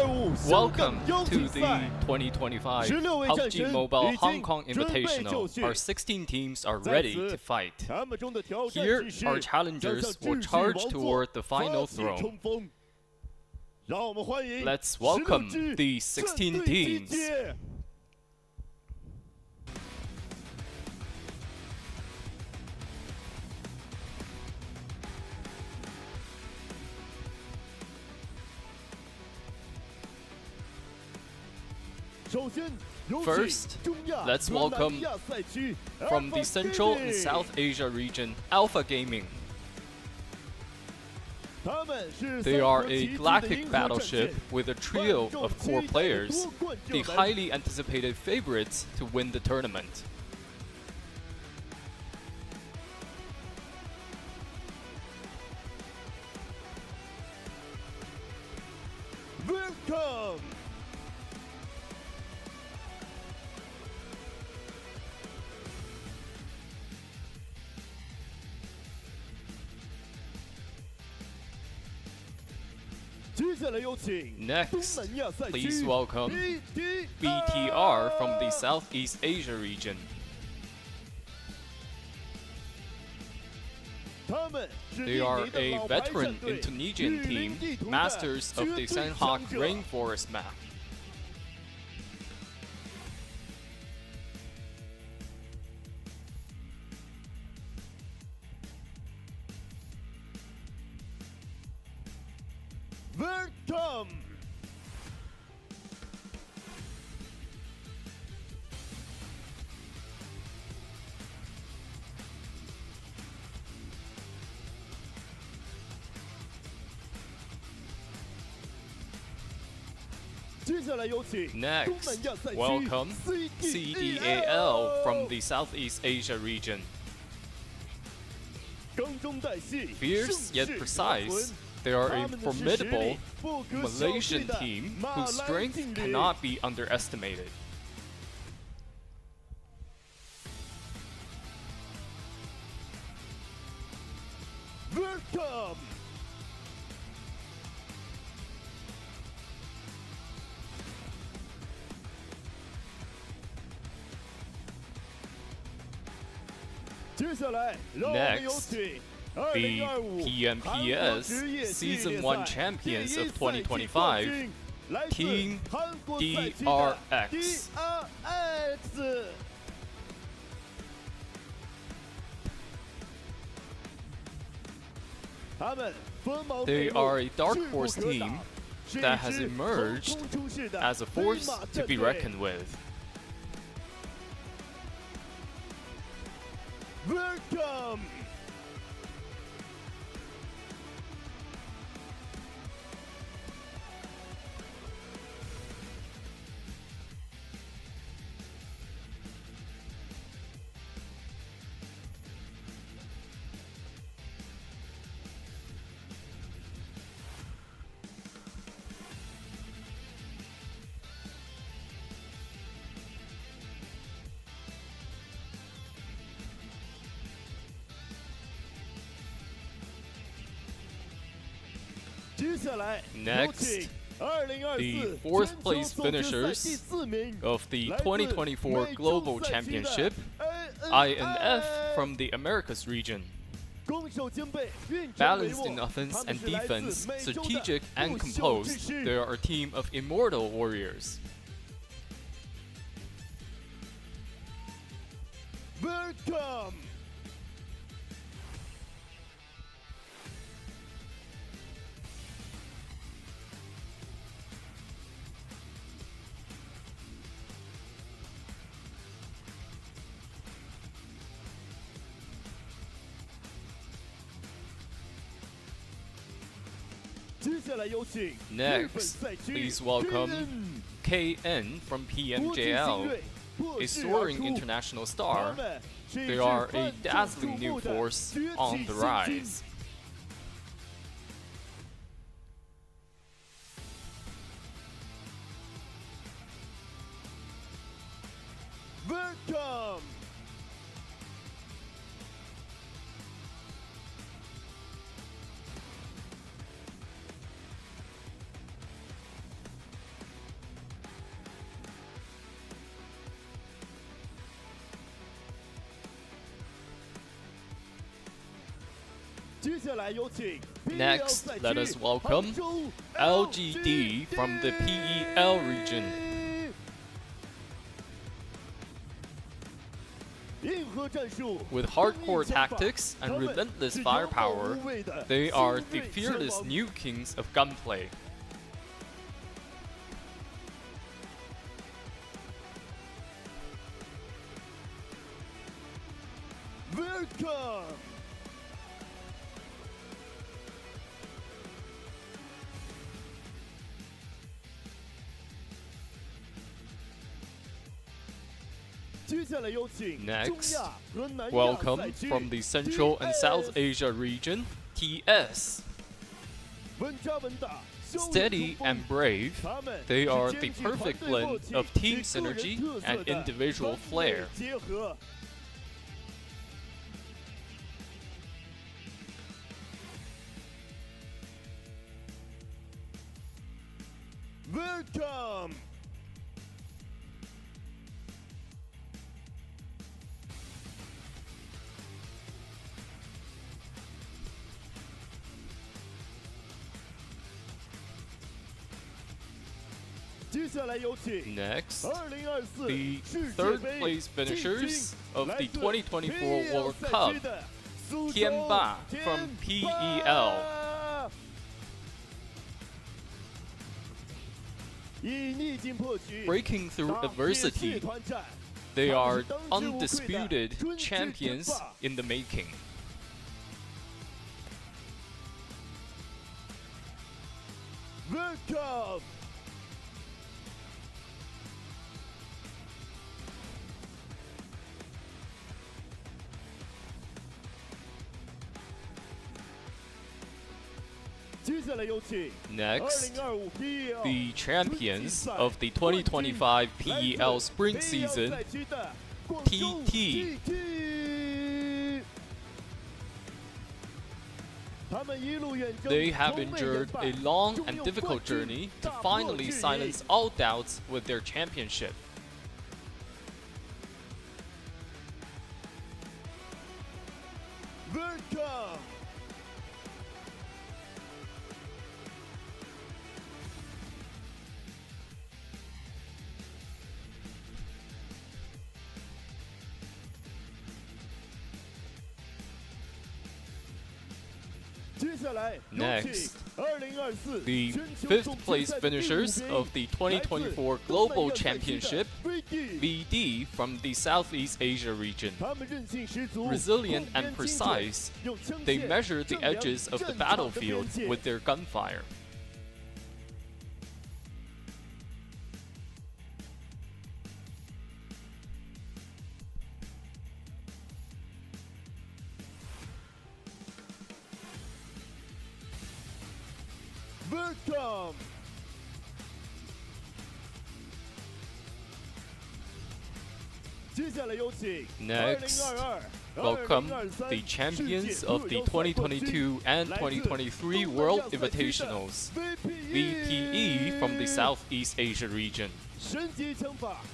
Welcome to the 2025 PUBG Mobile Hong Kong Invitational. Our 16 teams are ready to fight. Here, our challengers will charge toward the final throne. Let's welcome the 16 teams. First, let's welcome from the Central and South Asia region, Alpha Gaming. They are a galactic battleship with a trio of core players, the highly anticipated favorites to win the tournament. Welcome! Next, please welcome BTR from the Southeast Asia region. They are a veteran Indonesian team, masters of the Sanhok rainforest map. Welcome! Next, welcome CDAL from the Southeast Asia region. Fierce yet precise, they are a formidable Malaysian team whose strength cannot be underestimated. Welcome! Next, the PMHI Season 1 champions of 2025, Team DRX. They are a dark horse team that has emerged as a force to be reckoned with. Welcome! Next, the fourth place finishers of the 2024 Global Championship, INF from the Americas region. Balanced in offense and defense, strategic and composed, they are a team of immortal warriors. Welcome! Next, please welcome KN from PMJL, a soaring international star. They are a dazzling new force on the rise. Welcome! Next, let us welcome LGD from the PEL region. With hardcore tactics and relentless firepower, they are the fearless new kings of gunplay. Welcome! Next, welcome from the Central and South Asia region, TS. Steady and brave, they are the perfect blend of team synergy and individual flair. Welcome! Next, the third place finishers of the 2024 World Cup, Tianba from PEL. Breaking through adversity, they are undisputed champions in the making. Welcome! Next, the champions of the 2025 PEL spring season, TT. They have endured a long and difficult journey to finally silence all doubts with their championship. Welcome! Next, the fifth place finishers of the 2024 Global Championship, VD from the Southeast Asia region. Resilient and precise, they measure the edges of the battlefield with their gunfire. Welcome! Next, welcome the champions of the 2022 and 2023 World Invitationals, VPE from the Southeast Asia region.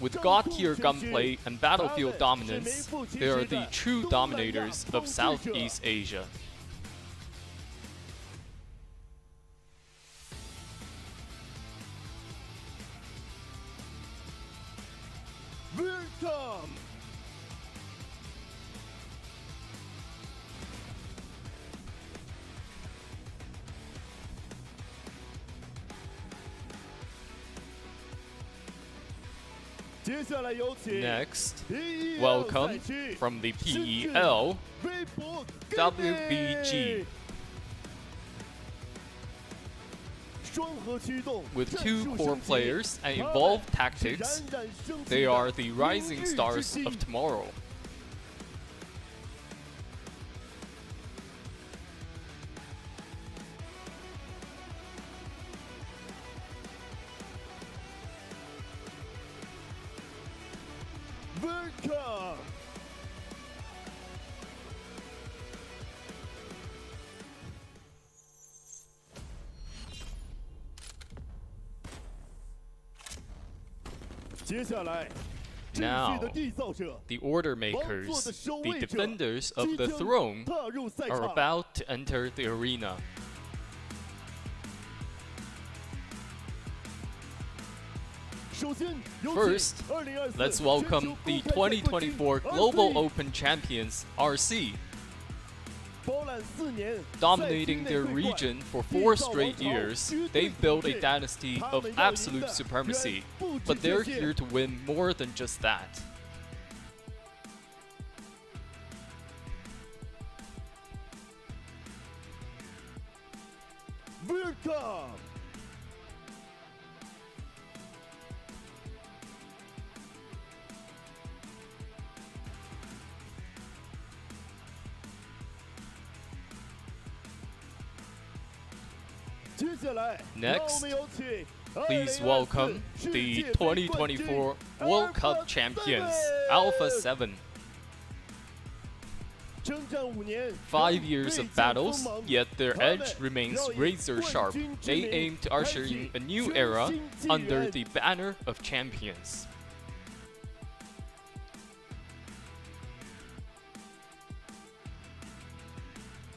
With god-tier gunplay and battlefield dominance, they are the true dominators of Southeast Asia. Welcome! Next, welcome from the PEL, WWCD. With two core players and evolved tactics, they are the rising stars of tomorrow. Welcome! Now, the order makers, the defenders of the throne, are about to enter the arena. First, let's welcome the 2024 Global Open champions, RC. Dominating their region for 4 straight years, they've built a dynasty of absolute supremacy, but they're here to win more than just that. Welcome! Next, please welcome the 2024 World Cup champions, Alpha 7. 5 years of battles, yet their edge remains razor sharp. They aim to usher in a new era under the banner of champions.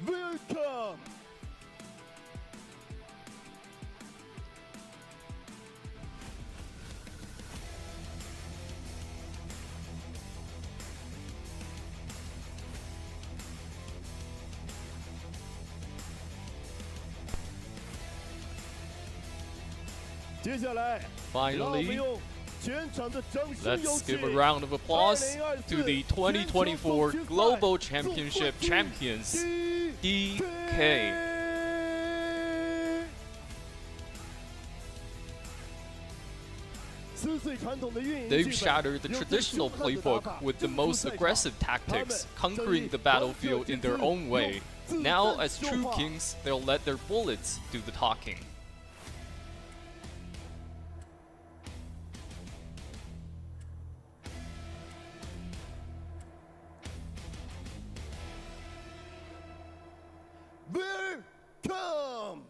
Welcome! Finally, let's give a round of applause to the 2024 Global Championship champions, DK. They've shattered the traditional playbook with the most aggressive tactics, conquering the battlefield in their own way. Now, as true kings, they'll let their bullets do the talking. Welcome!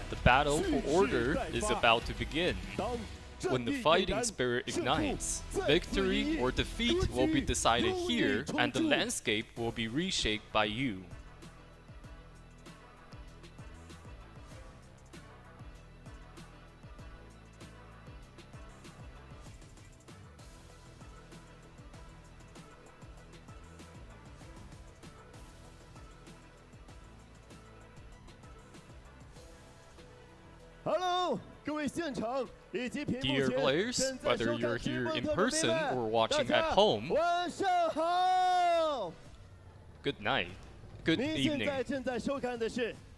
The battle for order is about to begin. When the fighting spirit ignites, victory or defeat will be decided here, and the landscape will be reshaped by you. Dear players, whether you're here in person or watching at home, good night, good evening.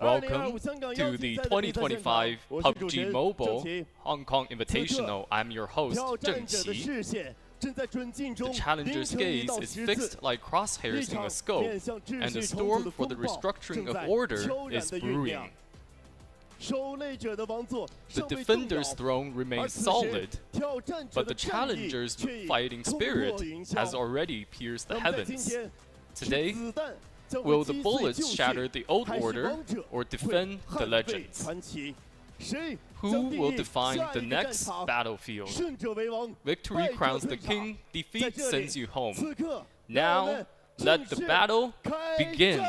Welcome to the 2025 PUBG Mobile Hong Kong Invitational. I'm your host, Zheng Qi. The challenger's gaze is fixed like crosshairs in a scope, and the storm for the restructuring of order is brewing. The defender's throne remains solid, but the challenger's fighting spirit has already pierced the heavens. Today, will the bullets shatter the old order or defend the legends? Who will define the next battlefield? Victory crowns the king, defeat sends you home. Now, let the battle begin!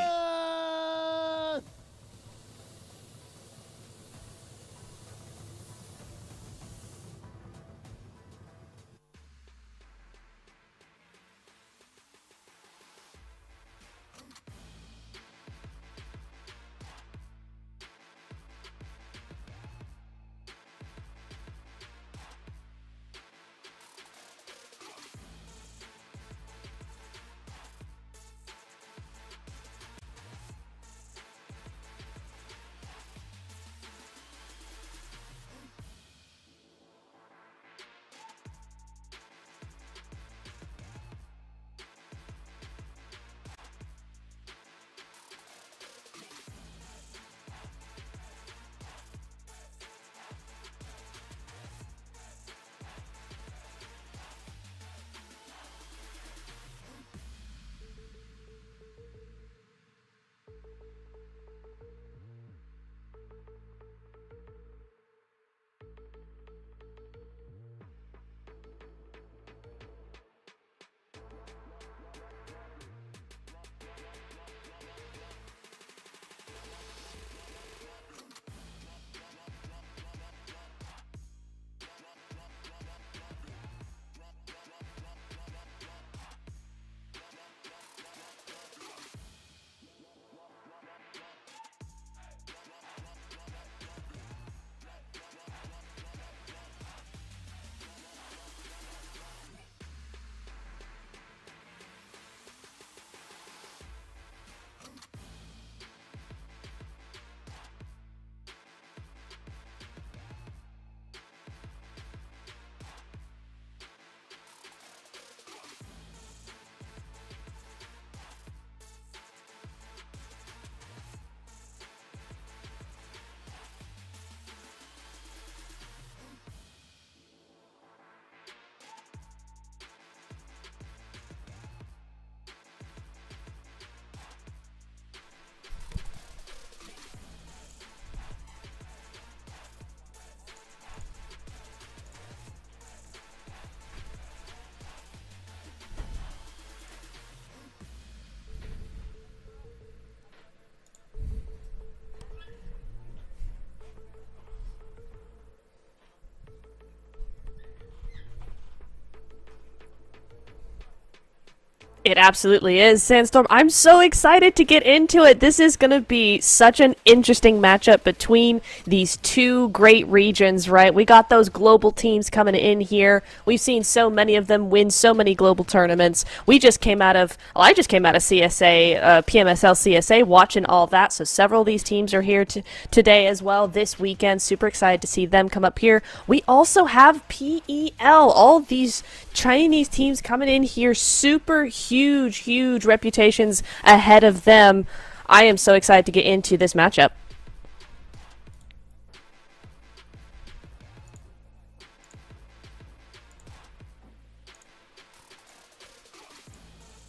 It absolutely is, Sandstorm. I'm so excited to get into it. This is going to be such an interesting matchup between these two great regions, right? We got those global teams coming in here. We've seen so many of them win so many global tournaments. I just came out of CSA, PMSL CSA, watching all that. So several of these teams are here today as well this weekend. Super excited to see them come up here. We also have PEL, all these Chinese teams coming in here, super huge reputations ahead of them. I am so excited to get into this matchup.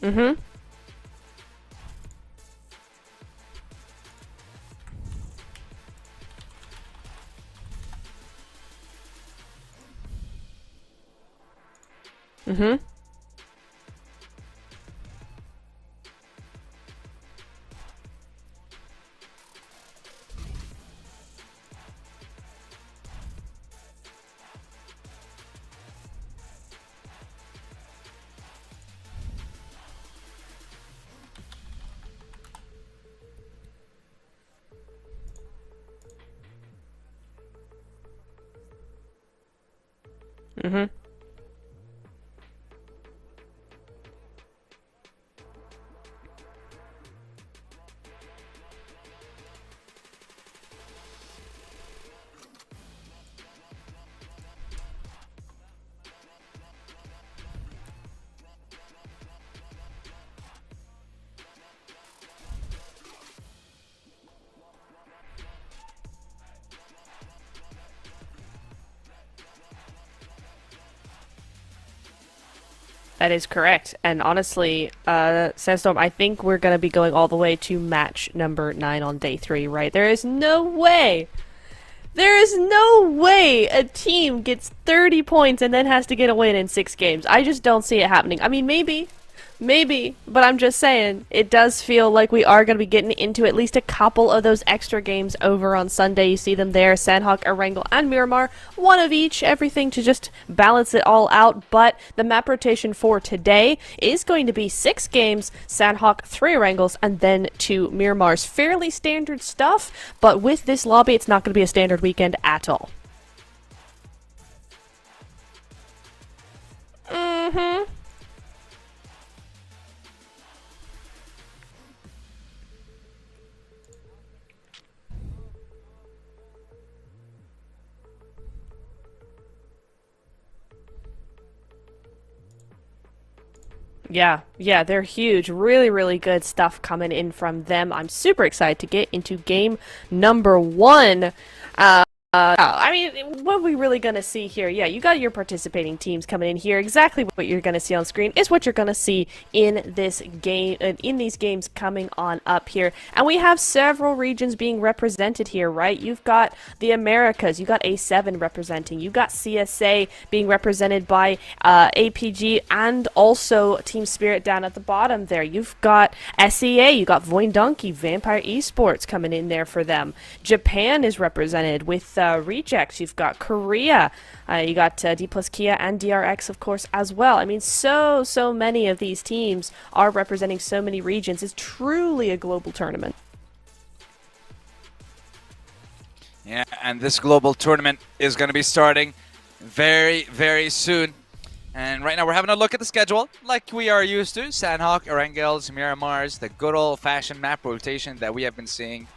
Mm-hmm. Mm-hmm. Mm-hmm. That is correct. And honestly, Sandstorm, I think we're going to be going all the way to match number 9 on day 3, right? There is no way a team gets 30 points and then has to get a win in 6 games. I just don't see it happening. I mean, maybe, but I'm just saying, it does feel like we are going to be getting into at least a couple of those extra games over on Sunday. You see them there, Sanhok, Erangel, and Miramar, one of each, everything to just balance it all out. But the map rotation for today is going to be 6 games, Sanhok, 3 Erangels, and then 2 Miramars. Fairly standard stuff, but with this lobby, it's not going to be a standard weekend at all. Mm-hmm. Yeah, they're huge. Really good stuff coming in from them. I'm super excited to get into game number 1. I mean, what are we really going to see here? Yeah, you got your participating teams coming in here. Exactly what you're going to see on screen is what you're going to see in this game, in these games coming on up here. And we have several regions being represented here, right? You've got the Americas, you got A7 representing, you got CSA being represented by APG and also Team Spirit down at the bottom there. You've got SEA, you got Voin Donkey, Vampire Esports coming in there for them. Japan is represented with Rejects. You've got Korea, you got D plus Kia and DRX, of course, as well. I mean, so many of these teams are representing so many regions. It's truly a global tournament. Yeah, and this global tournament is going to be starting very soon. And right now we're having a look at the schedule like we are used to. Sanhok, Erangels, Miramars, the good old-fashioned map rotation that we have been seeing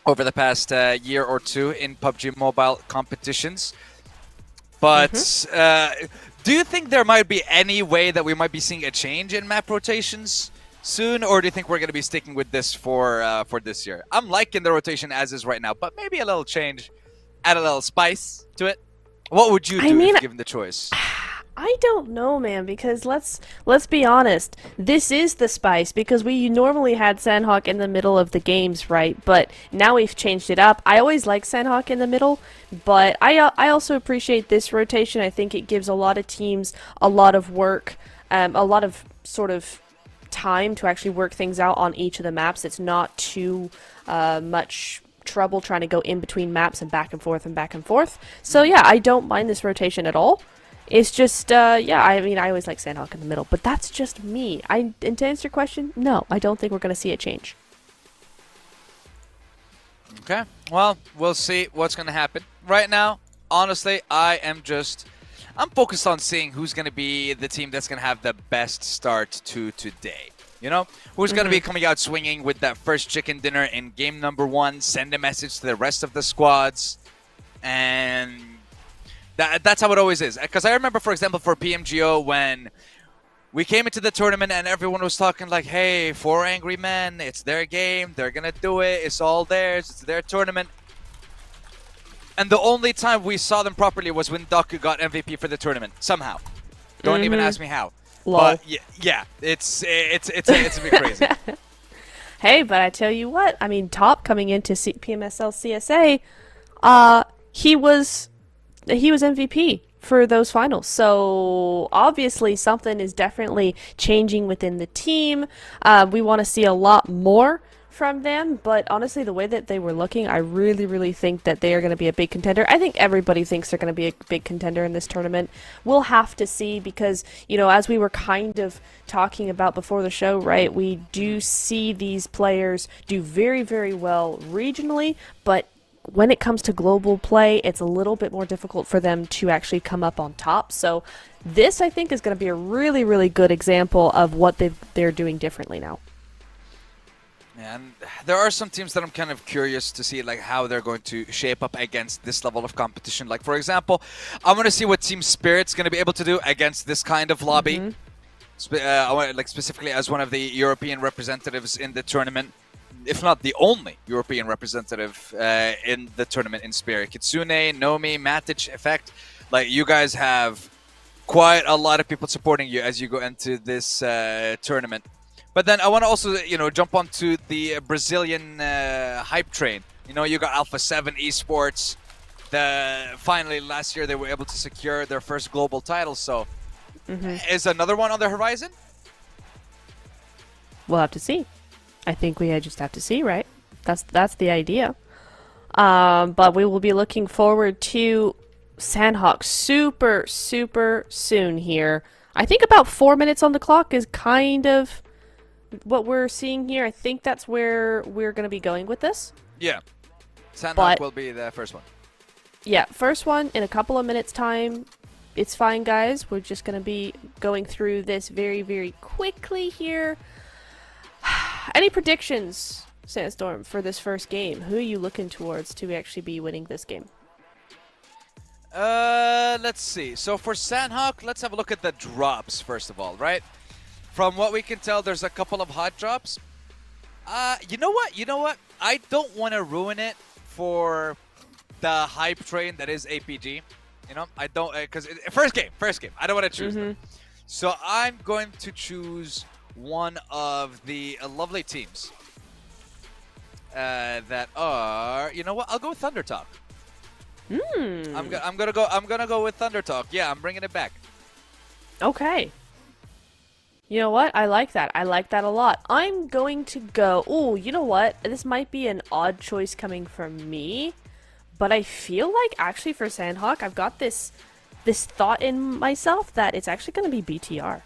over the past year or two in PUBG Mobile competitions. But do you think there might be any way that we might be seeing a change in map rotations soon, or do you think we're going to be sticking with this for this year? I'm liking the rotation as is right now, but maybe a little change, add a little spice to it. What would you do if given the choice? I don't know, man, because let's be honest. This is the spice, because we normally had Sanhok in the middle of the games, right? But now we've changed it up. I always like Sanhok in the middle, but I also appreciate this rotation. I think it gives a lot of teams a lot of work, a lot of sort of time to actually work things out on each of the maps. It's not too much trouble trying to go in between maps and back and forth and back and forth. So yeah, I don't mind this rotation at all. It's just, yeah, I mean, I always like Sanhok in the middle, but that's just me. And to answer your question, no, I don't think we're going to see a change. Okay, well, we'll see what's going to happen. Right now, honestly, I'm focused on seeing who's going to be the team that's going to have the best start to today. You know, who's going to be coming out swinging with that first chicken dinner in game number 1, send a message to the rest of the squads, and that's how it always is. Because I remember, for example, for PMGO, when we came into the tournament and everyone was talking like, hey, 4 angry men, it's their game, they're going to do it, it's all theirs, it's their tournament. And the only time we saw them properly was when Doku got MVP for the tournament, somehow. Don't even ask me how. Lol. But yeah, it's a bit crazy. Hey, but I tell you what, I mean, Top coming into PMSL CSA, he was MVP for those finals. So obviously something is definitely changing within the team. We want to see a lot more from them, but honestly, the way that they were looking, I really, really think that they are going to be a big contender. I think everybody thinks they're going to be a big contender in this tournament. We'll have to see because, you know, as we were kind of talking about before the show, right, we do see these players do very, very well regionally, but when it comes to global play, it's a little bit more difficult for them to actually come up on top. So this, I think, is going to be a really, really good example of what they're doing differently now. And there are some teams that I'm kind of curious to see like how they're going to shape up against this level of competition. Like, for example, I want to see what Team Spirit's going to be able to do against this kind of lobby. I want, like, specifically as one of the European representatives in the tournament, if not the only European representative in the tournament in Spirit. Kitsune, Nomi, Matic, Effect. Like, you guys have quite a lot of people supporting you as you go into this tournament. But then I want to also, you know, jump onto the Brazilian hype train. You know, you got Alpha 7 Esports. Finally, last year they were able to secure their first global title. So, is another one on the horizon? We'll have to see. I think we just have to see, right? That's the idea. But we will be looking forward to Sanhok super, super soon here. I think about 4 minutes on the clock is kind of what we're seeing here. I think that's where we're going to be going with this. Yeah. Sanhok will be the first one. Yeah, first one in a couple of minutes time. It's fine, guys. We're just going to be going through this very, very quickly here. Any predictions, Sandstorm, for this first game? Who are you looking towards to actually be winning this game? Let's see. So for Sanhok, let's have a look at the drops first of all, right? From what we can tell, there's a couple of hot drops. You know what? I don't want to ruin it for the hype train that is APG. You know, I don't, because first game. I don't want to choose them. So I'm going to choose one of the lovely teams that are. You know what? I'll go with Thunder Talk. I'm gonna go with Thunder Talk. Yeah, I'm bringing it back. Okay. You know what? I like that. I like that a lot. I'm going to go... Ooh, you know what? This might be an odd choice coming from me, but I feel like actually for Sanhok, I've got this thought in myself that it's actually going to be BTR.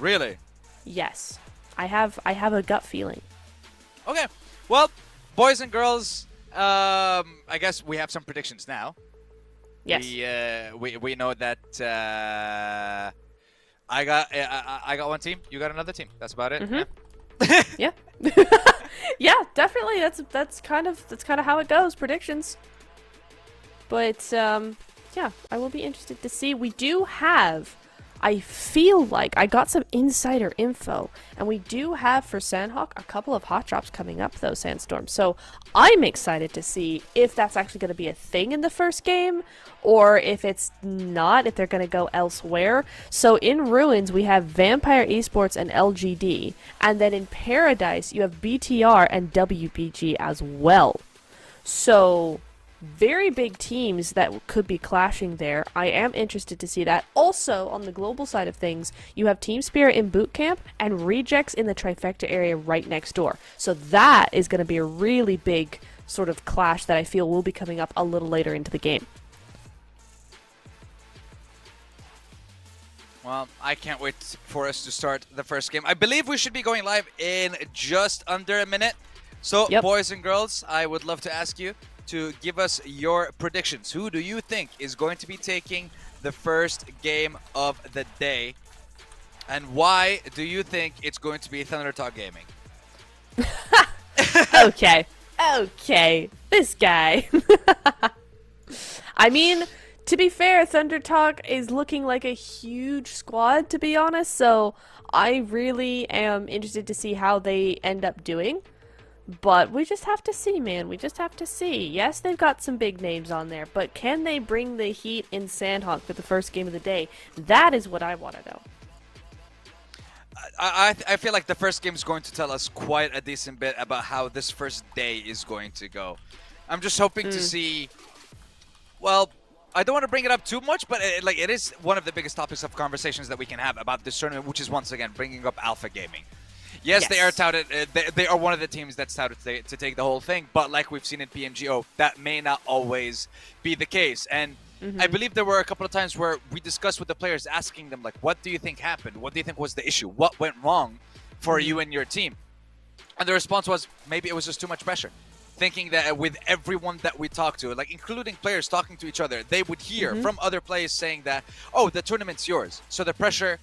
Really? Yes. I have a gut feeling. Okay. Well, boys and girls, I guess we have some predictions now. Yes. We know that... I got one team. You got another team. That's about it. Yeah. Yeah, definitely. That's kind of how it goes. Predictions. But yeah, I will be interested to see. We do have. I feel like I got some insider info, and we do have for Sanhok a couple of hot drops coming up, though, Sandstorm. So I'm excited to see if that's actually going to be a thing in the first game, or if it's not, if they're going to go elsewhere. So in Ruins, we have Vampire Esports and LGD, and then in Paradise, you have BTR and WBG as well. So very big teams that could be clashing there. I am interested to see that. Also, on the global side of things, you have Team Spirit in boot camp and Rejects in the trifecta area right next door. So that is going to be a really big sort of clash that I feel will be coming up a little later into the game. Well, I can't wait for us to start the first game. I believe we should be going live in just under a minute. So, boys and girls, I would love to ask you to give us your predictions. Who do you think is going to be taking the first game of the day? And why do you think it's going to be Thunder Talk Gaming? Okay, this guy. I mean, to be fair, Thunder Talk is looking like a huge squad, to be honest, so I really am interested to see how they end up doing. But we just have to see, man. We just have to see. Yes, they've got some big names on there, but can they bring the heat in Sanhok for the first game of the day? That is what I want to know. I feel like the first game is going to tell us quite a decent bit about how this first day is going to go. I'm just hoping to see... Well, I don't want to bring it up too much, but it is one of the biggest topics of conversations that we can have about this tournament, which is once again bringing up Alpha Gaming. Yes, they are touted. They are one of the teams that's touted to take the whole thing, but like we've seen in PMGO, that may not always be the case. And I believe there were a couple of times where we discussed with the players, asking them like, "What do you think happened? What do you think was the issue? What went wrong for you and your team?" And the response was, maybe it was just too much pressure. Thinking that with everyone that we talked to, like including players talking to each other, they would hear from other players saying that, "Oh, the tournament's yours." So the pressure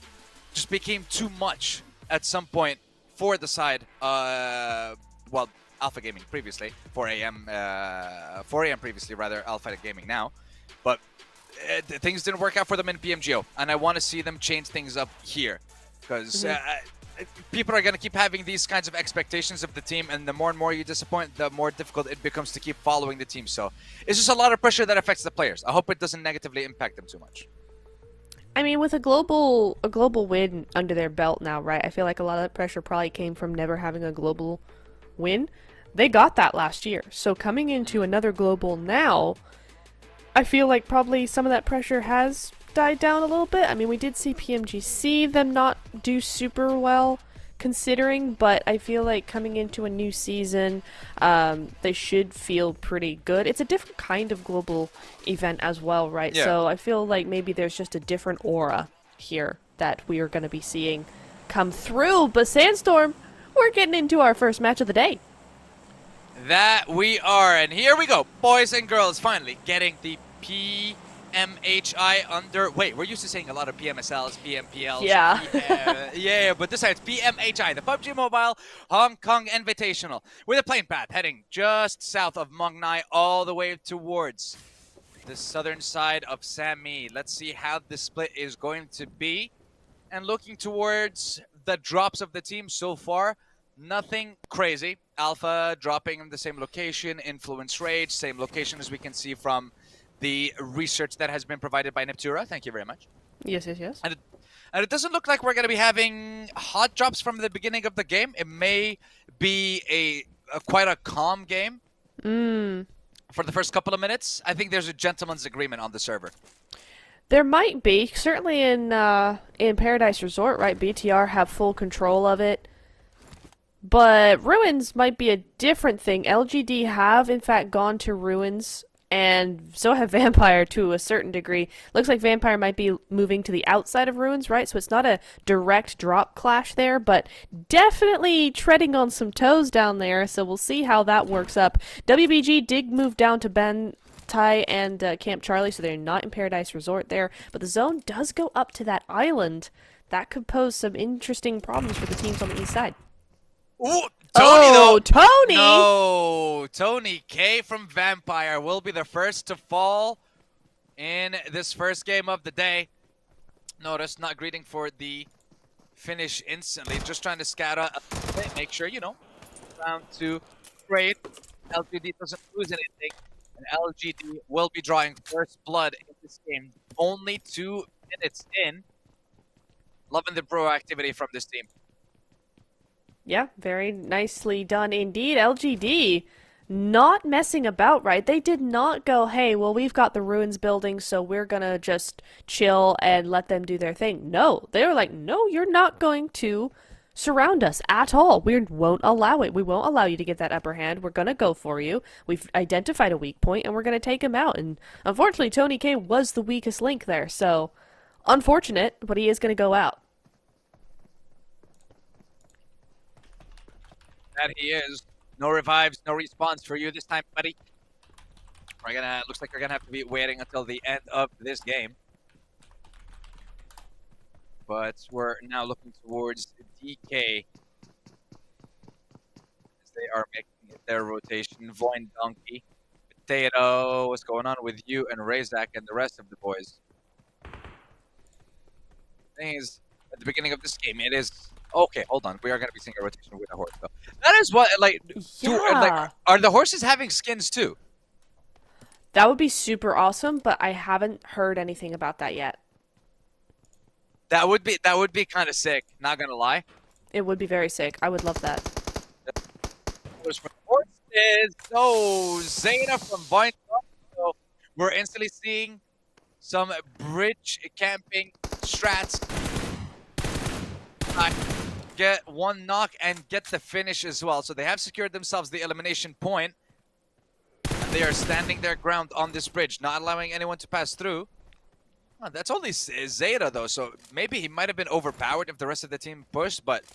just became too much at some point for the side, well, Alpha Gaming previously, 4 a.m. Previously, rather, Alpha Gaming now. But things didn't work out for them in PMGO, and I want to see them change things up here. Because people are going to keep having these kinds of expectations of the team, and the more and more you disappoint, the more difficult it becomes to keep following the team. So it's just a lot of pressure that affects the players. I hope it doesn't negatively impact them too much. I mean, with a global win under their belt now, right? I feel like a lot of that pressure probably came from never having a global win. They got that last year. So coming into another global now, I feel like probably some of that pressure has died down a little bit. I mean, we did see PMGC them not do super well considering, but I feel like coming into a new season, they should feel pretty good. It's a different kind of global event as well, right? Yeah. So I feel like maybe there's just a different aura here that we are going to be seeing come through. But Sandstorm, we're getting into our first match of the day. That we are, and here we go, boys and girls, finally getting the PMHI under... Wait, we're used to saying a lot of PMSLs, PMPLs. Yeah. But this time it's PMHI, the Pubg Mobile Hong Kong Invitational, with a plane path heading just south of Mong Nai all the way towards the southern side of Sammy. Let's see how the split is going to be. And looking towards the drops of the team so far, nothing crazy. Alpha dropping in the same location, Influence Rage, same location as we can see from the research that has been provided by Neptura. Thank you very much. Yes. And it doesn't look like we're going to be having hot drops from the beginning of the game. It may be a quite a calm game for the first couple of minutes. I think there's a gentleman's agreement on the server. There might be. Certainly in Paradise Resort, right? BTR have full control of it. But Ruins might be a different thing. LGD have, in fact, gone to Ruins, and so have Vampire to a certain degree. Looks like Vampire might be moving to the outside of Ruins, right? So it's not a direct drop clash there, but definitely treading on some toes down there, so we'll see how that works up. WBG did move down to Bantai and Camp Charlie, so they're not in Paradise Resort there, but the zone does go up to that island. That could pose some interesting problems for the teams on the east side. Ooh, Tony, though. Tony! No, Tony K from Vampire will be the first to fall in this first game of the day. Notice, not greeting for the finish instantly. Just trying to scout out a bit, make sure, round 2 straight. LGD doesn't lose anything. And LGD will be drawing first blood in this game. Only 2 minutes in. Loving the proactivity from this team. Yeah, very nicely done indeed. LGD not messing about, right? They did not go, hey, well, we've got the Ruins building, so we're gonna just chill and let them do their thing. No, they were like, no, you're not going to surround us at all. We won't allow it. We won't allow you to get that upper hand. We're gonna go for you. We've identified a weak point, and we're gonna take him out. And unfortunately, Tony K was the weakest link there, so Unfortunate, but he is going to go out. That he is. No revives, no response for you this time, buddy. Looks like we're gonna have to be waiting until the end of this game. But we're now looking towards DK as they are making their rotation. Voin Donkey, Potato, what's going on with you and Razak and the rest of the boys? Thing is, at the beginning of this game, it is okay. Hold on, we are gonna be seeing a rotation with a horse, though. That is what are the horses having skins too? That would be super awesome, but I haven't heard anything about that yet. That would be kind of sick. Not gonna lie. It would be very sick. I would love that. Horses. So Zeta from Vine. So we're instantly seeing some bridge camping strats. Get one knock and get the finish as well. So they have secured themselves the elimination point. They are standing their ground on this bridge, not allowing anyone to pass through. Oh, that's only Zeta, though, so maybe he might have been overpowered if the rest of the team pushed, but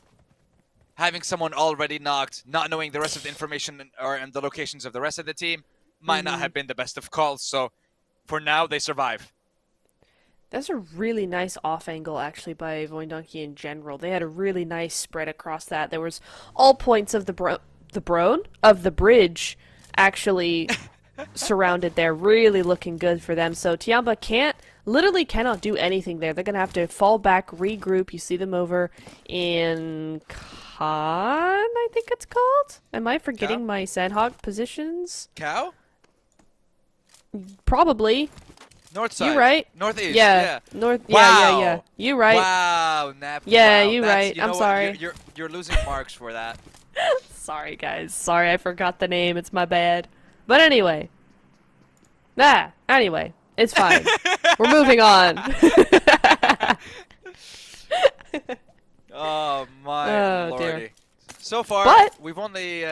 having someone already knocked, not knowing the rest of the information and the locations of the rest of the team might not have been the best of calls, so for now, they survive. That's a really nice off angle, actually, by Voin Donkey in general. They had a really nice spread across that. There was all points of the bridge actually surrounded there, really looking good for them. So Tianba literally cannot do anything there. They're gonna have to fall back, regroup. You see them over in Khan, I think it's called. Am I forgetting my Sanhok positions? Cow? Probably. North side. You right. Northeast. Yeah. North. Wow. Yeah. You right. Wow, Nap. Yeah, wow. you right. I'm sorry. You're losing marks for that. Sorry, guys. Sorry, I forgot the name. It's my bad. But anyway. Anyway. It's fine. We're moving on. Oh, my lordy. Dear. So far, But we've only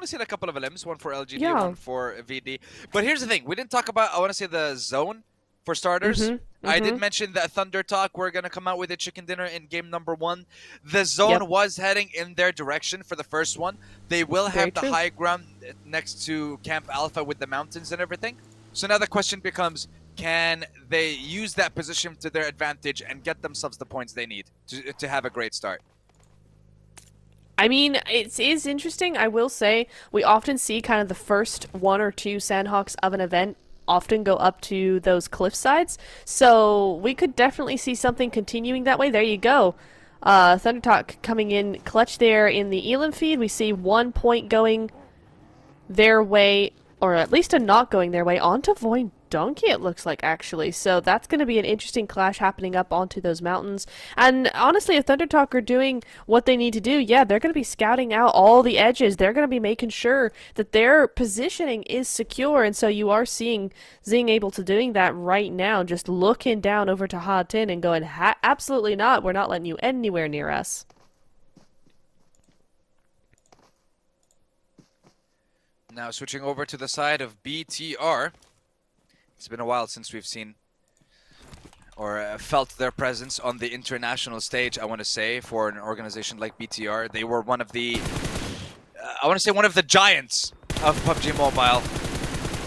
seen a couple of limbs, one for LGD, Yeah. one for VD. But here's the thing. We didn't talk about, I want to say, the zone for starters. I did mention that Thunder Talk, we're going to come out with a chicken dinner in game number 1. The zone was heading in their direction for the first one. They will have the high ground next to Camp Alpha with the mountains and everything. So now the question becomes, can they use that position to their advantage and get themselves the points they need to have a great start? I mean, it is interesting. I will say we often see kind of the first 1 or 2 Sanhoks of an event often go up to those cliff sides. So we could definitely see something continuing that way. There you go. Thunder Talk coming in clutch there in the Elam feed. We see 1 point going their way, or at least a knock going their way, onto Voin Donkey, it looks like, actually. So that's going to be an interesting clash happening up onto those mountains. And honestly, if Thunder Talk are doing what they need to do, yeah, they're going to be scouting out all the edges. They're going to be making sure that their positioning is secure. And so you are seeing Zing able to doing that right now, just looking down over to Ha Tin and going, absolutely not. We're not letting you anywhere near us. Now switching over to the side of BTR. It's been a while since we've seen or felt their presence on the international stage, I want to say, for an organization like BTR. They were one of the, I want to say, one of the giants of PUBG Mobile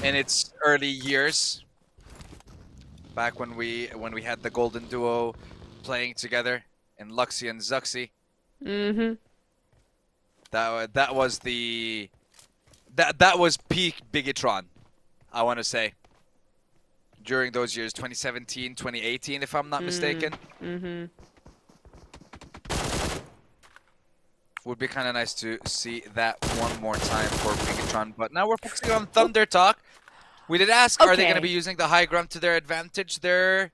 in its early years. Back when we had the golden duo playing together in Luxy and Zuxy. That was the that was peak Bigatron, I want to say. During those years, 2017, 2018, if I'm not mistaken. Would be kind of nice to see that one more time for Bigatron. But now we're focusing on Thunder Talk. We did ask, are they going to be using the high ground to their advantage? They're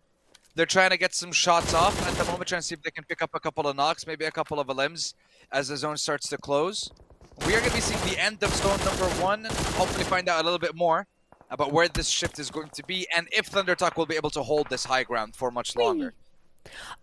trying to get some shots off at the moment, trying to see if they can pick up a couple of knocks, maybe a couple of limbs as the zone starts to close. We are going to be seeing the end of zone number 1. Hopefully find out a little bit more about where this shift is going to be and if Thunder Talk will be able to hold this high ground for much longer.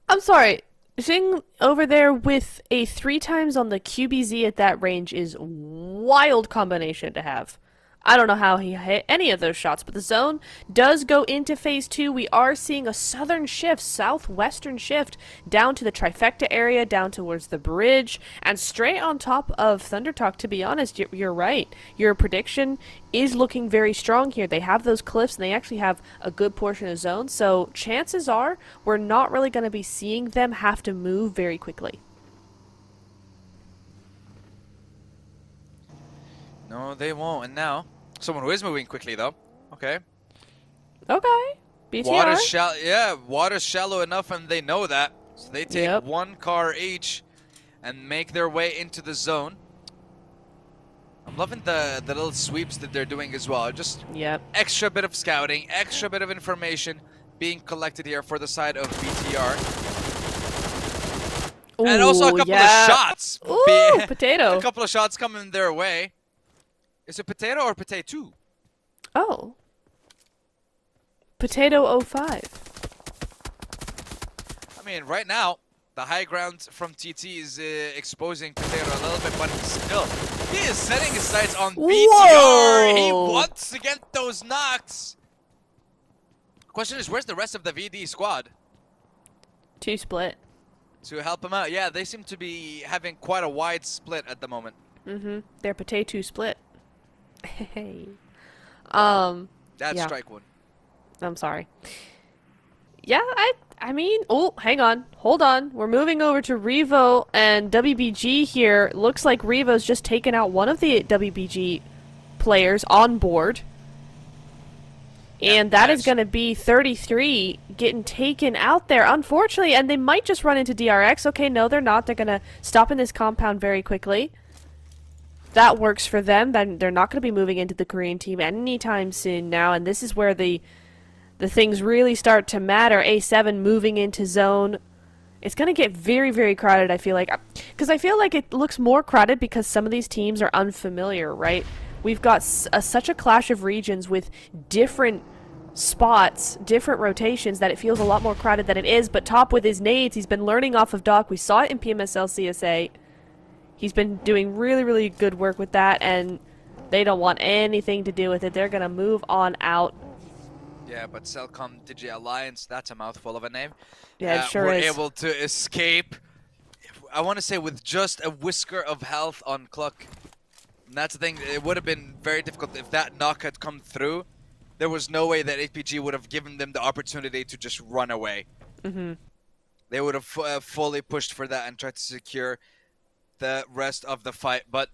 I'm sorry. Zing over there with a 3 times on the QBZ at that range is wild combination to have. I don't know how he hit any of those shots, but the zone does go into phase 2. We are seeing a southern shift, southwestern shift, down to the trifecta area, down towards the bridge, and straight on top of Thundertalk. To be honest, you're right. Your prediction is looking very strong here. They have those cliffs, and they actually have a good portion of zone, so chances are we're not really going to be seeing them have to move very quickly. No, they won't. And now, someone who is moving quickly, though. Okay. Okay. BTR. Water's shallow enough, and they know that. So they take one car each and make their way into the zone. I'm loving the little sweeps that they're doing as well. Just extra bit of scouting, extra bit of information being collected here for the side of BTR. Ooh, and also a couple of shots. Ooh, potato. A couple of shots coming their way. Is it potato or potato? Oh. Potato 05. I mean, right now, the high ground from TT is exposing Potato a little bit, but still, he is setting his sights on BTR. Whoa. He wants to get those knocks. Question is, where's the rest of the VD squad? 2 split. To help him out. Yeah, they seem to be having quite a wide split at the moment. They're potato split. Hey. That's strike one. I'm sorry. Yeah, I mean, oh, hang on. Hold on. We're moving over to Revo and WBG here. Looks like Revo's just taken out one of the WBG players on board. And that is going to be 33 getting taken out there, unfortunately. And they might just run into DRX. Okay, no, they're not. They're going to stop in this compound very quickly. That works for them. Then they're not going to be moving into the Korean team anytime soon now. And this is where the things really start to matter. A7 moving into zone. It's going to get very, very crowded, I feel like. Because I feel like it looks more crowded because some of these teams are unfamiliar, right? We've got such a clash of regions with different spots, different rotations, that it feels a lot more crowded than it is. But Top with his nades, he's been learning off of Doc. We saw it in PMSL CSA. He's been doing really, really good work with that, and they don't want anything to do with it. They're going to move on out. Yeah, but Cellcom Digi Alliance, that's a mouthful of a name. Yeah, it sure is. We're able to escape, I want to say, with just a whisker of health on Cluck. And that's the thing, it would have been very difficult if that knock had come through. There was no way that APG would have given them the opportunity to just run away. They would have fully pushed for that and tried to secure the rest of the fight, but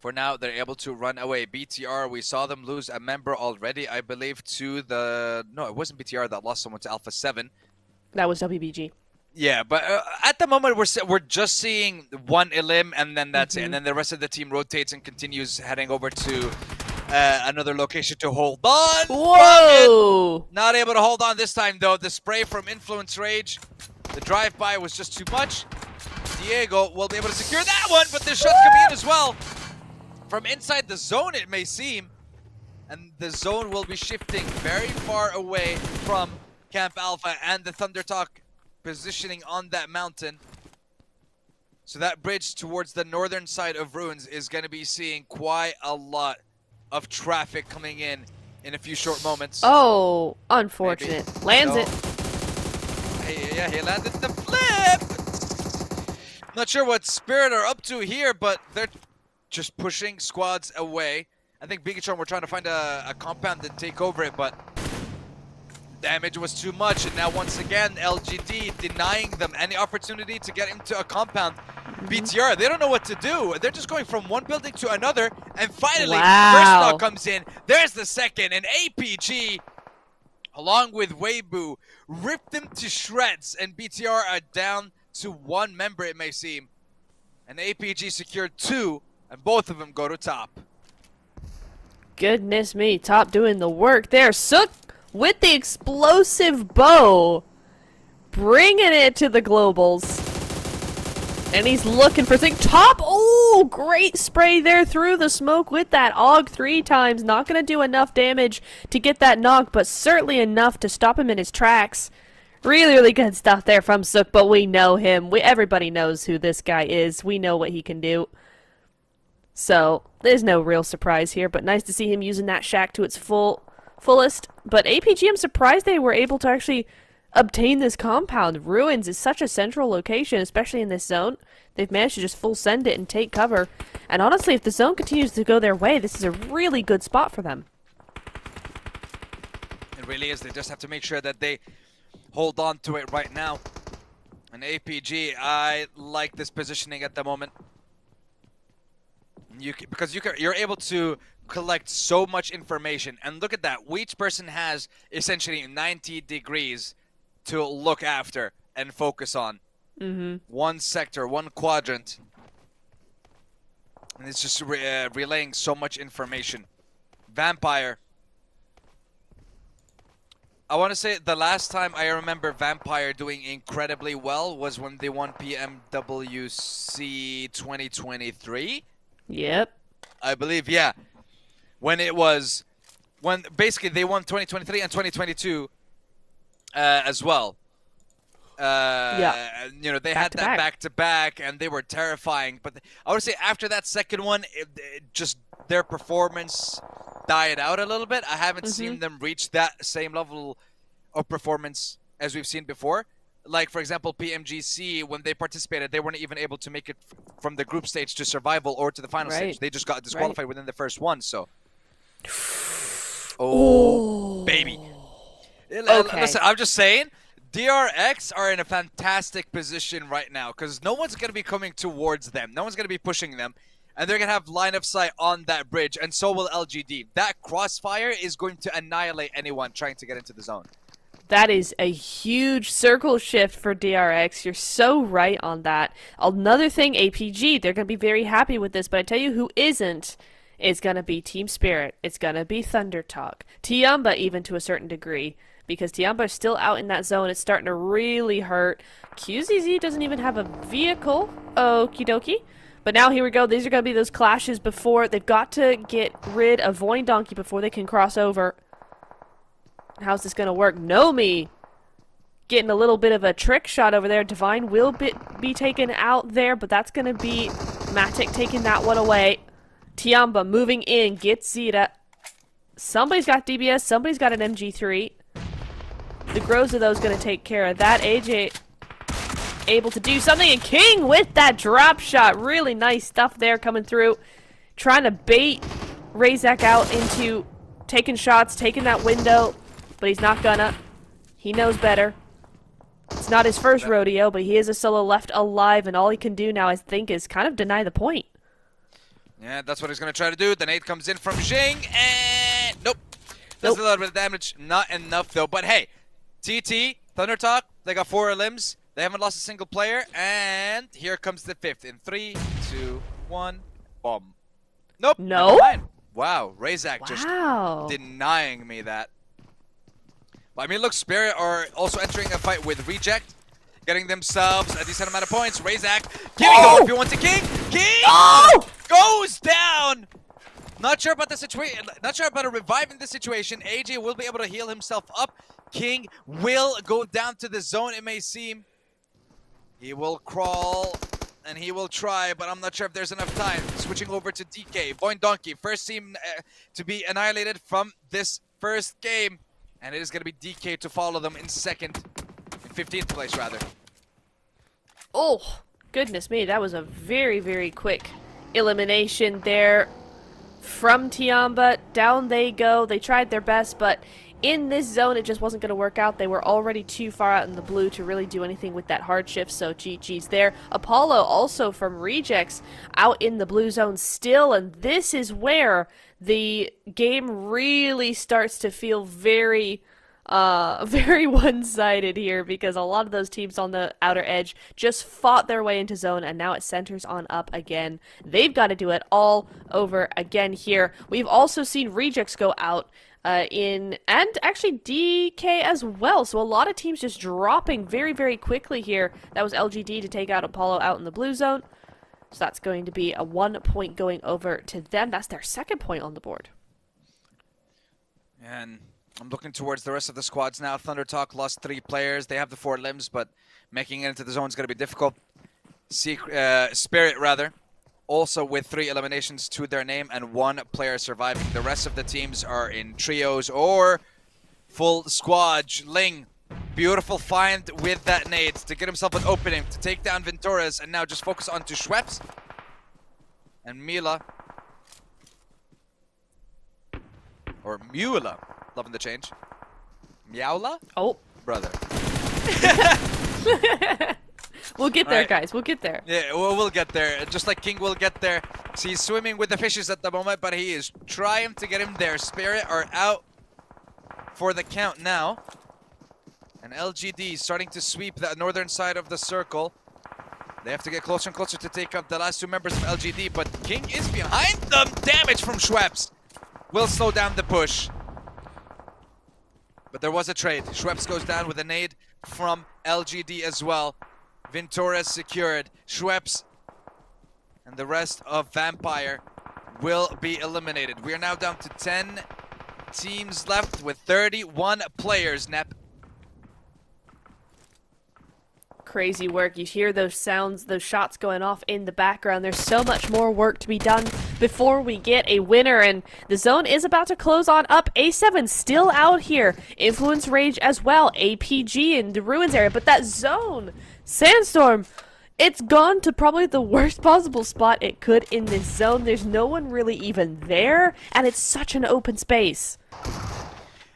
for now they're able to run away. BTR, we saw them lose a member already, I believe, to the... No, it wasn't BTR that lost someone to Alpha 7. That was WBG. Yeah, but at the moment we're just seeing one elim, and then that's it. And then the rest of the team rotates and continues heading over to another location to hold on. Whoa! Not able to hold on this time, though. The spray from Influence Rage, the drive-by was just too much. Diego will be able to secure that one, but there's shots coming in as well. From inside the zone, it may seem. And the zone will be shifting very far away from Camp Alpha and the Thundertalk positioning on that mountain. So that bridge towards the northern side of Ruins is going to be seeing quite a lot of traffic coming in a few short moments. Oh, unfortunate. Maybe. Lands it. Yeah, he landed the flip! Not sure what Spirit are up to here, but they're just pushing squads away. I think Bigatron were trying to find a compound and take over it, but damage was too much. And now once again, LGD denying them any opportunity to get into a compound. BTR, they don't know what to do. They're just going from one building to another. And finally, first knock comes in. There's the second. And APG, along with Weibo, ripped them to shreds. And BTR are down to one member, it may seem. And APG secured 2, and both of them go to top. Goodness me, Top doing the work there. Sook with the explosive bow, bringing it to the globals. And he's looking for things. Top, oh, great spray there through the smoke with that AUG 3 times. Not going to do enough damage to get that knock, but certainly enough to stop him in his tracks. Really, really good stuff there from Sook, but we know him. Everybody knows who this guy is. We know what he can do. So there's no real surprise here, but nice to see him using that shack to its fullest. But APG, I'm surprised they were able to actually obtain this compound. Ruins is such a central location, especially in this zone. They've managed to just full send it and take cover. And honestly, if the zone continues to go their way, this is a really good spot for them. It really is. They just have to make sure that they hold on to it right now. And APG, I like this positioning at the moment. Because you're able to collect so much information. And look at that. Each person has essentially 90 degrees to look after and focus on. One sector, one quadrant. And it's just relaying so much information. Vampire. I want to say the last time I remember Vampire doing incredibly well was when they won PMWC 2023. Yep. I believe, yeah. When basically they won 2023 and 2022 as well. Yeah. You know, they had that back-to-back, and they were terrifying. But I would say after that second one, it just their performance died out a little bit. I haven't seen them reach that same level of performance as we've seen before. Like, for example, PMGC, when they participated, they weren't even able to make it from the group stage to survival or to the final stage. They just got disqualified within the first one, so. Oh, baby. Okay. Listen, I'm just saying, DRX are in a fantastic position right now because no one's going to be coming towards them. No one's going to be pushing them. And they're going to have line of sight on that bridge, and so will LGD. That crossfire is going to annihilate anyone trying to get into the zone. That is a huge circle shift for DRX. You're so right on that. Another thing, APG, they're going to be very happy with this, but I tell you who isn't. It's going to be Team Spirit. It's going to be Thunder Talk. Tianba even to a certain degree, because Tianba is still out in that zone. It's starting to really hurt. QZZ doesn't even have a vehicle. Okie dokie. But now here we go. These are going to be those clashes before. They've got to get rid of Voin Donkey before they can cross over. How's this going to work? Nomi getting a little bit of a trick shot over there. Divine will be taken out there, but that's going to be Matic taking that one away. Tianba moving in. Gets Zeta. Somebody's got DBS. Somebody's got an MG3. The Grows of those going to take care of that. AJ able to do something, and King with that drop shot. Really nice stuff there coming through. Trying to bait Razak out into taking shots, taking that window, but he's not gonna. He knows better. It's not his first rodeo, but he is a solo left alive, and all he can do now, I think, is kind of deny the point. Yeah, that's what he's going to try to do. The nade comes in from Jing, and nope. Does a little bit of damage. Not enough, though. But hey, TT, Thunder Talk, they got 4 limbs. They haven't lost a single player, and here comes the 5th in 3, 2, 1, bomb. Nope. No? Wow, Razak just denying me that. But I mean, look, Spirit are also entering a fight with Reject, getting themselves a decent amount of points. Razak giving the 1v1 to King. King goes down. Not sure about the situation. Not sure about reviving the situation. AJ will be able to heal himself up. King will go down to the zone, it may seem. He will crawl, and he will try, but I'm not sure if there's enough time. Switching over to DK. Voin Donkey, first team to be annihilated from this first game. And it is going to be DK to follow them in second. In 15th place, rather. Oh, goodness me. That was a very, very quick elimination there from Tianba. Down they go. They tried their best, but in this zone, it just wasn't going to work out. They were already too far out in the blue to really do anything with that hard shift, so GG's there. Apollo also from Rejects out in the blue zone still, and this is where the game really starts to feel very very one-sided here, because a lot of those teams on the outer edge just fought their way into zone, and now it centers on up again. They've got to do it all over again here. We've also seen Rejects go out and actually DK as well, so a lot of teams just dropping very, very quickly here. That was LGD to take out Apollo out in the blue zone, so that's going to be a 1 point going over to them. That's their second point on the board. And I'm looking towards the rest of the squads now. Thunder Talk lost 3 players. They have the 4 limbs, but making it into the zone is going to be difficult. Spirit, rather, also with 3 eliminations to their name and 1 player surviving. The rest of the teams are in trios or full squad. Ling, beautiful find with that nade to get himself an opening to take down Ventores, and now just focus on to Schweppes and Mila. Or Mula. Loving the change. Meowla? Oh. Brother. We'll get there, guys. We'll get there. Yeah, we'll get there. Just like King will get there. So he's swimming with the fishes at the moment, but he is trying to get him there. Spirit are out for the count now. And LGD starting to sweep the northern side of the circle. They have to get closer and closer to take up the last 2 members of LGD, but King is behind them. Damage from Schweppes will slow down the push. But there was a trade. Schweppes goes down with a nade from LGD as well. Ventores secured. Schweppes and the rest of Vampire will be eliminated. We are now down to 10 teams left with 31 players, Nep. Crazy work. You hear those sounds, those shots going off in the background. There's so much more work to be done before we get a winner, and the zone is about to close on up. A7 still out here. Influence Rage as well. APG in the Ruins area, but that zone, Sandstorm, it's gone to probably the worst possible spot it could in this zone. There's no one really even there, and it's such an open space.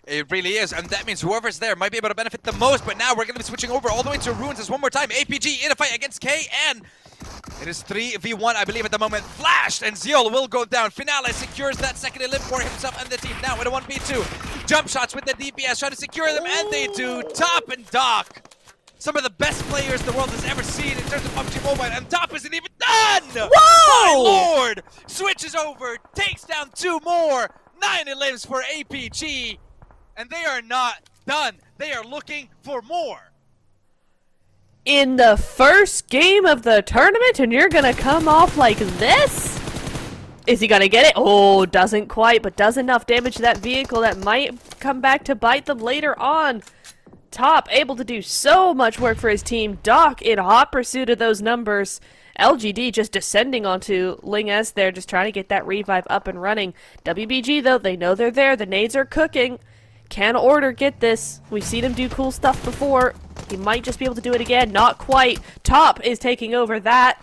It really is, and that means whoever's there might be able to benefit the most, but now we're going to be switching over all the way to Ruins as one more time. APG in a fight against K, and it is 3v1, I believe, at the moment. Flashed, and Zeol will go down. Finale secures that second elim for himself and the team. Now in a 1v2. Jump shots with the DPS, trying to secure them, and they do. Top and Doc. Some of the best players the world has ever seen in terms of PUBG Mobile, and Top isn't even done! Whoa! My lord! Switches over, takes down 2 more. 9 elims for APG. And they are not done. They are looking for more. In the first game of the tournament, and you're gonna come off like this? Is he gonna get it? Oh, doesn't quite, but does enough damage to that vehicle that might come back to bite them later on. Top able to do so much work for his team. Doc in hot pursuit of those numbers. LGD just descending onto Ling S there, just trying to get that revive up and running. WBG, though, they know they're there. The nades are cooking. Can Order get this? We've seen him do cool stuff before. He might just be able to do it again. Not quite. Top is taking over that.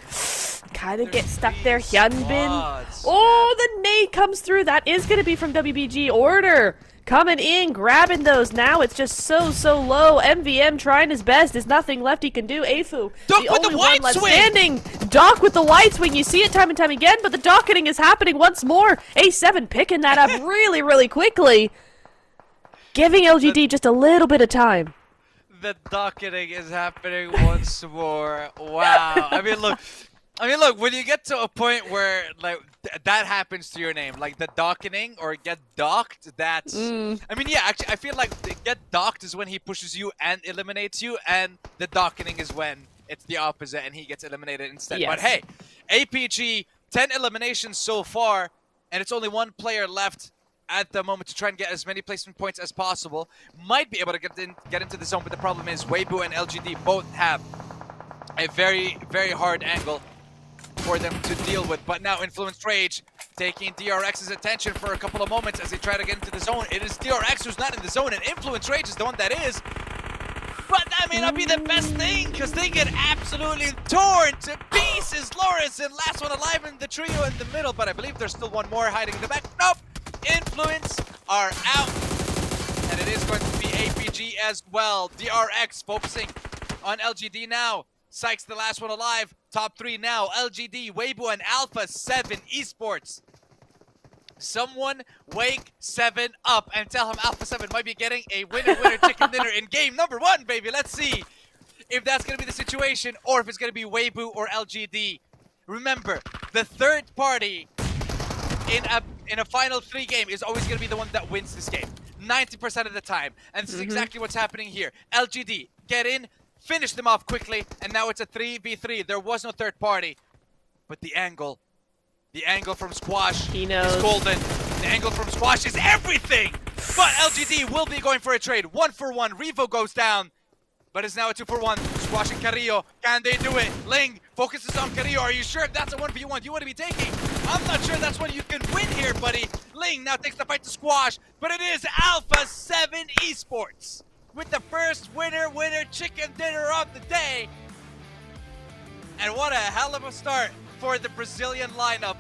Kind of get stuck there. Hyunbin. Oh, the nade comes through. That is going to be from WBG. Order coming in, grabbing those. Now it's just so low. MVM trying his best. There's nothing left he can do. Afu, Doc the with only the one white left swing. standing. Doc with the white swing. You see it time and time again, but the docketing is happening once more. A7 picking that up really quickly. Giving LGD just a little bit of time. The docketing is happening once more. Wow. I mean, look, when you get to a point where like that happens to your name, like the docketing or get docked, that's I mean, yeah, actually I feel like the get docked is when he pushes you and eliminates you, and the docketing is when it's the opposite and he gets eliminated instead. Yes. But hey, APG 10 eliminations so far, and it's only 1 player left at the moment to try and get as many placement points as possible. Might be able to get into the zone, but the problem is Weibo and LGD both have a very hard angle for them to deal with. But now Influenced Rage taking DRX's attention for a couple of moments as they try to get into the zone. It is DRX who's not in the zone, and Influenced Rage is the one that is. But that may not be the best thing, because they get absolutely torn to pieces. Loris and last one alive in the trio in the middle, but I believe there's still one more hiding in the back. Nope! Influence are out, and it is going to be APG as well. DRX focusing on LGD now. Sykes the last one alive. Top 3 now. LGD, Weibo, and Alpha 7 Esports. Someone wake 7 up and tell him Alpha 7 might be getting a winner chicken dinner in game number 1, baby. Let's see if that's going to be the situation or if it's going to be Weibo or LGD. Remember, the third party in a final 3 game is always going to be the one that wins this game 90% of the time, and this is exactly what's happening here. LGD get in, finish them off quickly, and now it's a 3v3. There was no third party, but the angle from Squash is golden. The angle from Squash is everything. But LGD will be going for a trade. 1-for-1. Revo goes down, but it's now a 2-for-1. squashing Carrillo. Can they do it? Ling focuses on Carrillo. Are you sure if that's a 1v1 you want to be taking? I'm not sure that's what you can win here, buddy. Ling now takes the fight to squash, but it is Alpha 7 Esports with the first winner chicken dinner of the day. And what a hell of a start for the Brazilian lineup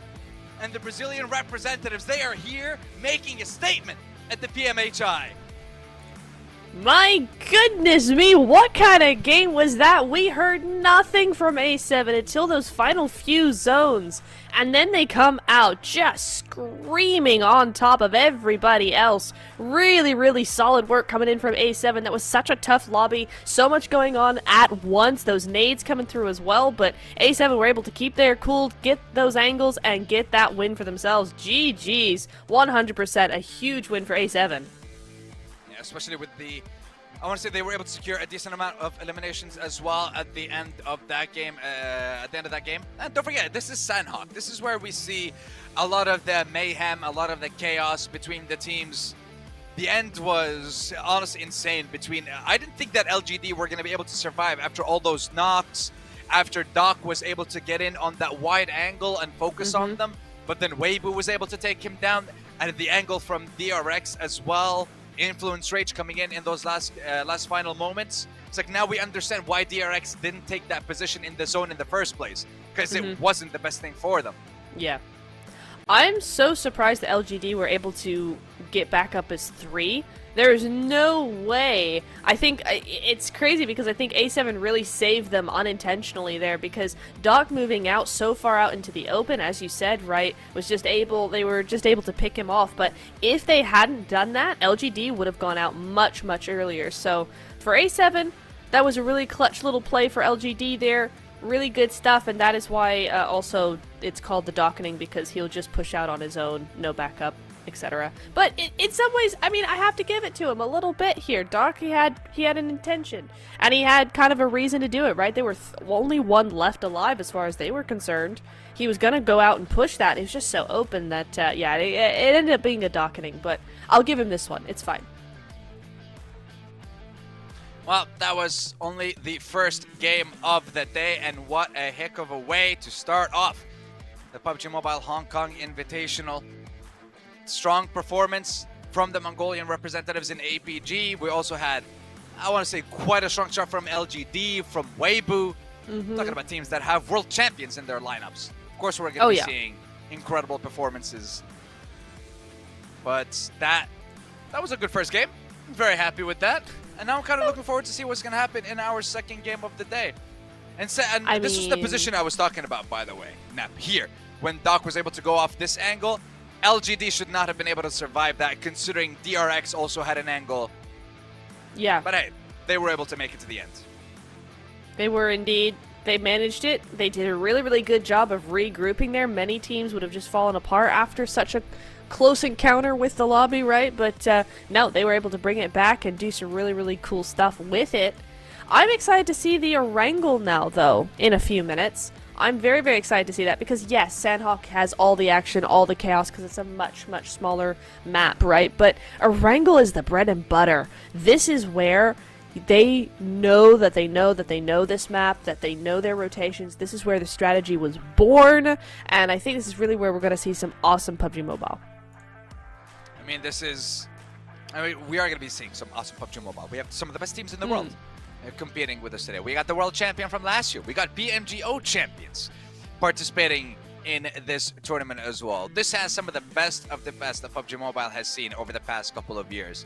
and the Brazilian representatives. They are here making a statement at the PMHI. My goodness me, what kind of game was that? We heard nothing from A7 until those final few zones. And then they come out just screaming on top of everybody else. Really, really solid work coming in from A7. That was such a tough lobby. So much going on at once. Those nades coming through as well. But A7 were able to keep their cool, get those angles, and get that win for themselves. GG's. 100% a huge win for A7. Especially with I want to say they were able to secure a decent amount of eliminations as well at the end of that game. And don't forget, this is Sanhok. This is where we see a lot of the mayhem, a lot of the chaos between the teams. The end was honestly insane between... I didn't think that LGD were going to be able to survive after all those knocks, after Doc was able to get in on that wide angle and focus on them, but then Weibo was able to take him down, and the angle from DRX as well. Influence Rage coming in those last final moments. It's like now we understand why DRX didn't take that position in the zone in the first place, because it wasn't the best thing for them. Yeah. I'm so surprised the LGD were able to get back up as 3. There's no way. I think it's crazy because I think A7 really saved them unintentionally there, because Doc moving out so far out into the open, as you said, right, they were just able to pick him off. But if they hadn't done that, LGD would have gone out much, much earlier. So for A7, that was a really clutch little play for LGD there. Really good stuff, and that is why also it's called the Dockening, because he'll just push out on his own, no backup, etc. But in some ways, I mean, I have to give it to him a little bit here. Doc, he had an intention, and he had kind of a reason to do it, right? There were only one left alive as far as they were concerned. He was going to go out and push that. It was just so open that, yeah, it ended up being a Dockening, but I'll give him this one. It's fine. Well, that was only the first game of the day, and what a heck of a way to start off the PUBG Mobile Hong Kong Invitational. Strong performance from the Mongolian representatives in APG. We also had, I want to say, quite a strong start from LGD, from Weibo. Talking about teams that have world champions in their lineups. Of course, we're going to be seeing incredible performances. But that was a good first game. I'm very happy with that. And now I'm kind of looking forward to see what's going to happen in our second game of the day. And this was the position I was talking about, by the way. Now, here, when Doc was able to go off this angle, LGD should not have been able to survive that, considering DRX also had an angle. Yeah. But hey, they were able to make it to the end. They were indeed. They managed it. They did a really, really good job of regrouping there. Many teams would have just fallen apart after such a close encounter with the lobby, right? But no, they were able to bring it back and do some really, really cool stuff with it. I'm excited to see the Erangel now, though, in a few minutes. I'm very, very excited to see that because, yes, Sanhok has all the action, all the chaos, because it's a much, much smaller map, right? But Erangel is the bread and butter. This is where they know that they know that they know this map, that they know their rotations. This is where the strategy was born, and I think this is really where we're going to see some awesome PUBG Mobile. I mean, we are going to be seeing some awesome PUBG Mobile. We have some of the best teams in the world competing with us today. We got the world champion from last year. We got PMGO champions participating in this tournament as well. This has some of the best that PUBG Mobile has seen over the past couple of years.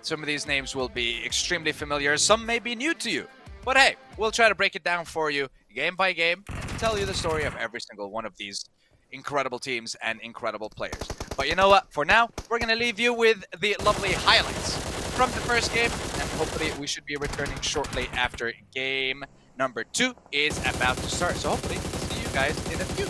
Some of these names will be extremely familiar. Some may be new to you. But hey, we'll try to break it down for you game by game and tell you the story of every single one of these incredible teams and incredible players. But you know what? For now, we're going to leave you with the lovely highlights from the first game, and hopefully we should be returning shortly after game number 2 is about to start. So hopefully, see you guys in a few.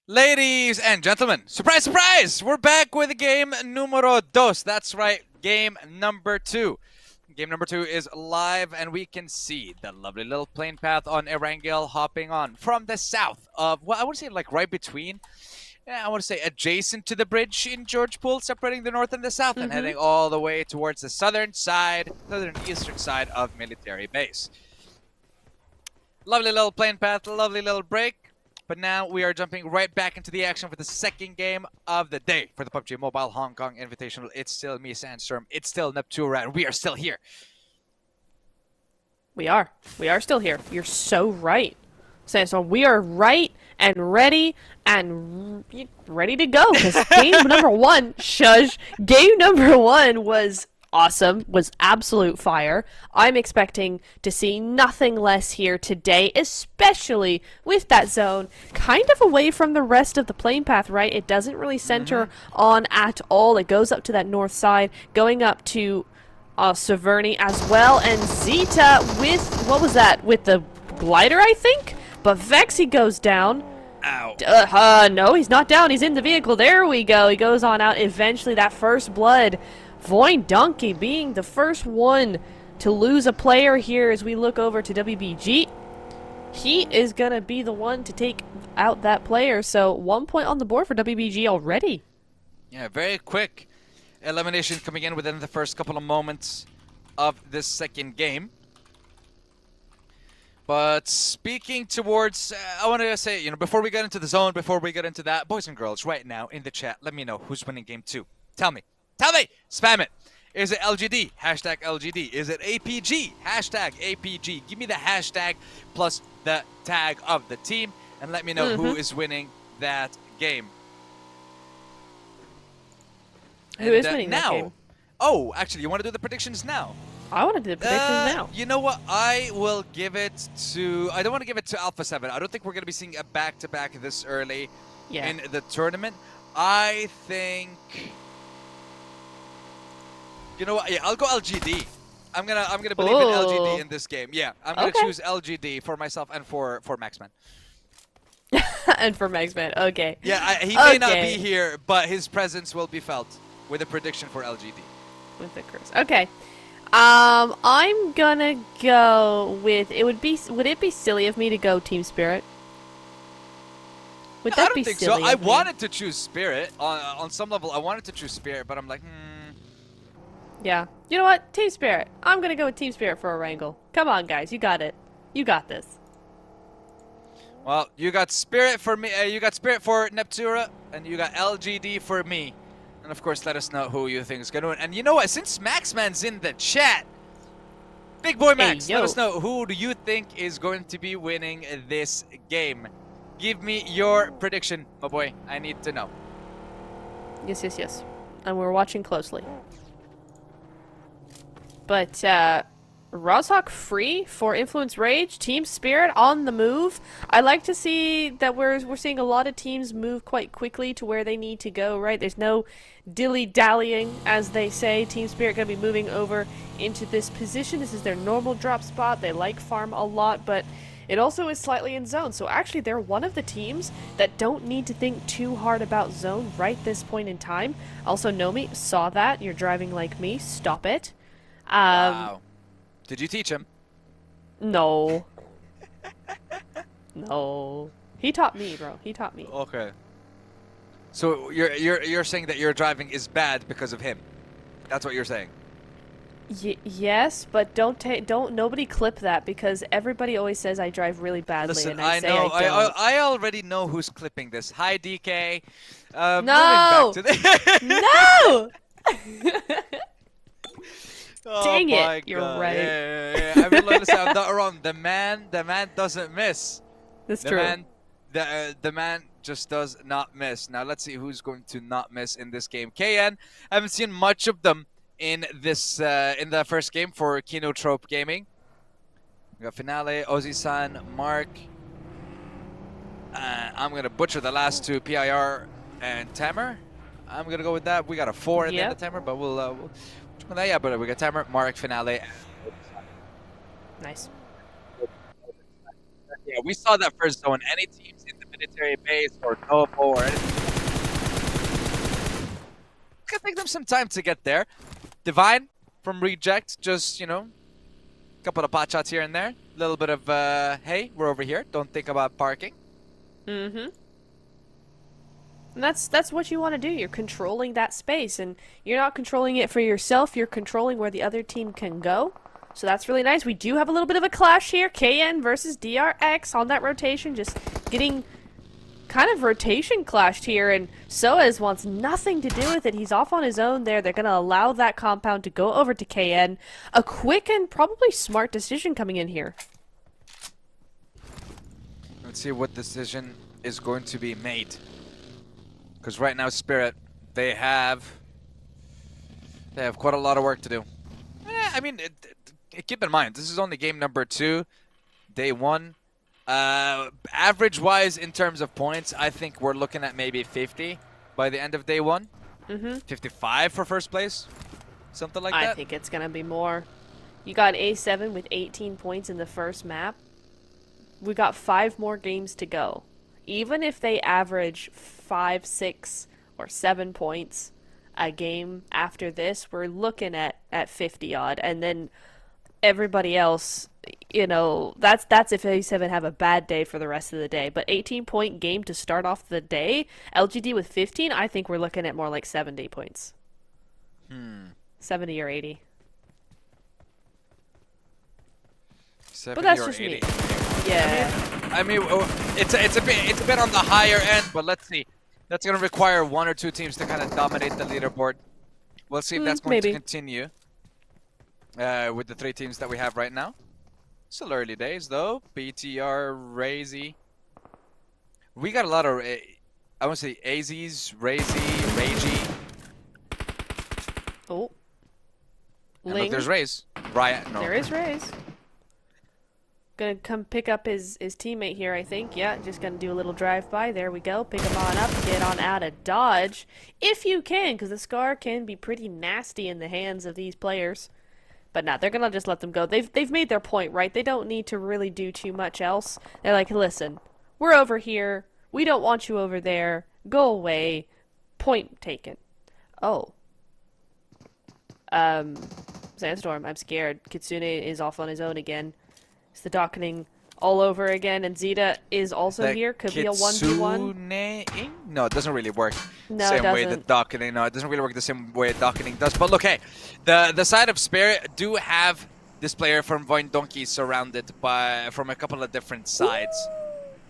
Ladies and gentlemen, surprise, surprise! We're back with game numero dos. That's right, game number 2. Game number 2 is live, and we can see the lovely little plane path on Erangel hopping on from the south of, well, I would say like right between, I want to say adjacent to the bridge in George Pool, separating the north and the south, and heading all the way towards the southern eastern side of military base. Lovely little plane path, lovely little break. But now we are jumping right back into the action for the second game of the day for the PUBG Mobile Hong Kong Invitational. It's still me, Sandstorm. It's still Neptura, and we are still here. We are. We are still here. You're so right, Sandstorm. We are right and ready to go. Because game number 1, shush. Game number 1 was awesome, was absolute fire. I'm expecting to see nothing less here today, especially with that zone kind of away from the rest of the plane path, right? It doesn't really center on at all. It goes up to that north side, going up to Severny as well, and Zeta with, what was that? With the glider, I think? But Vexy goes down. Ow. No, he's not down. He's in the vehicle. There we go. He goes on out. Eventually, that first blood. Voin Donkey being the first one to lose a player here as we look over to WBG. He is going to be the one to take out that player. So 1 point on the board for WBG already. Yeah, very quick elimination coming in within the first couple of moments of this second game. But speaking towards, I want to say, before we get into the zone, before we get into that, boys and girls, right now in the chat, let me know who's winning game 2. Tell me. Tell me! Spam it! Is it LGD? Hashtag LGD. Is it APG? Hashtag APG. Give me the hashtag plus the tag of the team and let me know who is winning that game. Who is winning that game? Oh, actually, you want to do the predictions now? I want to do the predictions now. You know what? I will give it to... I don't want to give it to Alpha 7. I don't think we're going to be seeing a back-to-back this early in the tournament. I think... You know what? Yeah, I'll go LGD. I'm gonna believe in LGD in this game. Yeah, I'm gonna choose LGD for myself and for Maxman. And for Maxman, okay. Yeah, he may not be here, but his presence will be felt with a prediction for LGD. With the curse. Okay. I'm gonna go with. Would it be silly of me to go Team Spirit? Would that be silly? I don't think so. I wanted to choose Spirit on some level. I wanted to choose Spirit, but I'm like, Yeah. You know what? Team Spirit. I'm gonna go with Team Spirit for Erangel. Come on, guys. You got it. You got this. Well, you got Spirit for me. You got Spirit for Neptura, and you got LGD for me. And of course, let us know who you think is gonna win. And you know what? Since Maxman's in the chat, Big Boy Max, let us know who do you think is going to be winning this game. Give me your prediction, my boy. I need to know. Yes, yes, yes. And we're watching closely. But Rozhok free for Influence Rage, Team Spirit on the move. I like to see that we're seeing a lot of teams move quite quickly to where they need to go, right? There's no dilly-dallying, as they say. Team Spirit going to be moving over into this position. This is their normal drop spot. They like farm a lot, but it also is slightly in zone. So actually, they're one of the teams that don't need to think too hard about zone right this point in time. Also, Nomi, saw that. You're driving like me. Stop it. Wow. Did you teach him? No. No. He taught me, bro. He taught me. Okay. So you're saying that your driving is bad because of him? That's what you're saying? Yes, but nobody clip that because everybody always says I drive really badly. Listen, and I know. I don't. I already know who's clipping this. Hi, DK. No. No. Dang it! You're right. Yeah. I mean, listen, I'm not wrong. The man doesn't miss. That's true. The man just does not miss. Now let's see who's going to not miss in this game. KN, I haven't seen much of them in this in the first game for Kinotrope Gaming. We got Finale, Ozzy-san, Mark. I'm gonna butcher the last two, PIR and Tamer. I'm gonna go with that. We got a 4 in the end of Tamer, but we'll yeah, but we got Tamer, Mark, Finale. Nice. Yeah, we saw that first zone. Any teams in the military base or Novo or anything. It's gonna take them some time to get there. Divine from Reject, just, you know, a couple of pot shots here and there. A little bit of, hey, we're over here. Don't think about parking. Mm-hmm. And that's what you want to do. You're controlling that space, and you're not controlling it for yourself. You're controlling where the other team can go. So that's really nice. We do have a little bit of a clash here. KN versus DRX on that rotation, just getting kind of rotation clashed here, and Soaz wants nothing to do with it. He's off on his own there. They're going to allow that compound to go over to KN. A quick and probably smart decision coming in here. Let's see what decision is going to be made. Because right now, Spirit, they have quite a lot of work to do. I mean, keep in mind, this is only game number 2, day 1. Average-wise, in terms of points, I think we're looking at maybe 50 by the end of day 1. 55 for first place, something like that. I think it's gonna be more. You got A7 with 18 points in the first map. We got 5 more games to go. Even if they average 5, 6, or 7 points a game after this, we're looking at 50 odd, and then everybody else, you know, that's if A7 have a bad day for the rest of the day. But 18-point game to start off the day, LGD with 15, I think we're looking at more like 70 points. 70 or 80. 70 But that's or just 80. me. Yeah. I mean, it's a bit on the higher end, but let's see. That's gonna require 1 or 2 teams to kind of dominate the leaderboard. We'll see if that's going to continue with the 3 teams that we have right now. Still early days though. BTR, Razy. We got a lot of, I want to say AZs, Razy, Ragey. Oh. And look, there's Raze. Riot. No. There is Raze. Gonna come pick up his teammate here, I think. Yeah, just gonna do a little drive-by. There we go. Pick him on up. Get on out of dodge. If you can, because the Scar can be pretty nasty in the hands of these players. But no, they're gonna just let them go. They've made their point, right? They don't need to really do too much else. They're like, listen, we're over here. We don't want you over there. Go away. Point taken. Oh. Sandstorm, I'm scared. Kitsune is off on his own again. It's the docketing all over again, and Zeta is also here. Could be a 1v1. No, it doesn't really work No, same it doesn't. way that docketing. No, it doesn't really work the same way docketing does. But look, hey, the side of Spirit do have this player from Voin Donkey surrounded by from a couple of different sides,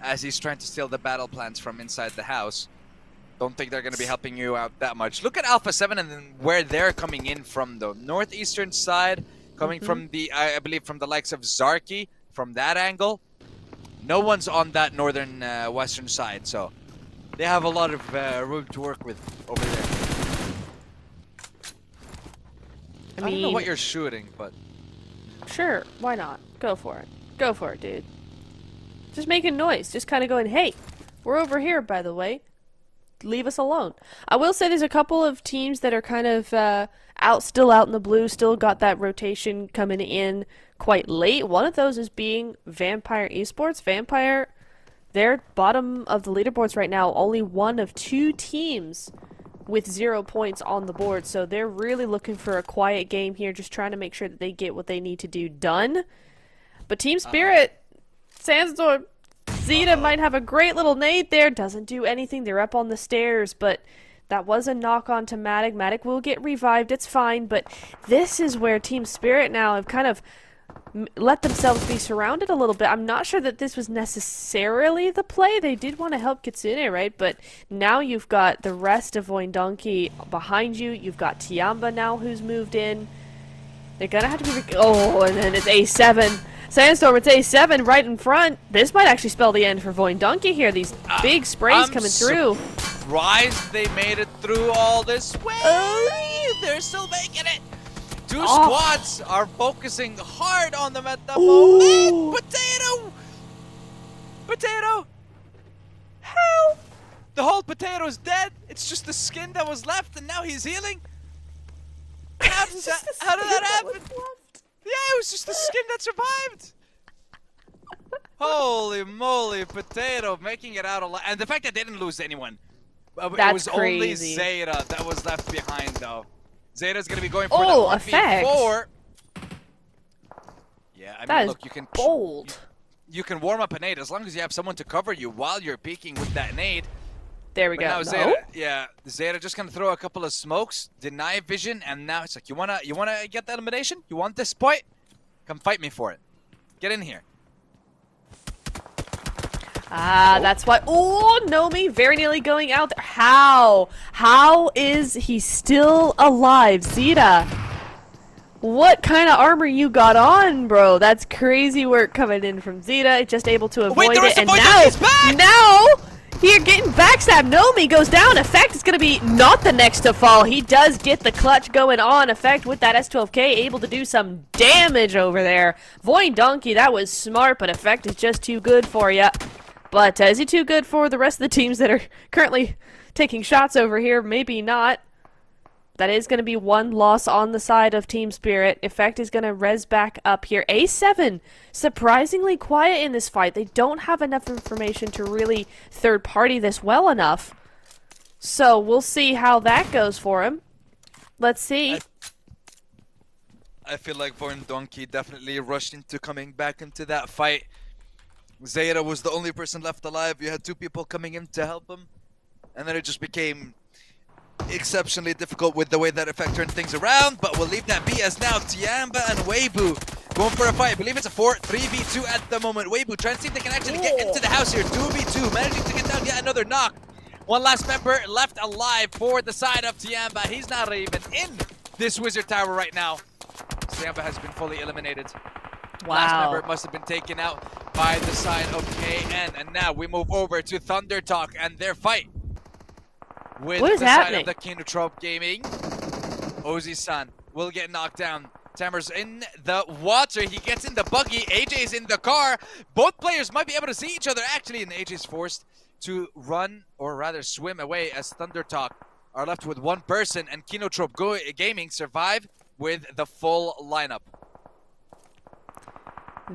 as he's trying to steal the battle plans from inside the house. Don't think they're going to be helping you out that much. Look at Alpha 7 and then where they're coming in from, though. Northeastern side, coming from the, I believe, from the likes of Zarky, from that angle. No one's on that northern western side, so they have a lot of room to work with over there. I don't know what you're shooting, but... Sure, why not? Go for it. Go for it, dude. Just making noise. Just kind of going, hey, we're over here, by the way. Leave us alone. I will say there's a couple of teams that are kind of still out in the blue, still got that rotation coming in quite late. One of those is being Vampire Esports. Vampire, they're bottom of the leaderboards right now. Only one of 2 teams with 0 points on the board. So they're really looking for a quiet game here, just trying to make sure that they get what they need to do done. But Team Spirit, Sandstorm, Zeta might have a great little nade there. Doesn't do anything. They're up on the stairs, but that was a knock on to Matic. Matic will get revived. It's fine, but this is where Team Spirit now have kind of let themselves be surrounded a little bit. I'm not sure that this was necessarily the play. They did want to help Kitsune, right? But now you've got the rest of Voin Donkey behind you. You've got Tianba now who's moved in. They're going to have to be... Oh, and then it's A7. Sandstorm, it's A7 right in front. This might actually spell the end for Voin Donkey here. These big sprays coming through. Surprised they made it through all this way. They're still making it. 2 squads are focusing hard on them at the moment. Potato! How? The whole potato's dead. It's just the skin that was left, and now he's healing. How did that happen? Yeah, it was just the skin that survived. Holy moly, Potato making it out alive. And the fact that they didn't lose anyone. That's it was only crazy. Zeta that was left behind, though. Zeta's going to be going for Oh, the effect. 1v4. Yeah, I That mean, is look, you can bold. you can warm up a nade as long as you have someone to cover you while you're peeking with that nade. There we But go. now No. Zeta, yeah, Zeta just gonna throw a couple of smokes, deny vision, and now it's like, you wanna get the elimination? You want this point? Come fight me for it. Get in here. Ah, that's why. Oh, Nomi very nearly going out there. How? How is he still alive? Zeta, what kind of armor you got on, bro? That's crazy work coming in from Zeta. Just able to avoid Wait, there is it. a And void now, he's back! now, here getting backstabbed. Nomi goes down. Effect is going to be not the next to fall. He does get the clutch going on. Effect with that S12K, able to do some damage over there. Void Donkey, that was smart, but Effect is just too good for you. But is he too good for the rest of the teams that are currently taking shots over here? Maybe not. That is going to be one loss on the side of Team Spirit. Effect is going to res back up here. A7, surprisingly quiet in this fight. They don't have enough information to really third-party this well enough. So we'll see how that goes for him. Let's see. I feel like Void Donkey definitely rushed into coming back into that fight. Zeta was the only person left alive. You had two people coming in to help him. And then it just became exceptionally difficult with the way that Effect turned things around. But we'll leave that be as now Tianba and Weibo going for a fight. I believe it's a 3v2 at the moment. Weibo trying to see if they can actually get into the house here. 2v2, managing to get down yet another knock. One last member left alive for the side of Tianba. He's not even in this Wizard Tower right now. Tianba has been fully eliminated. Wow. Last member must have been taken out by the side of KN. And now we move over to Thunder Talk and their fight with What is the happening? side of the Kinotrop Gaming. Ozzy-san will get knocked down. Tamer's in the water. He gets in the buggy. AJ's in the car. Both players might be able to see each other actually, and AJ's forced to run, or rather swim away, as Thunder Talk are left with one person, and Kinotrop Gaming survive with the full lineup.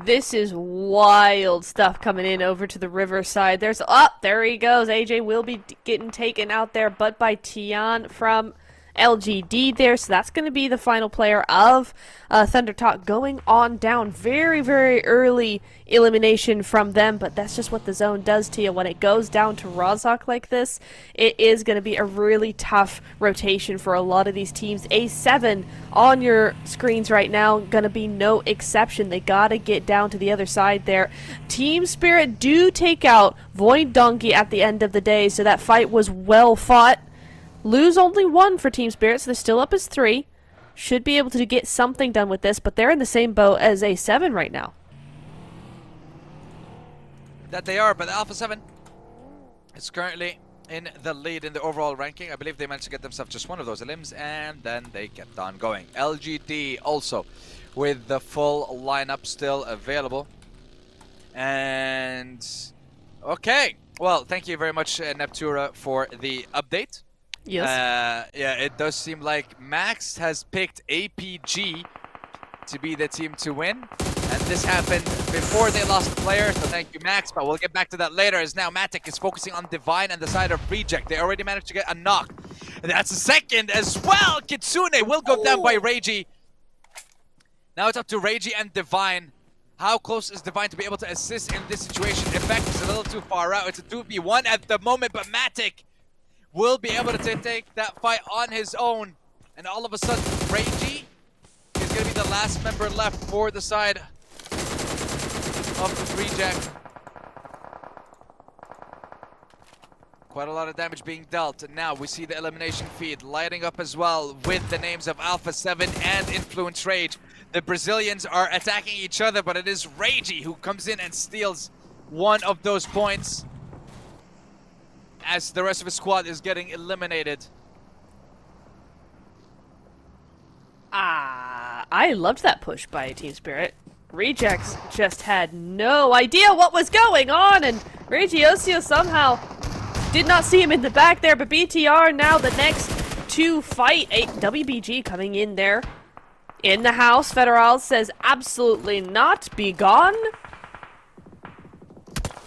This is wild stuff coming in over to the riverside. There's there he goes. AJ will be getting taken out there, but by Tian from LGD there. So that's going to be the final player of Thunder Talk going on down. Very, very early elimination from them, but that's just what the zone does to you. When it goes down to Rozhok like this, it is going to be a really tough rotation for a lot of these teams. A7 on your screens right now, going to be no exception. They got to get down to the other side there. Team Spirit do take out Void Donkey at the end of the day, so that fight was well fought. Lose only one for Team Spirit, so they're still up as 3. Should be able to get something done with this, but they're in the same boat as A7 right now. That they are, but Alpha 7 is currently in the lead in the overall ranking. I believe they managed to get themselves just one of those limbs, and then they kept on going. LGD also with the full lineup still available. And okay, well, thank you very much, Neptura, for the update. Yes. Yeah, it does seem like Max has picked APG to be the team to win. And this happened before they lost the player, so thank you, Max. But we'll get back to that later, as now Matic is focusing on Divine and the side of Reject. They already managed to get a knock. And that's a second as well. Kitsune will go down by Reiji. Now it's up to Reiji and Divine. How close is Divine to be able to assist in this situation? Effect is a little too far out. It's a 2v1 at the moment, but Matic will be able to take that fight on his own. And all of a sudden, Reiji is going to be the last member left for the side of the Reject. Quite a lot of damage being dealt. And now we see the elimination feed lighting up as well with the names of Alpha 7 and Influence Rage. The Brazilians are attacking each other, but it is Reiji who comes in and steals one of those points, as the rest of his squad is getting eliminated. I loved that push by Team Spirit. Rejects just had no idea what was going on, and Regiosio somehow did not see him in the back there, but BTR now the next to fight. A WBG coming in there. In the house, Federal says absolutely not, be gone.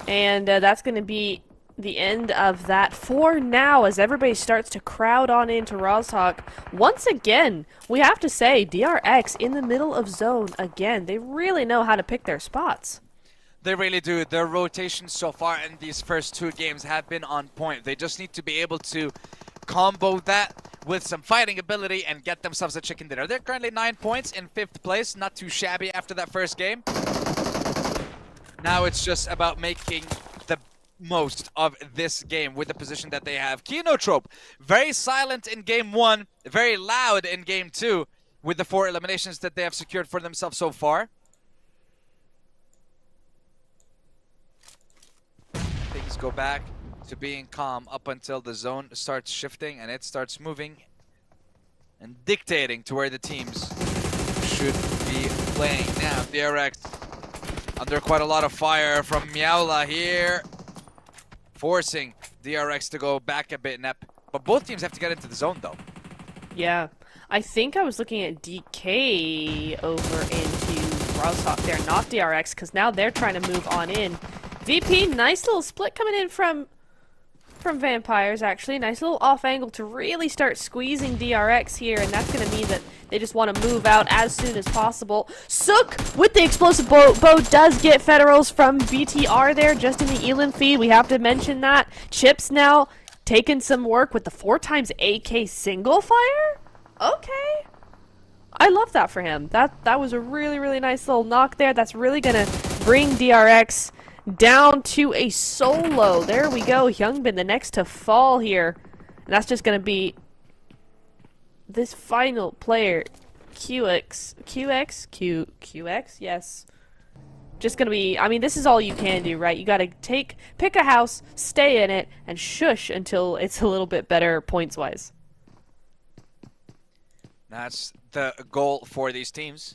And that's going to be the end of that for now as everybody starts to crowd on into Rozhok. Once again, we have to say, DRX in the middle of zone again. They really know how to pick their spots. They really do. Their rotations so far in these first 2 games have been on point. They just need to be able to combo that with some fighting ability and get themselves a chicken dinner. They're currently 9 points in 5th place. Not too shabby after that first game. Now it's just about making the most of this game with the position that they have. Kinotrope, very silent in game 1, very loud in game 2 with the 4 eliminations that they have secured for themselves so far. Things go back to being calm up until the zone starts shifting and it starts moving and dictating to where the teams should be playing. Now, DRX under quite a lot of fire from Miaula here, forcing DRX to go back a bit, Nep. But both teams have to get into the zone, though. Yeah. I think I was looking at DK over into Rozhok there, not DRX, because now they're trying to move on in. VP, nice little split coming in from Vampires, actually. Nice little off angle to really start squeezing DRX here, and that's going to mean that they just want to move out as soon as possible. Sook with the explosive bow does get Federals from BTR there, just in the Elan feed. We have to mention that. Chips now taking some work with the 4x AK single fire? Okay. I love that for him. That was a really, really nice little knock there. That's really going to bring DRX down to a solo. There we go. Hyungbin, the next to fall here. And that's just going to be this final player. QX? Yes. Just going to be, I mean, this is all you can do, right? You got to pick a house, stay in it, and shush until it's a little bit better points-wise. That's The goal for these teams.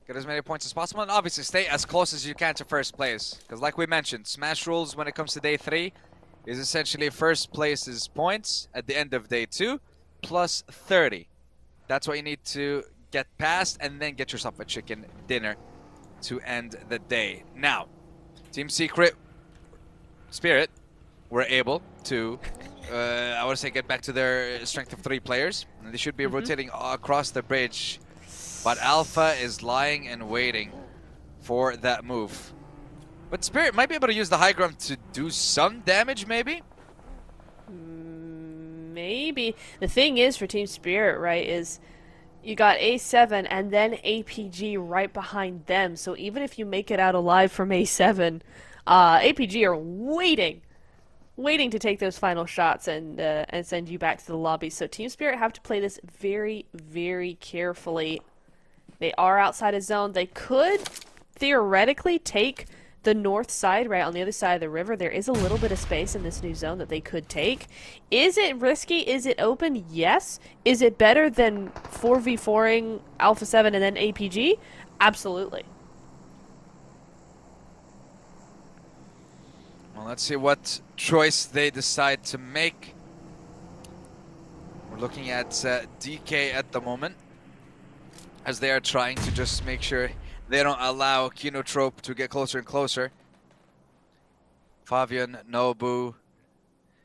Get as many points as possible, and obviously stay as close as you can to first place. Because like we mentioned, Smash rules when it comes to day 3 is essentially first place's points at the end of day 2 plus 30. That's what you need to get past, and then get yourself a chicken dinner to end the day. Now, Team Secret Spirit were able to, I want to say, get back to their strength of 3 players. And they should be rotating across the bridge. But Alpha is lying and waiting for that move. But Spirit might be able to use the high ground to do some damage, maybe? Maybe. The thing is for Team Spirit, right, is you got A7 and then APG right behind them. So even if you make it out alive from A7, APG are waiting to take those final shots and send you back to the lobby. So Team Spirit have to play this very, very carefully. They are outside of zone. They could theoretically take the north side, right on the other side of the river. There is a little bit of space in this new zone that they could take. Is it risky? Is it open? Yes. Is it better than 4v4ing Alpha 7 and then APG? Absolutely. Well, let's see what choice they decide to make. We're looking at DK at the moment, as they are trying to just make sure they don't allow Kinotrope to get closer and closer. Fabian, Nobu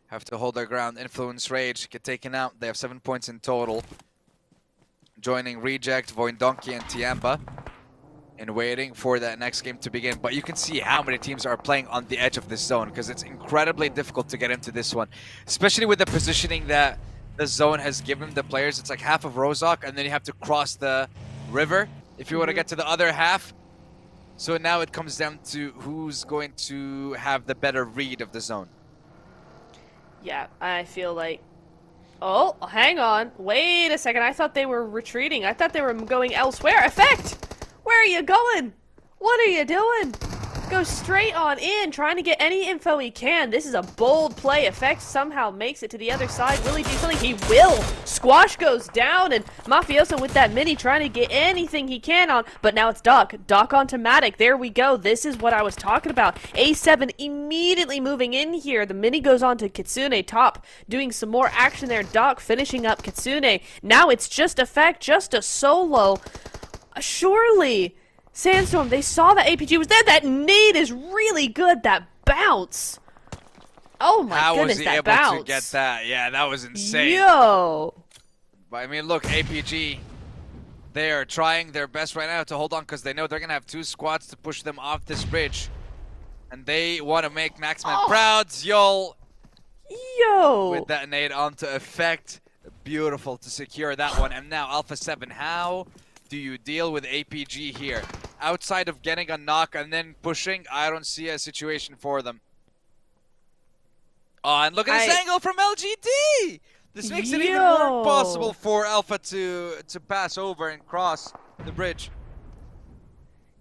have to hold their ground. Influence Rage get taken out. They have 7 points in total. Joining Reject, Voindonkey, and Tianba and waiting for that next game to begin. But you can see how many teams are playing on the edge of this zone, because it's incredibly difficult to get into this one, especially with the positioning that the zone has given the players. It's like half of Rozhok, and then you have to cross the river if you want to get to the other half. So now it comes down to who's going to have the better read of the zone. Yeah, I feel like... Oh, hang on. Wait a second. I thought they were retreating. I thought they were going elsewhere. Effect! Where are you going? What are you doing? Go straight on in, trying to get any info he can. This is a bold play. Effect somehow makes it to the other side. Will he do something? He will. Squash goes down, and Mafioso with that mini trying to get anything he can on. But now it's Doc. Doc on Matic. There we go. This is what I was talking about. A7 immediately moving in here. The mini goes on to Kitsune top, doing some more action there. Doc finishing up Kitsune. Now it's just Effect, just a solo. Surely Sandstorm, they saw that APG was there. That nade is really good. That bounce. Oh my How goodness, was he that able bounce. to get that? Yeah, that was insane. Yo. But I mean, look, APG, they are trying their best right now to hold on because they know they're going to have 2 squads to push them off this bridge. And they want to make Maxman proud. Yo. With that nade onto effect. Beautiful to secure that one. And now Alpha 7, how do you deal with APG here? Outside of getting a knock and then pushing, I don't see a situation for them. Oh, and look at this angle from LGD! This makes it even more possible for Alpha to pass over and cross the bridge.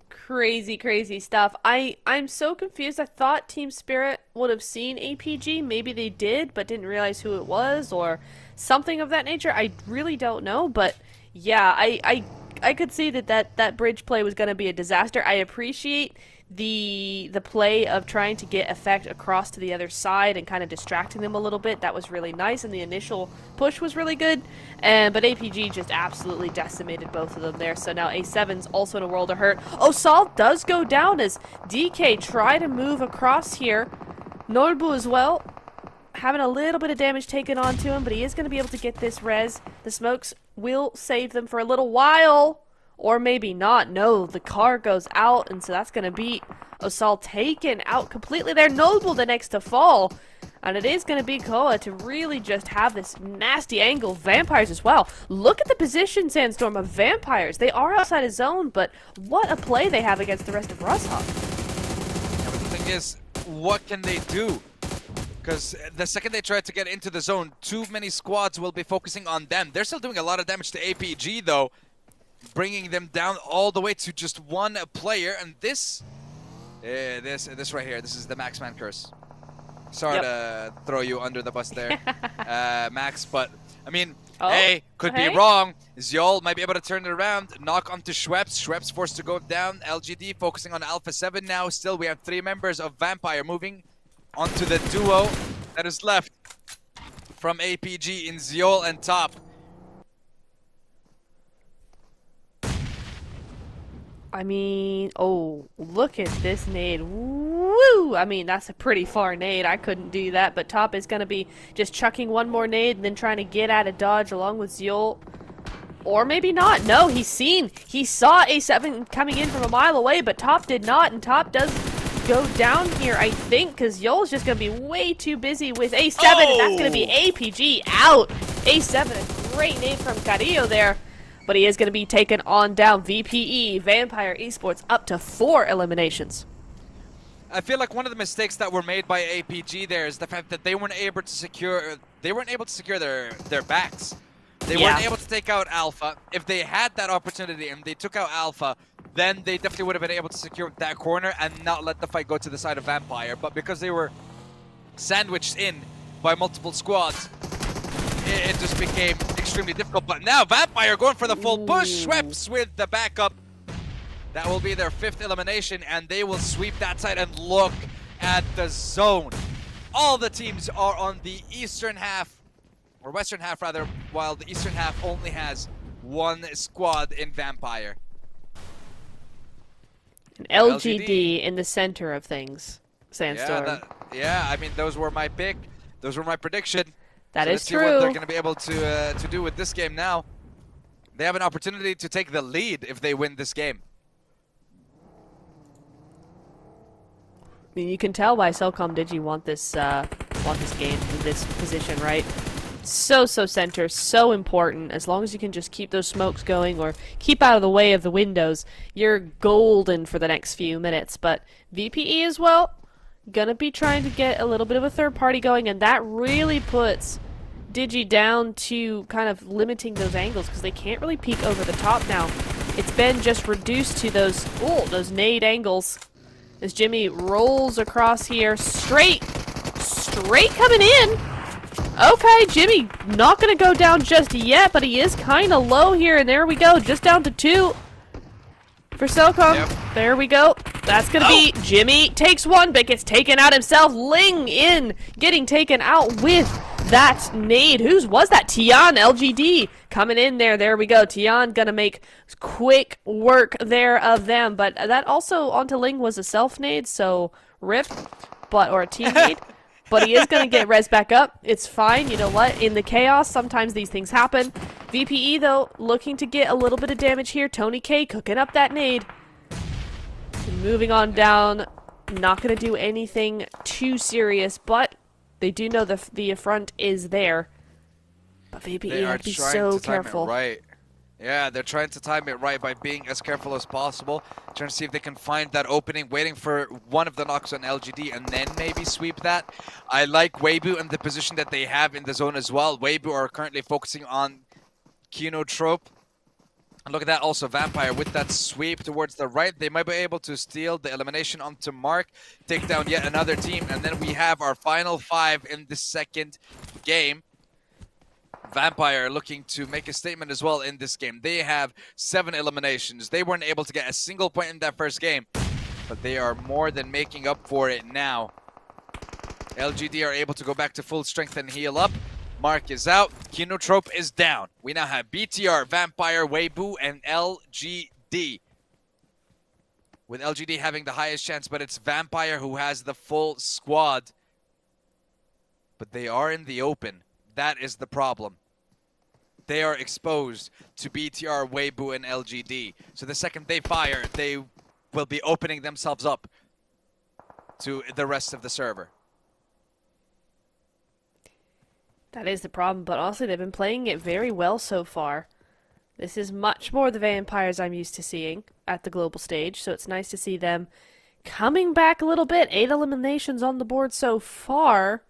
Crazy, crazy stuff. I'm so confused. I thought Team Spirit would have seen APG. Maybe they did, but didn't realize who it was or something of that nature. I really don't know, but yeah, I could see that bridge play was going to be a disaster. I appreciate the play of trying to get effect across to the other side and kind of distracting them a little bit. That was really nice, and the initial push was really good. But APG just absolutely decimated both of them there. So now A7's also in a world of hurt. Osal does go down as DK try to move across here. Norbu as well, having a little bit of damage taken onto him, but he is going to be able to get this res. The smokes will save them for a little while. Or maybe not. No, the car goes out, and so that's going to be Osal taken out completely there. Noble the next to fall. And it is going to be Koa to really just have this nasty angle. Vampires as well. Look at the position, Sandstorm, of Vampires. They are outside of zone, but what a play they have against the rest of Rosshok. Yeah, but the thing is, what can they do? Because the second they try to get into the zone, too many squads will be focusing on them. They're still doing a lot of damage to APG, though. Bringing them down all the way to just 1 player, and this right here, this is the Maxman curse. Sorry to throw you under the bus there, Max, but I mean, hey, could be wrong. Zyol might be able to turn it around, knock onto Schweppes. Schweppes forced to go down. LGD focusing on Alpha 7 now. Still, we have 3 members of Vampire moving onto the duo that is left from APG in Zyol and Top. I mean, oh, look at this nade. Woo! I mean, that's a pretty far nade. I couldn't do that, but Top is going to be just chucking 1 more nade and then trying to get out of dodge along with Zyol. Or maybe not. No, he saw A7 coming in from a mile away, but Top did not, and Top does go down here, I think, because Yol's just going to be way too busy with A7, and that's going to be APG out. A7, a great nade from Carrillo there. But he is going to be taken on down. VPE, Vampire Esports, up to 4 eliminations. I feel like one of the mistakes that were made by APG there is the fact that they weren't able to secure their backs. They weren't able to take out Alpha. If they had that opportunity and they took out Alpha, then they definitely would have been able to secure that corner and not let the fight go to the side of Vampire. But because they were sandwiched in by multiple squads, it just became extremely difficult. But now Vampire going for the full push. Schweppes with the backup. That will be their 5th elimination, and they will sweep that side. And look at the zone. All the teams are on the eastern half, or western half rather, while the eastern half only has 1 squad in Vampire. An LGD in the center of things, Sandstorm. Yeah, I mean, those were my pick. Those were my prediction. That is true. Let's see what they're going to be able to do with this game now. They have an opportunity to take the lead if they win this game. I mean, you can tell why Cellcom Digi want this game in this position, right? So center, so important. As long as you can just keep those smokes going or keep out of the way of the windows, you're golden for the next few minutes. But VPE as well, gonna be trying to get a little bit of a third party going, and that really puts Digi down to kind of limiting those angles because they can't really peek over the top now. It's been just reduced to those nade angles as Jimmy rolls across here, straight coming in. Okay, Jimmy not gonna go down just yet, but he is kind of low here, and there we go, just down to 2 for Cellcom. There we go. That's gonna be Jimmy takes one, but gets taken out himself. Ling in, getting taken out with that nade. Whose was that? Tian, LGD, coming in there. There we go. Tian gonna make quick work there of them, but that also onto Ling was a self nade, so rip, or a team nade. But he is gonna get res back up. It's fine. You know what? In the chaos, sometimes these things happen. VPE though, looking to get a little bit of damage here. Tony K cooking up that nade. Moving on down, not going to do anything too serious, but they do know the affront is there. But VPE have to be so careful. Right. Yeah, they're trying to time it right by being as careful as possible, trying to see if they can find that opening, waiting for one of the knocks on LGD and then maybe sweep that. I like Weibo and the position that they have in the zone as well. Weibo are currently focusing on Kino Trope. And look at that also, Vampire with that sweep towards the right. They might be able to steal the elimination onto Mark, take down yet another team, and then we have our final 5 in the second game. Vampire looking to make a statement as well in this game. They have 7 eliminations. They weren't able to get a single point in that first game, but they are more than making up for it now. LGD are able to go back to full strength and heal up. Mark is out. Kinotrope is down. We now have BTR, Vampire, Weibo, and LGD. With LGD having the highest chance, but it's Vampire who has the full squad. But they are in the open. That is the problem. They are exposed to BTR, Weibo, and LGD. So the second they fire, they will be opening themselves up to the rest of the server. That is the problem, but honestly, they've been playing it very well so far. This is much more the Vampires I'm used to seeing at the global stage, so it's nice to see them coming back a little bit. 8 eliminations on the board so far.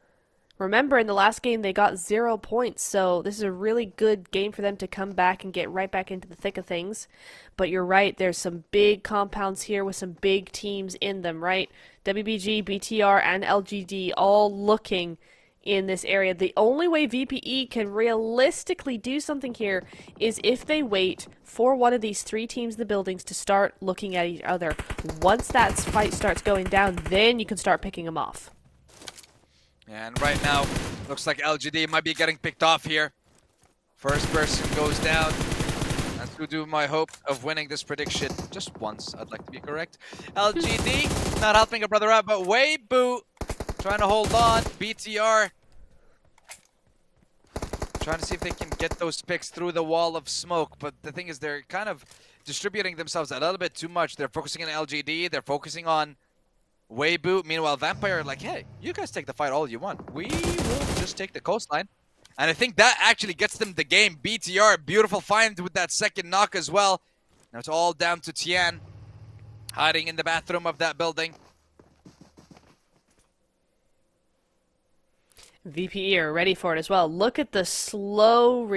Remember, in the last game, they got 0 points, so this is a really good game for them to come back and get right back into the thick of things. But you're right, there's some big compounds here with some big teams in them, right? WBG, BTR, and LGD all looking in this area. The only way VPE can realistically do something here is if they wait for one of these 3 teams in the buildings to start looking at each other. Once that fight starts going down, then you can start picking them off. And right now, looks like LGD might be getting picked off here. First person goes down. That's to do my hope of winning this prediction just once. I'd like to be correct. LGD not helping a brother out, but Weibo trying to hold on. BTR trying to see if they can get those picks through the wall of smoke. But the thing is, they're kind of distributing themselves a little bit too much. They're focusing on LGD. They're focusing on Weibo. Meanwhile, Vampire are like, hey, you guys take the fight all you want. We will just take the coastline. And I think that actually gets them the game. BTR, beautiful find with that second knock as well. Now it's all down to Tian, hiding in the bathroom of that building. VPE are ready for it as well. Look at the slow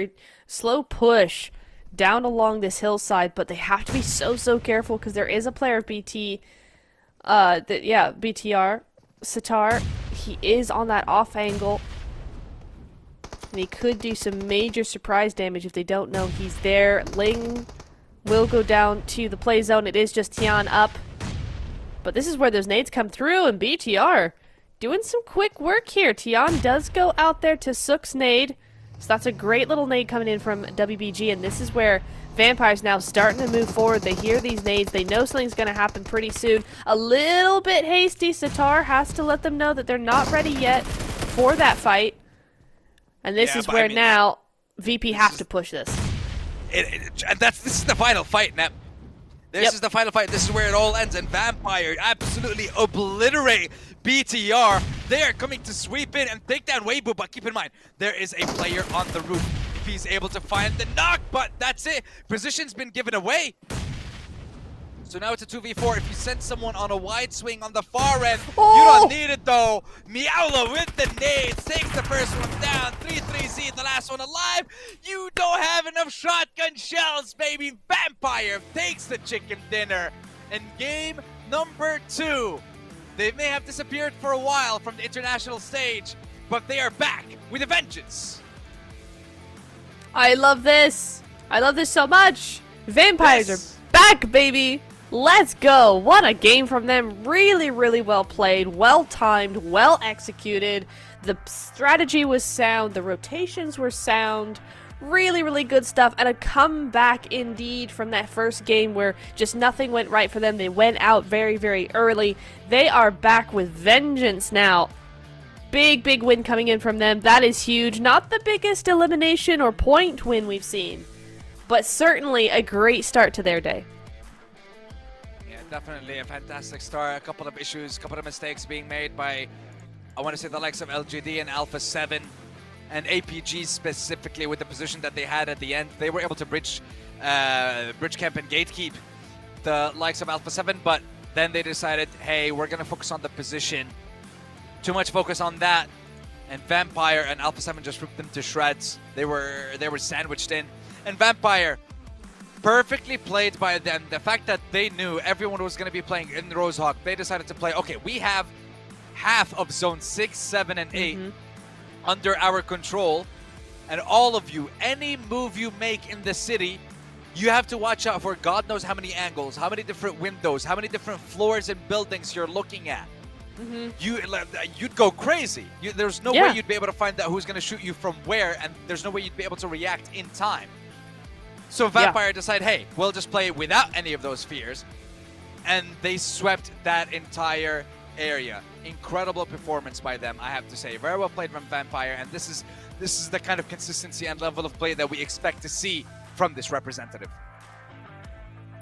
push down along this hillside, but they have to be so careful because there is a player of BTR, Sitar. He is on that off angle, and he could do some major surprise damage if they don't know he's there. Ling will go down to the play zone. It is just Tian up, but this is where those nades come through, and BTR doing some quick work here. Tian does go out there to Sook's nade. So that's a great little nade coming in from WBG, and this is where Vampire's now starting to move forward. They hear these nades. They know something's going to happen pretty soon. A little bit hasty. Sitar has to let them know that they're not ready yet for that fight. And this is where now VP have to push this. This is the final fight, Nep. This is the final fight. This is where it all ends, and Vampire absolutely obliterate BTR. They are coming to sweep in and take down Weibo, but keep in mind, there is a player on the roof. If he's able to find the knock, but that's it. Position's been given away. So now it's a 2v4. If you send someone on a wide swing on the far end, you don't need it though. Miaula with the nades takes the first one down. 3-3Z, the last one alive. You don't have enough shotgun shells, baby. Vampire takes the chicken dinner. In game number 2, they may have disappeared for a while from the international stage, but they are back with a vengeance. I love this. I love this so much. Vampires are back, baby. Let's go. What a game from them. Really, really well played, well timed, well executed. The strategy was sound, the rotations were sound. Really, really good stuff, and a comeback indeed from that first game where just nothing went right for them. They went out very, very early. They are back with vengeance now. Big, big win coming in from them. That is huge. Not the biggest elimination or point win we've seen, but certainly a great start to their day. Yeah, definitely a fantastic start. A couple of issues, a couple of mistakes being made by, I want to say, the likes of LGD and Alpha 7. And APG specifically with the position that they had at the end. They were able to bridge camp and gatekeep the likes of Alpha 7, but then they decided, hey, we're going to focus on the position. Too much focus on that. And Vampire and Alpha 7 just ripped them to shreds. They were sandwiched in. And Vampire, perfectly played by them. The fact that they knew everyone was going to be playing in Rosehawk, they decided to play, okay, we have half of Zone 6, 7, and 8. Under our control, and all of you, any move you make in the city, you have to watch out for God knows how many angles, how many different windows, how many different floors and buildings you're looking at. You'd go crazy. There's no way you'd be able to find out who's going to shoot you from where, and there's no way you'd be able to react in time. So Vampire decided, hey, we'll just play without any of those fears, and they swept that entire area. Incredible performance by them, I have to say. Very well played from Vampire, and this is the kind of consistency and level of play that we expect to see from this representative.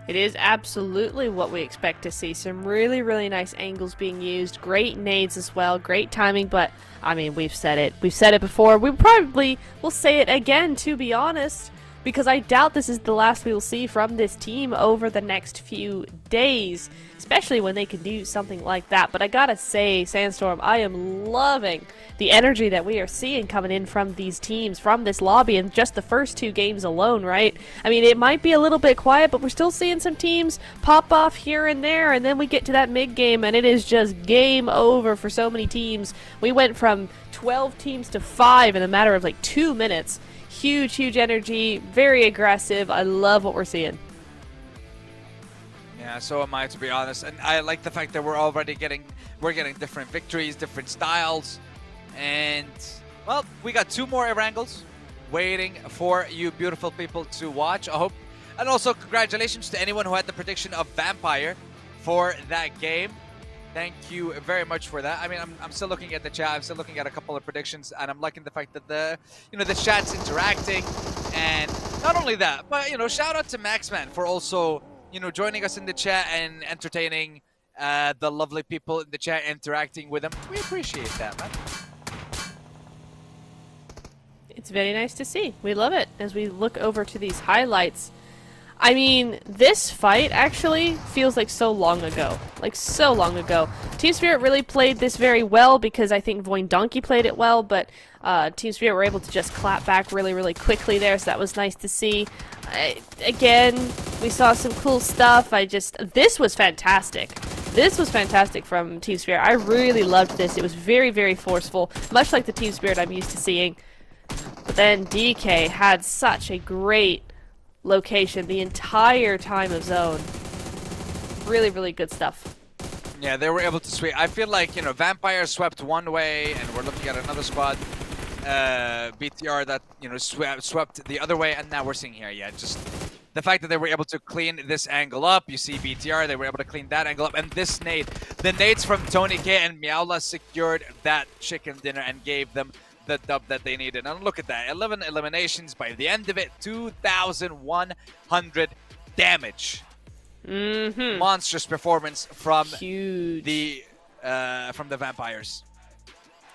It is absolutely what we expect to see. Some really, really nice angles being used. Great nades as well. Great timing, but I mean, we've said it. We've said it before. We probably will say it again, to be honest, because I doubt this is the last we will see from this team over the next few days, especially when they can do something like that. But I gotta say, Sandstorm, I am loving the energy that we are seeing coming in from these teams, from this lobby, in just the first 2 games alone, right? I mean, it might be a little bit quiet, but we're still seeing some teams pop off here and there, and then we get to that mid-game, and it is just game over for so many teams. We went from 12 teams to 5 in a matter of like 2 minutes. Huge, huge energy, very aggressive. I love what we're seeing. Yeah, so am I, to be honest. And I like the fact that we're getting different victories, different styles. And, well, we got 2 more Erangels waiting for you beautiful people to watch, I hope. And also, congratulations to anyone who had the prediction of Vampire for that game. Thank you very much for that. I mean, I'm still looking at the chat. I'm still looking at a couple of predictions, and I'm liking the fact that the chat's interacting. And not only that, but shout out to Maxman for also joining us in the chat and entertaining the lovely people in the chat, interacting with them. We appreciate that, man. It's very nice to see. We love it as we look over to these highlights. I mean, this fight actually feels like so long ago. Like, so long ago. Team Spirit really played this very well because I think Voin Donkey played it well, but Team Spirit were able to just clap back really, really quickly there, so that was nice to see. Again, we saw some cool stuff. This was fantastic. This was fantastic from Team Spirit. I really loved this. It was very, very forceful, much like the Team Spirit I'm used to seeing. But then DK had such a great location the entire time of zone. Really, really good stuff. Yeah, they were able to sweep. I feel like, Vampire swept one way, and we're looking at another squad, BTR, that, swept the other way, and now we're seeing here, just the fact that they were able to clean this angle up. You see BTR, they were able to clean that angle up, and this nade. The nades from Tony K and Meowla secured that chicken dinner and gave them the dub that they needed. And look at that, 11 eliminations. By the end of it, 2,100 damage. Monstrous performance from the Vampires.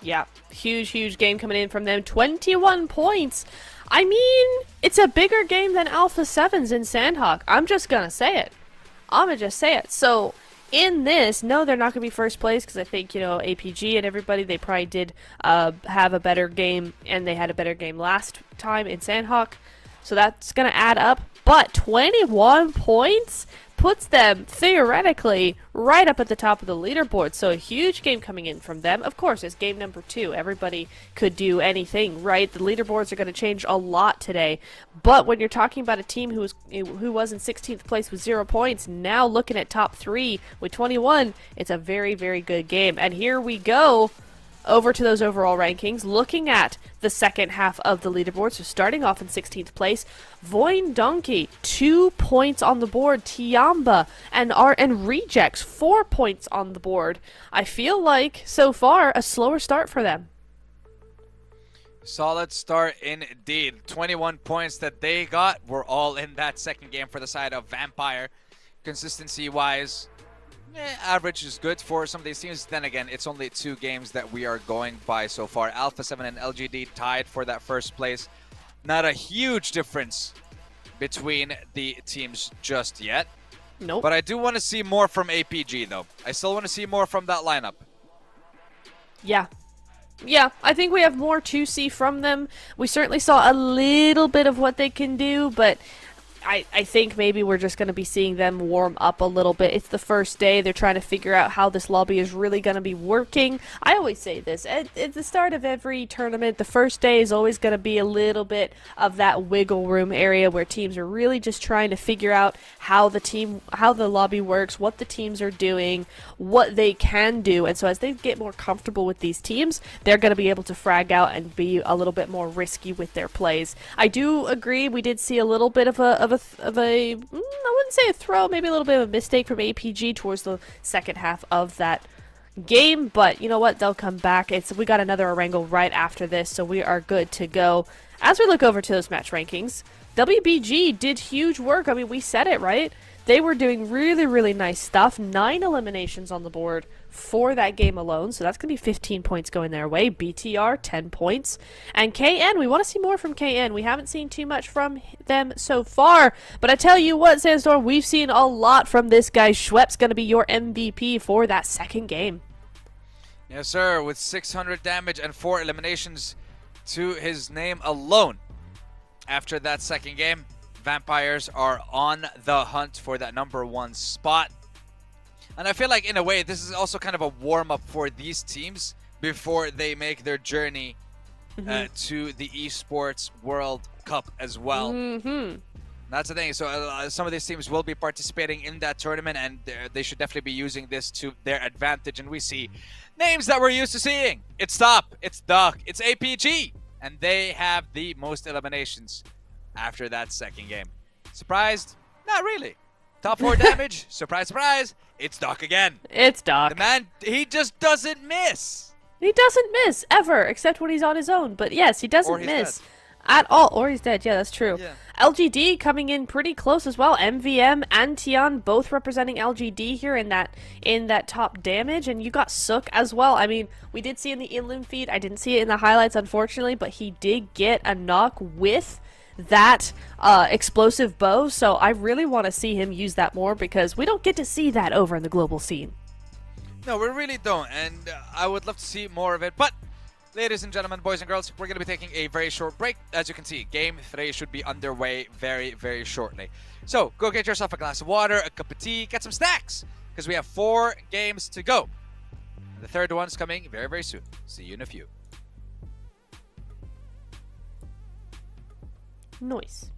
Yeah, huge game coming in from them. 21 points. I mean, it's a bigger game than Alpha 7's in Sanhok. I'm just gonna say it. So in this, no, they're not going to be first place because I think, APG and everybody, they probably did have a better game, and they had a better game last time in Sanhok. So that's going to add up. But 21 points? puts them, theoretically, right up at the top of the leaderboard. So a huge game coming in from them. Of course, it's game number 2. Everybody could do anything, right? The leaderboards are going to change a lot today. But when you're talking about a team who was in 16th place with 0 points, now looking at top 3 with 21, it's a very, very good game. And here we go. Over to those overall rankings, looking at the second half of the leaderboard. So starting off in 16th place, Voin Donkey, 2 points on the board. Tianba and Rejects, 4 points on the board. I feel like, so far, a slower start for them. Solid start indeed. 21 points that they got were all in that second game for the side of Vampire. Consistency-wise, average is good for some of these teams. Then again, it's only 2 games that we are going by so far. Alpha 7 and LGD tied for that first place. Not a huge difference between the teams just yet. Nope. But I do want to see more from APG, though. I still want to see more from that lineup. Yeah. Yeah, I think we have more to see from them. We certainly saw a little bit of what they can do, but I think maybe we're just going to be seeing them warm up a little bit. It's the first day. They're trying to figure out how this lobby is really going to be working. I always say this. At the start of every tournament, the first day is always going to be a little bit of that wiggle room area where teams are really just trying to figure out how the lobby works, what the teams are doing, what they can do. And so as they get more comfortable with these teams, they're going to be able to frag out and be a little bit more risky with their plays. I do agree we did see a little bit of a I wouldn't say a throw, maybe a little bit of a mistake from APG towards the second half of that game, but you know what, they'll come back. We got another Erangel right after this, so we are good to go. As we look over to those match rankings, WBG did huge work. I mean, we said it, right? They were doing really, really nice stuff. 9 eliminations on the board for that game alone, so that's going to be 15 points going their way. BTR, 10 points. And KN, we want to see more from KN. We haven't seen too much from them so far, but I tell you what, Sandstorm, we've seen a lot from this guy. Schwepp's going to be your MVP for that second game. Yes, sir, with 600 damage and 4 eliminations to his name alone. After that second game, Vampires are on the hunt for that #1 spot. And I feel like, in a way, this is also kind of a warm-up for these teams before they make their journey to the Esports World Cup as well. That's the thing. So some of these teams will be participating in that tournament, and they should definitely be using this to their advantage. And we see names that we're used to seeing. It's Top, it's Duck, it's APG. And they have the most eliminations after that second game. Surprised? Not really. Top 4 damage? Surprise, surprise. It's Doc again. It's Doc. The man, he just doesn't miss. He doesn't miss, ever, except when he's on his own. But yes, he doesn't miss at all. Or he's dead. Yeah, that's true. Yeah. LGD coming in pretty close as well. MVM and Tian both representing LGD here in that top damage. And you got Sook as well. I mean, we did see in the in-lim feed. I didn't see it in the highlights, unfortunately. But he did get a knock with that explosive bow, so I really want to see him use that more because we don't get to see that over in the global scene. No, we really don't, and I would love to see more of it. But ladies and gentlemen, boys and girls, we're going to be taking a very short break. As you can see, Game 3 should be underway very, very shortly. So go get yourself a glass of water, a cup of tea, get some snacks, because we have 4 games to go. The third one's coming very, very soon. See you in a few. Noise.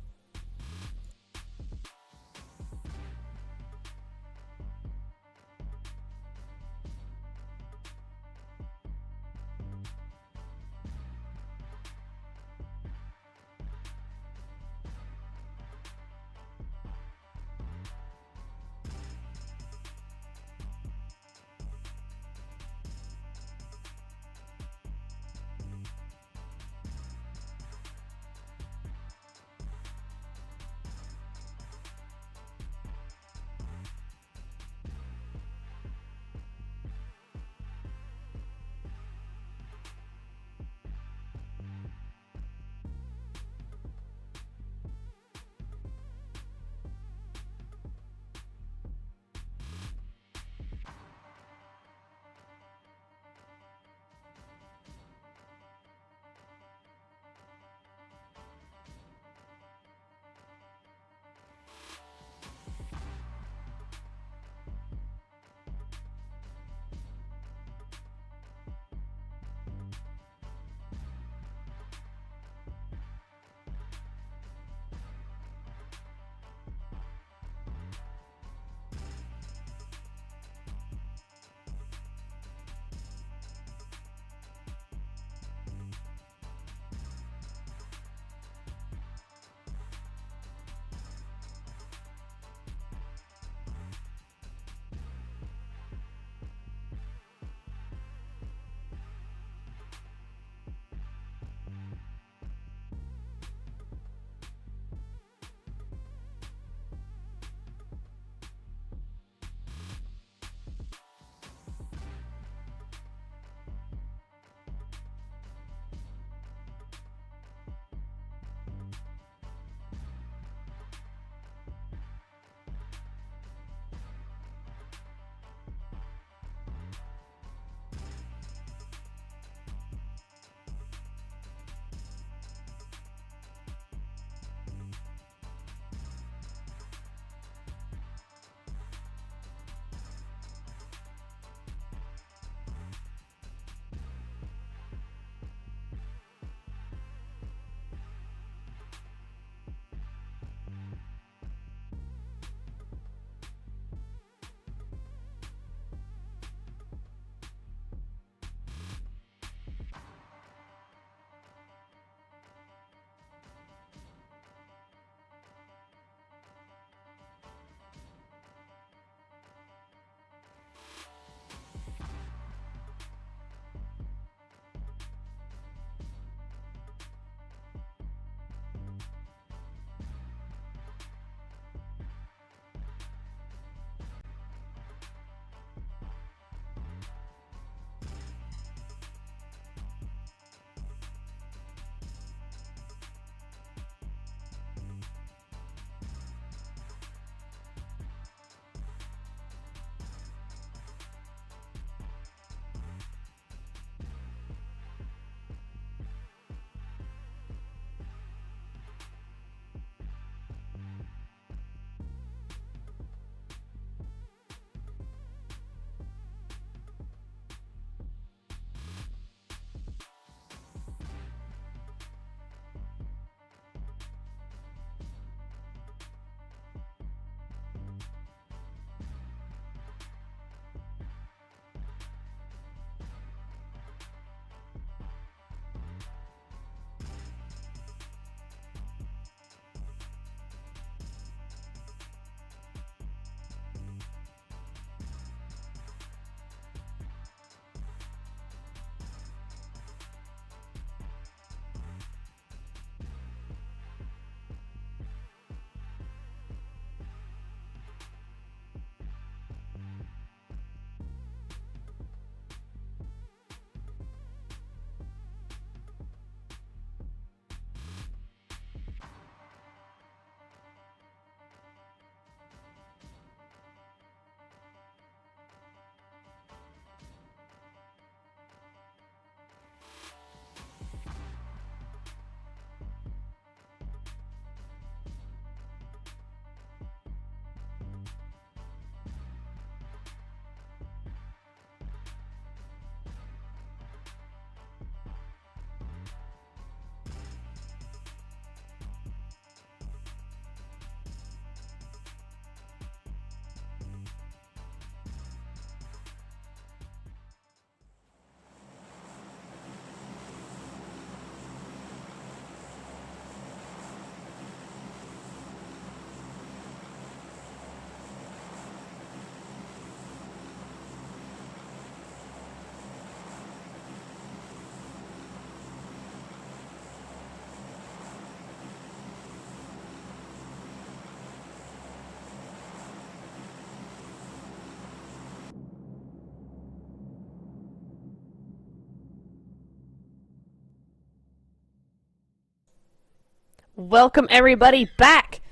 Welcome everybody back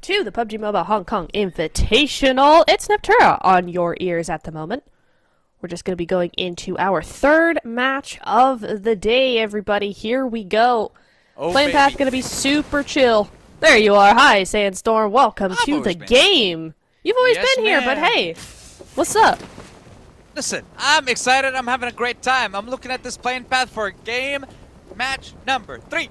to the PUBG Mobile Hong Kong Invitational. It's Neptura on your ears at the moment. We're just going to be going into our third match of the day, everybody. Here we go. Playing path going to be super chill. There you are. Hi, Sandstorm. Welcome to the game. You've always been here, but hey, what's up? Listen, I'm excited. I'm having a great time. I'm looking at this playing path for game match number 3.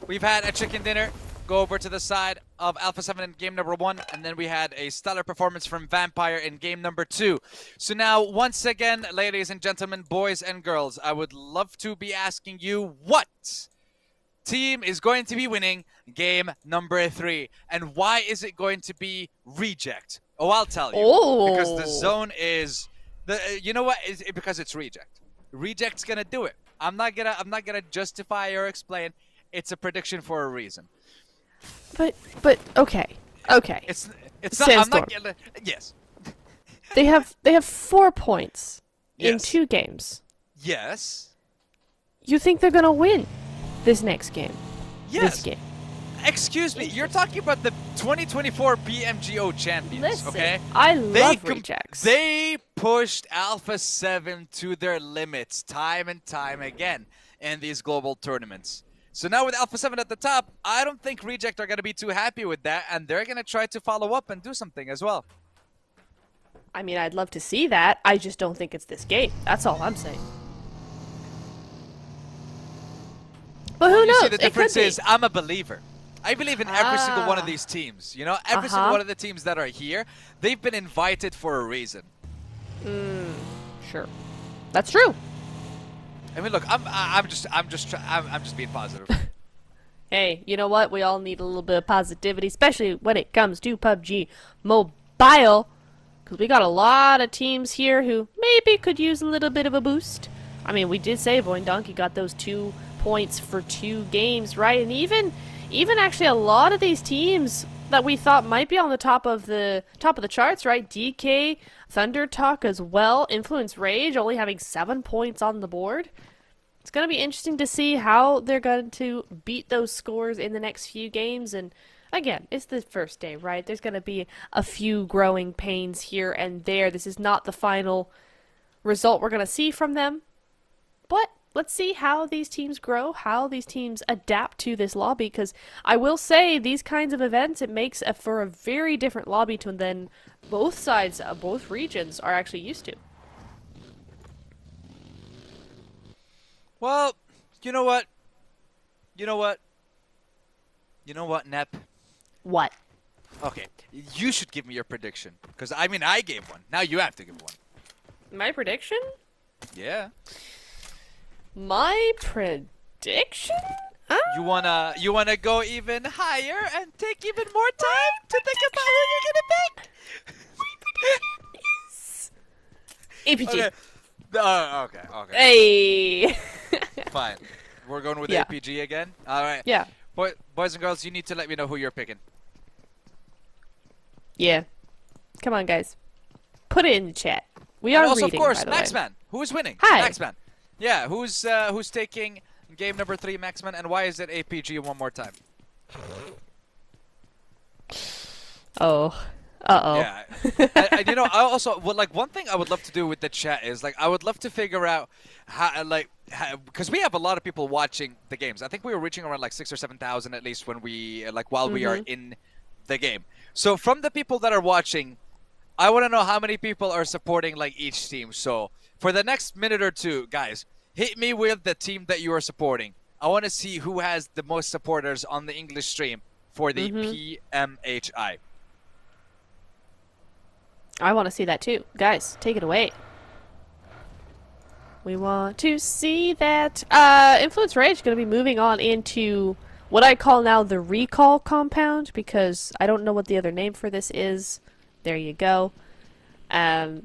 We've had a chicken dinner go over to the side of Alpha 7 in game number 1, and then we had a stellar performance from Vampire in game number 2. So now, once again, ladies and gentlemen, boys and girls, I would love to be asking you what team is going to be winning game number 3, and why is it going to be Reject? Oh, I'll tell you. Because the zone is you know what? Because it's Reject. Reject's gonna do it. I'm not gonna justify or explain. It's a prediction for a reason. But okay. It's not. I'm not gonna. Yes. They have 4 points in 2 games. Yes. You think they're gonna win this next game? Yes. This game. Excuse me. You're talking about the 2024 PMGO champions, Listen, okay? I love Rejects. They pushed Alpha 7 to their limits time and time again in these global tournaments. So now with Alpha 7 at the top, I don't think Reject are going to be too happy with that, and they're going to try to follow up and do something as well. I mean, I'd love to see that. I just don't think it's this game. That's all I'm saying. But who knows? See, the difference is I'm a believer. I believe in every single one of these teams. You know, every single one of the teams that are here, they've been invited for a reason. Sure. That's true. I mean, look, I'm just being positive. Hey, you know what? We all need a little bit of positivity, especially when it comes to PUBG Mobile, because we got a lot of teams here who maybe could use a little bit of a boost. I mean, we did say Void Donkey got those 2 points for 2 games, right? And even actually a lot of these teams that we thought might be on the top of the charts, right? DK, Thunder Talk as well, Influence Rage only having 7 points on the board. It's going to be interesting to see how they're going to beat those scores in the next few games. And again, it's the first day, right? There's going to be a few growing pains here and there. This is not the final result we're going to see from them. But let's see how these teams grow, how these teams adapt to this lobby, because I will say these kinds of events, it makes for a very different lobby than both sides, both regions are actually used to. Well, you know what, Nep? What? Okay, you should give me your prediction, because I mean I gave one. Now you have to give one. My prediction? Yeah. My prediction? You wanna go even higher and take even more time to think about who you're gonna pick? APG. Okay. Hey. Fine. We're going with Yeah. APG again. All right. Yeah. Boys and girls, you need to let me know who you're picking. Yeah. Come on, guys. Put it in the chat. We And are also, reading, of course, by the way. Maxman. Who is winning? Hi. Maxman. Yeah. Who's taking game number 3, Maxman, and why is it APG one more time? Oh. Uh-oh. Yeah. and you know, I also one thing I would love to do with the chat is I would love to figure out how because we have a lot of people watching the games. I think we were reaching around 6,000 or 7,000 at least when we while we are in the game. So from the people that are watching, I want to know how many people are supporting each team. So for the next minute or 2, guys, hit me with the team that you are supporting. I want to see who has the most supporters on the English stream for the PMHI. I want to see that too. Guys, take it away. We want to see that. Influence Rage is going to be moving on into what I call now the recall compound, because I don't know what the other name for this is. There you go. No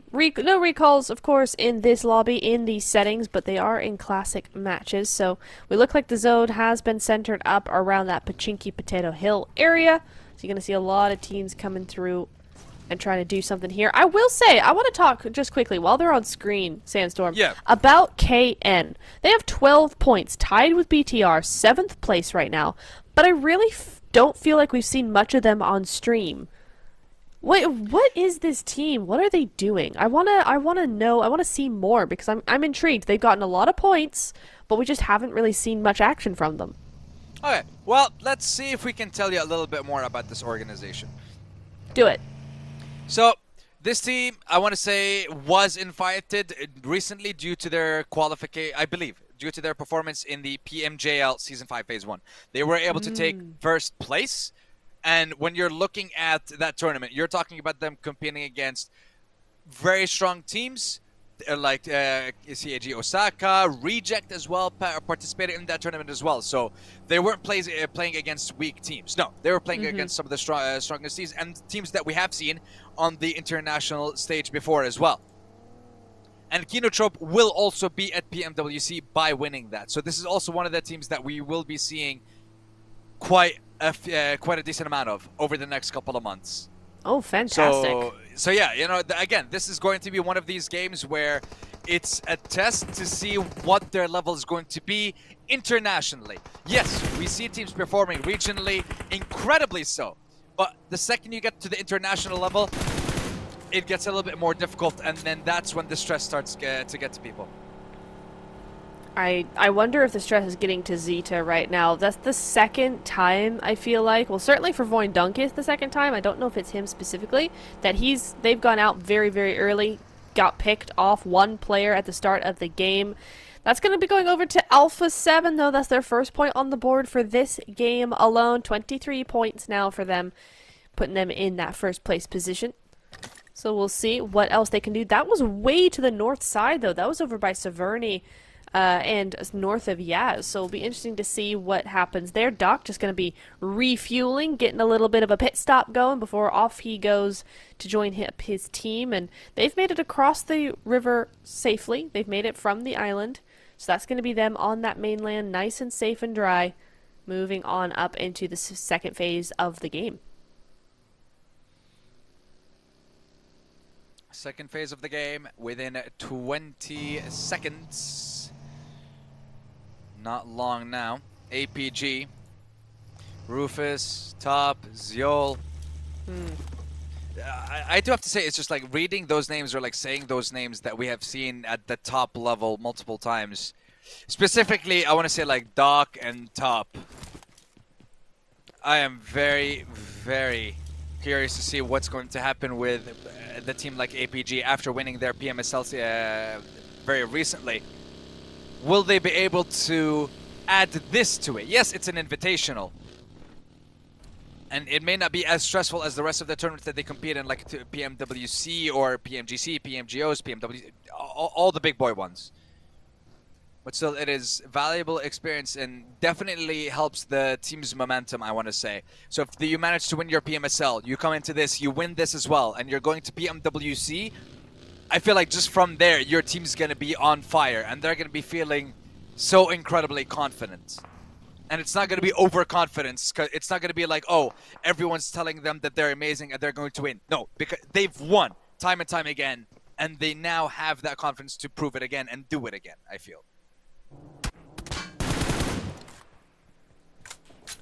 recalls, of course, in this lobby, in these settings, but they are in classic matches. So we look like the zone has been centered up around that Pachinki Potato Hill area. So you're going to see a lot of teams coming through and trying to do something here. I will say, I want to talk just quickly while they're on screen, Sandstorm, about KN. They have 12 points, tied with BTR, 7th place right now. but I really don't feel like we've seen much of them on stream. What is this team? What are they doing? I wanna know. I wanna see more because I'm intrigued. They've gotten a lot of points, but we just haven't really seen much action from them. Okay, well, let's see if we can tell you a little bit more about this organization. Do it. So, this team, I want to say, was invited recently due to their qualification, I believe, due to their performance in the PMJL Season 5 Phase 1. They were able to take first place, and when you're looking at that tournament, you're talking about them competing against very strong teams, like CAG Osaka, Reject as well participated in that tournament as well. So they weren't playing against weak teams. No, they were playing against some of the strongest teams and teams that we have seen on the international stage before as well. And Kinotrope will also be at PMWC by winning that. So this is also one of the teams that we will be seeing quite a decent amount of over the next couple of months. Oh, fantastic. So yeah, you know, again, this is going to be one of these games where it's a test to see what their level is going to be internationally. Yes, we see teams performing regionally, incredibly so. But the second you get to the international level, it gets a little bit more difficult, and then that's when the stress starts to get to people. I wonder if the stress is getting to Zeta right now. That's the second time, I feel like. Well, certainly for Voin Dunk is the second time. I don't know if it's him specifically. That they've gone out very, very early. Got picked off one player at the start of the game. That's going to be going over to Alpha 7, though. That's their first point on the board for this game alone. 23 points now for them, putting them in that first place position. So we'll see what else they can do. That was way to the north side, though. That was over by Severny. And north of Yaz, so it'll be interesting to see what happens there. Doc just going to be refueling, getting a little bit of a pit stop going before off he goes to join his team, and they've made it across the river safely. They've made it from the island, so that's going to be them on that mainland, nice and safe and dry, moving on up into the second phase of the game. Second phase of the game within 20 seconds. Not long now. APG, Rufus, Top, Ziol. I do have to say, it's just like reading those names or like saying those names that we have seen at the top level multiple times. Specifically, I want to say like Doc and Top. I am very, very curious to see what's going to happen with the team like APG after winning their PMSL very recently. Will they be able to add this to it? Yes, it's an invitational. And it may not be as stressful as the rest of the tournaments that they compete in, like PMWC or PMGC, PMGOs, PMW, all the big boy ones. But still, it is valuable experience and definitely helps the team's momentum, I want to say. So if you manage to win your PMSL, you come into this, you win this as well, and you're going to PMWC, I feel like just from there, your team's going to be on fire, and they're going to be feeling so incredibly confident. And it's not going to be overconfidence. It's not going to be like, oh, everyone's telling them that they're amazing and they're going to win. No, because they've won time and time again, and they now have that confidence to prove it again and do it again, I feel.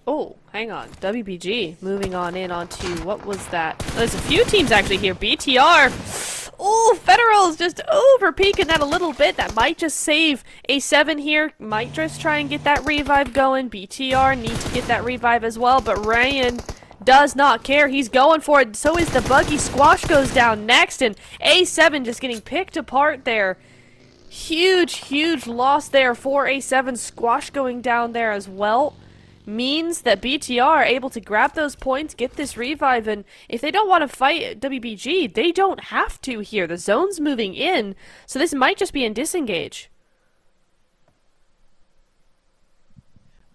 Oh, hang on. WBG moving on in onto, what was that? There's a few teams actually here. BTR. Oh, Federal's just over peaking that a little bit. That might just save A7 here. Might just try and get that revive going. BTR need to get that revive as well, but Ryan does not care. He's going for it. So is the buggy. Squash goes down next, and A7 just getting picked apart there. Huge, huge loss there for A7. Squash going down there as well. Means that BTR are able to grab those points, get this revive, and if they don't want to fight WBG, they don't have to here. The zone's moving in, so this might just be in disengage.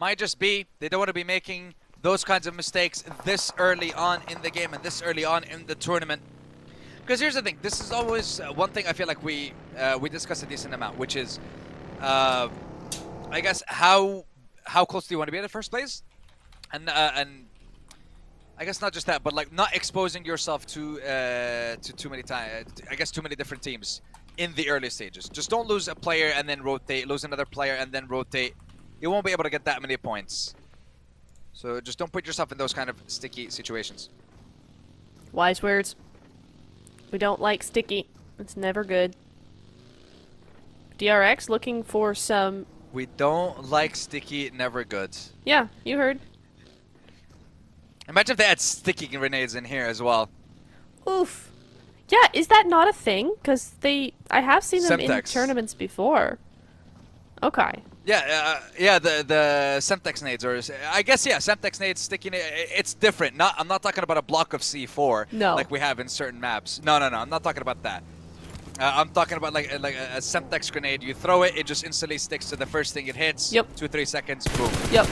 Might just be. They don't want to be making those kinds of mistakes this early on in the game and this early on in the tournament. Because here's the thing, this is always one thing I feel like we discuss a decent amount, which is, I guess, how close do you want to be at the first place? And I guess not just that, but like not exposing yourself to too many too many different teams in the early stages. Just don't lose a player and then rotate, lose another player and then rotate. You won't be able to get that many points. So just don't put yourself in those kind of sticky situations. Wise words. We don't like sticky. It's never good. DRX looking for some... We don't like sticky, never good. Yeah, you heard. Imagine if they had sticky grenades in here as well. Oof. Yeah, is that not a thing? Because I have seen them in Semtex. tournaments before. Okay. Yeah, yeah, the Semtex nades, or I guess, yeah, Semtex nades, sticky it's different. I'm not talking about a block of C4 No. like we have in certain maps. No, I'm not talking about that. I'm talking about like a Semtex grenade. You throw it, it just instantly sticks to the first thing it hits. Yep. 2-3 seconds, boom. Yep.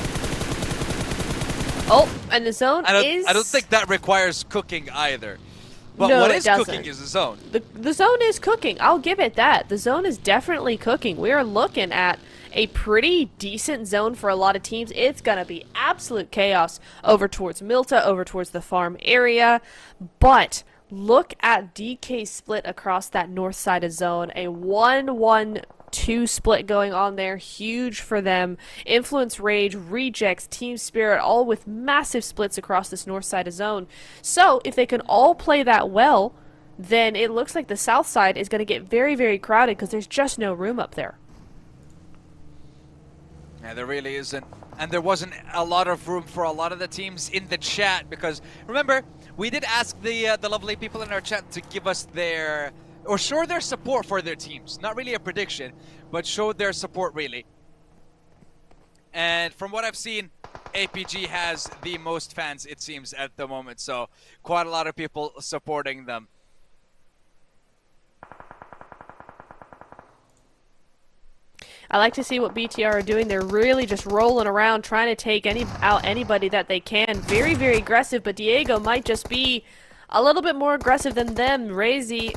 Oh, and the zone is... I don't think that requires cooking either. But No, what it is doesn't. cooking is the zone. The zone is cooking. I'll give it that. The zone is definitely cooking. We are looking at a pretty decent zone for a lot of teams. It's going to be absolute chaos over towards Milta, over towards the farm area. But look at DK's split across that north side of zone. A 1-1-2 split going on there. Huge for them. Influence, Rage, Rejects, Team Spirit, all with massive splits across this north side of zone. So if they can all play that well, then it looks like the south side is going to get very, very crowded because there's just no room up there. Yeah, there really isn't. And there wasn't a lot of room for a lot of the teams in the chat because, remember, we did ask the lovely people in our chat to give us their, or show their support for their teams. Not really a prediction, but show their support really. And from what I've seen, APG has the most fans, it seems, at the moment. So quite a lot of people supporting them. I like to see what BTR are doing. They're really just rolling around, trying to take out anybody that they can. Very, very aggressive, but Diego might just be a little bit more aggressive than them. Razy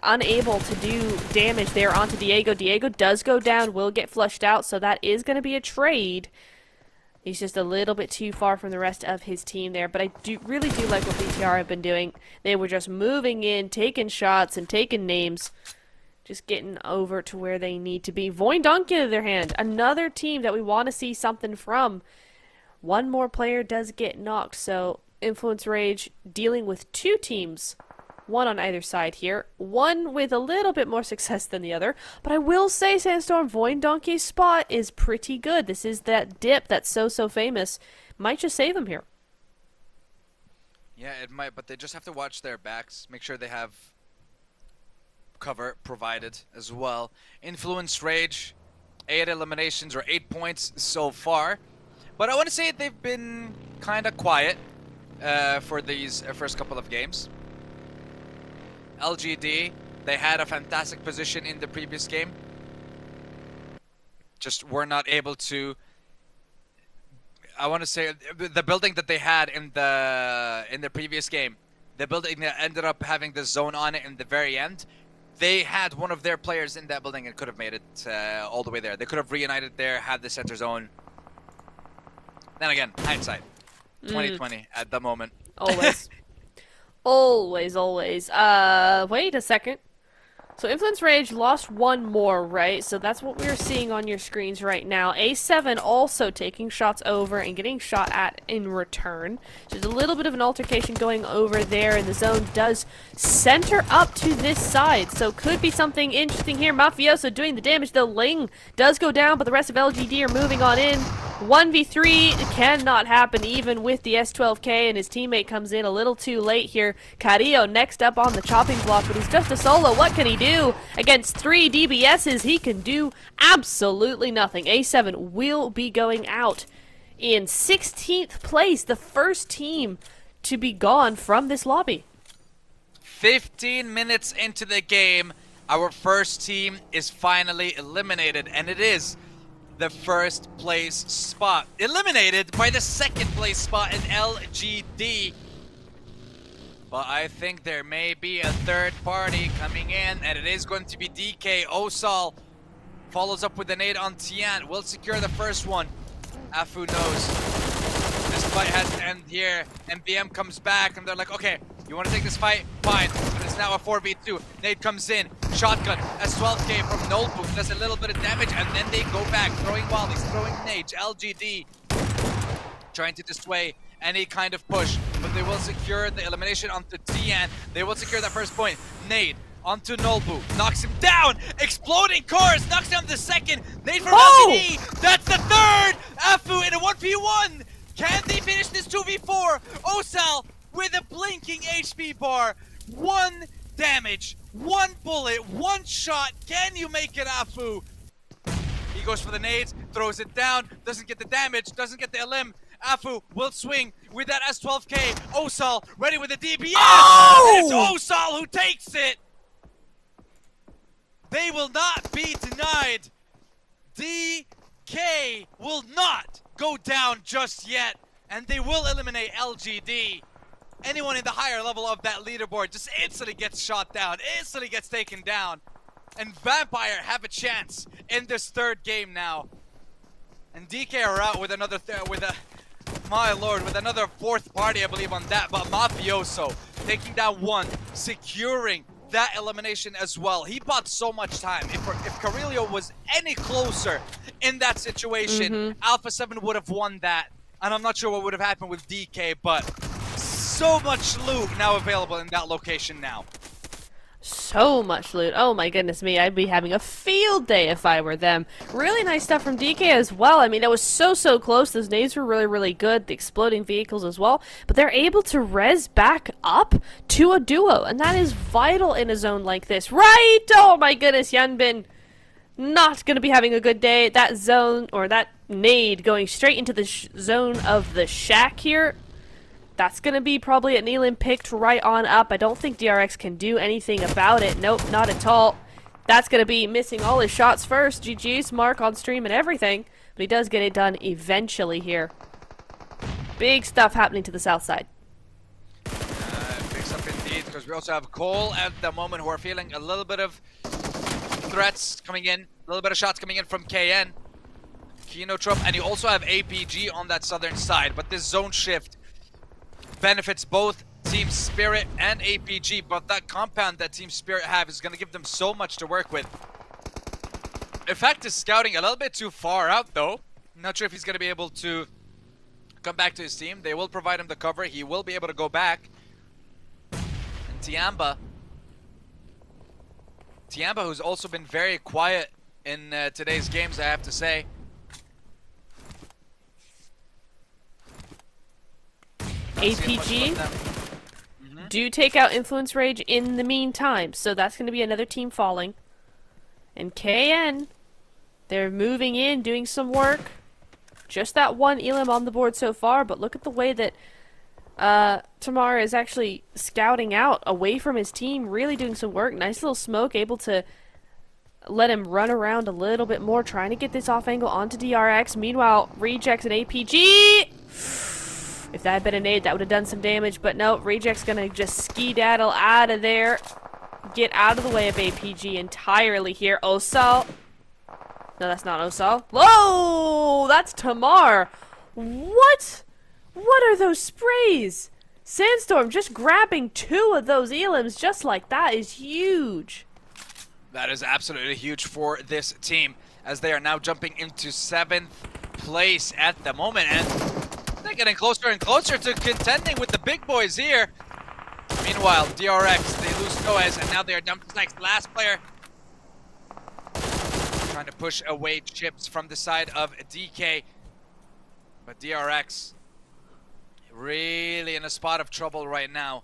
unable to do damage there onto Diego. Diego does go down, will get flushed out, so that is going to be a trade. He's just a little bit too far from the rest of his team there, but I really do like what BTR have been doing. They were just moving in, taking shots, and taking names. Just getting over to where they need to be. Void Donkey, on the other hand, another team that we want to see something from. One more player does get knocked, so Influence Rage dealing with two teams. One on either side here. One with a little bit more success than the other. But I will say, Sandstorm, Void Donkey's spot is pretty good. This is that dip that's so famous. Might just save them here. Yeah, it might, but they just have to watch their backs. Make sure they have cover provided as well. Influence Rage, 8 eliminations or 8 points so far. But I want to say they've been kind of quiet for these first couple of games. LGD, they had a fantastic position in the previous game. Just were not able to, I want to say, the building that they had in the previous game, the building that ended up having the zone on it in the very end, they had one of their players in that building and could have made it all the way there. They could have reunited there, had the center zone. Then again, hindsight. 2020 at the moment. Always. Always. Wait a second. So Influence Rage lost one more, right? So that's what we're seeing on your screens right now. A7 also taking shots over and getting shot at in return. So there's a little bit of an altercation going over there, and the zone does center up to this side. So could be something interesting here. Mafioso doing the damage, though. Ling does go down, but the rest of LGD are moving on in. 1v3 cannot happen even with the S12K, and his teammate comes in a little too late here. Carrillo next up on the chopping block, but he's just a solo. What can he do? Against 3 DBSs, he can do absolutely nothing. A7 will be going out in 16th place, the first team to be gone from this lobby. 15 minutes into the game, our first team is finally eliminated, and it is the first place spot. Eliminated by the second place spot in LGD. But I think there may be a third party coming in, and it is going to be DK. Osal follows up with a nade on Tian. Will secure the first one. Afu knows this fight has to end here. MBM comes back, and they're like, okay, you want to take this fight? Fine. But it's now a 4v2. Nade comes in. Shotgun. S12K from Nolbook does a little bit of damage, and then they go back, throwing wallies, throwing nades. LGD trying to dissuade any kind of push, but they will secure the elimination onto Tian. They will secure that first point. Nade onto Nolbu, knocks him down. Exploding cores, knocks down the second. Nade from LCD, that's the third. Afu in a 1v1. Can they finish this 2v4? Osal with a blinking HP bar. 1 damage, 1 bullet, 1 shot. Can you make it, Afu? He goes for the nades, throws it down, doesn't get the damage, doesn't get the elim. Afu will swing with that S12K. Osal ready with the DPS. Oh! And it's Osal who takes it. They will not be denied. DK will not go down just yet, and they will eliminate LGD. Anyone in the higher level of that leaderboard just instantly gets shot down, instantly gets taken down. And Vampire have a chance in this third game now. And DK are out with another, my lord, with another fourth party, I believe, on that. But Mafioso taking down 1, securing that elimination as well. He bought so much time. If Carillo was any closer in that situation, Alpha 7 would have won that. And I'm not sure what would have happened with DK, but so much loot now available in that location now. So much loot. Oh my goodness me, I'd be having a field day if I were them. Really nice stuff from DK as well. I mean, it was so close. Those nades were really good. The exploding vehicles as well. But they're able to res back up to a duo. And that is vital in a zone like this. Right? Oh my goodness, Yanbin. Not going to be having a good day. That zone, or that nade going straight into the zone of the shack here. That's going to be probably an elim picked right on up. I don't think DRX can do anything about it. Nope, not at all. That's going to be missing all his shots first. GG's, Mark on stream and everything. But he does get it done eventually here. Big stuff happening to the south side. Big stuff indeed, because we also have Cole at the moment who are feeling a little bit of threats coming in. A little bit of shots coming in from KN. Kino Trump, and you also have APG on that southern side. But this zone shift benefits both Team Spirit and APG, but that compound that Team Spirit have is going to give them so much to work with. Effect is scouting a little bit too far out though. Not sure if he's going to be able to come back to his team. They will provide him the cover. He will be able to go back. And Tianba, who's also been very quiet in today's games, I have to say. APG do take out Influence Rage in the meantime, so that's going to be another team falling. And KN, they're moving in, doing some work. Just that 1 elim on the board so far, but look at the way that Tamara is actually scouting out away from his team, really doing some work. Nice little smoke, able to let him run around a little bit more, trying to get this off angle onto DRX. Meanwhile, Rejects and APG... If that had been a nade, that would have done some damage, but no, Reject's gonna just skedaddle out of there. Get out of the way of APG entirely here. Osal. No, that's not Osal. Whoa! That's Tamar! What? What are those sprays? Sandstorm just grabbing 2 of those elims just like that is huge. That is absolutely huge for this team, as they are now jumping into 7th place at the moment, and they're getting closer and closer to contending with the big boys here. Meanwhile, DRX, they lose Noes, and now they are down to the last player. Trying to push away chips from the side of DK. But DRX, really in a spot of trouble right now.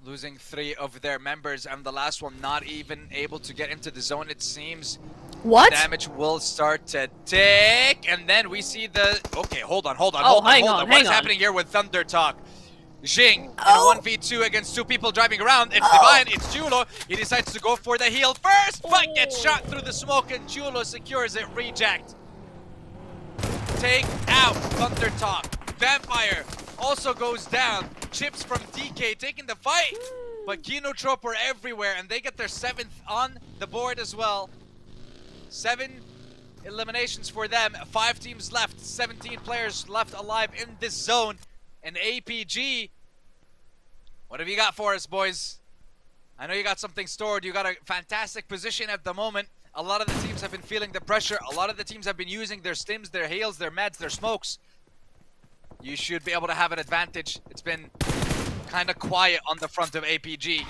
Losing 3 of their members, and the last one not even able to get into the zone, it seems. What? Damage will start to tick, and then we see the... Okay, hold on. Hang on. What is happening here with Thunder Talk? Jing in a 1v2 against 2 people driving around. It's Divine, it's Julo. He decides to go for the heal first, but gets shot through the smoke, and Julo secures it. Reject. Take out Thunder Talk. Vampire also goes down. Chips from DK taking the fight, but Kino Trope are everywhere, and they get their 7th on the board as well. 7 eliminations for them. 5 teams left. 17 players left alive in this zone. And APG, what have you got for us, boys? I know you got something stored. You got a fantastic position at the moment. A lot of the teams have been feeling the pressure. A lot of the teams have been using their stims, their hails, their meds, their smokes. you should be able to have an advantage. It's been kind of quiet on the front of APG.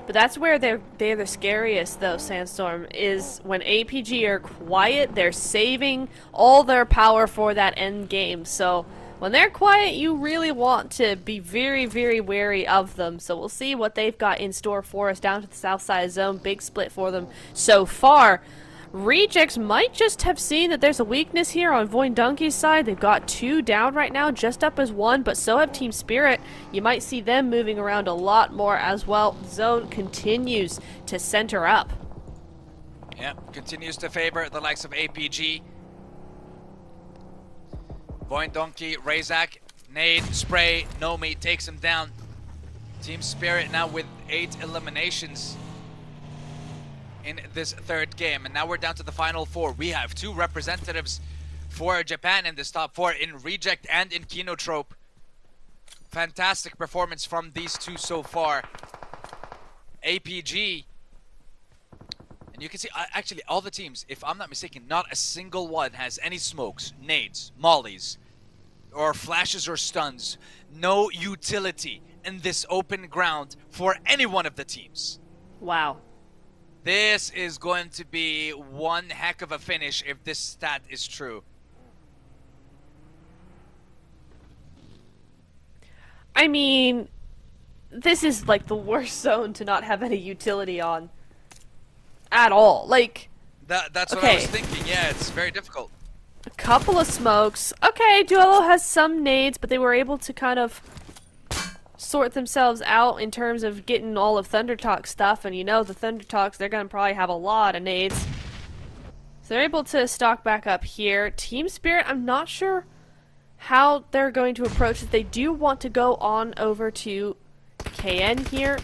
But that's where they're the scariest, though, Sandstorm, is when APG are quiet, they're saving all their power for that end game. So when they're quiet, you really want to be very, very wary of them. So we'll see what they've got in store for us down to the south side zone. Big split for them so far. Rejects might just have seen that there's a weakness here on Voindonkey's side. They've got 2 down right now, just up as 1, but so have Team Spirit. You might see them moving around a lot more as well. Zone continues to center up. Yeah, continues to favor the likes of APG. Voindonkey, Razak, nade, spray, Nomi takes him down. Team Spirit now with 8 eliminations in this 3rd game, and now we're down to the final 4. We have 2 representatives for Japan in this top 4 in Reject and in Kinotrope. Fantastic performance from these 2 so far. APG, and you can see actually all the teams, if I'm not mistaken, not a single one has any smokes, nades, mollies, or flashes or stuns. No utility in this open ground for any one of the teams. Wow. This is going to be one heck of a finish if this stat is true. I mean, this is like the worst zone to not have any utility on. At all. Like, that's okay. What I was thinking. Yeah, it's very difficult. A couple of smokes. Okay, Duello has some nades, but they were able to kind of sort themselves out in terms of getting all of Thundertalk stuff, and you know the Thundertalks, they're gonna probably have a lot of nades. So they're able to stock back up here. Team Spirit, I'm not sure how they're going to approach it. They do want to go on over to KN here.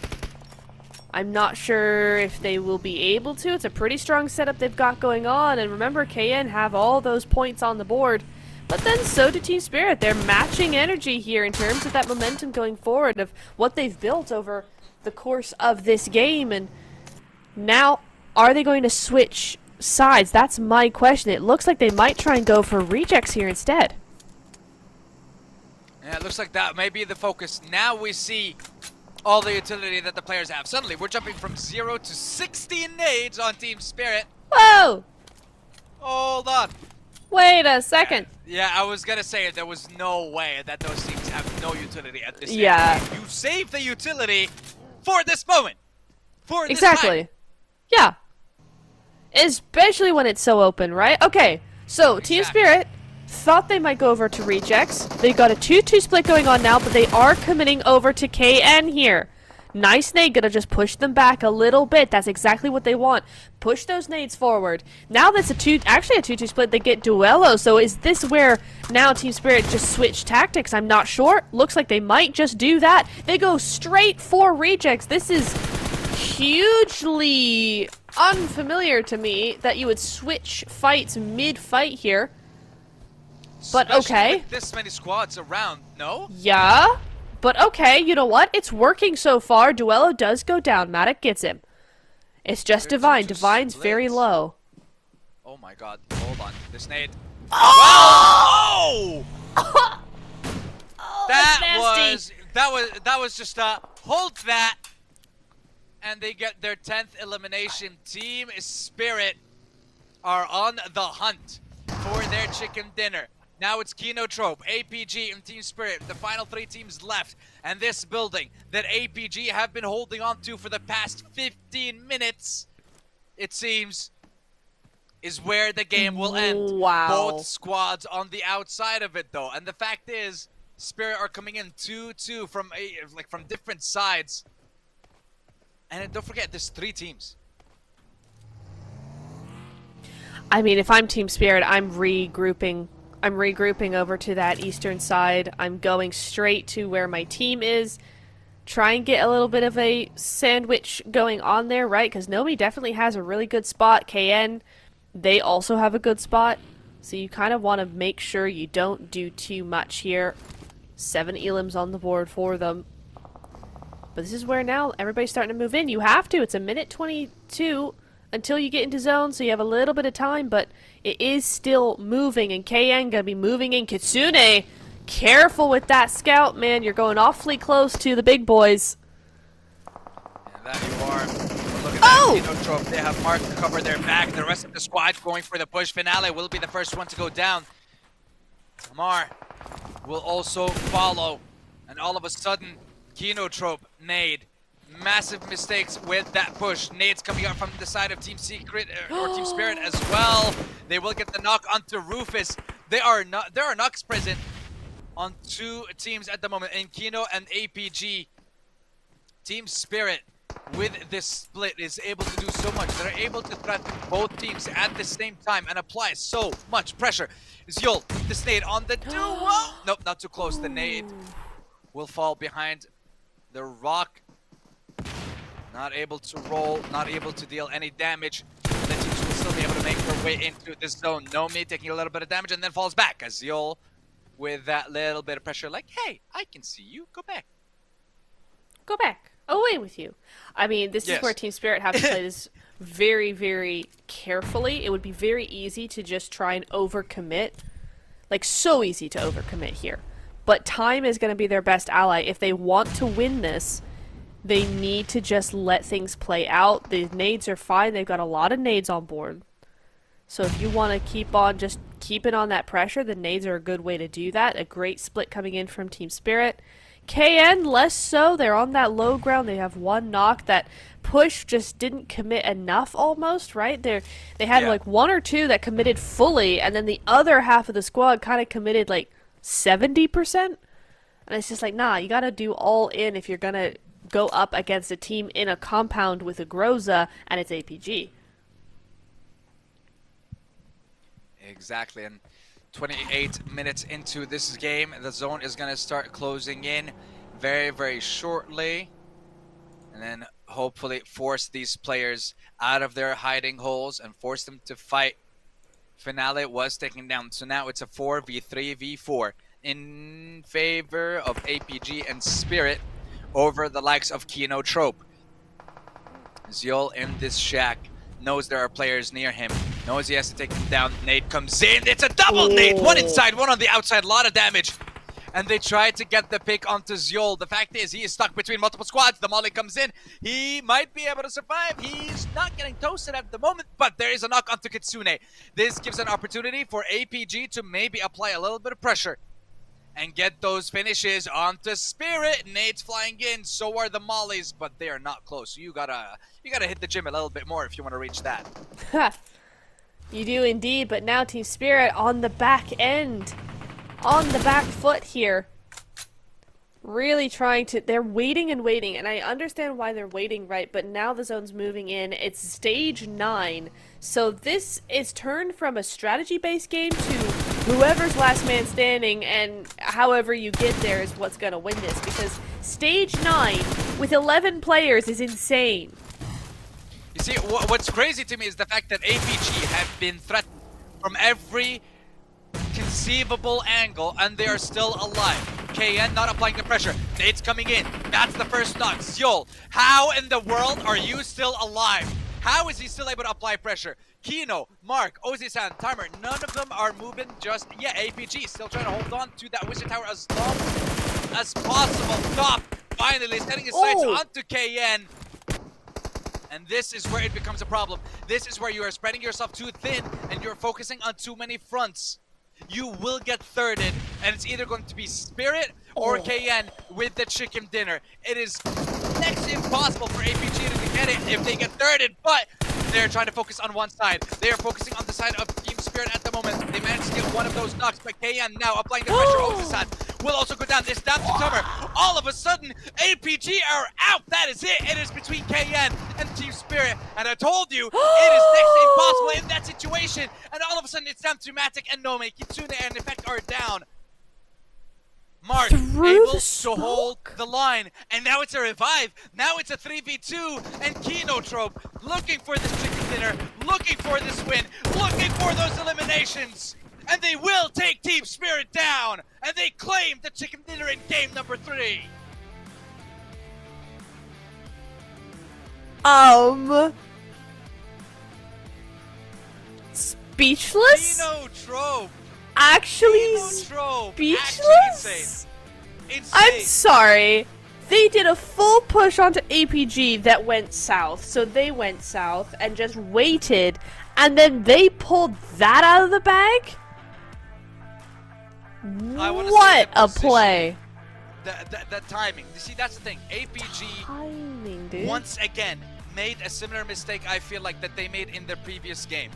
I'm not sure if they will be able to. It's a pretty strong setup they've got going on, and remember, KN have all those points on the board. But then so do Team Spirit. They're matching energy here in terms of that momentum going forward of what they've built over the course of this game. And now, are they going to switch sides? That's my question. It looks like they might try and go for rejects here instead. Yeah, it looks like that may be the focus. Now we see all the utility that the players have. Suddenly, we're jumping from 0 to 16 nades on Team Spirit. Whoa! Hold on. Wait a second. Yeah, I was gonna say there was no way that those teams have no utility at this Yeah. stage. You save the utility for this moment. For this exactly. time. Yeah. Especially when it's so open, right? Okay, so Team Spirit thought they might go over to rejects. They've got a 2-2 split going on now, but they are committing over to KN here. Nice nade, gonna just push them back a little bit. That's exactly what they want. Push those nades forward. Now that's actually a 2-2 split. They get Duello. So is this where now Team Spirit just switch tactics? I'm not sure. Looks like they might just do that. They go straight for rejects. This is hugely unfamiliar to me that you would switch fights mid-fight here. But Especially okay. with this many squads around, no? Yeah. But okay, you know what? It's working so far. Duello does go down. Matic gets him. It's just Divine. Divine's very low. Oh my god. Hold on. This nade. Oh! Oh! Oh, that's nasty. that was just a hold that. And they get their 10th elimination. Team Spirit are on the hunt for their chicken dinner. Now it's Kinotrope, APG, and Team Spirit, the final 3 teams left. And this building that APG have been holding on to for the past 15 minutes, it seems, is where the game will end. Wow. Both squads on the outside of it, though. And the fact is, Spirit are coming in 2-2 from different sides. And don't forget, there's 3 teams. I mean, if I'm Team Spirit, I'm regrouping. I'm regrouping over to that eastern side. I'm going straight to where my team is. Try and get a little bit of a sandwich going on there, right? Because Nomi definitely has a really good spot. KN, they also have a good spot. So you kind of want to make sure you don't do too much here. 7 elims on the board for them. But this is where now everybody's starting to move in. You have to. It's a minute 22 until you get into zone, so you have a little bit of time, but it is still moving, and KN gonna be moving in. Kitsune, careful with that scout, man. You're going awfully close to the big boys. And that you are. Look at that Kino trope. They have Mark to cover their back. The rest of the squad going for the push. Finale will be the first one to go down. Tamar will also follow. And all of a sudden, Kino trope, nade. Massive mistakes with that push. Nades coming out from the side of Team Secret or Team Spirit as well. They will get the knock onto Rufus. There are knocks present on two teams at the moment in Kino and APG. Team Spirit with this split is able to do so much. They're able to threaten both teams at the same time and apply so much pressure. Zyul with the nade on the duo. Nope, not too close. The nade will fall behind the rock. Not able to roll, not able to deal any damage. The teams will still be able to make their way into this zone. Nomi taking a little bit of damage and then falls back. As Zyul with that little bit of pressure like, hey, I can see you. Go back. Go back. Away with you. I mean, this is where Team Spirit have to play this very, very carefully. It would be very easy to just try and overcommit. Like, so easy to overcommit here. But time is going to be their best ally. If they want to win this, they need to just let things play out. The nades are fine. They've got a lot of nades on board. So if you want to keep on just keeping on that pressure, the nades are a good way to do that. A great split coming in from Team Spirit. KN, less so. They're on that low ground. They have one knock. That push just didn't commit enough almost, right? They had like one or two that committed fully, and then the other half of the squad kind of committed like 70%. And it's just like, nah, you got to do all in if you're going to go up against a team in a compound with a Groza and it's APG. Exactly, and 28 minutes into this game, the zone is going to start closing in very, very shortly. And then hopefully force these players out of their hiding holes and force them to fight. Finale was taken down, so now it's a 4v3v4 in favor of APG and Spirit over the likes of Kino Trope. Zyul in this shack knows there are players near him, knows he has to take them down. Nade comes in, it's a double nade! One inside, one on the outside, a lot of damage. And they try to get the pick onto Zyul. The fact is, he is stuck between multiple squads. The molly comes in, he might be able to survive. He's not getting toasted at the moment, but there is a knock onto Kitsune. This gives an opportunity for APG to maybe apply a little bit of pressure and get those finishes onto Spirit. Nades flying in, so are the mollies, but they are not close. You gotta hit the gym a little bit more if you want to reach that. You do indeed, but now Team Spirit on the back end, on the back foot here. Really trying to, they're waiting and waiting, and I understand why they're waiting, right? But now the zone's moving in. It's stage 9, so this is turned from a strategy-based game to whoever's last man standing, and however you get there is what's gonna win this, because stage 9 with 11 players is insane. You see, what's crazy to me is the fact that APG have been threatened from every conceivable angle, and they are still alive. KN not applying the pressure. Nade's coming in. That's the first knock. Zyul, how in the world are you still alive? How is he still able to apply pressure? Kino, Mark, Ozi-san, Timer, none of them are moving just yet. APG still trying to hold on to that Wizard Tower as long as possible. Top finally setting his sights onto KN. And this is where it becomes a problem. This is where you are spreading yourself too thin and you're focusing on too many fronts. You will get thirded, and it's either going to be Spirit or KN with the chicken dinner. It is next to impossible for APG to get it if they get thirded, but they're trying to focus on one side. They are focusing on the side of Team Spirit at the moment. They managed to get one of those knocks, but KN now applying the pressure. Ozisan will also go down. This down to cover. All of a sudden, APG are out. That is it. It is between KN and Team Spirit. And I told you, it is next to impossible in that situation. And all of a sudden, it's down to Matic and Nome. Kitsune and Effect are down. Mark able to hold the line, and now it's a revive. Now it's a 3v2, and Kino Trope looking for this chicken dinner, looking for this win, looking for those eliminations, and they will take Team Spirit down, and they claim the chicken dinner in game number 3. speechless? Kinotrope. Actually speechless? Insane. I'm sorry. They did a full push onto APG that went south, so they went south and just waited, and then they pulled that out of the bag? What a play. The timing. You see, that's the thing. APG Timing, dude. once again made a similar mistake I feel like that they made in their previous game.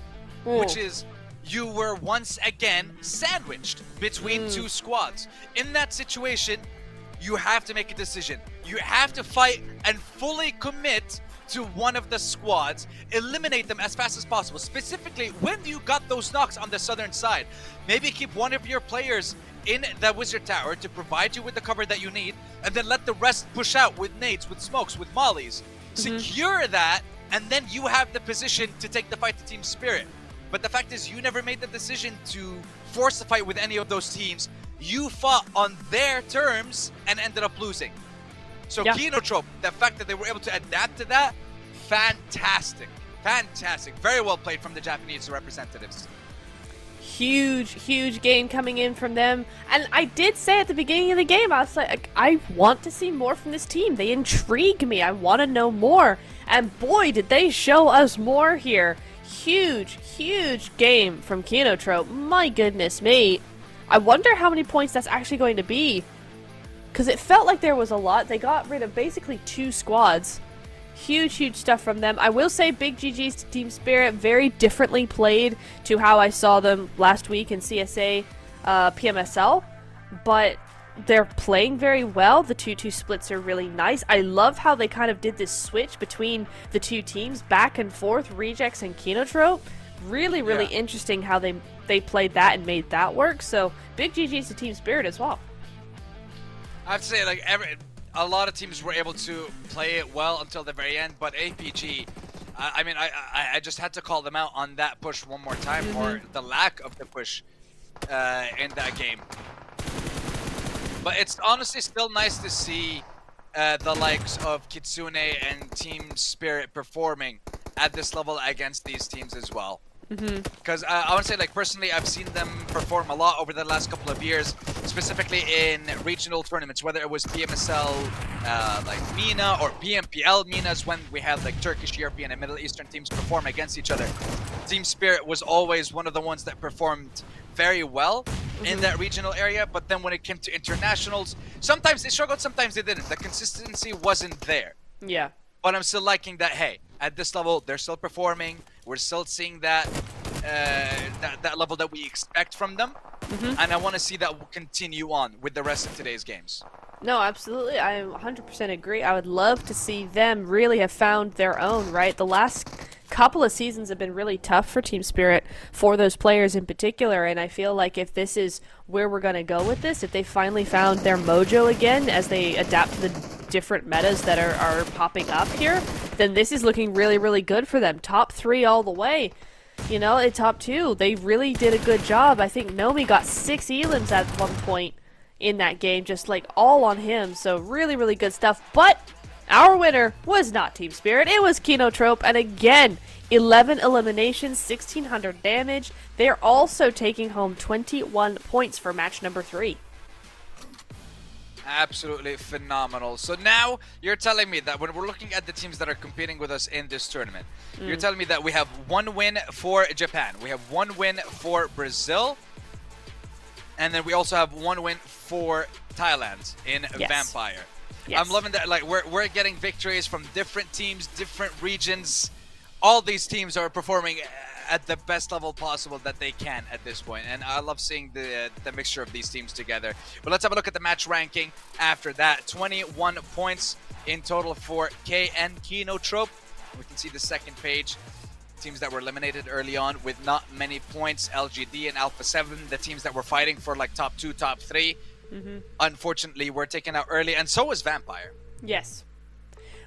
Ooh. Which is you were once again sandwiched between two squads. In that situation, you have to make a decision. You have to fight and fully commit to one of the squads, eliminate them as fast as possible. Specifically, when you got those knocks on the southern side, maybe keep one of your players in the wizard tower to provide you with the cover that you need, and then let the rest push out with nades, with smokes, with mollies. Secure that, and then you have the position to take the fight to Team Spirit. But the fact is, you never made the decision to force the fight with any of those teams. You fought on their terms and ended up losing. So Kinotrope, the fact that they were able to adapt to that, fantastic. Fantastic. Very well played from the Japanese representatives. Huge game coming in from them. And I did say at the beginning of the game, I was like, I want to see more from this team. They intrigue me. I want to know more. And boy, did they show us more here. Huge game from Kinotrope. My goodness, mate. I wonder how many points that's actually going to be. Because it felt like there was a lot. They got rid of basically 2 squads. Huge stuff from them. I will say Big GG's to Team Spirit very differently played to how I saw them last week in CSA PMSL. But they're playing very well. The 2-2 splits are really nice. I love how they kind of did this switch between the two teams, back and forth, Rejects and Kinotrope. Really interesting how they played that and made that work. So big GG's to Team Spirit as well. I have to say, like, a lot of teams were able to play it well until the very end, but APG, I mean, I just had to call them out on that push one more time, or the lack of the push in that game. But it's honestly still nice to see the likes of Kitsune and Team Spirit performing at this level against these teams as well. Because I want to say, like, personally, I've seen them perform a lot over the last couple of years, specifically in regional tournaments, whether it was PMSL like MENA or PMPL MENAs, when we had like Turkish, European, and Middle Eastern teams perform against each other. Team Spirit was always one of the ones that performed very well in that regional area, but then when it came to internationals, sometimes they struggled, sometimes they didn't. The consistency wasn't there. Yeah. But I'm still liking that, hey, at this level, they're still performing. We're still seeing that that level that we expect from them. And I want to see that continue on with the rest of today's games. No, absolutely. I 100% agree. I would love to see them really have found their own, right? The last couple of seasons have been really tough for Team Spirit, for those players in particular, and I feel like if this is where we're going to go with this, if they finally found their mojo again as they adapt to the different metas that are popping up here, then this is looking really good for them. Top 3 all the way. You know, at top 2, they really did a good job. I think Nomi got 6 elims at one point in that game, just like all on him, so really good stuff. But our winner was not Team Spirit, it was Kinotrope, and again, 11 eliminations, 1600 damage. They're also taking home 21 points for match number 3. Absolutely phenomenal. So now you're telling me that when we're looking at the teams that are competing with us in this tournament, you're telling me that we have 1 win for Japan, we have 1 win for Brazil, and then we also have 1 win for Thailand in Vampire. Yes. I'm loving that. Like, we're getting victories from different teams, different regions. All these teams are performing at the best level possible that they can at this point, and I love seeing the mixture of these teams together. But let's have a look at the match ranking after that. 21 points in total for KN Kinotrope. We can see the second page. Teams that were eliminated early on with not many points, LGD and Alpha 7, the teams that were fighting for like top 2, top 3. Unfortunately, were taken out early, and so was Vampire. Yes.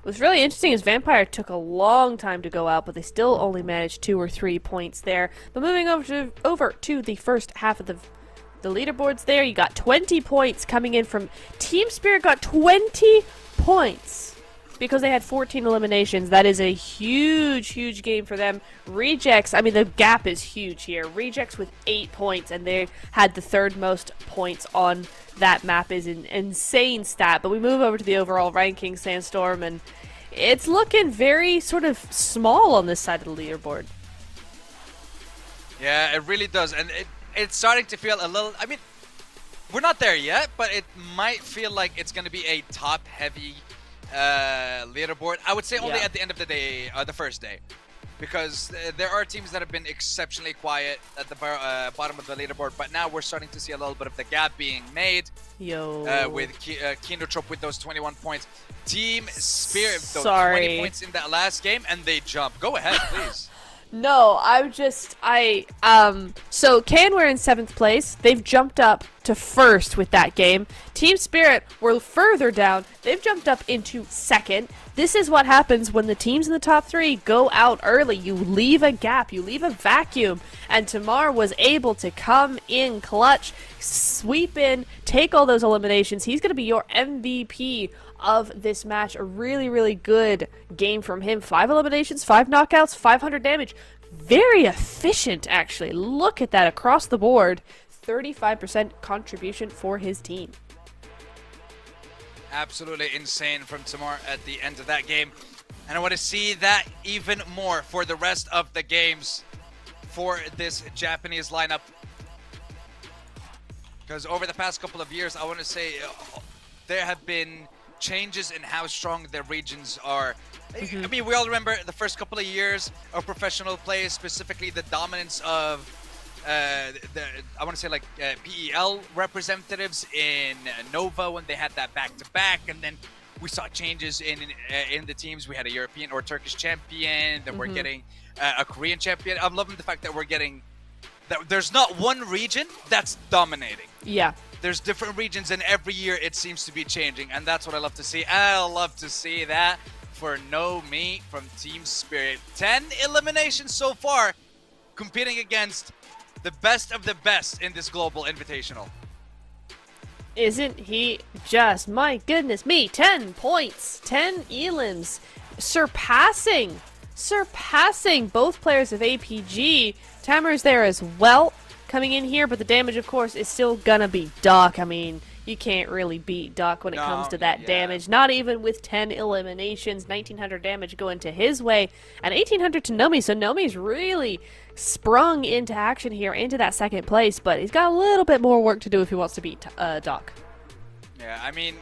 What's really interesting is Vampire took a long time to go out, but they still only managed 2 or 3 points there. But moving over to the first half of the leaderboards there, you got 20 points coming in from Team Spirit, got 20 points. because they had 14 eliminations. That is a huge, huge game for them. Rejects, I mean, the gap is huge here. Rejects with 8 points, and they had the third most points on that map is an insane stat. But we move over to the overall ranking, Sandstorm, and it's looking very sort of small on this side of the leaderboard. Yeah, it really does. And it's starting to feel a little, I mean, we're not there yet, but it might feel like it's going to be a top-heavy leaderboard. I would say only at the end of the day, the first day. Because there are teams that have been exceptionally quiet at the bottom of the leaderboard, but now we're starting to see a little bit of the gap being made. With Kinotrop with those 21 points. Team Spirit, though, 20 points in that last game, and they jump. Go ahead, please. No, so Can in 7th place. They've jumped up to 1st with that game. Team Spirit were further down. They've jumped up into 2nd. This is what happens when the teams in the top 3 go out early. You leave a gap, you leave a vacuum, and Tamar was able to come in clutch, sweep in, take all those eliminations. He's going to be your MVP of this match. A really, really good game from him. 5 eliminations, 5 knockouts, 500 damage. Very efficient, actually. Look at that across the board. 35% contribution for his team. Absolutely insane from Tamar at the end of that game. And I want to see that even more for the rest of the games for this Japanese lineup. Because over the past couple of years, I want to say there have been changes in how strong their regions are. I mean, we all remember the first couple of years of professional play, specifically the dominance of I want to say like PEL representatives in Nova when they had that back-to-back, and then we saw changes in the teams. We had a European or Turkish champion, then we're getting a Korean champion. I'm loving the fact that we're getting that there's not one region that's dominating. Yeah. There's different regions, and every year it seems to be changing, and that's what I love to see. I love to see that for Nomi from Team Spirit. 10 eliminations so far, competing against the best of the best in this global invitational. Isn't he just, my goodness me, 10 points, 10 elims, surpassing both players of APG. Tamer's there as well, coming in here, but the damage, of course, is still gonna be Doc. I mean, you can't really beat Doc when it comes to that damage. Not even with 10 eliminations. 1900 damage going to his way, and 1800 to Nomi. So Nomi's really sprung into action here, into that 2nd place, but he's got a little bit more work to do if he wants to beat Doc. Yeah, I mean,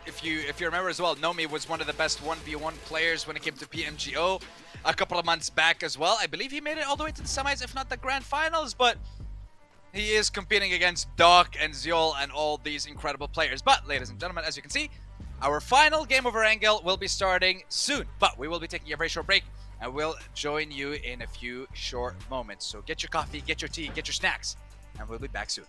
if you remember as well, Nomi was one of the best 1v1 players when it came to PMGO a couple of months back as well. I believe he made it all the way to the semis, if not the grand finals, but he is competing against Doc and Ziol and all these incredible players. But, ladies and gentlemen, as you can see, our final game of Erangel will be starting soon. But we will be taking a very short break, and we'll join you in a few short moments. So get your coffee, get your tea, get your snacks, and we'll be back soon.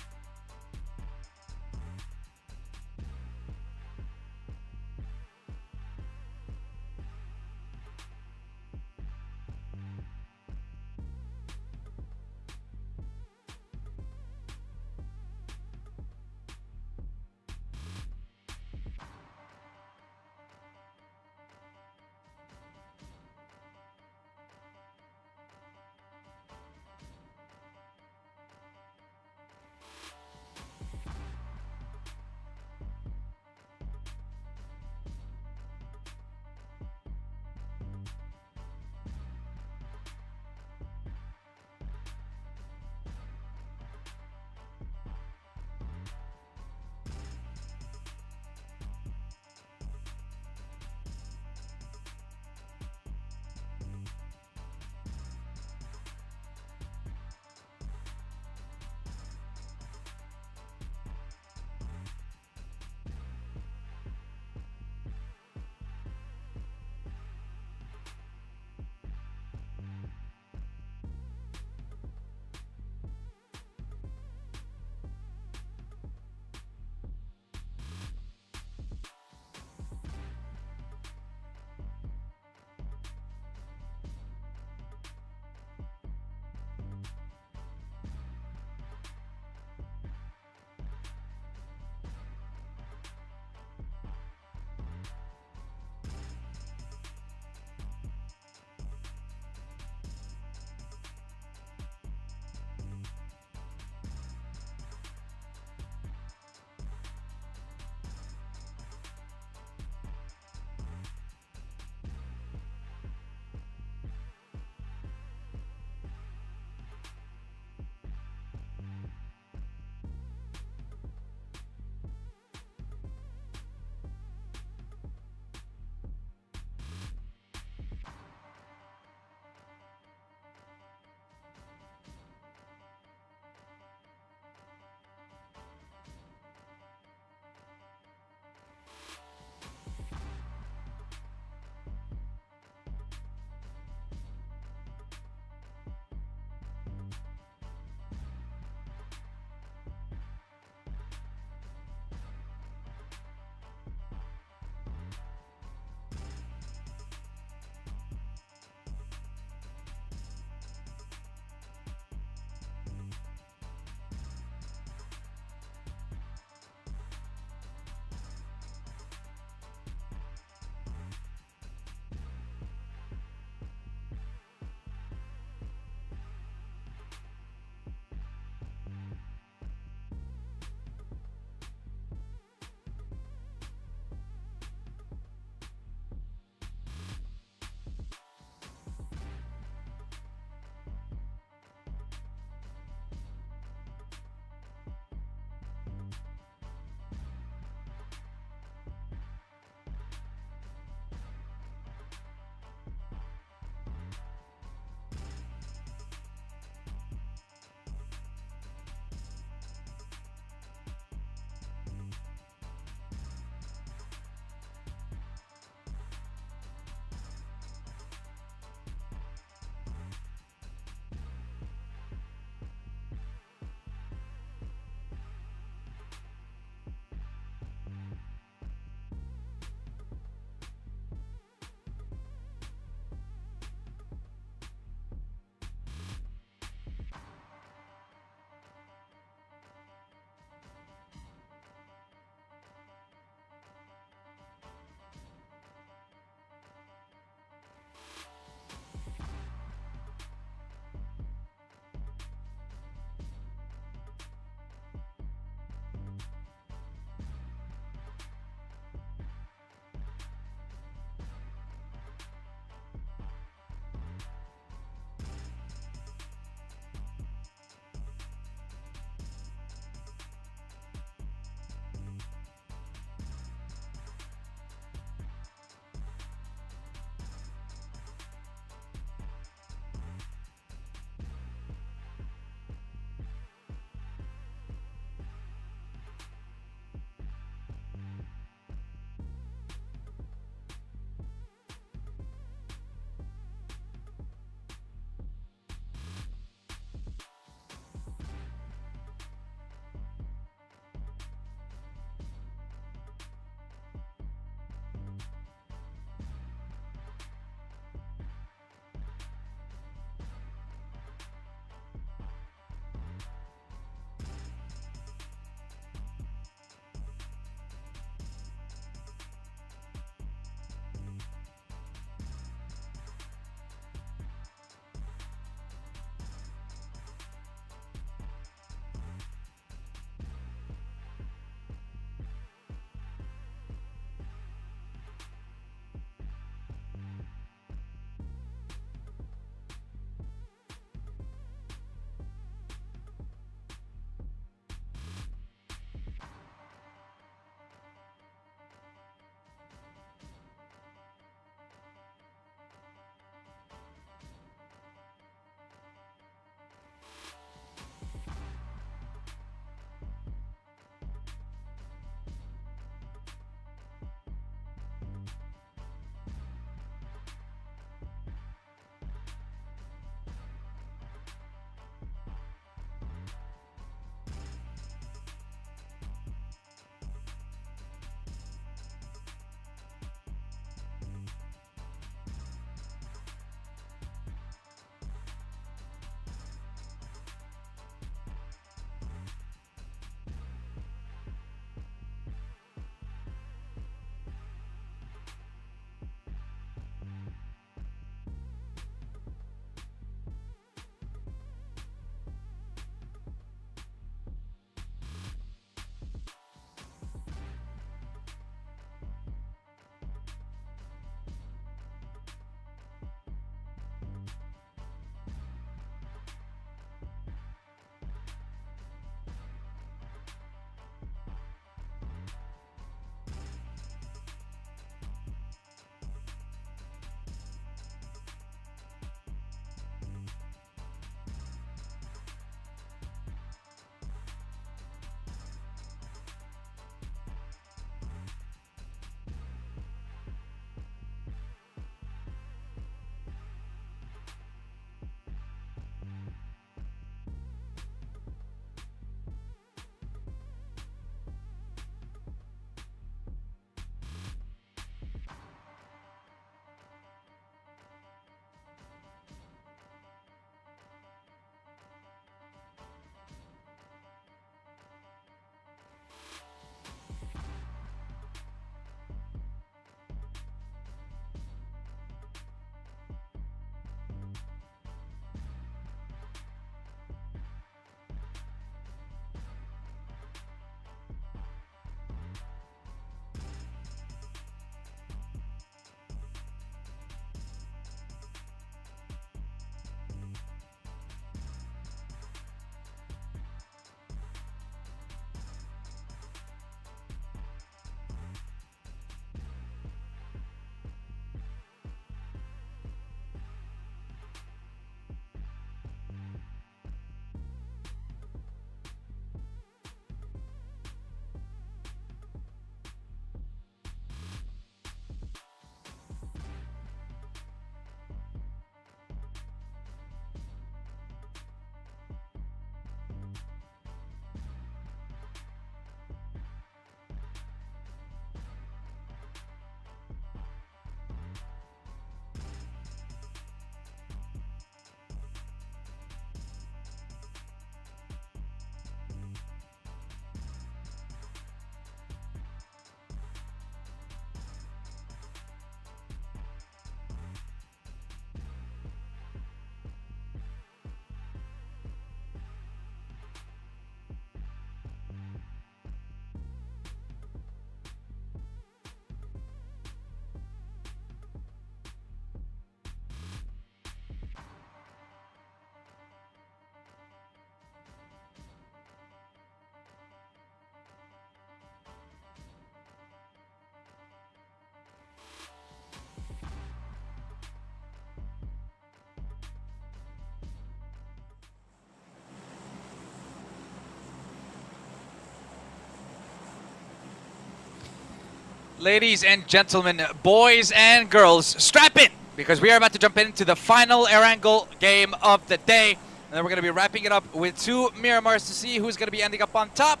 Ladies and gentlemen, boys and girls, strap in, because we are about to jump into the final Erangel game of the day. And then we're going to be wrapping it up with 2 Miramars to see who's going to be ending up on top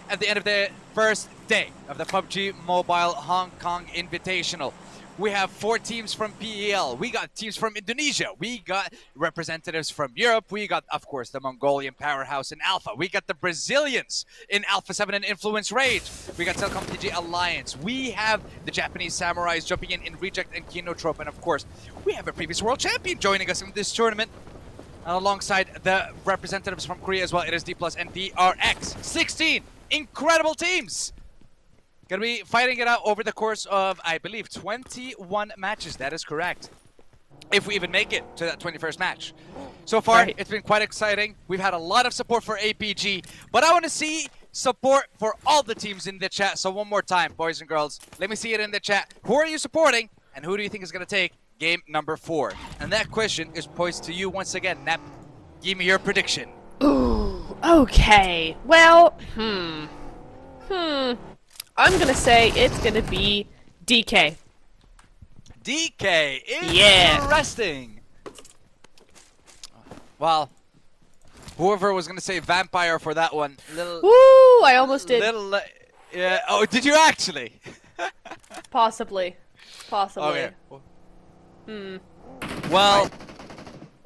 at the end of the first day of the PUBG Mobile Hong Kong Invitational. We have 4 teams from PEL. We got teams from Indonesia. We got representatives from Europe. We got, of course, the Mongolian powerhouse in Alpha. We got the Brazilians in Alpha 7 and Influence Rage. We got Telecom PG Alliance. We have the Japanese Samurais jumping in Reject and Kinotrope. And, of course, we have a previous world champion joining us in this tournament. Alongside the representatives from Korea as well. It is D+ and DRX. 16 incredible teams. Gonna be fighting it out over the course of, I believe, 21 matches. That is correct. If we even make it to that 21st match. So far, It's been quite exciting. We've had a lot of support for APG, but I want to see support for all the teams in the chat. So one more time, boys and girls, let me see it in the chat. Who are you supporting, and who do you think is going to take game number 4? And that question is posed to you once again. Nap, give me your prediction. Ooh, okay. Well, I'm gonna say it's gonna be DK. DK, Yeah. interesting. Well, whoever was gonna say Vampire for that one, Ooh, I almost did. Yeah. Oh, did you actually? Possibly. Okay. Well,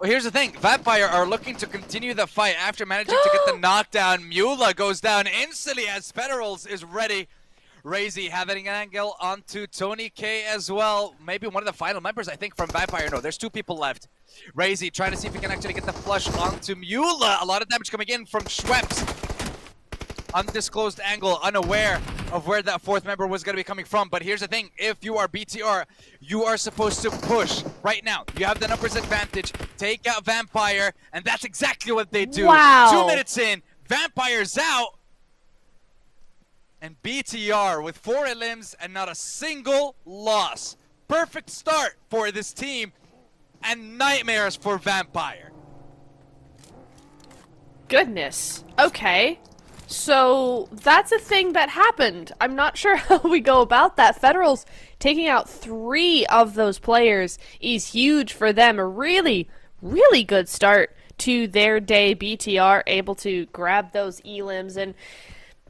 here's the thing. Vampire are looking to continue the fight after managing to get the knockdown. Mula goes down instantly as Federals is ready. Razy having an angle onto Tony K as well. Maybe one of the final members, I think, from Vampire. No, there's 2 people left. Razy trying to see if he can actually get the flush onto Mula. A lot of damage coming in from Schweppes. Undisclosed angle, unaware of where that 4th member was going to be coming from. But here's the thing. If you are BTR, you are supposed to push right now. You have the numbers advantage. Take out Vampire, and that's exactly what they do. Wow. 2 minutes in, Vampire's out. And BTR with 4 elims and not a single loss. Perfect start for this team, and nightmares for Vampire. Goodness. Okay. So that's a thing that happened. I'm not sure how we go about that. Federals taking out 3 of those players is huge for them. A really, really good start to their day. BTR able to grab those elims, and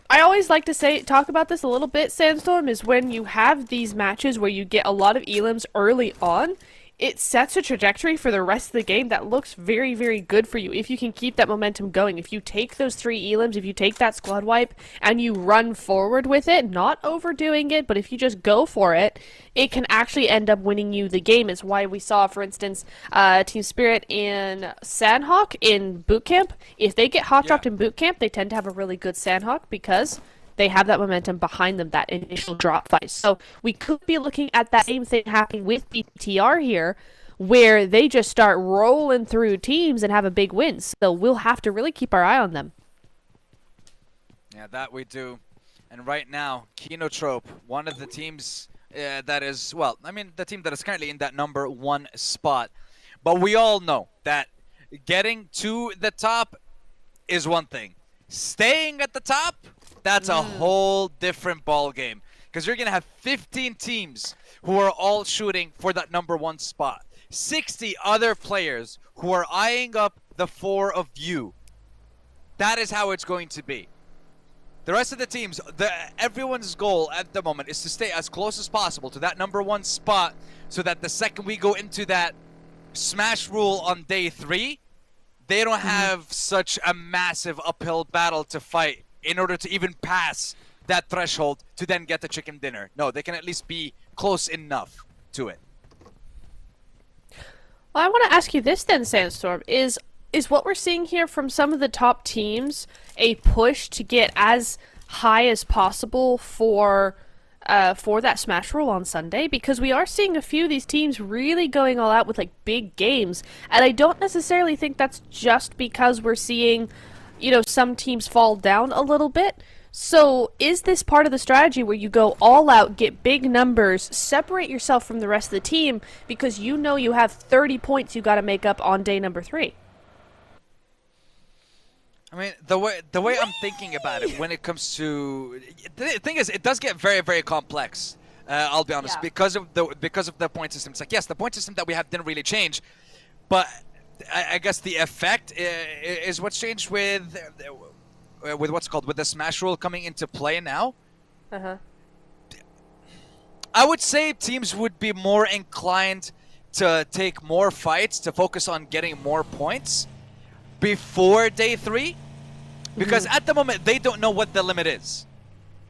I always like to talk about this a little bit, Sandstorm, is when you have these matches where you get a lot of elims early on, it sets a trajectory for the rest of the game that looks very, very good for you. If you can keep that momentum going, if you take those 3 elims, if you take that squad wipe, and you run forward with it, not overdoing it, but if you just go for it, it can actually end up winning you the game. It's why we saw, for instance, Team Spirit and Sanhok in boot camp. If they get hot dropped in boot camp, they tend to have a really good Sanhok because they have that momentum behind them, that initial drop fight. So we could be looking at that same thing happening with BTR here, where they just start rolling through teams and have a big win. So we'll have to really keep our eye on them. Yeah, that we do. And right now, Kinotrope, one of the teams that is, well, I mean, the team that is currently in that number 1 spot. But we all know that getting to the top is one thing. Staying at the top, that's a whole different ball game, because you're going to have 15 teams who are all shooting for that number 1 spot. 60 other players who are eyeing up the 4 of you. That is how it's going to be. The rest of the teams, everyone's goal at the moment is to stay as close as possible to that number 1 spot, so that the second we go into that smash rule on day 3, they don't have such a massive uphill battle to fight in order to even pass that threshold to then get the chicken dinner. No, they can at least be close enough to it. Well, I want to ask you this then, Sandstorm. Is what we're seeing here from some of the top teams a push to get as high as possible for that Smash Roll on Sunday? Because we are seeing a few of these teams really going all out with like big games, and I don't necessarily think that's just because we're seeing, you know, some teams fall down a little bit. So is this part of the strategy where you go all out, get big numbers, separate yourself from the rest of the team because you know you have 30 points you got to make up on day number 3? I mean, the way I'm thinking about it when it comes to... The thing is, it does get very, very complex. I'll be honest, Yeah. because of the point system. It's like, yes, the point system that we have didn't really change, but I guess the effect is what's changed with what's called with the smash rule coming into play now. I would say teams would be more inclined to take more fights, to focus on getting more points before day 3, because at the moment they don't know what the limit is.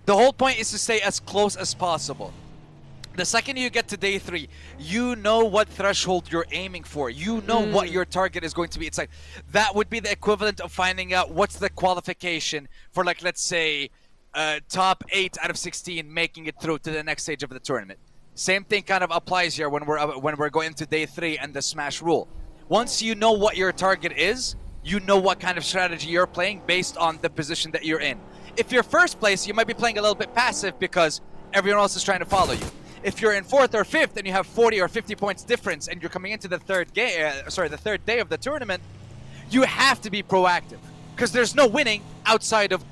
The whole point is to stay as close as possible. The second you get to day 3, you know what threshold you're aiming for. You know what your target is going to be. It's like, that would be the equivalent of finding out what's the qualification for, like, let's say, top 8 out of 16 making it through to the next stage of the tournament. Same thing kind of applies here when we're going to day 3 and the smash rule. Once you know what your target is, you know what kind of strategy you're playing based on the position that you're in. If you're first place, you might be playing a little bit passive because everyone else is trying to follow you. If you're in 4th or 5th and you have 40 or 50 points difference and you're coming into the third day of the tournament, you have to be proactive, because there's no winning outside of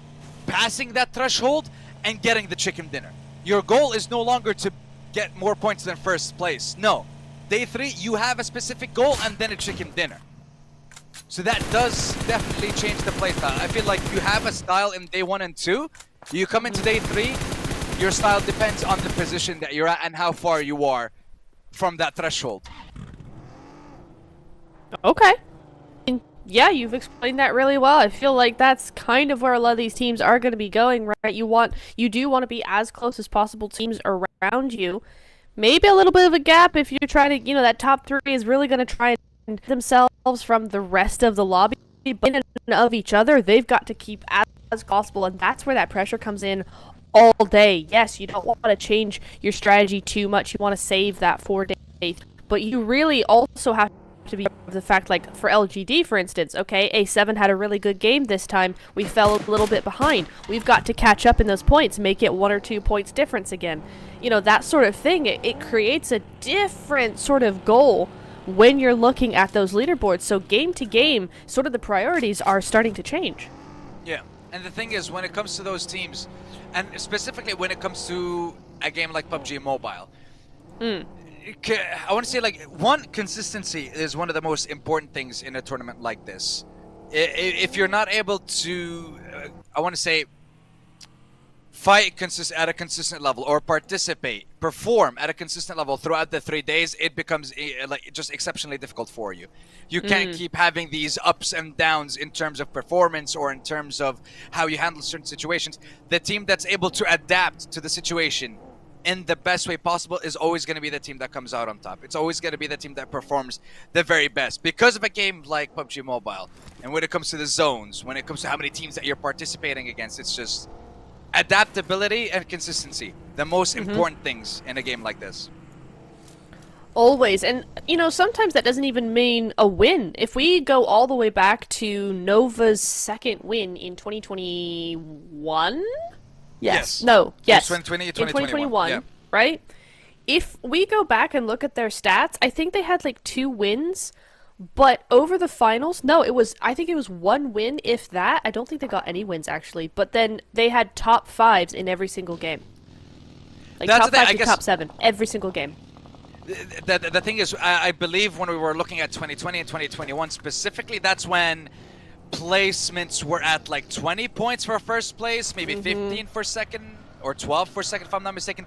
passing that threshold and getting the chicken dinner. Your goal is no longer to get more points than first place. No. Day 3, you have a specific goal and then a chicken dinner. So that does definitely change the playstyle. I feel like you have a style in day 1 and 2. You come into day 3, your style depends on the position that you're at and how far you are from that threshold. Okay. Yeah, you've explained that really well. I feel like that's kind of where a lot of these teams are going to be going, right? You do want to be as close as possible to teams around you. Maybe a little bit of a gap if you're trying to, that top 3 is really going to try and themselves from the rest of the lobby, but in and of each other, they've got to keep as possible, and that's where that pressure comes in all day. Yes, you don't want to change your strategy too much. You want to save that 4 days, but you really also have to be aware of the fact, like for LGD, for instance, okay, A7 had a really good game this time. We fell a little bit behind. We've got to catch up in those points, make it 1 or 2 points difference again. That sort of thing. It creates a different sort of goal when you're looking at those leaderboards. So game to game, sort of the priorities are starting to change. Yeah, and the thing is, when it comes to those teams, and specifically when it comes to a game like PUBG Mobile, I want to say, like, consistency is one of the most important things in a tournament like this. If you're not able to, I want to say, fight at a consistent level, or perform at a consistent level throughout the 3 days, it becomes just exceptionally difficult for you. You can't keep having these ups and downs in terms of performance or in terms of how you handle certain situations. The team that's able to adapt to the situation in the best way possible is always going to be the team that comes out on top. It's always going to be the team that performs the very best because of a game like PUBG Mobile. And when it comes to the zones, when it comes to how many teams that you're participating against, it's just adaptability and consistency, the most important things in a game like this. Always. And, sometimes that doesn't even mean a win. If we go all the way back to Nova's second win in 2021? Yes. No. Yes. 2020, in 2021, yeah. Right? If we go back and look at their stats, I think they had like 2 wins, but over the finals, I think it was 1 win, if that. I don't think they got any wins, actually. But then they had top 5s in every single game. Like That's top 5 to top 7, every single game. The thing is, I believe when we were looking at 2020 and 2021 specifically, that's when placements were at like 20 points for first place, maybe 15 for second, or 12 for second, if I'm not mistaken.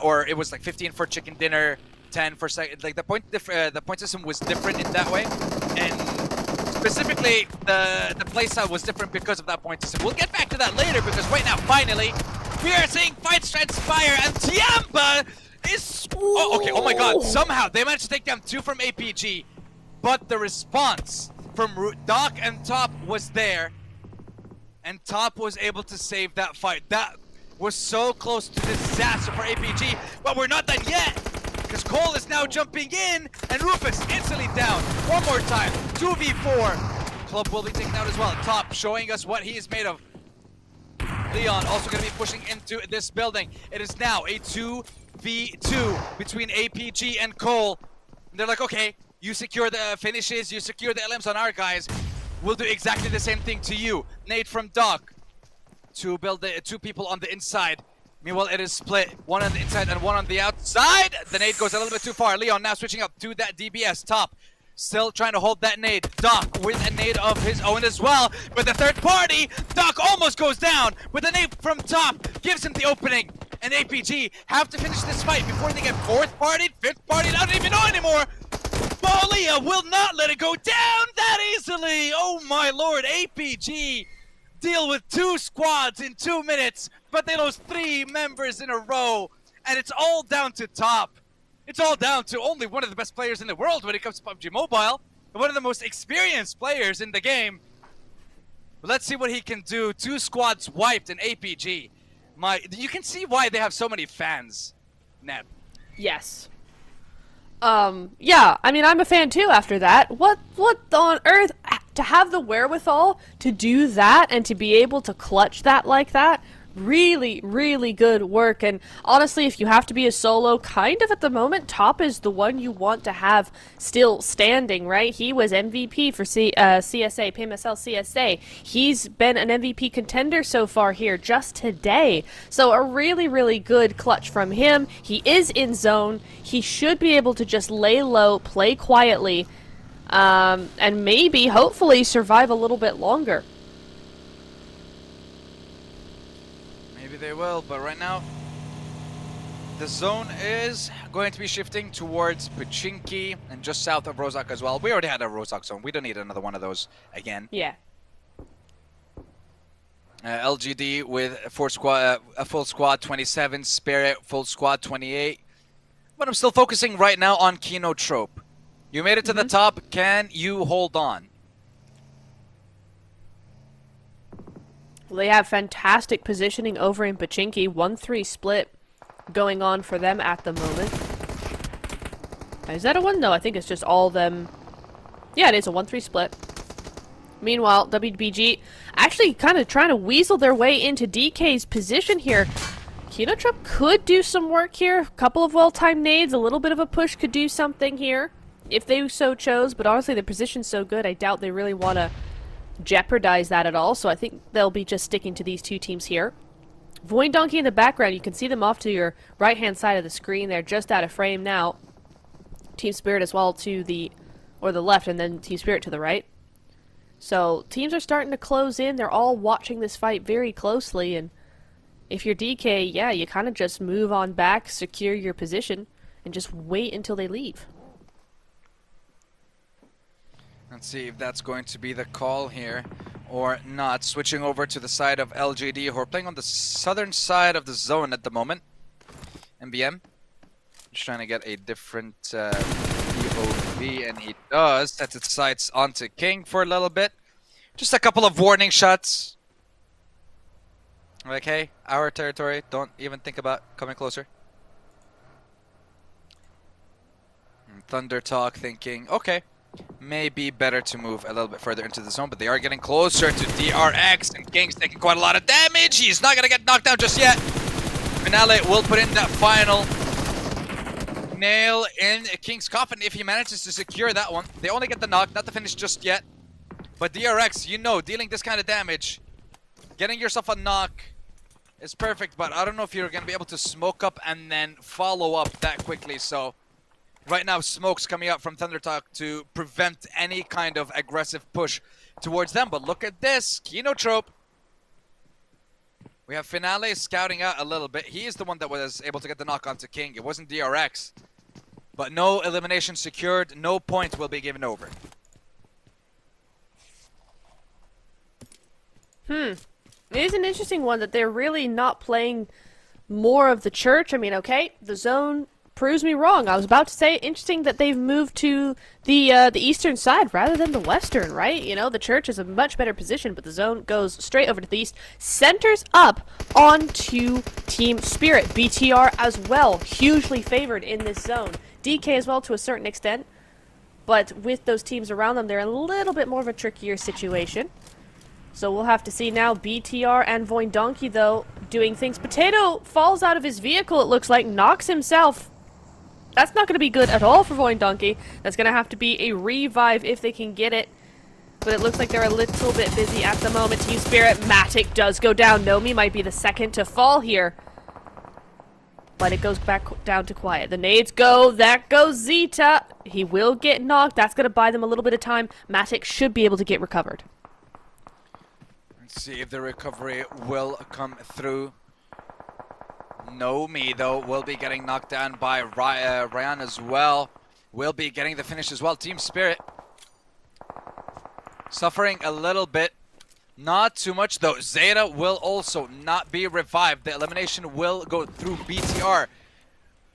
Or it was like 15 for chicken dinner, 10 for second. Like the point system was different in that way, and specifically the playstyle was different because of that point system. We'll get back to that later, because right now, finally, we are seeing fights transpire, and Tianba is... okay, oh my god, somehow they managed to take down 2 from APG, but the response from Doc and Top was there, and Top was able to save that fight. That was so close to disaster for APG, but we're not done yet, because Cole is now jumping in, and Rufus instantly down. One more time, 2v4. Club will be taken out as well. Top showing us what he is made of. Leon also going to be pushing into this building. It is now a 2v2 between APG and Cole. And they're like, okay, you secure the finishes, you secure the LMs on our guys. We'll do exactly the same thing to you. Nate from Doc to build the 2 people on the inside. Meanwhile, it is split. One on the inside and one on the outside. The nade goes a little bit too far. Leon now switching up to that DBS top. Still trying to hold that nade. Doc with a nade of his own as well. With the third party, Doc almost goes down. With a nade from top, gives him the opening. And APG have to finish this fight before they get fourth partied, fifth partied. I don't even know anymore. Bolia will not let it go down that easily. Oh my lord, APG deal with 2 squads in 2 minutes, but they lose 3 members in a row. And it's all down to top. It's all down to only one of the best players in the world when it comes to PUBG Mobile, and one of the most experienced players in the game. But let's see what he can do. 2 squads wiped in APG. You can see why they have so many fans, Neb. Yes. Yeah, I mean, I'm a fan too after that. What on earth? To have the wherewithal to do that and to be able to clutch that like that, really, really good work. And honestly, if you have to be a solo, kind of at the moment, top is the one you want to have still standing, right? He was MVP for CSA, PMSL CSA. He's been an MVP contender so far here just today. So a really, really good clutch from him. He is in zone. He should be able to just lay low, play quietly, and maybe, hopefully, survive a little bit longer. Maybe they will, but right now, the zone is going to be shifting towards Pachinki and just south of Rozak as well. We already had a Rozak zone. We don't need another one of those again. Yeah. LGD with a full squad 27, Spirit full squad 28. But I'm still focusing right now on Kino Trope. You made it to the top. Can you hold on? Well, they have fantastic positioning over in Pachinki. 1-3 split going on for them at the moment. Is that a 1? No, I think it's just all them. Yeah, it is a 1-3 split. Meanwhile, WBG actually kind of trying to weasel their way into DK's position here. Kino Trope could do some work here. A couple of well-timed nades, a little bit of a push could do something here if they so chose, but honestly, their position's so good, I doubt they really want to jeopardize that at all, so I think they'll be just sticking to these 2 teams here. Void Donkey in the background, you can see them off to your right-hand side of the screen. They're just out of frame now. Team Spirit as well to the left, and then Team Spirit to the right. So, teams are starting to close in. They're all watching this fight very closely, and if you're DK, yeah, you kind of just move on back, secure your position, and just wait until they leave. Let's see if that's going to be the call here or not. Switching over to the side of LGD, who are playing on the southern side of the zone at the moment. MBM just trying to get a different POV, and he does. Sets its sights onto King for a little bit. Just a couple of warning shots. Like, hey, our territory, don't even think about coming closer. And Thunder Talk thinking, okay, maybe better to move a little bit further into the zone, but they are getting closer to DRX, and King's taking quite a lot of damage. He's not going to get knocked down just yet. Finale will put in that final nail in King's coffin if he manages to secure that one. They only get the knock, not the finish just yet. But DRX, you know, dealing this kind of damage, getting yourself a knock is perfect, but I don't know if you're going to be able to smoke up and then follow up that quickly, so right now, smoke's coming out from Thunder Talk to prevent any kind of aggressive push towards them. But look at this, Kino Trope. We have Finale scouting out a little bit. He is the one that was able to get the knock onto King. It wasn't DRX. But no elimination secured. No point will be given over. It is an interesting one that they're really not playing more of the church. I mean, okay, the zone proves me wrong. I was about to say, interesting that they've moved to the eastern side rather than the western, right? You know, the church is a much better position, but the zone goes straight over to the east, centers up onto Team Spirit. BTR as well, hugely favored in this zone. DK as well to a certain extent, but with those teams around them, they're in a little bit more of a trickier situation. So we'll have to see now. BTR and Void Donkey, though, doing things. Potato falls out of his vehicle, it looks like, knocks himself. That's not going to be good at all for Void Donkey. That's going to have to be a revive if they can get it. But it looks like they're a little bit busy at the moment. Team Spirit, Matic does go down. Nomi might be the second to fall here. but it goes back down to quiet. The nades go. That goes Zeta. He will get knocked. That's going to buy them a little bit of time. Matic should be able to get recovered. Let's see if the recovery will come through. Nomi, though, will be getting knocked down by Ryan as well. Will be getting the finish as well. Team Spirit suffering a little bit. Not too much, though. Zeta will also not be revived. The elimination will go through BTR.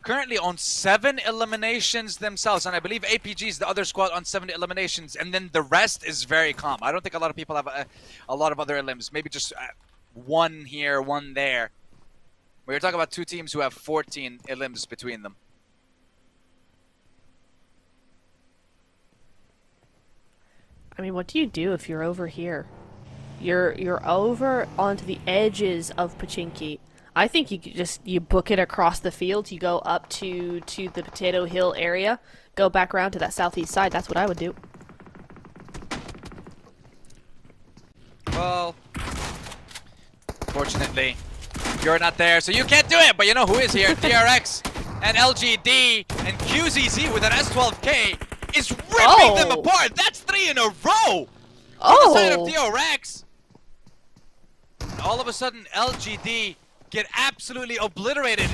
Currently on 7 eliminations themselves, and I believe APG is the other squad on 7 eliminations, and then the rest is very calm. I don't think a lot of people have a lot of other elims. Maybe just 1 here, 1 there. We're talking about 2 teams who have 14 elims between them. I mean, what do you do if you're over here? You're over onto the edges of Pachinki. I think you book it across the field. You go up to the Potato Hill area, go back around to that southeast side. That's what I would do. Well, fortunately, you're not there, so you can't do it. But you know who is here? DRX and LGD and QZZ with an S12K is ripping them apart. That's 3 in a row. On the side of DRX. All of a sudden, LGD get absolutely obliterated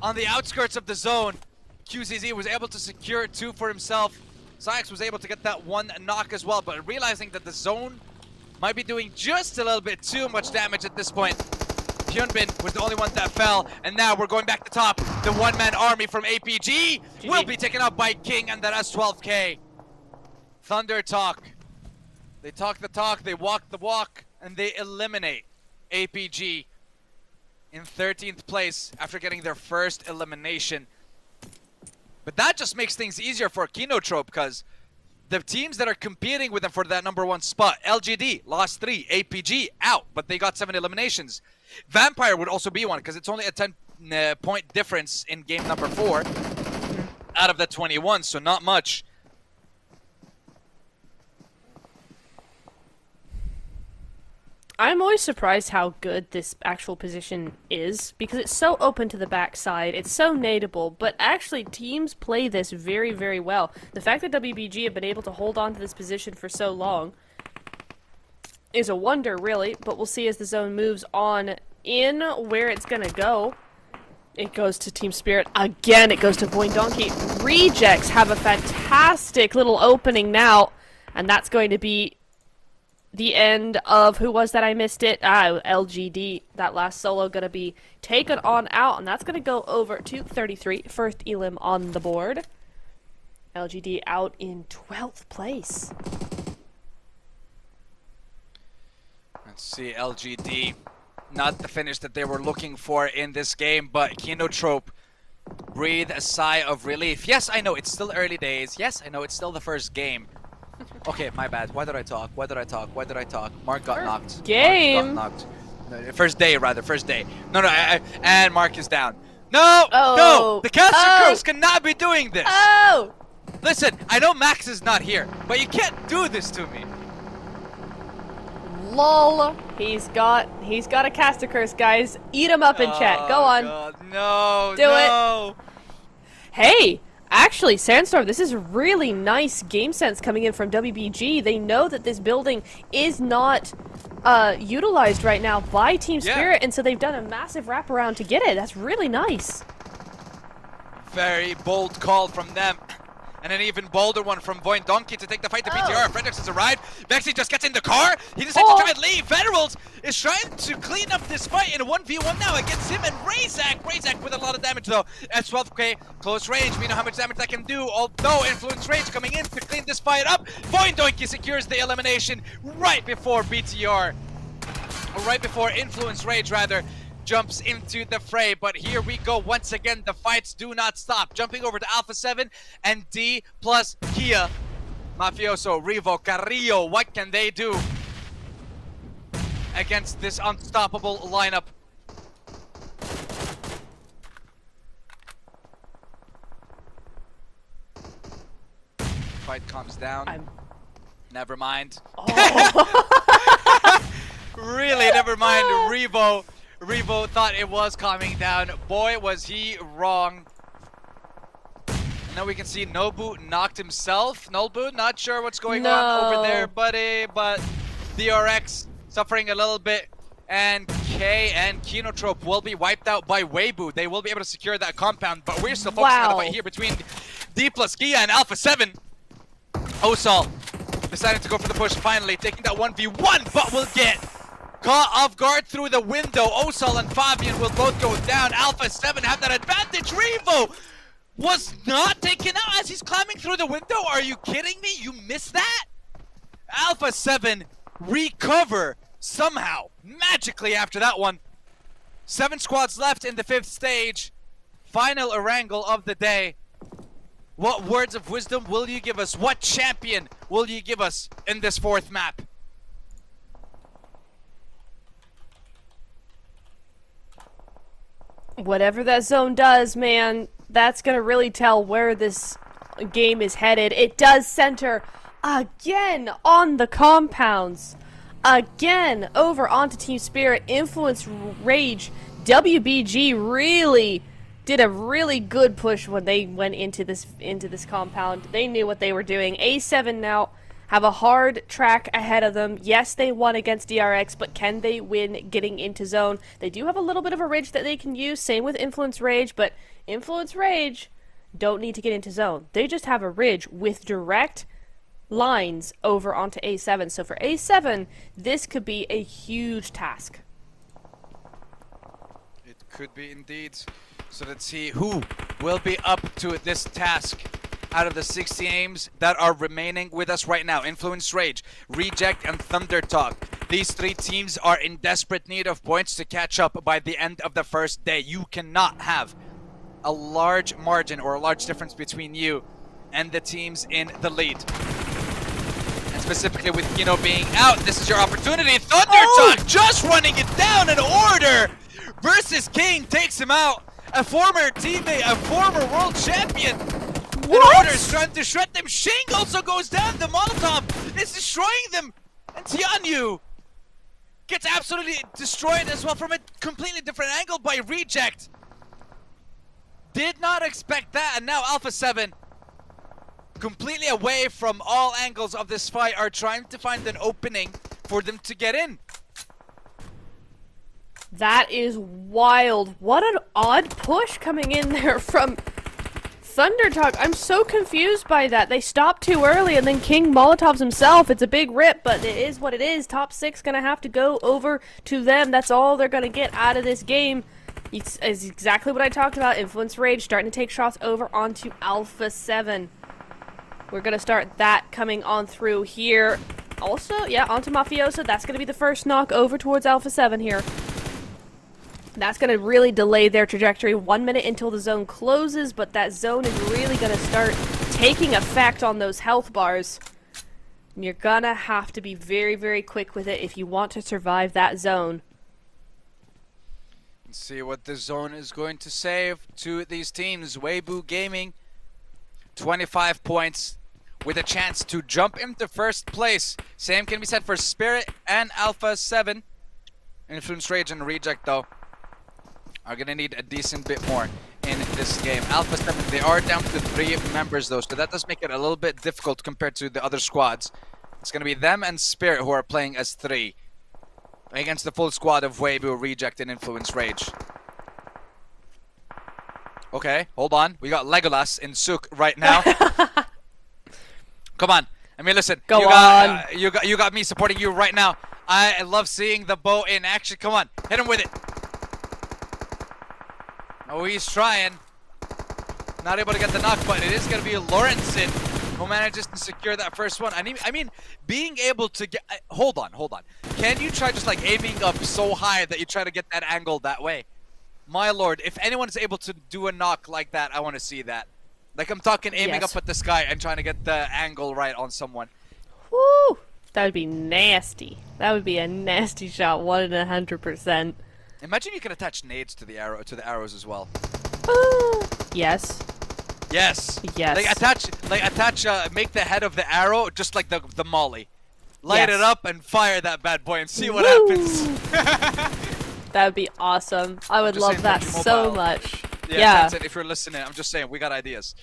on the outskirts of the zone. QZZ was able to secure 2 for himself. Syx was able to get that 1 knock as well, but realizing that the zone might be doing just a little bit too much damage at this point. Hyunbin was the only one that fell, and now we're going back to top. The one-man army from APG will be taken out by King and that S12K. Thunder talk. They talk the talk, they walk the walk, and they eliminate APG in 13th place after getting their first elimination. But that just makes things easier for Kinotrope, because the teams that are competing with them for that #1 spot, LGD lost 3, APG out, but they got 7 eliminations. Vampire would also be one, because it's only a 10-point difference in game number 4 out of the 21, so not much. I'm always surprised how good this actual position is, because it's so open to the backside, it's so nadeable, but actually teams play this very, very well. The fact that WBG have been able to hold on to this position for so long is a wonder, really, but we'll see as the zone moves on in where it's gonna go. It goes to Team Spirit. Again, it goes to Void Donkey. Rejects have a fantastic little opening now, and that's going to be the end of, who was that? I missed it. LGD. That last solo gonna be taken on out, and that's gonna go over to 33. First elim on the board. LGD out in 12th place. Let's see, LGD. Not the finish that they were looking for in this game, but Kinotrope breathe a sigh of relief. Yes, I know, it's still early days. Yes, I know, it's still the first game. Okay, my bad. Why did I talk? Why did I talk? Why did I talk? Mark got knocked. Game. Mark got knocked. No, first day, rather. First day. No, and Mark is down. No! No! The caster curse cannot be doing this! Oh! Listen, I know Max is not here, but you can't do this to me. Lol. He's got a caster curse, guys. Eat him up in chat. Go on. God, no, Do it. Hey! Actually, Sandstorm, this is really nice game sense coming in from WBG. They know that this building is not utilized right now by Team Spirit, and so they've done a massive wraparound to get it. That's really nice. Very bold call from them. And an even bolder one from Void Donkey to take the fight to PTR. Fredericks has arrived. Vexy just gets in the car. He decides to try and leave. Federals is trying to clean up this fight in a 1v1 now against him and Razak. Razak with a lot of damage though. S12K, close range. We know how much damage that can do. Although Influence Rage coming in to clean this fight up. Void Donkey secures the elimination right before BTR. Or right before Influence Rage rather jumps into the fray, but here we go once again. The fights do not stop. Jumping over to Alpha 7 and D plus Kia. Mafioso, Revo, Carrillo, what can they do against this unstoppable lineup? Fight calms down. Never mind. Oh. Really, never mind. Revo Revo thought it was calming down. Boy, was he wrong. And now we can see Nobu knocked himself. Nobu, not sure what's going on over there, buddy, but DRX suffering a little bit. And K and Kinotrope will be wiped out by Weibo. They will be able to secure that compound, but we're still focusing on the fight here between D plus Gia and Alpha 7. Osal deciding to go for the push, finally taking that 1v1, but will get caught off guard through the window. Osal and Fabian will both go down. Alpha 7 have that advantage. Revo was not taken out as he's climbing through the window. Are you kidding me? You missed that? Alpha 7 recover somehow, magically after that one. 7 squads left in the 5th stage. Final Erangel of the day. What words of wisdom will you give us? What champion will you give us in this 4th map? Whatever that zone does, man, that's gonna really tell where this game is headed. It does center again on the compounds. Again, over onto Team Spirit, Influence Rage. WBG really did a really good push when they went into this compound. They knew what they were doing. A7 now have a hard track ahead of them. Yes, they won against DRX, but can they win getting into zone? They do have a little bit of a ridge that they can use. Same with Influence Rage, but Influence Rage don't need to get into zone. They just have a ridge with direct lines over onto A7. So for A7, this could be a huge task. It could be indeed. So let's see who will be up to this task out of the 60 names that are remaining with us right now. Influence Rage, Reject, and Thunder Talk. These 3 teams are in desperate need of points to catch up by the end of the first day. You cannot have a large margin or a large difference between you and the teams in the lead. Specifically with Kino being out, this is your opportunity. Thunder Talk just running it down. An order versus King takes him out. A former teammate, a former world champion. What? An order is trying to shred them. Shing also goes down. The Molotov is destroying them. And Tianyu gets absolutely destroyed as well from a completely different angle by Reject. Did not expect that. And now Alpha 7, completely away from all angles of this fight, are trying to find an opening for them to get in. That is wild. What an odd push coming in there from Thunder Talk. I'm so confused by that. They stopped too early and then King Molotovs himself. It's a big rip, but it is what it is. Top 6 gonna have to go over to them. That's all they're gonna get out of this game. It's exactly what I talked about. Influence Rage starting to take shots over onto Alpha 7. We're going to start that coming on through here. Also, yeah, onto Mafioso. That's going to be the first knock over towards Alpha 7 here. That's going to really delay their trajectory. 1 minute until the zone closes, but that zone is really going to start taking effect on those health bars. And you're going to have to be very, very quick with it if you want to survive that zone. Let's see what the zone is going to save to these teams. Weibo Gaming, 25 points with a chance to jump into first place. Same can be said for Spirit and Alpha 7. Influence Rage and Reject, though, are going to need a decent bit more in this game. Alpha 7, they are down to 3 members, though, so that does make it a little bit difficult compared to the other squads. It's going to be them and Spirit who are playing as 3 against the full squad of Weibo, Reject, and Influence Rage. Okay, hold on. We got Legolas in Sook right now. Come on. I mean, listen. Go on. You got me supporting you right now. I love seeing the bow in action. Come on, hit him with it. Oh, he's trying. Not able to get the knock, but it is going to be Lawrenson who manages to secure that first one. I mean, being able to get... hold on. Can you try just like aiming up so high that you try to get that angle that way? My lord, if anyone is able to do a knock like that, I want to see that. Like, I'm talking aiming up at the sky and trying to get the angle right on someone. Woo! That would be nasty. That would be a nasty shot, 100%. Imagine you can attach nades to the arrows as well. Yes. Yes. Yes. Make the head of the arrow just like the molly. Light Yes. it up and fire that bad boy and see what happens. That would be awesome. I would just love saying, that PUBG so Mobile. much. Yeah. That's it. If you're listening, I'm just saying, we got ideas.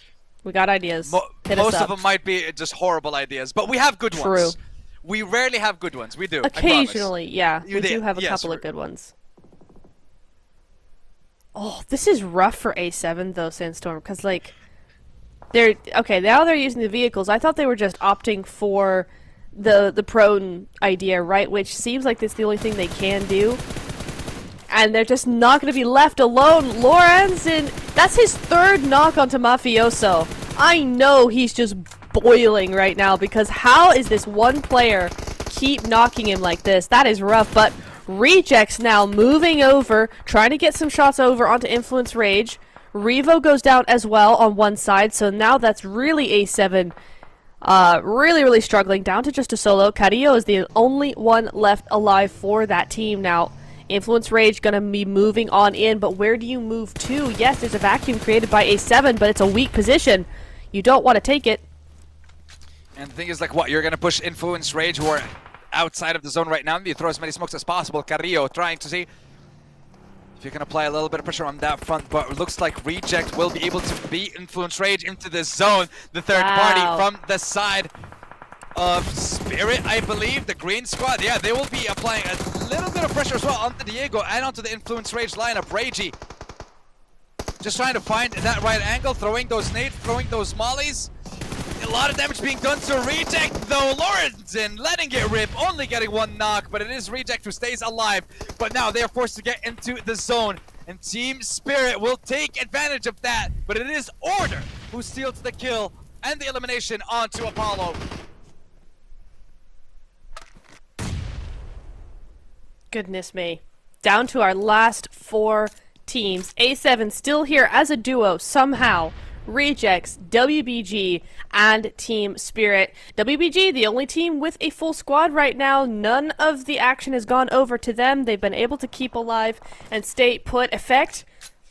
We got ideas. Hit Most us of up. them might be just horrible ideas, but we have good True. ones. We rarely have good ones. We do. Occasionally, yeah. You We do did. have a Yes, couple of good ones. Oh, this is rough for A7 though, Sandstorm, because like they're okay, now they're using the vehicles. I thought they were just opting for the prone idea, right? Which seems like that's the only thing they can do. And they're just not going to be left alone. Lorenzen, that's his third knock onto Mafioso. I know he's just boiling right now because how is this one player keep knocking him like this? That is rough, but Rejects now moving over, trying to get some shots over onto Influence Rage. Revo goes down as well on one side, so now that's really A7 really struggling, down to just a solo. Carrillo is the only one left alive for that team now. Influence Rage gonna be moving on in, but where do you move to? Yes, there's a vacuum created by A7, but it's a weak position. You don't want to take it. And the thing is, like, what? You're gonna push Influence Rage, who are outside of the zone right now. You throw as many smokes as possible. Carrillo trying to see if you can apply a little bit of pressure on that front, but it looks like Reject will be able to beat Influence Rage into the zone. The third party from the side of Spirit, I believe, the green squad. Yeah, they will be applying a little bit of pressure as well onto Diego and onto the Influence Rage lineup. Ragey just trying to find that right angle, throwing those nades, throwing those mollies. A lot of damage being done to Reject, though. Lorenzen letting it rip, only getting one knock, but it is Reject who stays alive. But now they are forced to get into the zone, and Team Spirit will take advantage of that. But it is Order who steals the kill and the elimination onto Apollo. Goodness me. Down to our last 4 teams. A7 still here as a duo somehow. Rejects, WBG, and Team Spirit. WBG, the only team with a full squad right now. None of the action has gone over to them. They've been able to keep alive and stay put. Effect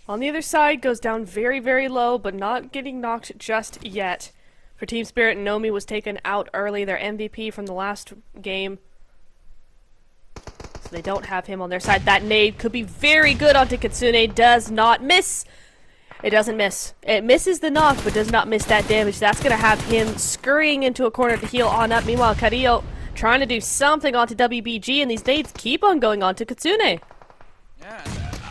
on the other side goes down very low, but not getting knocked just yet. For Team Spirit, Nomi was taken out early, their MVP from the last game. So they don't have him on their side. That nade could be very good onto Kitsune. Does not miss. It doesn't miss. It misses the knock, but does not miss that damage. That's going to have him scurrying into a corner to heal on up. Meanwhile, Carrillo trying to do something onto WBG, and these nades keep on going on to Kitsune. Yeah,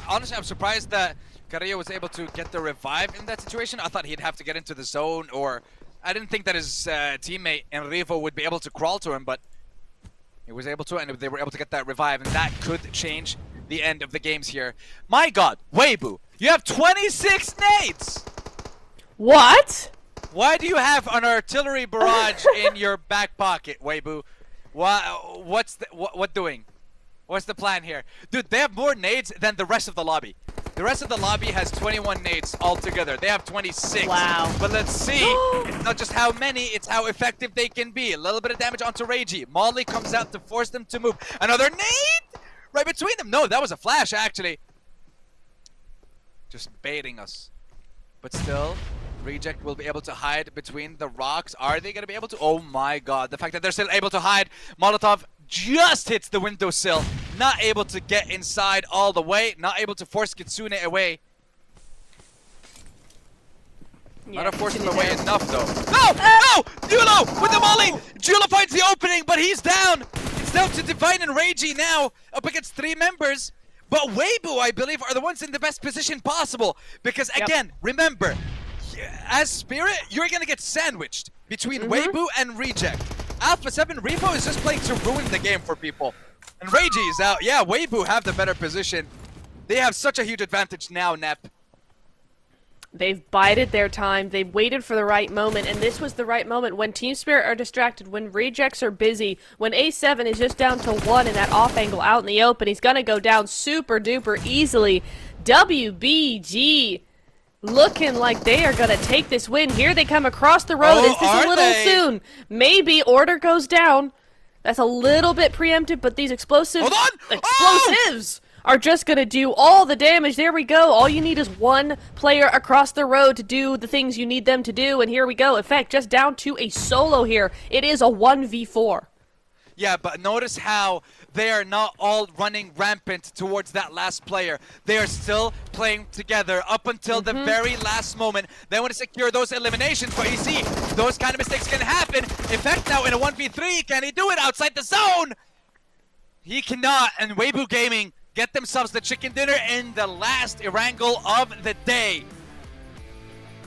honestly, I'm surprised that Carrillo was able to get the revive in that situation. I thought he'd have to get into the zone, or I didn't think that his teammate Enrivo would be able to crawl to him, but he was able to, and they were able to get that revive, and that could change the end of the games here. My god, Weibo, you have 26 nades! What? Why do you have an artillery barrage in your back pocket, Weibo? What doing? What's the plan here? Dude, they have more nades than the rest of the lobby. The rest of the lobby has 21 nades altogether. They have 26. Wow. But let's see. It's not just how many, it's how effective they can be. A little bit of damage onto Ragey. Molly comes out to force them to move. Another nade right between them. No, that was a flash, actually. Just baiting us. But still, Reject will be able to hide between the rocks. Are they going to be able to? Oh my god. The fact that they're still able to hide. Molotov just hits the windowsill. Not able to get inside all the way. Not able to force Kitsune away. Yeah, Not forcing him away enough, though. No! No! Julo with the molly! Julo finds the opening, but he's down! It's down to Divine and Ragey now, up against 3 members. But Weibo, I believe, are the ones in the best position possible. Because, again, remember, as Spirit, you're going to get sandwiched between Weibo and Reject. Alpha 7, Revo is just playing to ruin the game for people. And Ragey is out. Yeah, Weibo have the better position. They have such a huge advantage now, Nep. They've bided their time. They've waited for the right moment, and this was the right moment. When Team Spirit are distracted, when Rejects are busy, when A7 is just down to 1 in that off angle out in the open, he's going to go down super duper easily. WBG looking like they are going to take this win. Here they come across the road. Is this a little soon? Maybe Order goes down. That's a little bit preemptive, but these explosives are just going to do all the damage. There we go. All you need is one player across the road to do the things you need them to do, and here we go. Effect just down to a solo here. It is a 1v4. Yeah, but notice how they are not all running rampant towards that last player. They are still playing together up until the very last moment. They want to secure those eliminations, but you see, those kind of mistakes can happen. Effect now in a 1v3, can he do it outside the zone? He cannot, and Weibo Gaming get themselves the chicken dinner in the last Erangel of the day.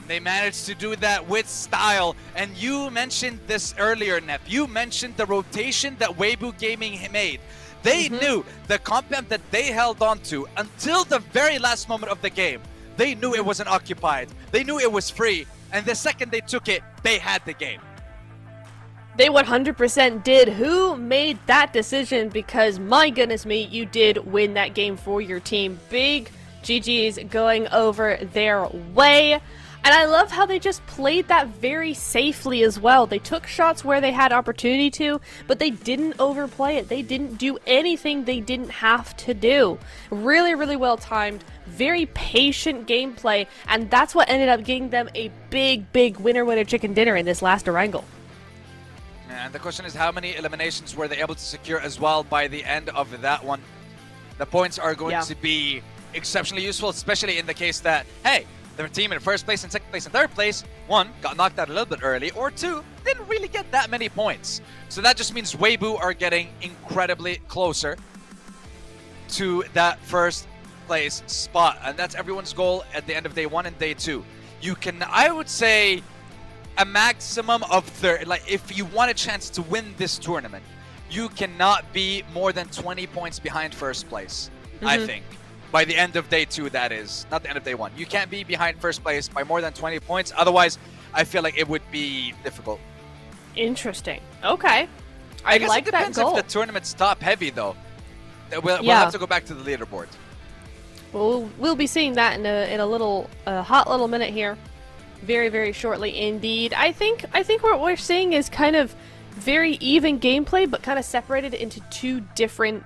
They managed to do that with style. And you mentioned this earlier, Nep. You mentioned the rotation that Weibo Gaming made. They knew the compound that they held on to until the very last moment of the game. They knew it wasn't occupied. They knew it was free. And the second they took it, they had the game. They 100% did. Who made that decision? Because my goodness me, you did win that game for your team. Big GG's going over their way. And I love how they just played that very safely as well. They took shots where they had opportunity to, but they didn't overplay it. They didn't do anything they didn't have to do. Really, really well timed, very patient gameplay, and that's what ended up getting them a big, big winner chicken dinner in this last Erangel. And the question is, how many eliminations were they able to secure as well by the end of that one? The points are going to be exceptionally useful, especially in the case that, hey, their team in first place and second place and third place, one, got knocked out a little bit early, or two, didn't really get that many points. So that just means Weibo are getting incredibly closer to that first place spot. And that's everyone's goal at the end of day 1 and day 2. You can, I would say, a maximum of 30. Like, if you want a chance to win this tournament, you cannot be more than 20 points behind first place, I think. By the end of day 2, that is. Not the end of day 1. You can't be behind first place by more than 20 points. Otherwise, I feel like it would be difficult. Interesting. Okay. I guess like it depends that goal. if the tournament's top heavy, though. We'll have to go back to the leaderboard. Well, we'll be seeing that in a little hot little minute here, very, very shortly indeed. I think what we're seeing is kind of very even gameplay, but kind of separated into two different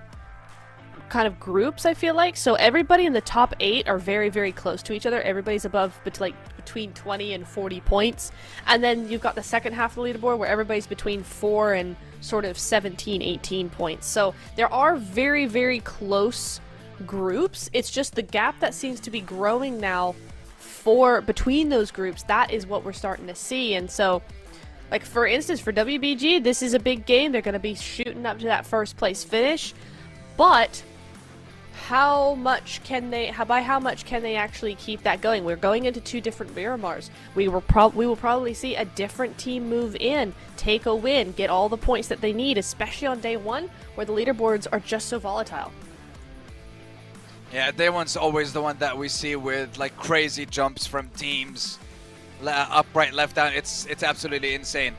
kind of groups, I feel like. So everybody in the top 8 are very, very close to each other. Everybody's above between 20 and 40 points. And then you've got the second half of the leaderboard where everybody's between 4 and sort of 17, 18 points. So there are very, very close groups. It's just the gap that seems to be growing now between those groups. That is what we're starting to see. And so, like, for instance, for WBG, this is a big game. They're going to be shooting up to that first place finish. But by how much can they actually keep that going? We're going into 2 different Miramars. We will probably see a different team move in, take a win, get all the points that they need, especially on day 1 where the leaderboards are just so volatile. Yeah, day 1's always the one that we see with like crazy jumps from teams, up, right, left, down. It's absolutely insane.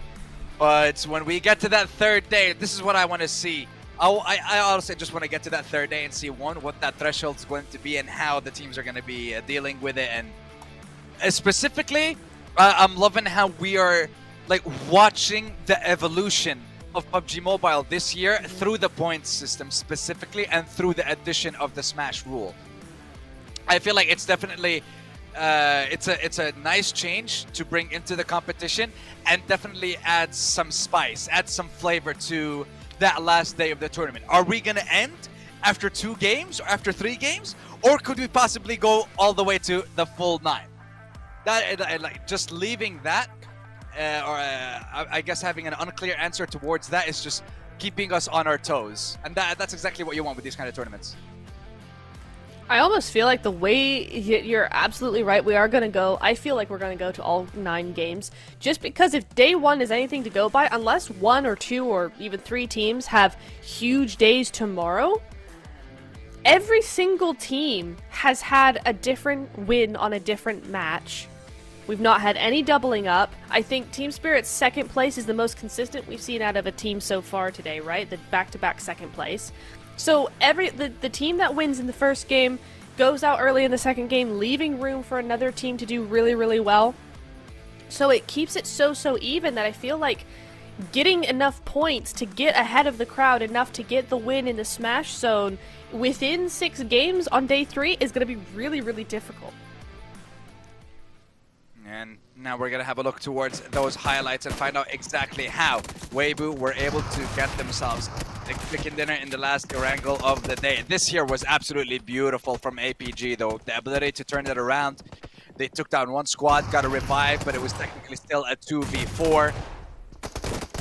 But when we get to that third day, this is what I want to see. I honestly just want to get to that third day and see, one, what that threshold is going to be and how the teams are going to be dealing with it. And specifically, I'm loving how we are like watching the evolution of PUBG Mobile this year through the points system specifically and through the addition of the Smash rule. I feel like it's definitely it's a nice change to bring into the competition and definitely adds some spice, adds some flavor to that last day of the tournament. Are we going to end after 2 games or after 3 games, or could we possibly go all the way to the full 9? That like just leaving that I guess having an unclear answer towards that is just keeping us on our toes, and that's exactly what you want with these kind of tournaments. I almost feel like the way you're absolutely right, we are going to go, I feel like we're going to go to all 9 games, just because if day 1 is anything to go by, unless 1 or 2 or even 3 teams have huge days tomorrow, every single team has had a different win on a different match. We've not had any doubling up. I think Team Spirit's second place is the most consistent we've seen out of a team so far today, right? The back-to-back second place. So the team that wins in the first game goes out early in the second game, leaving room for another team to do really, really well. So it keeps it so even that I feel like getting enough points to get ahead of the crowd, enough to get the win in the Smash zone within 6 games on day 3 is going to be really, really difficult. And now we're going to have a look towards those highlights and find out exactly how Weibo were able to get themselves the chicken dinner in the last Erangel of the day. This here was absolutely beautiful from APG, though. The ability to turn it around. They took down one squad, got a revive, but it was technically still a 2v4.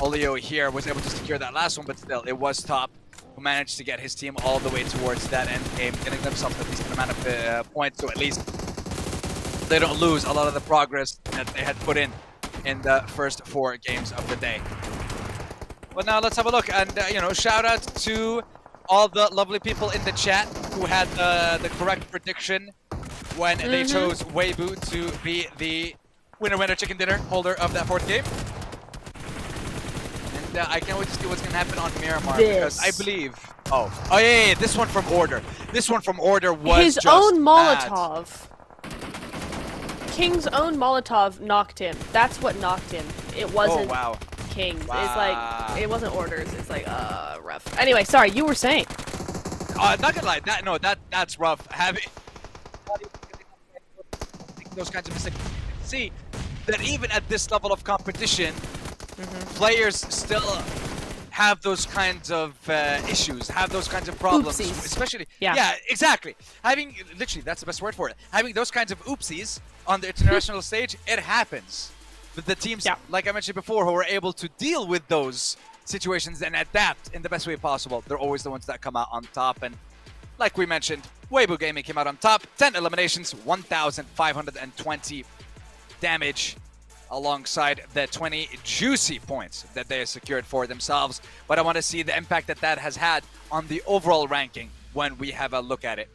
Olio here was able to secure that last one, but still, it was Top who managed to get his team all the way towards that end game, getting themselves a decent amount of points, so at least they don't lose a lot of the progress that they had put in the first 4 games of the day. But now let's have a look, and you know, shout out to all the lovely people in the chat who had the correct prediction when they chose Weibo to be the winner chicken dinner holder of that 4th game. And I can't wait to see what's gonna happen on Miramar because I believe. Oh yeah, this one from Order. This one from Order was his just own mad. Molotov. King's own Molotov knocked him. That's what knocked him. It wasn't King's. Wow. It's like, it wasn't Orders. It's like, rough. Anyway, sorry, you were saying. Not gonna lie, that's rough. Having those kinds of mistakes. See that even at this level of competition, players still have those kinds of issues, have those kinds of problems, Oopsies. especially. Yeah. Yeah, exactly. Having literally, that's the best word for it. Having those kinds of oopsies on the international stage, it happens. But the teams, like I mentioned before, who are able to deal with those situations and adapt in the best way possible, they're always the ones that come out on top. And like we mentioned, Weibo Gaming came out on top. 10 eliminations, 1,520 damage, alongside the 20 juicy points that they have secured for themselves. But I want to see the impact that that has had on the overall ranking when we have a look at it.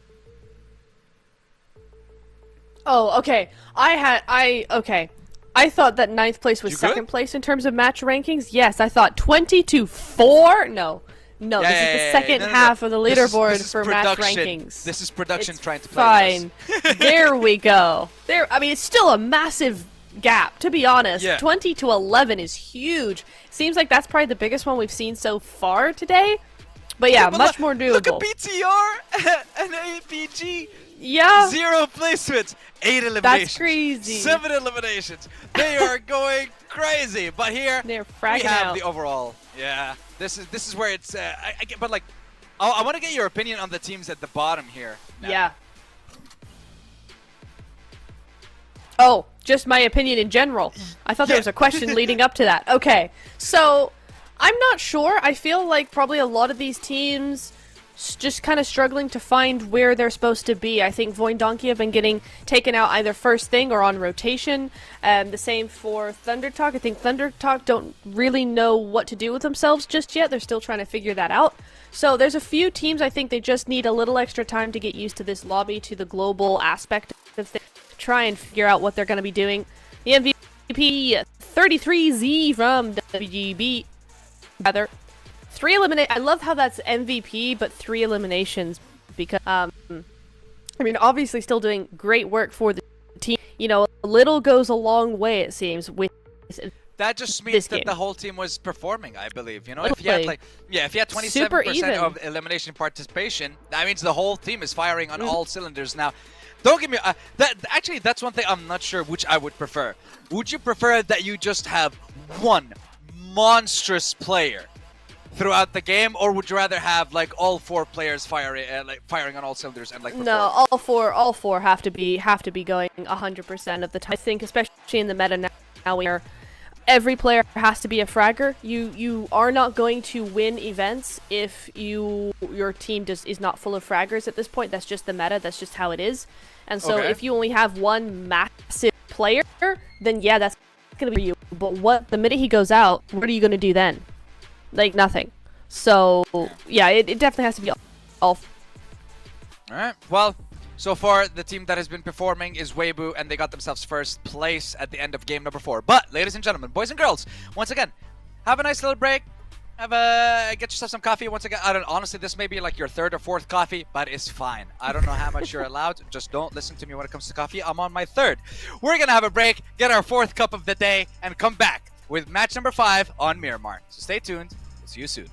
Oh, okay. I thought that 9th place was 2nd place in terms of match rankings. Yes, I thought 20-4. No, this is the second half of the leaderboard this is for match rankings. This is production trying to play fine. There we go. I mean, it's still a massive gap, to be honest. 20-11 is huge. Seems like that's probably the biggest one we've seen so far today. But yeah, much more doable. Look at PTR and APG. Yeah. 0 placements, 8 eliminations. That's crazy. 7 eliminations. They are going crazy. But here they're we have out. the overall. Yeah, this is where it's. But like, I want to get your opinion on the teams at the bottom here. Now. Yeah. Oh, just my opinion in general. I thought there was a question leading up to that. Okay, so I'm not sure. I feel like probably a lot of these teams just kind of struggling to find where they're supposed to be. I think Void Donkey have been getting taken out either first thing or on rotation. The same for Thunder Talk. I think Thunder Talk don't really know what to do with themselves just yet. They're still trying to figure that out. So there's a few teams I think they just need a little extra time to get used to this lobby, to the global aspect of things. Try and figure out what they're going to be doing. The MVP 33Z from WGB, rather 3 eliminate. I love how that's MVP, but 3 eliminations because I mean, obviously, still doing great work for the team. You know, a little goes a long way, it seems. With that just means that the whole team was performing, I believe. You know, if you had if you had 27% of elimination participation, that means the whole team is firing on all cylinders now. Don't give me actually, that's one thing I'm not sure which I would prefer. Would you prefer that you just have one monstrous player throughout the game, or would you rather have like all 4 players firing on all cylinders and like no, all four have to be going 100% of the time. I think especially in the meta now where every player has to be a fragger. You are not going to win events if your team is not full of fraggers at this point. That's just the meta. That's just how it is. And so if you only have one massive player, then yeah, that's gonna be you. But the minute he goes out, what are you gonna do then? Like nothing. So yeah, it definitely has to be all. All right. Well, so far the team that has been performing is Weibo, and they got themselves first place at the end of game number 4. But ladies and gentlemen, boys and girls, once again, have a nice little break. Get yourself some coffee. Once again, honestly, this may be like your 3rd or 4th coffee, but it's fine. I don't know how much you're allowed. Just don't listen to me when it comes to coffee. I'm on my 3rd. We're gonna have a break, get our 4th cup of the day, and come back with match number 5 on Miramar. So stay tuned. We'll see you soon.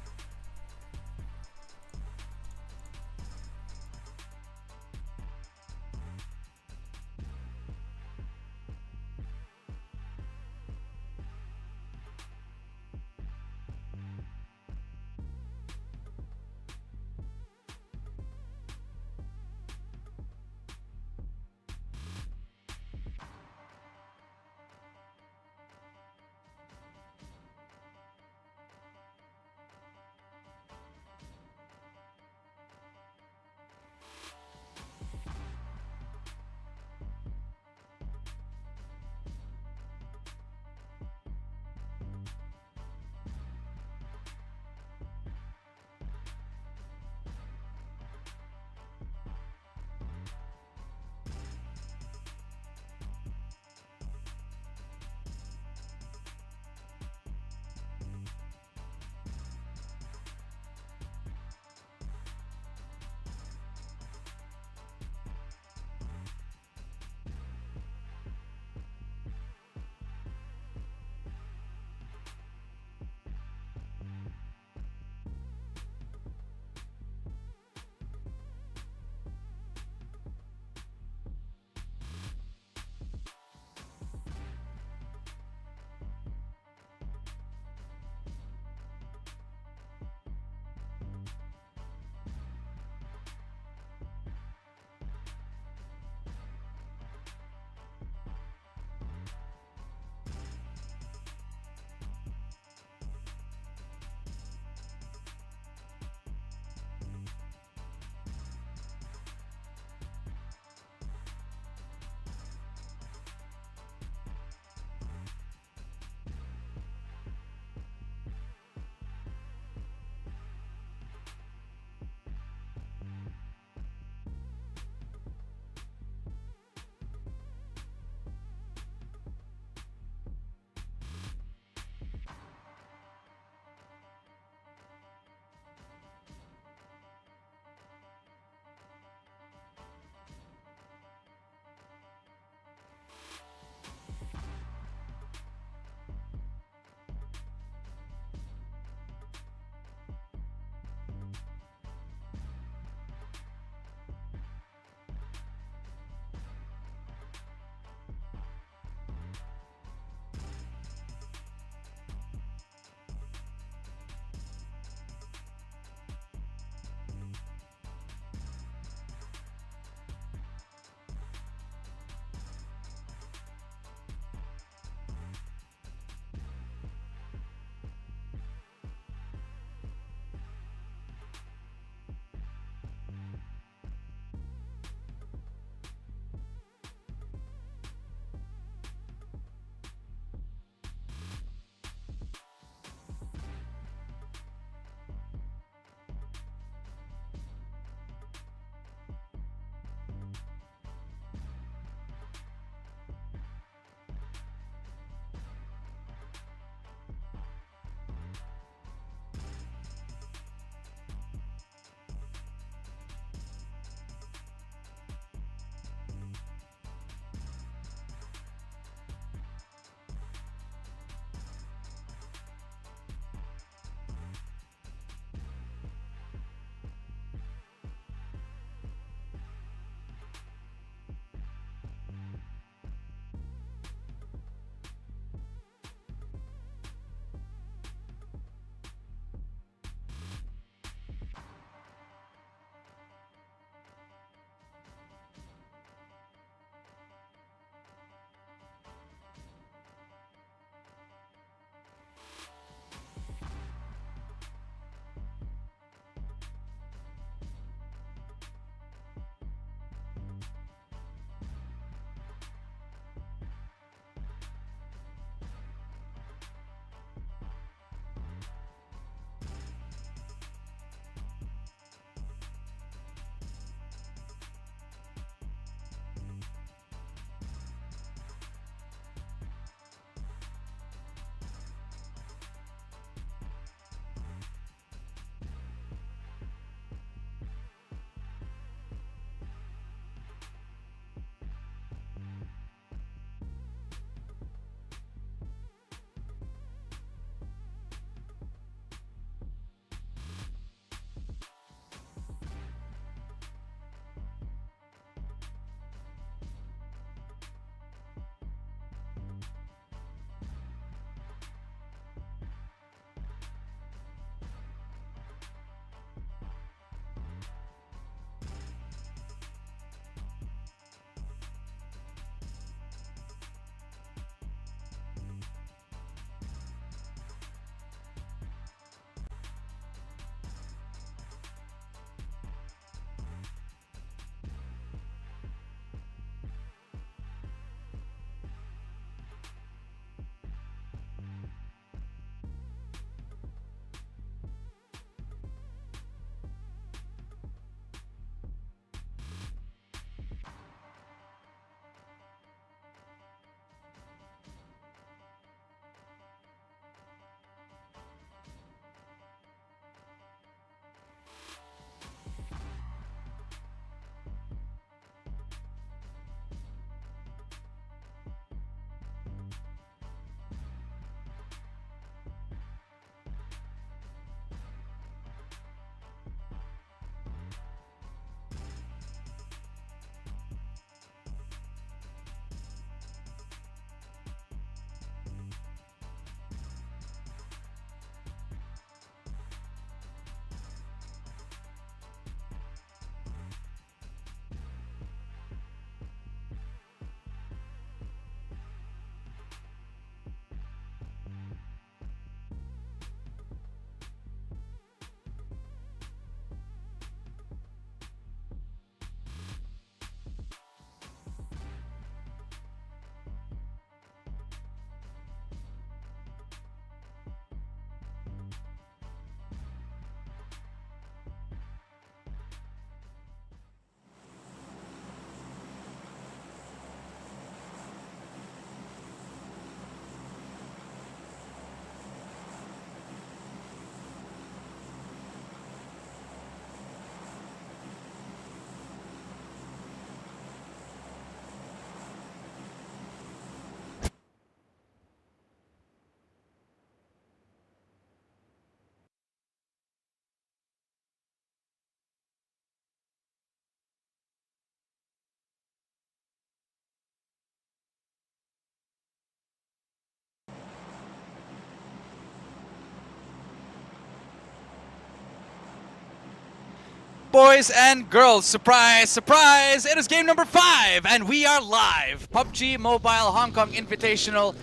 boys and girls, surprise, surprise, it is game number 5 and we are live. PUBG Mobile Hong Kong Invitational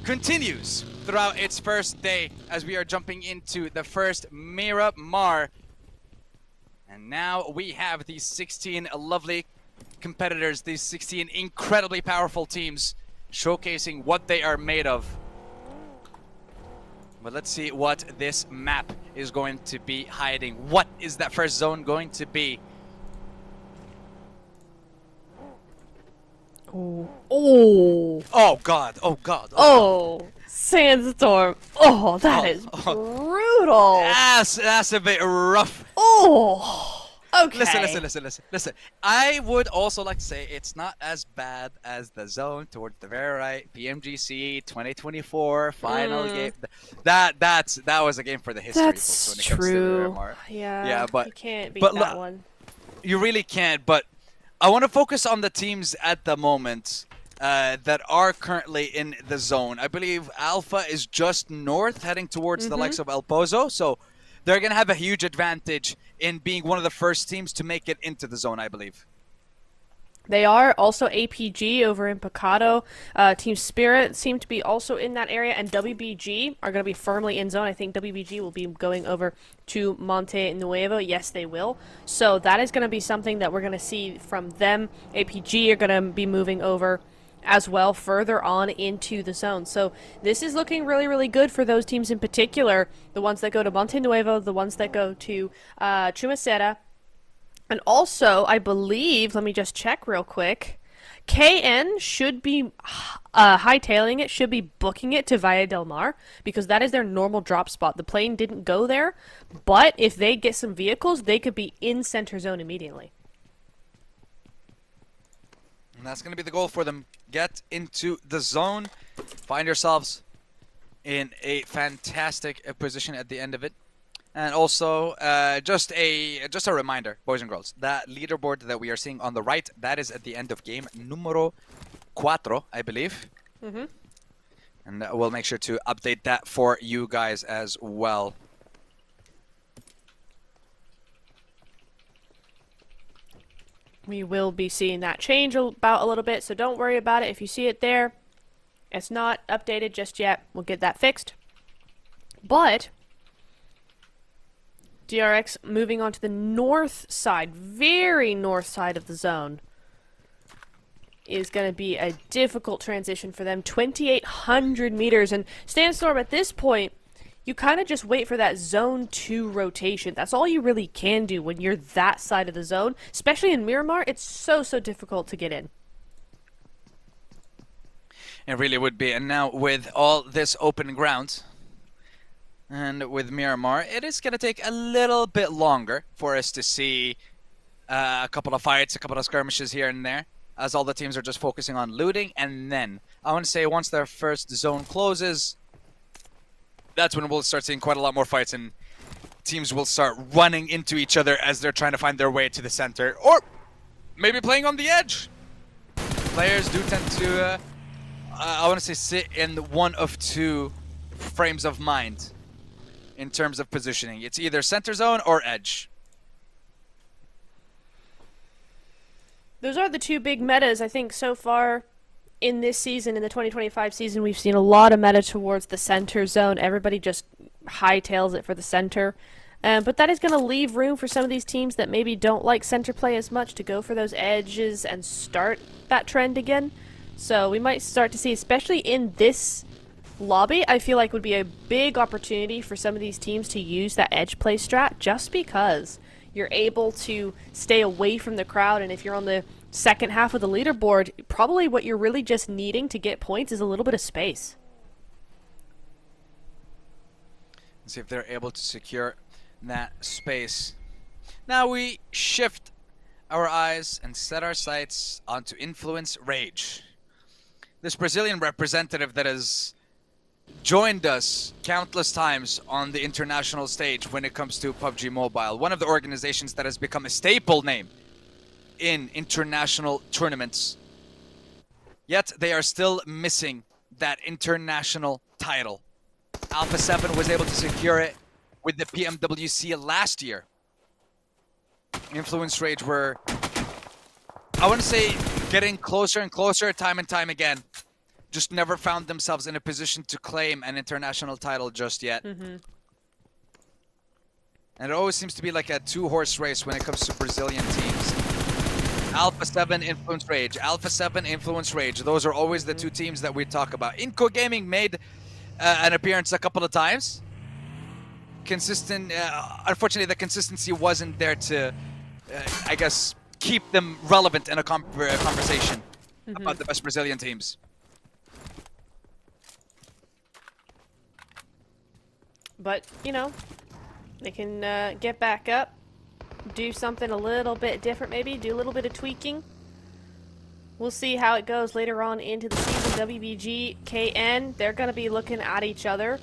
continues throughout its first day as we are jumping into the first Miramar. And now we have these 16 lovely competitors, these 16 incredibly powerful teams showcasing what they are made of. But let's see what this map is going to be hiding. What is that first zone going to be? Oh. Oh. Oh god. Oh god. Oh. Sandstorm. Oh, that is brutal. That's a bit rough. Oh. Okay. Listen. I would also like to say it's not as bad as the zone towards the very right. PMGC 2024 final game. That was a game for the history books when it comes to Miramar. Yeah, but you can't beat that one. You really can't. But I want to focus on the teams at the moment that are currently in the zone. I believe Alpha is just north, heading towards the likes of El Pozo. So they're going to have a huge advantage in being one of the first teams to make it into the zone, I believe. They are. Also APG over in Picado. Team Spirit seem to be also in that area, and WBG are going to be firmly in zone. I think WBG will be going over to Monte Nuevo. Yes, they will. So that is going to be something that we're going to see from them. APG are going to be moving over as well further on into the zone. So this is looking really, really good for those teams in particular. The ones that go to Monte Nuevo, the ones that go to Chumacera. And also, I believe, let me just check real quick, KN should be hightailing it, should be booking it to Valle del Mar, because that is their normal drop spot. The plane didn't go there, but if they get some vehicles, they could be in center zone immediately. And that's going to be the goal for them. Get into the zone. Find yourselves in a fantastic position at the end of it. And also, just a reminder, boys and girls, that leaderboard that we are seeing on the right, that is at the end of game numero 4, I believe. And we'll make sure to update that for you guys as well. We will be seeing that change about a little bit, so don't worry about it. If you see it there, it's not updated just yet. We'll get that fixed. But DRX moving on to the north side, very north side of the zone, is going to be a difficult transition for them. 2,800 meters, and Sandstorm at this point, you kind of just wait for that zone 2 rotation. That's all you really can do when you're that side of the zone. Especially in Miramar, it's so difficult to get in. It really would be. And now with all this open ground, and with Miramar, it is going to take a little bit longer for us to see a couple of fights, a couple of skirmishes here and there, as all the teams are just focusing on looting. And then, I want to say, once their first zone closes, that's when we'll start seeing quite a lot more fights, and teams will start running into each other as they're trying to find their way to the center, or maybe playing on the edge. Players do tend to, I want to say, sit in one of 2 frames of mind in terms of positioning. It's either center zone or edge. Those are the 2 big metas, I think, so far. In this season, in the 2025 season, we've seen a lot of meta towards the center zone. Everybody just hightails it for the center. But that is going to leave room for some of these teams that maybe don't like center play as much to go for those edges and start that trend again. So we might start to see, especially in this lobby, I feel like would be a big opportunity for some of these teams to use that edge play strat, just because you're able to stay away from the crowd. And if you're on the second half of the leaderboard, probably what you're really just needing to get points is a little bit of space. Let's see if they're able to secure that space. Now we shift our eyes and set our sights onto Influence Rage. This Brazilian representative that has joined us countless times on the international stage when it comes to PUBG Mobile. One of the organizations that has become a staple name in international tournaments. Yet they are still missing that international title. Alpha 7 was able to secure it with the PMWC last year. Influence Rage were, I want to say, getting closer and closer time and time again. Just never found themselves in a position to claim an international title just yet. And it always seems to be like a two-horse race when it comes to Brazilian teams. Alpha 7, Influence Rage. Alpha 7, Influence Rage. Those are always the two teams that we talk about. Inco Gaming made an appearance a couple of times. Consistent. Unfortunately, the consistency wasn't there to, I guess, keep them relevant in a conversation about the best Brazilian teams. But, you know, they can get back up, do something a little bit different maybe, do a little bit of tweaking. We'll see how it goes later on into the season. WBG, KN, they're going to be looking at each other.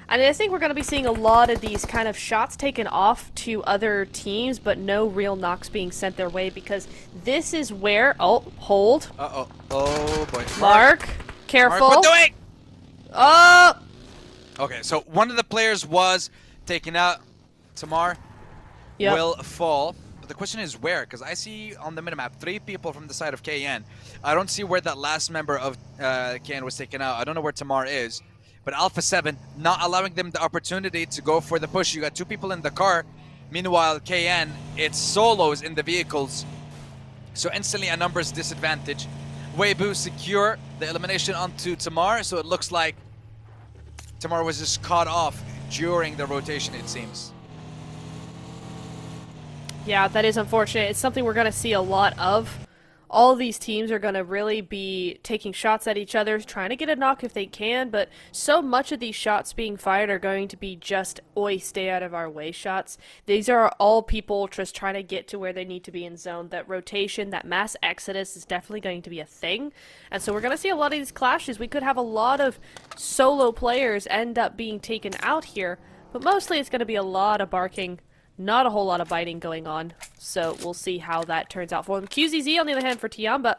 And I think we're going to be seeing a lot of these kind of shots taken off to other teams, but no real knocks being sent their way, because this is where... Oh, hold. Uh-oh. Oh, boy. Mark, careful. Mark, what doing? Oh! Okay, so one of the players was taken out. Tamar will fall. But the question is where? Because I see on the minimap 3 people from the side of KN. I don't see where that last member of KN was taken out. I don't know where Tamar is. But Alpha 7 not allowing them the opportunity to go for the push. You got 2 people in the car. Meanwhile, KN, it's solos in the vehicles. So instantly a numbers disadvantage. Weibo secure the elimination onto Tamar. So it looks like Tamar was just caught off during the rotation, it seems. Yeah, that is unfortunate. It's something we're going to see a lot of. All of these teams are going to really be taking shots at each other, trying to get a knock if they can, but so much of these shots being fired are going to be just, oi, stay out of our way shots. These are all people just trying to get to where they need to be in zone. That rotation, that mass exodus is definitely going to be a thing. And so we're going to see a lot of these clashes. We could have a lot of solo players end up being taken out here, but mostly it's going to be a lot of barking. Not a whole lot of biting going on, so we'll see how that turns out for them. QZZ, on the other hand, for Tianba,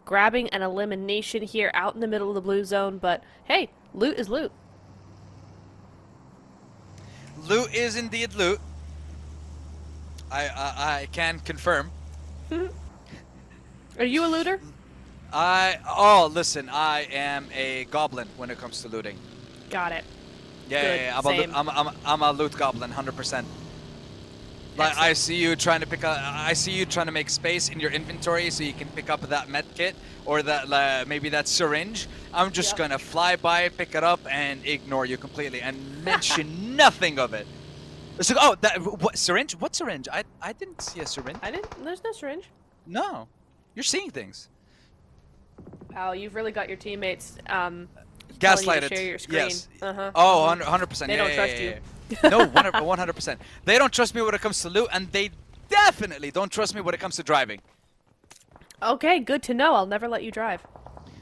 grabbing an elimination here out in the middle of the blue zone, but hey, loot is loot. Loot is indeed loot. I can confirm. Are you a looter? Oh, listen, I am a goblin when it comes to looting. Got it. Yeah, Good, I'm a loot goblin, 100%. Like, I see you trying to trying to make space in your inventory so you can pick up that med kit or that maybe that syringe. I'm just gonna fly by, pick it up, and ignore you completely and mention nothing of it. So, what syringe? What syringe? I didn't see a syringe. There's no syringe. No, you're seeing things. Wow, you've really got your teammates Gaslighted. To share your screen. Yes. Oh, 100%. They don't trust you. No, 100%. They don't trust me when it comes to loot, and they definitely don't trust me when it comes to driving. Okay, good to know. I'll never let you drive.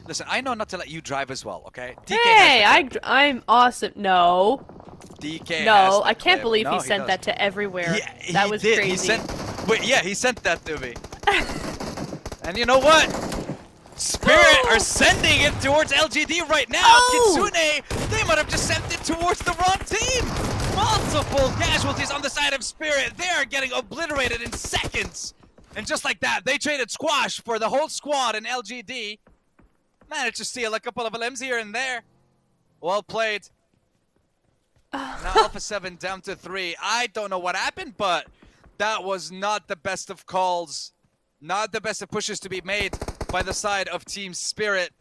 Listen, I know not to let you drive as well, okay? DK Hey, I'm awesome. No. DK No, I can't believe he sent that to everywhere. Yeah, that was did. crazy. He sent that to me. And you know what? Spirit are sending it towards LGD right now. Kitsune, they might have just sent it towards the wrong team. Multiple casualties on the side of Spirit. They are getting obliterated in seconds. And just like that, they traded squash for the whole squad in LGD. Managed to steal a couple of limbs here and there. Well played. Now Alpha 7 down to 3. I don't know what happened, but that was not the best of calls. Not the best of pushes to be made by the side of Team Spirit.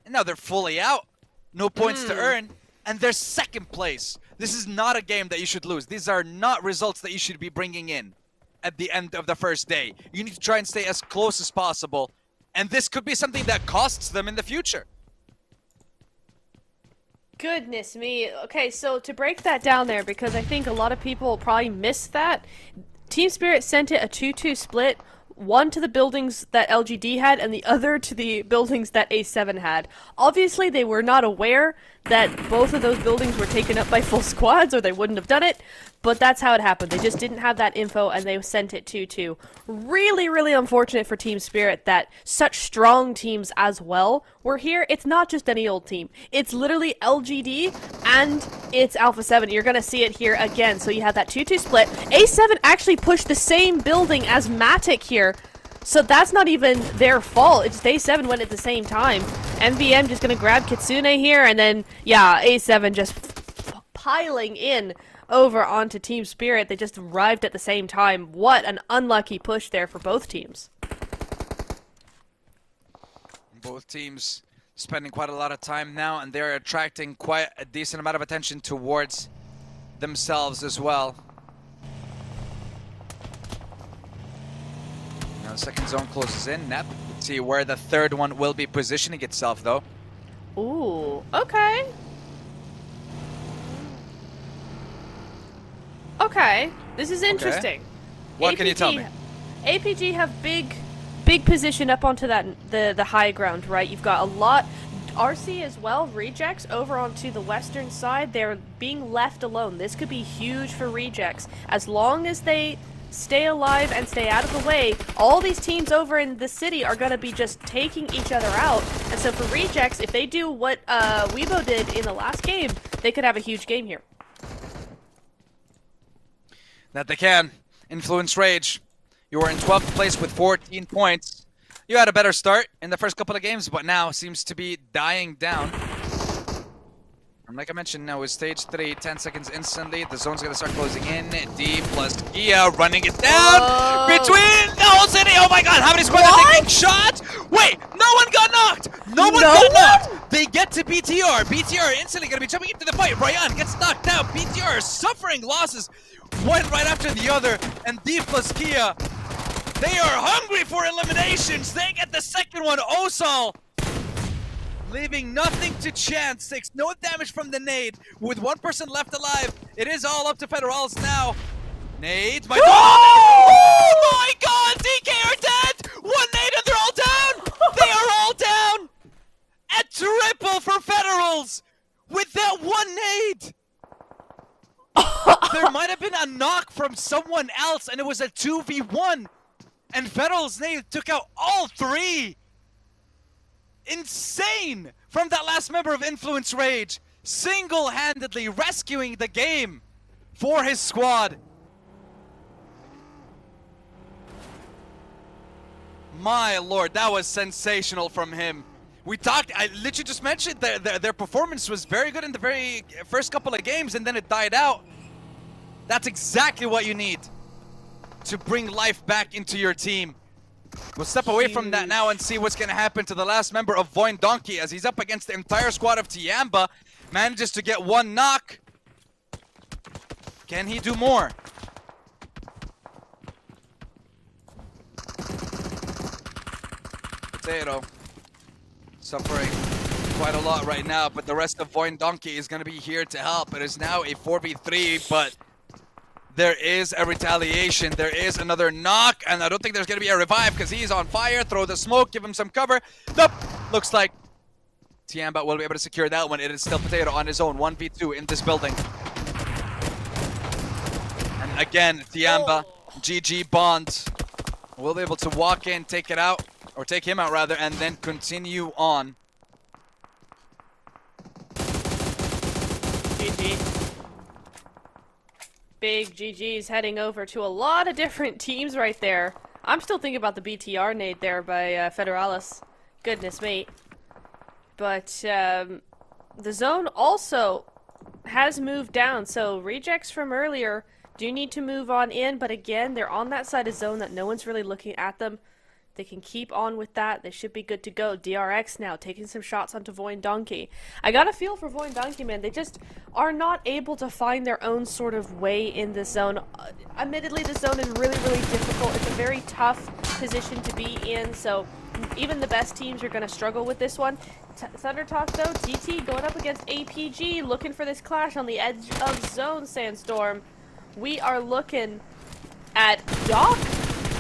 And now they're fully out. No points to earn. And they're second place. This is not a game that you should lose. These are not results that you should be bringing in at the end of the first day. You need to try and stay as close as possible. And this could be something that costs them in the future. Goodness me. Okay, so to break that down there, because I think a lot of people probably missed that, Team Spirit sent it a 2-2 split. One to the buildings that LGD had, and the other to the buildings that A7 had. Obviously, they were not aware that both of those buildings were taken up by full squads or they wouldn't have done it, but that's how it happened. They just didn't have that info and they sent it 2-2. Really, really unfortunate for Team Spirit that such strong teams as well were here. It's not just any old team. It's literally LGD and it's Alpha 7. You're going to see it here again. So you have that 2-2 split. A7 actually pushed the same building as Matic here. So that's not even their fault. It's A7 went at the same time. MVM just going to grab Kitsune here. And then, yeah, A7 just piling in over onto Team Spirit. They just arrived at the same time. What an unlucky push there for both teams. Both teams spending quite a lot of time now, and they're attracting quite a decent amount of attention towards themselves as well. Now the second zone closes in. Let's see where the third one will be positioning itself, though. Ooh, okay. Okay, this is interesting. Okay. What can you tell me? APG have big position up onto that the high ground, right? You've got a lot. RC as well, Rejects over onto the western side. They're being left alone. This could be huge for Rejects. As long as they stay alive and stay out of the way, all these teams over in the city are going to be just taking each other out. And so for Rejects, if they do what Weibo did in the last game, they could have a huge game here. That they can. Influence Rage. You were in 12th place with 14 points. You had a better start in the first couple of games, but now seems to be dying down. And like I mentioned, now with stage 3, 10 seconds instantly. The zone's going to start closing in. D plus Gia running it down between the whole city. Oh my god, how many squads are taking shots? Wait, no one got knocked. No one got knocked. They get to BTR. BTR instantly going to be jumping into the fight. Ryan gets knocked out. BTR is suffering losses. One right after the other. And D plus Kia, they are hungry for eliminations. They get the second one. Osal leaving nothing to chance. Takes no damage from the nade. With one person left alive, it is all up to Federals now. Nades, my god! Oh my god! DK are dead! One nade and they're all down! They are all down! A triple for Federals! With that one nade! There might have been a knock from someone else and it was a 2v1. And Federals nade took out all three! Insane from that last member of Influence Rage, single-handedly rescuing the game for his squad. My lord, that was sensational from him. I literally just mentioned their performance was very good in the very first couple of games and then it died out. That's exactly what you need to bring life back into your team. We'll step away from that now and see what's going to happen to the last member of Voin Donkey as he's up against the entire squad of Tianba. Manages to get one knock. Can he do more? Potato suffering quite a lot right now, but the rest of Voin Donkey is going to be here to help. It is now a 4v3, but there is a retaliation. There is another knock, and I don't think there's going to be a revive because he's on fire. Throw the smoke, give him some cover. Nope. Looks like Tianba will be able to secure that one. It is still Potato on his own, 1v2 in this building. And again, Tianba, GG Bond will be able to walk in, take it out, or take him out rather, and then continue on. GG. Big GG's heading over to a lot of different teams right there. I'm still thinking about the BTR nade there by Federalis. Goodness me. But the zone also has moved down, so rejects from earlier do need to move on in, but again, they're on that side of zone that no one's really looking at them. They can keep on with that. They should be good to go. DRX now taking some shots onto Voin Donkey. I got a feel for Voin Donkey, man. They just are not able to find their own sort of way in this zone. Admittedly, the zone is really, really difficult. It's a very tough position to be in, so even the best teams are going to struggle with this one. Thunder Talk, though, TT going up against APG, looking for this clash on the edge of zone, Sandstorm. We are looking at Doc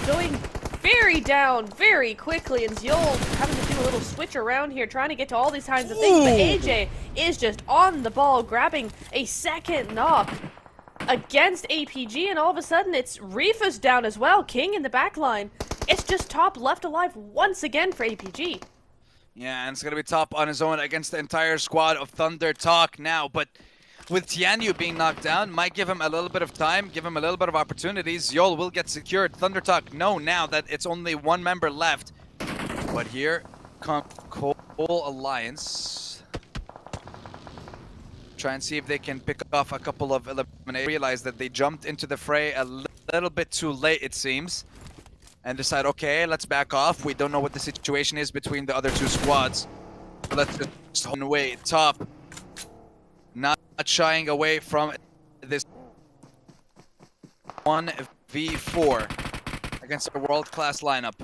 going very down very quickly, and Zjol having to do a little switch around here, trying to get to all these kinds of things, but AJ is just on the ball, grabbing a second knock against APG, and all of a sudden it's Rifa's down as well. King in the back line. It's just Top left alive once again for APG. Yeah, and it's going to be Top on his own against the entire squad of Thunder Talk now, but with Tianyu being knocked down, might give him a little bit of time, give him a little bit of opportunities. Yol will get secured. Thunder Talk know now that it's only one member left. But here comes Cole Alliance. Try and see if they can pick off a couple of eliminations. Realize that they jumped into the fray a little bit too late, it seems. And decide, okay, let's back off. We don't know what the situation is between the other two squads. Let's just hold away. Top not shying away from this 1v4 against a world-class lineup.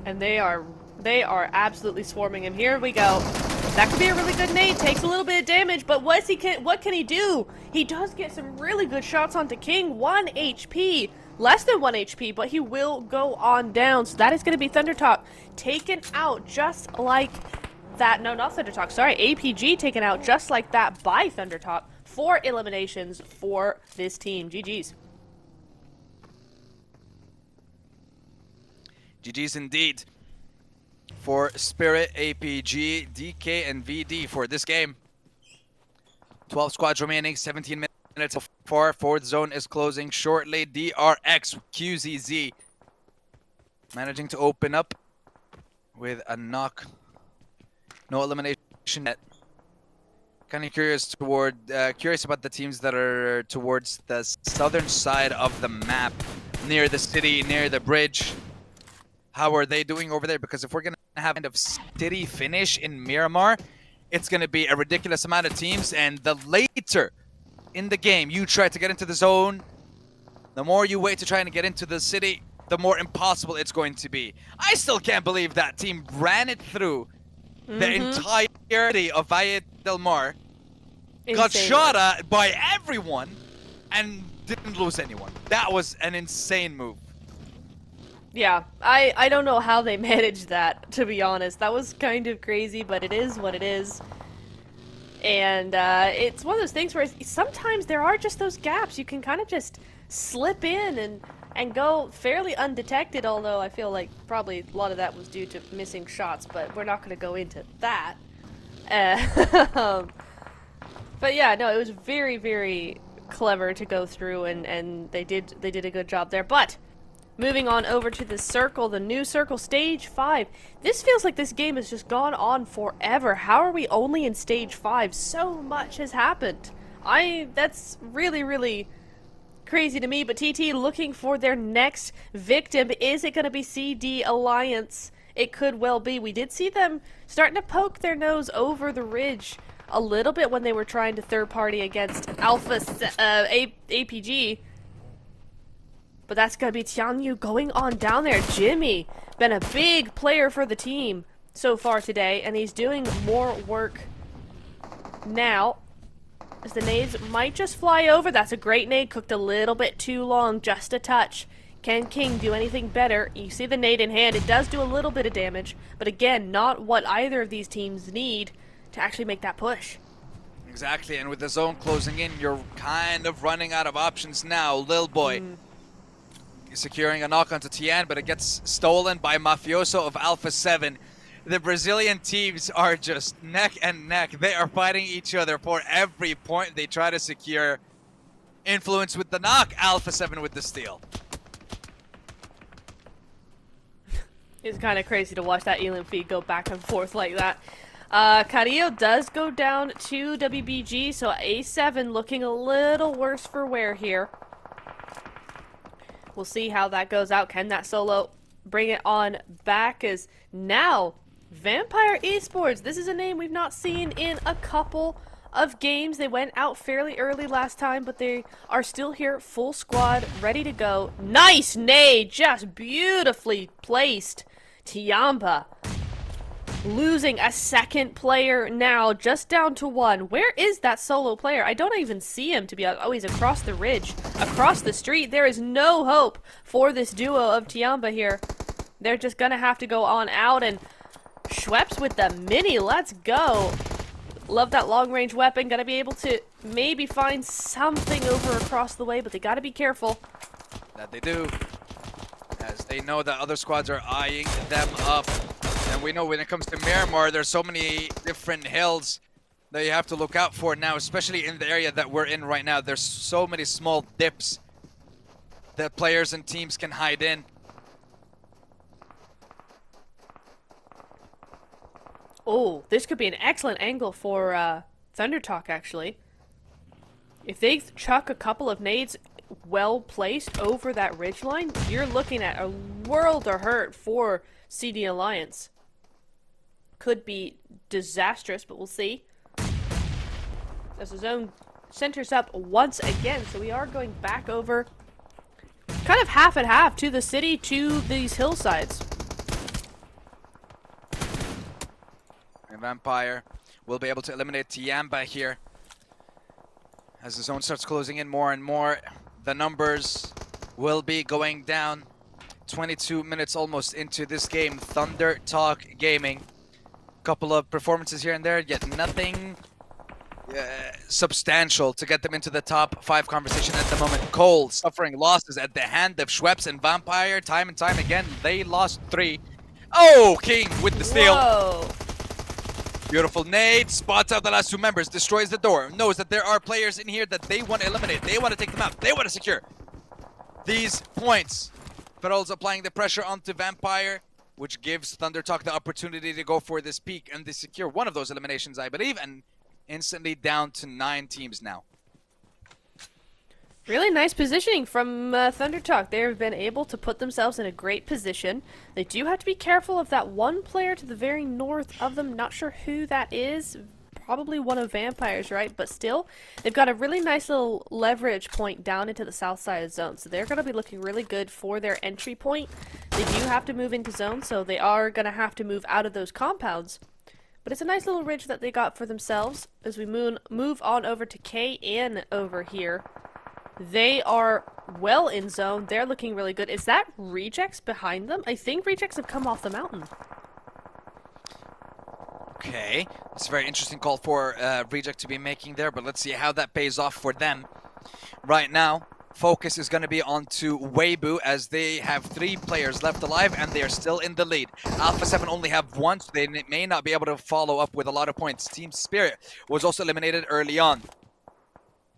And they are absolutely swarming him. Here we go. That could be a really good nade. Takes a little bit of damage, but what can he do? He does get some really good shots onto King. 1 HP. Less than 1 HP, but he will go on down. So that is going to be Thunder Talk taken out just like that. No, not Thunder Talk. Sorry, APG taken out just like that by Thunder Talk. 4 eliminations for this team. GG's. GG's indeed for Spirit, APG, DK, and VD for this game. 12 squads remaining, 17 minutes before. Fourth zone is closing shortly. DRX, QZZ managing to open up with a knock. No elimination yet. Kind of curious about the teams that are towards the southern side of the map, near the city, near the bridge. How are they doing over there? Because if we're going to have kind of city finish in Miramar, it's going to be a ridiculous amount of teams. And the later in the game you try to get into the zone, the more you wait to try and get into the city, the more impossible it's going to be. I still can't believe that team ran it through the entirety of Valle del Mar, got shot at by everyone, and didn't lose anyone. That was an insane move. Yeah, I don't know how they managed that, to be honest. That was kind of crazy, but it is what it is. And it's one of those things where sometimes there are just those gaps. You can kind of just slip in and go fairly undetected, although I feel like probably a lot of that was due to missing shots, but we're not going to go into that. But yeah, no, it was very, very clever to go through, and they did a good job there. But moving on over to the circle, the new circle, stage 5. This feels like this game has just gone on forever. How are we only in stage 5? So much has happened. That's really, really crazy to me. But TT looking for their next victim. Is it going to be CD Alliance? It could well be. We did see them starting to poke their nose over the ridge a little bit when they were trying to third party against APG. But that's going to be Tianyu going on down there. Jimmy, been a big player for the team so far today, and he's doing more work now. As the nades might just fly over. That's a great nade, cooked a little bit too long, just a touch. Can King do anything better? You see the nade in hand, it does do a little bit of damage, but again, not what either of these teams need to actually make that push. Exactly, and with the zone closing in, you're kind of running out of options now. Lil Boy securing a knock onto Tian, but it gets stolen by Mafioso of Alpha 7. The Brazilian teams are just neck and neck. They are fighting each other for every point they try to secure. Influence with the knock, Alpha 7 with the steal. It's kind of crazy to watch that Elim feed go back and forth like that. Carrillo does go down to WBG, so A7 looking a little worse for wear here. We'll see how that goes out. Can that solo bring it on back? As now, Vampire Esports. This is a name we've not seen in a couple of games. They went out fairly early last time, but they are still here, full squad, ready to go. Nice nade, just beautifully placed. Tianba losing a second player now, just down to one. Where is that solo player? I don't even see him, to be honest. Oh, he's across the ridge, across the street. There is no hope for this duo of Tianba here. They're just gonna have to go on out, and Schweppes with the mini. Let's go. Love that long-range weapon. Gonna be able to maybe find something over across the way, but they gotta be careful. That they do, as they know that other squads are eyeing them up. And we know when it comes to Miramar, there's so many different hills that you have to look out for now, especially in the area that we're in right now. There's so many small dips that players and teams can hide in. Oh, this could be an excellent angle for Thunder Talk, actually. If they chuck a couple of nades well placed over that ridgeline, you're looking at a world of hurt for CD Alliance. Could be disastrous, but we'll see. As the zone centers up once again, so we are going back over kind of half and half to the city, to these hillsides. And Vampire will be able to eliminate Tianba here. As the zone starts closing in more and more, the numbers will be going down. 22 minutes almost into this game. Thunder Talk Gaming. Couple of performances here and there, yet nothing substantial to get them into the top 5 conversation at the moment. Cole suffering losses at the hand of Schweppes and Vampire time and time again. They lost 3. Oh, King with the steal. Whoa. Beautiful nade, spots out the last 2 members, destroys the door, knows that there are players in here that they want to eliminate, they want to take them out, they want to secure these points. Feral's applying the pressure onto Vampire, which gives Thunder Talk the opportunity to go for this peak and to secure one of those eliminations, I believe, and instantly down to 9 teams now. Really nice positioning from Thunder Talk. They've been able to put themselves in a great position. They do have to be careful of that one player to the very north of them. Not sure who that is. Probably one of Vampire's, right? But still, they've got a really nice little leverage point down into the south side of zone. So they're going to be looking really good for their entry point. They do have to move into zone, so they are going to have to move out of those compounds. But it's a nice little ridge that they got for themselves as we move on over to KN over here. They are well in zone. They're looking really good. Is that Rejects behind them? I think Rejects have come off the mountain. Okay, it's a very interesting call for Reject to be making there, but let's see how that pays off for them. Right now, focus is going to be onto Weibo as they have 3 players left alive and they are still in the lead. Alpha 7 only have 1, so they may not be able to follow up with a lot of points. Team Spirit was also eliminated early on.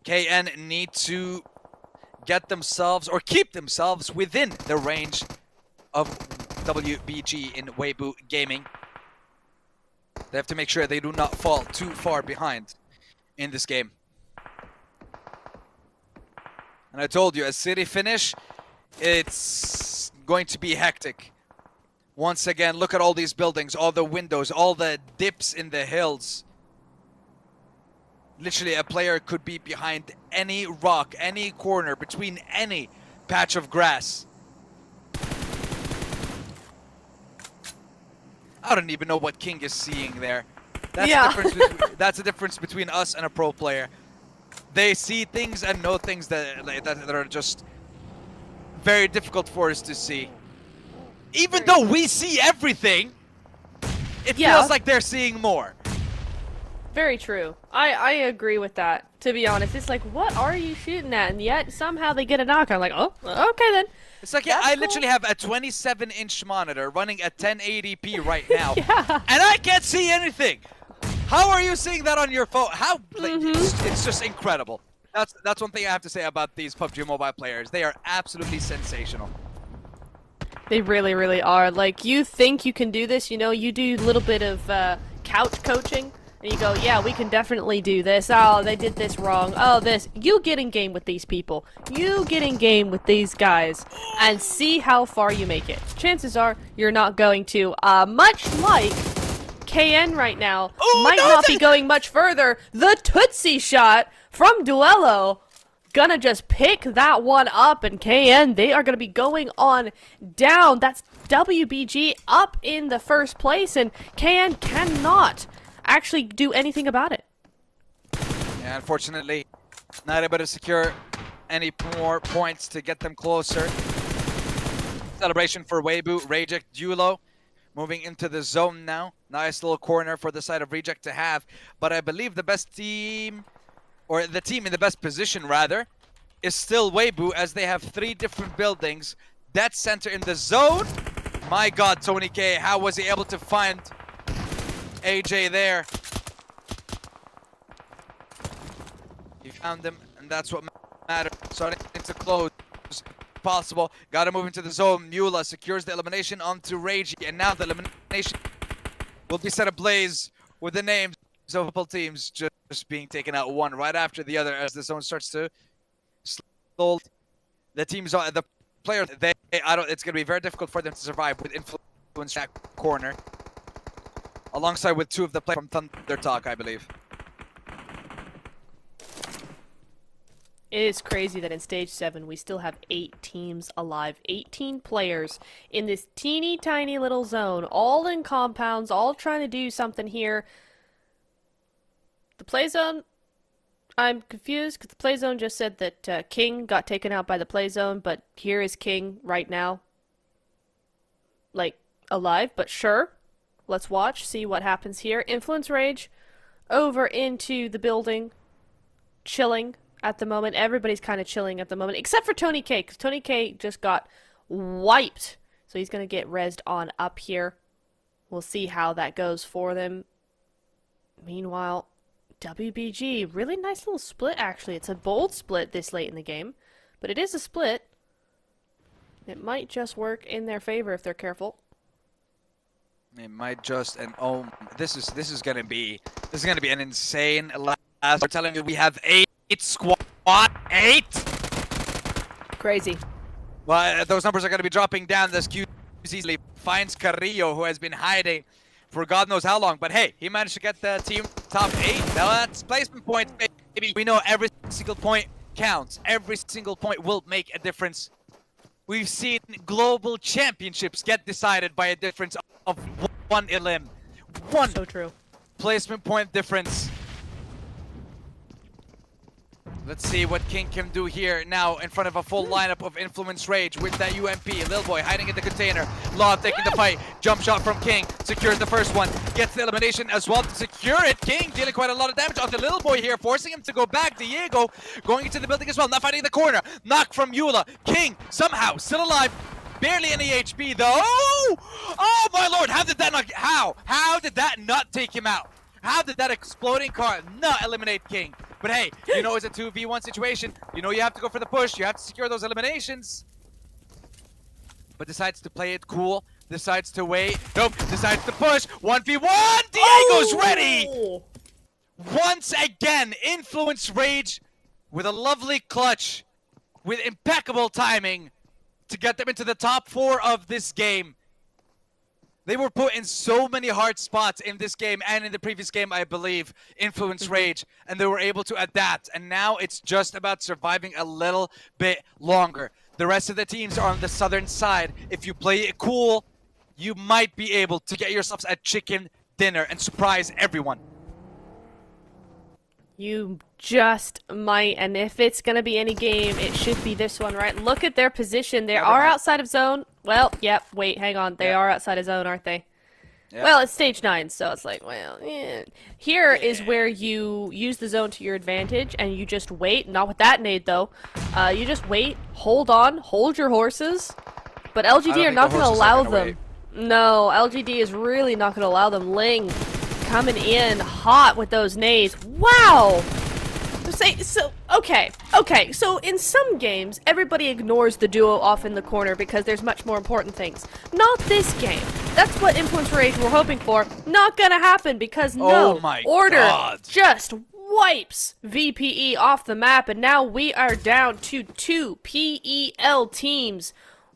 KN need to get themselves or keep themselves within the range of WBG in Weibo Gaming. They have to make sure they do not fall too far behind in this game. And I told you, a city finish, it's going to be hectic. Once again, look at all these buildings, all the windows, all the dips in the hills. Literally, a player could be behind any rock, any corner, between any patch of grass. I don't even know what King is seeing there. That's the difference between us and a pro player. They see things and know things that are just very difficult for us to see. Even though we see everything, it feels like they're seeing more. Very true. I agree with that, to be honest. It's like, what are you shooting at? And yet, somehow they get a knock. I'm like, oh, okay then. It's like, yeah, I literally have a 27-inch monitor running at 1080p right now. And I can't see anything. How are you seeing that on your phone? How? Like, it's just incredible. That's one thing I have to say about these PUBG Mobile players. They are absolutely sensational. They really, really are. Like, you think you can do this, you know, you do a little bit of couch coaching. And you go, yeah, we can definitely do this. Oh, they did this wrong. Oh, this. You get in game with these people. You get in game with these guys and see how far you make it. Chances are you're not going to. Much like KN right now might not be going much further. The Tootsie shot from Duello. gonna just pick that one up, and KN, they are gonna be going on down. That's WBG up in the first place, and KN cannot actually do anything about it. Yeah, unfortunately, not able to secure any more points to get them closer. Celebration for Weibo, Reject, Dulo. Moving into the zone now. Nice little corner for the side of Reject to have. But I believe the best team, or the team in the best position rather, is still Weibo, as they have 3 different buildings. Dead center in the zone. My God, Tony K, how was he able to find AJ there? He found him, and that's what matters. Starting to close. Possible. Got to move into the zone. Mula secures the elimination onto Rage, and now the elimination will be set ablaze with the names of multiple teams just being taken out one right after the other as the zone starts to slow. The teams are the players. It's going to be very difficult for them to survive with influence that corner, alongside with 2 of the players from Thunder Talk, I believe. It is crazy that in Stage 7 we still have 8 teams alive. 18 players in this teeny tiny little zone, all in compounds, all trying to do something here. The play zone, I'm confused because the play zone just said that King got taken out by the play zone, but here is King right now. Like, alive, but sure. Let's watch, see what happens here. Influence Rage over into the building, chilling. At the moment, everybody's kind of chilling at the moment, except for Tony K, because Tony K just got wiped. So he's going to get rezzed on up here. We'll see how that goes for them. Meanwhile, WBG, really nice little split, actually. It's a bold split this late in the game, but it is a split. It might just work in their favor if they're careful. It might just, and oh, this is going to be an insane last. We're telling you we have 8 squad, 8. Crazy. Well, those numbers are going to be dropping down. This Q easily finds Carrillo, who has been hiding for God knows how long. But hey, he managed to get the team top 8. Now that's placement points, baby. We know every single point counts. Every single point will make a difference. We've seen global championships get decided by a difference of 1 elim. 1 so true. Placement point difference. Let's see what King can do here now in front of a full lineup of Influence Rage with that UMP. Lil Boy hiding in the container. Law taking the fight. Jump shot from King. Secures the first one. Gets the elimination as well to secure it. King dealing quite a lot of damage on the Lil Boy here, forcing him to go back. Diego going into the building as well. Not fighting the corner. Knock from Eula. King somehow still alive. Barely any HP though. Oh my lord. How did that not... How did that not take him out? How did that exploding car not eliminate King? But hey, you know it's a 2v1 situation. You know you have to go for the push. You have to secure those eliminations. But decides to play it cool. Decides to wait. Nope. Decides to push. 1v1. Diego's ready. Once again, Influence Rage with a lovely clutch. With impeccable timing to get them into the top 4 of this game. They were put in so many hard spots in this game and in the previous game, I believe, Influence Rage, and they were able to adapt. And now it's just about surviving a little bit longer. The rest of the teams are on the southern side. If you play it cool, you might be able to get yourselves a chicken dinner and surprise everyone. You just might, and if it's going to be any game, it should be this one, right? Look at their position. They are outside of zone. Well, yep, wait, hang on. They are outside of zone, aren't they? Yep. Well, it's stage 9, so it's like, well, yeah. Here is where you use the zone to your advantage, and you just wait. Not with that nade, though. You just wait, hold on, hold your horses. But LGD are not going to allow them. No, LGD is really not going to allow them. Ling coming in hot with those nades. Wow! Okay, so in some games, everybody ignores the duo off in the corner because there's much more important things. Not this game. That's what Influence Rage were hoping for. Not gonna happen because no, Order just wipes VPE off the map, and now we are down to 2 PEL teams.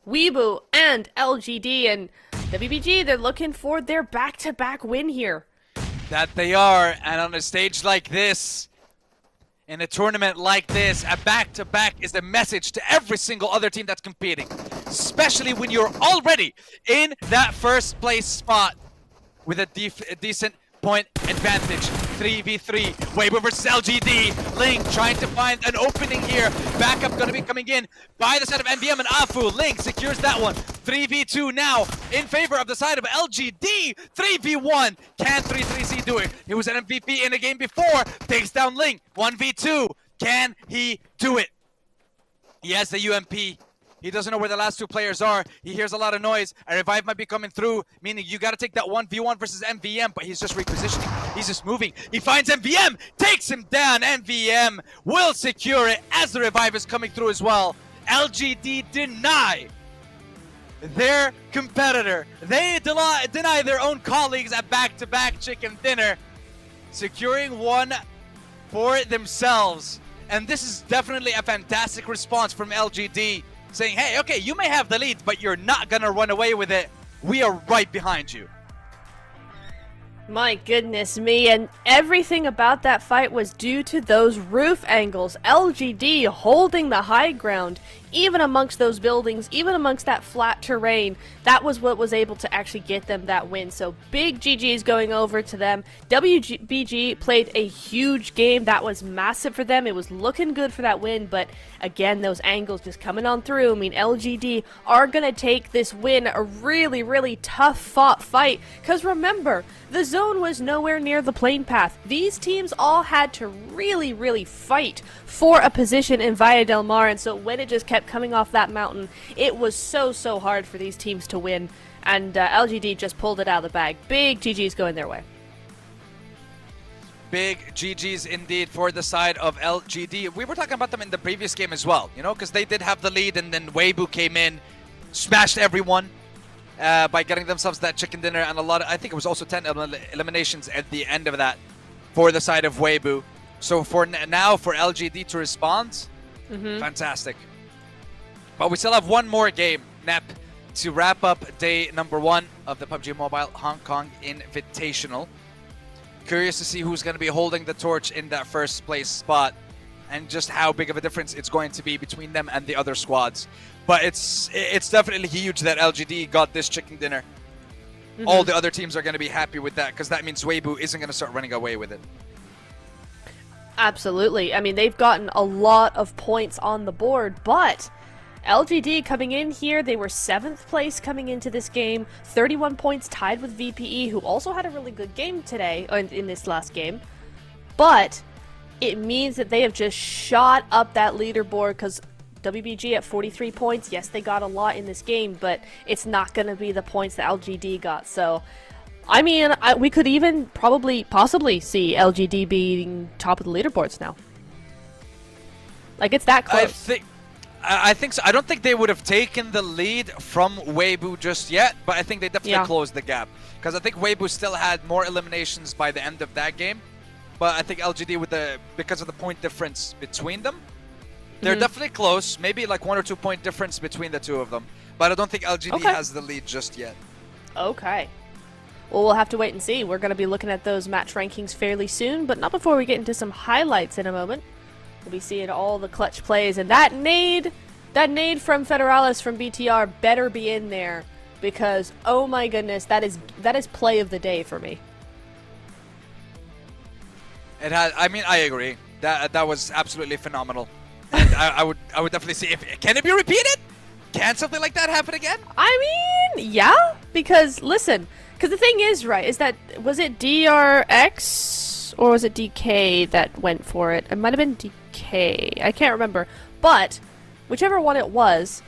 Weibo and LGD, and WBG, they're looking for their back-to-back win here. That they are, and on a stage like this, in a tournament like this, a back-to-back is a message to every single other team that's competing, especially when you're already in that first place spot with a decent point advantage. 3v3, Weibo versus LGD. Link trying to find an opening here. Backup gonna be coming in by the side of MVM and Afu. Link secures that one. 3v2 now in favor of the side of LGD. 3v1. Can 333C do it? He was an MVP in a game before. Takes down Link. 1v2. Can he do it? He has the UMP. He doesn't know where the last two players are. He hears a lot of noise. A revive might be coming through, meaning you got to take that 1v1 versus MVM, but he's just repositioning. He's just moving. He finds MVM, takes him down. MVM will secure it as the revive is coming through as well. LGD deny their competitor. They deny their own colleagues at back-to-back chicken dinner, securing one for themselves. And this is definitely a fantastic response from LGD. Saying, hey, okay, you may have the lead, but you're not gonna run away with it. We are right behind you. My goodness me, and everything about that fight was due to those roof angles. LGD holding the high ground, even amongst those buildings, even amongst that flat terrain. That was what was able to actually get them that win. So big GG's going over to them. WBG played a huge game. That was massive for them. It was looking good for that win, but again, those angles just coming on through. I mean, LGD are going to take this win, a really, really tough fought fight. Because remember, the zone was nowhere near the plane path. These teams all had to really, really fight for a position in Valle del Mar, and so when it just kept coming off that mountain, it was so hard for these teams to win, and LGD just pulled it out of the bag. Big GG's going their way. Big GG's indeed for the side of LGD. We were talking about them in the previous game as well, you know, because they did have the lead, and then Weibo came in, smashed everyone by getting themselves that chicken dinner, and I think it was also 10 eliminations at the end of that for the side of Weibo. So for now, for LGD to respond, fantastic. But we still have one more game, Nep, to wrap up day number 1 of the PUBG Mobile Hong Kong Invitational. Curious to see who's going to be holding the torch in that first place spot, and just how big of a difference it's going to be between them and the other squads. But it's definitely huge that LGD got this chicken dinner. All the other teams are going to be happy with that, because that means Weibo isn't going to start running away with it. Absolutely. I mean, they've gotten a lot of points on the board, but LGD coming in here, they were 7th place coming into this game, 31 points tied with VPE, who also had a really good game today, in this last game. But it means that they have just shot up that leaderboard, because WBG at 43 points, yes, they got a lot in this game, but it's not going to be the points that LGD got. So, I mean, we could even possibly see LGD being top of the leaderboards now. Like, it's that close. I think so. I don't think they would have taken the lead from Weibo just yet, but I think they definitely closed the gap. Because I think Weibo still had more eliminations by the end of that game. But I think LGD, because of the point difference between them, they're definitely close. Maybe like 1 or 2 point difference between the two of them. But I don't think LGD has the lead just yet. Okay. Well, we'll have to wait and see. We're going to be looking at those match rankings fairly soon, but not before we get into some highlights in a moment. We'll be seeing all the clutch plays, and that nade from Federalis from BTR better be in there, because oh my goodness, that is play of the day for me. It had. I mean, I agree. That was absolutely phenomenal. And I would definitely see can it be repeated? Can something like that happen again? I mean, yeah, because listen. Because the thing is, right, is that, was it DRX or was it DK that went for it? It might have been DK. I can't remember. But, whichever one it was,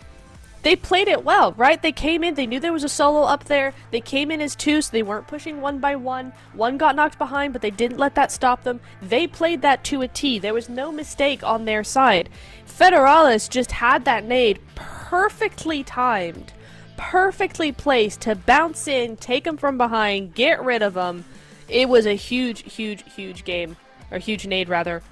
they played it well, right? They came in, they knew there was a solo up there. They came in as 2, so they weren't pushing 1 by 1. 1 got knocked behind, but they didn't let that stop them. They played that to a T. There was no mistake on their side. Federalis just had that nade perfectly timed. Perfectly placed to bounce in, take him from behind, get rid of him. It was a huge game, or huge nade rather,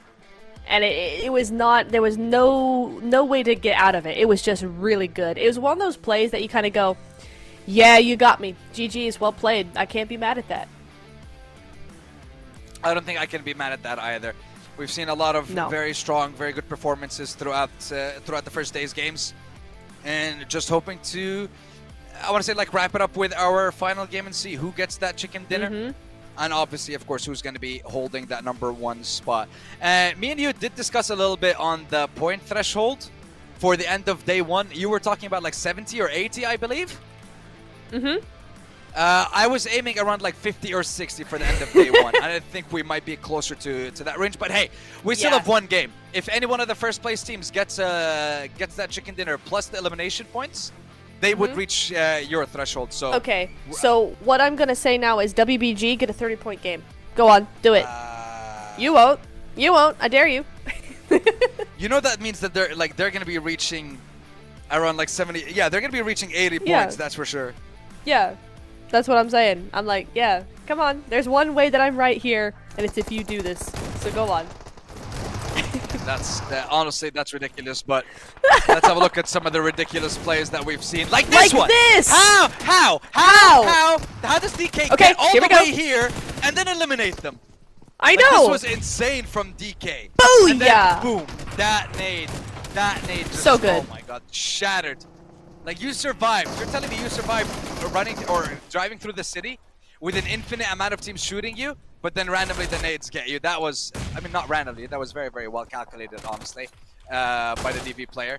and it was not. There was no way to get out of it. It was just really good. It was one of those plays that you kind of go, "Yeah, you got me. GG's, well played. I can't be mad at that." I don't think I can be mad at that either. We've seen a lot of No. very strong, very good performances throughout the first day's games, and just hoping to, I want to say, like, wrap it up with our final game and see who gets that chicken dinner, and obviously, of course, who's going to be holding that #1 spot. Me and you did discuss a little bit on the point threshold for the end of day 1. You were talking about like 70 or 80, I believe. I was aiming around like 50 or 60 for the end of day 1. And I think we might be closer to that range. But hey, we still have one game. If any one of the first place teams gets that chicken dinner plus the elimination points, they would reach your threshold. So Okay, so what I'm going to say now is WBG, get a 30-point game. Go on, do it. You won't. You won't. I dare you. You know that means that they're going to be reaching around like 70. Yeah, they're going to be reaching 80 Yeah. points, that's for sure. Yeah, that's what I'm saying. I'm like, yeah, come on. There's one way that I'm right here, and it's if you do this. So go on. That's honestly, that's ridiculous. But let's have a look at some of the ridiculous plays that we've seen, like this one. This! How does DK Okay, get all here the we go. way here and then eliminate them? I Like, know! This was insane from DK. Booyah! And then boom, that nade just, So good. oh my god, shattered. Like, you survived. You're telling me you survived running or driving through the city with an infinite amount of teams shooting you, but then randomly the nades get you. That was, I mean, not randomly, that was very, very well calculated, honestly, by the DV player.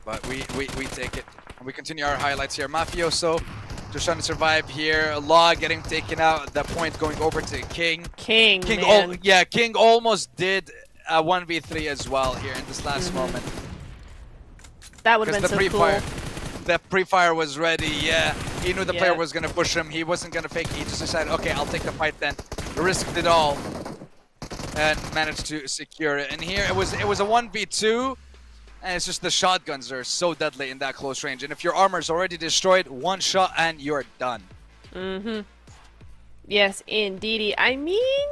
But we take it. And we continue our highlights here. Mafioso just trying to survive here. Law getting taken out. The point going over to King. King, man. King almost did a 1v3 as well here in this last moment. That would have been so cool. The pre-fire was ready, yeah. He knew the player Yeah. was going to push him. He wasn't going to fake it. He just decided, okay, I'll take the fight then. Risked it all. And managed to secure it. And here it was a 1v2. And it's just the shotguns are so deadly in that close range. And if your armor is already destroyed, one shot and you're done. Yes, indeedy. I mean,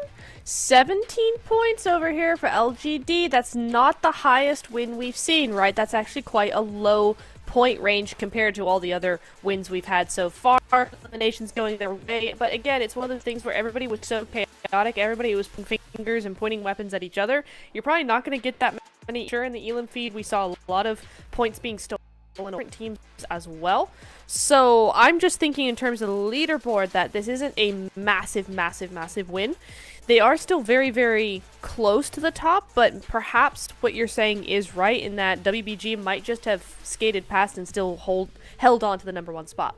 17 points over here for LGD. That's not the highest win we've seen, right? That's actually quite a low point range compared to all the other wins we've had so far. Eliminations going their way. But again, it's one of the things where everybody was so chaotic. Everybody was pointing fingers and pointing weapons at each other. You're probably not going to get that many. Sure, in the Elam feed, we saw a lot of points being stolen on different teams as well. So I'm just thinking in terms of the leaderboard that this isn't a massive win. They are still very, very close to the top, but perhaps what you're saying is right in that WBG might just have skated past and still held on to the #1 spot.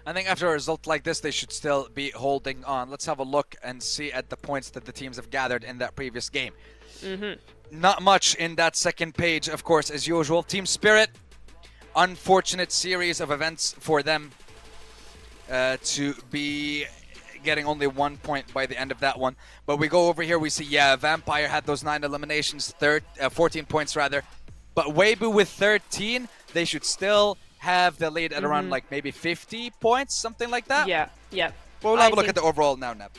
I think after a result like this, they should still be holding on. Let's have a look and see at the points that the teams have gathered in that previous game. Not much in that second page, of course, as usual. Team Spirit, unfortunate series of events for them to be getting only 1 point by the end of that one. But we go over here, we see, yeah, Vampire had those 9 eliminations, 14 points rather. But Weibo with 13, they should still have the lead at around like maybe 50 points, something like that. Yeah. But we'll have a look at the overall now, Neb.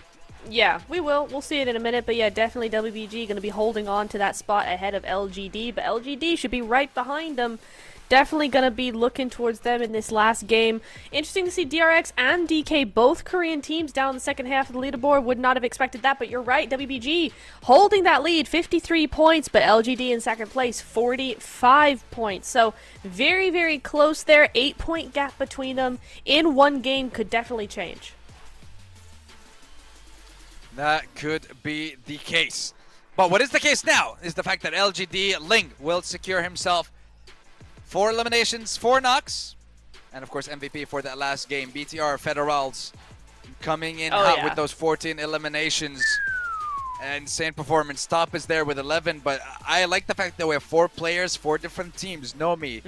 Yeah, we will. We'll see it in a minute. But yeah, definitely WBG going to be holding on to that spot ahead of LGD. But LGD should be right behind them. Definitely going to be looking towards them in this last game. Interesting to see DRX and DK, both Korean teams, down the second half of the leaderboard. Would not have expected that, but you're right. WBG holding that lead, 53 points, but LGD in second place, 45 points. So very, very close there. 8-point gap between them in one game could definitely change. That could be the case. But what is the case now is the fact that LGD Ling will secure himself 4 eliminations, 4 knocks, and of course MVP for that last game. BTR Federals coming in hot with those 14 eliminations. Insane performance. Top is there with 11, but I like the fact that we have 4 players, 4 different teams. Nomi,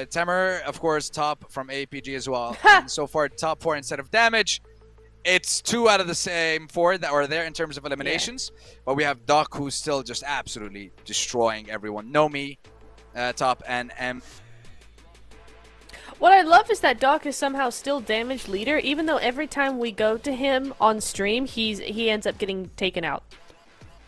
Tamer, of course, top from APG as well. And so far, top 4 instead of damage. It's 2 out of the same 4 that are there in terms of eliminations. But we have Doc, who's still just absolutely destroying everyone. Nomi, top, and M. What I love is that Doc is somehow still damage leader, even though every time we go to him on stream, he ends up getting taken out.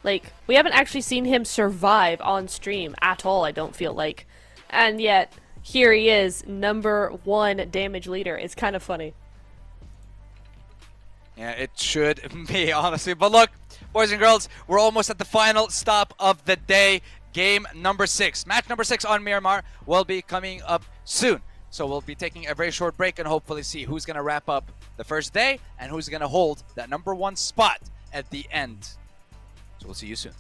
Like, we haven't actually seen him survive on stream at all, I don't feel like. And yet, here he is, #1 damage leader. It's kind of funny. Yeah, it should be, honestly. But look, boys and girls, we're almost at the final stop of the day. Game number 6. Match number 6 on Miramar will be coming up soon. So we'll be taking a very short break and hopefully see who's going to wrap up the first day and who's going to hold that number 1 spot at the end. So we'll see you soon.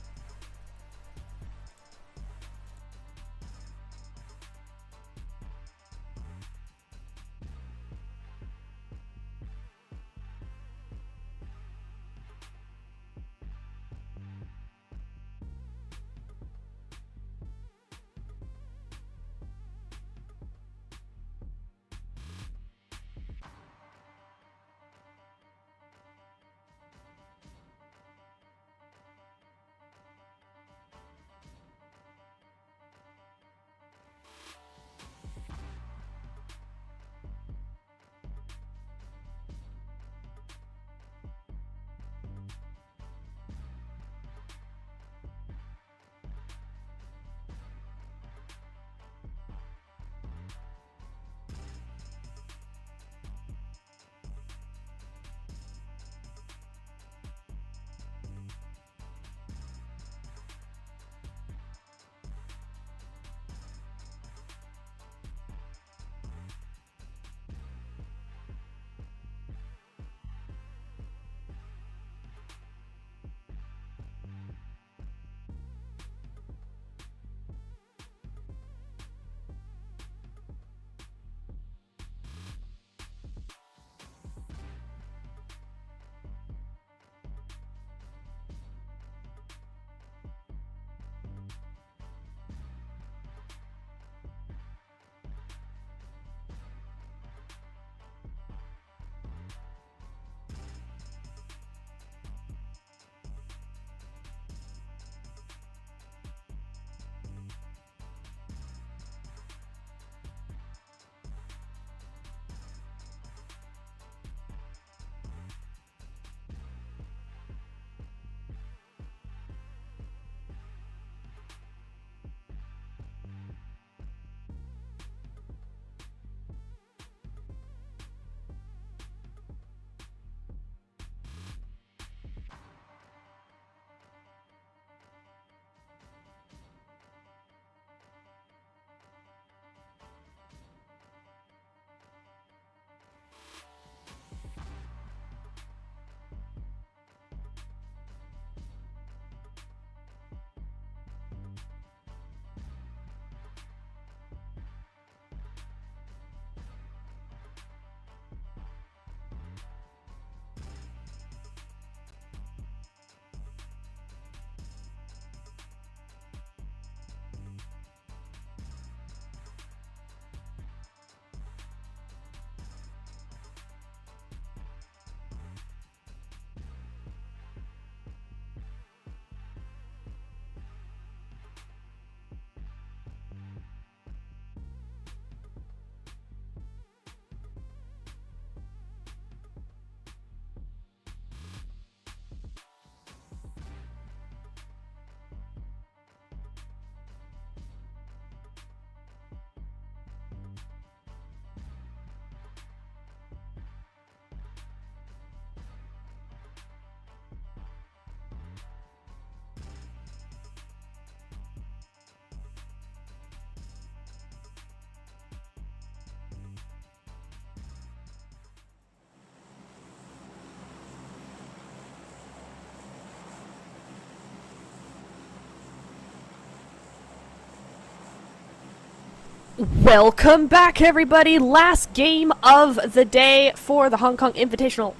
Welcome back, everybody. Last game of the day for the Hong Kong Invitational.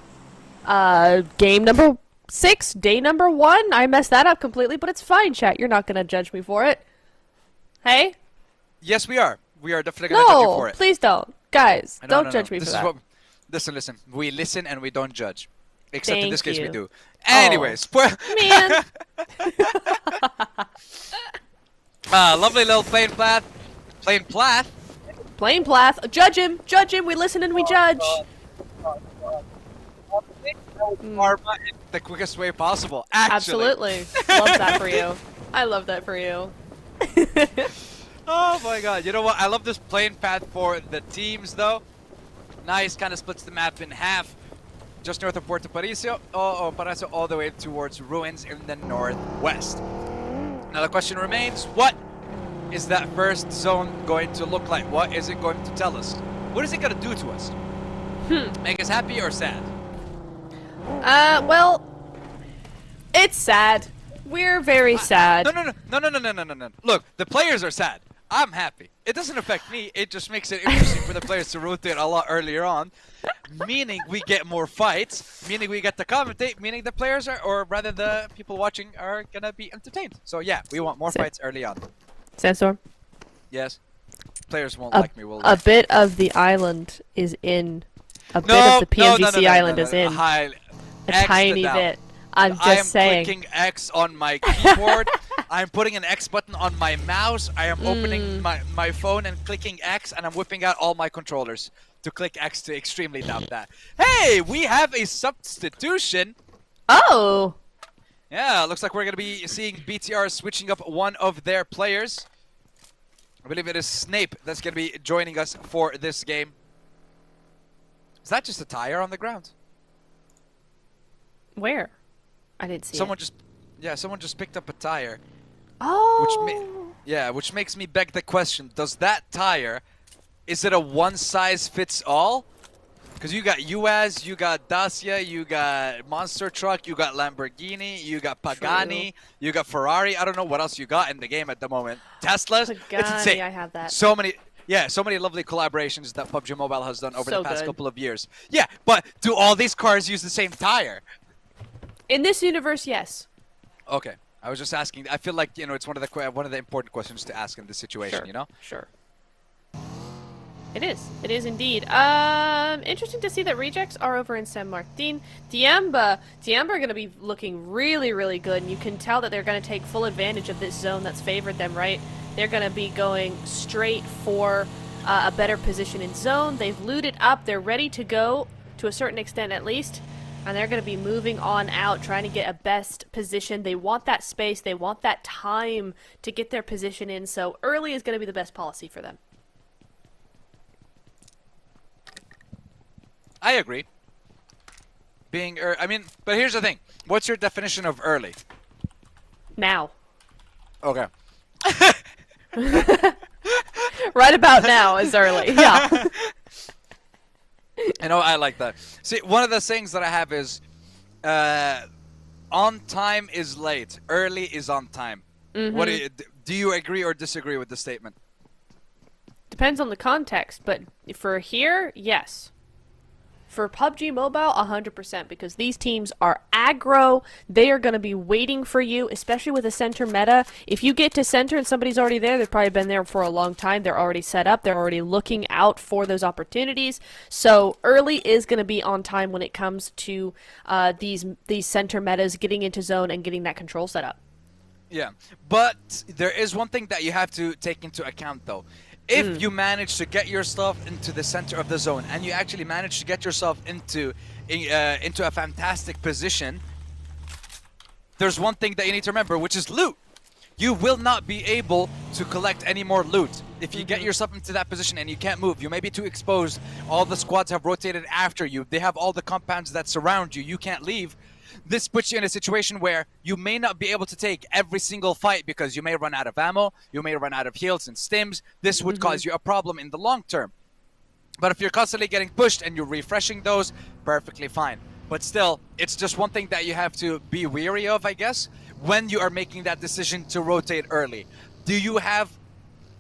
Game number 6, day number 1. I messed that up completely, but it's fine, chat. You're not gonna judge me for it. Hey? Yes, we are. We are definitely going to judge you for No, it. please don't. Guys, No, don't no, judge no. me This for is that. what, listen. We listen and we don't judge. Except in Thank this case, we you. do. Anyways, Man. lovely little plain plath. Plain plath. Plain Plath. Judge him. Judge him. We listen and we judge. Karma in the quickest way possible. Actually. Absolutely. Love that for you. I love that for you. Oh my god. You know what? I love this plain path for the teams, though. Nice. Kind of splits the map in half. just north of Puerto Paraiso, Paraiso all the way towards Ruins in the northwest. Now the question remains, what is that first zone going to look like? What is it going to tell us? What is it going to do to us? Make us happy or sad? Well, it's sad. We're very sad. No. Look, the players are sad. I'm happy. It doesn't affect me. It just makes it interesting for the players to rotate a lot earlier on, meaning we get more fights, meaning we get to commentate, meaning the players are, or rather the people watching are gonna be entertained. So yeah, we want more fights early on. Sandstorm? Yes. Players won't like me, will they? A bit of the island is in. A bit of the PMGC island is in. A tiny bit. I'm just saying. I am clicking X on my keyboard. I'm putting an X button on my mouse. I am opening my phone and clicking X, and I'm whipping out all my controllers to click X to extremely doubt that. Hey, we have a substitution. Oh. Yeah, looks like we're going to be seeing BTR switching up one of their players. I believe it is Snape that's going to be joining us for this game. Is that just a tire on the ground? Where? I didn't see someone it. Someone just picked up a tire. Oh. Which makes me beg the question, does that tire, is it a one-size-fits-all? Because you got UAZ, you got Dacia, you got Monster Truck, you got Lamborghini, you got Pagani, you got Ferrari. I don't know what else you got in the game at the moment. Teslas. Pagani, it's insane. I have that. So many lovely collaborations that PUBG Mobile has done over the past couple of years. Yeah, but do all these cars use the same tire? In this universe, yes. Okay. I was just asking. I feel like, it's one of the important questions to ask in this situation, Sure. It is. It is indeed. Interesting to see that rejects are over in San Martin. Tianba are going to be looking really, really good, and you can tell that they're going to take full advantage of this zone that's favored them, right? They're going to be going straight for a better position in zone. They've looted up. They're ready to go, to a certain extent at least, and they're going to be moving on out, trying to get a best position. They want that space. They want that time to get their position in, so early is going to be the best policy for them. I agree. But here's the thing. What's your definition of early? Now. Okay. Right about now is early, yeah. I like that. See, one of the things that I have is on time is late. Early is on time. What do you agree or disagree with the statement? Depends on the context, but for here, yes. For PUBG Mobile, 100%, because these teams are aggro. They are going to be waiting for you, especially with a center meta. If you get to center and somebody's already there, they've probably been there for a long time. They're already set up. They're already looking out for those opportunities. So early is going to be on time when it comes to these center metas, getting into zone and getting that control set up. Yeah, but there is one thing that you have to take into account, though. If you manage to get yourself into the center of the zone and you actually manage to get yourself into a fantastic position, there's one thing that you need to remember, which is loot. You will not be able to collect any more loot. If you get yourself into that position and you can't move, you may be too exposed. All the squads have rotated after you. They have all the compounds that surround you. You can't leave. This puts you in a situation where you may not be able to take every single fight because you may run out of ammo, you may run out of heals and stims. This would cause you a problem in the long term. But if you're constantly getting pushed and you're refreshing those, perfectly fine. But still, it's just one thing that you have to be wary of, I guess, when you are making that decision to rotate early. Do you have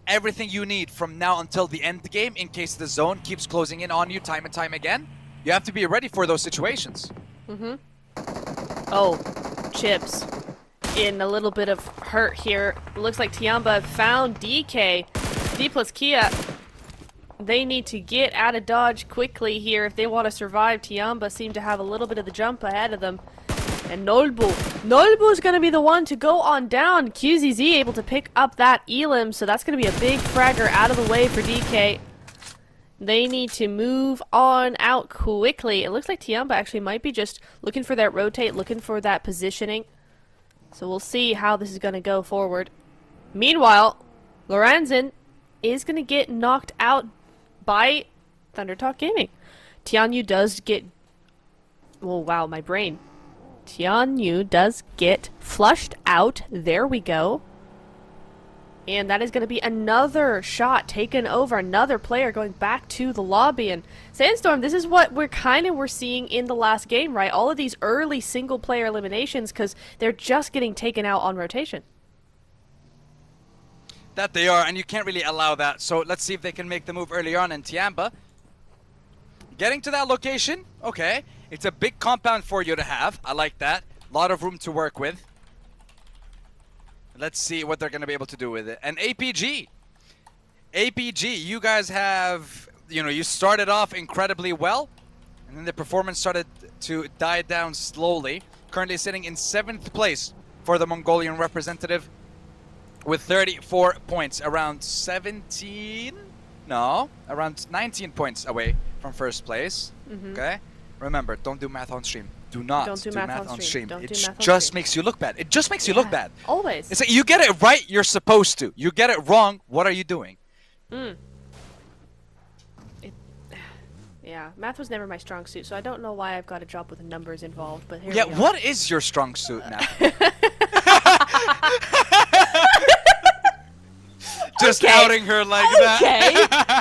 everything you need from now until the end game in case the zone keeps closing in on you time and time again? You have to be ready for those situations. Oh, Chips in a little bit of hurt here. It looks like Tianba found DK. D plus Kia. They need to get out of dodge quickly here if they want to survive. Tianba seem to have a little bit of the jump ahead of them. And Nolbu is going to be the one to go on down. QZZ able to pick up that Elim, so that's going to be a big fragger out of the way for DK. They need to move on out quickly. It looks like Tianba actually might be just looking for that rotate, looking for that positioning. So we'll see how this is going to go forward. Meanwhile, Lorenzen is going to get knocked out by Thundertalk Gaming. Tianyu does get Oh, wow, my brain. Tianyu does get flushed out. There we go. And that is going to be another shot taken over, another player going back to the lobby. And Sandstorm, this is what we're seeing in the last game, right? All of these early single-player eliminations because they're just getting taken out on rotation. That they are, and you can't really allow that. So let's see if they can make the move early on in Tianba. Getting to that location, okay. It's a big compound for you to have. I like that. A lot of room to work with. Let's see what they're going to be able to do with it. And APG, you guys have, you started off incredibly well, and then the performance started to die down slowly. Currently sitting in 7th place for the Mongolian representative with 34 points, around 19 points away from first place. Okay? Remember, don't do math on stream. Do not do math on stream. It just makes you look bad. It just makes you look bad. Always. It's like you get it right, you're supposed to. You get it wrong, what are you doing? Yeah, math was never my strong suit, so I don't know why I've got a job with numbers involved, but here we are. What is your strong suit now? Just outing her like that.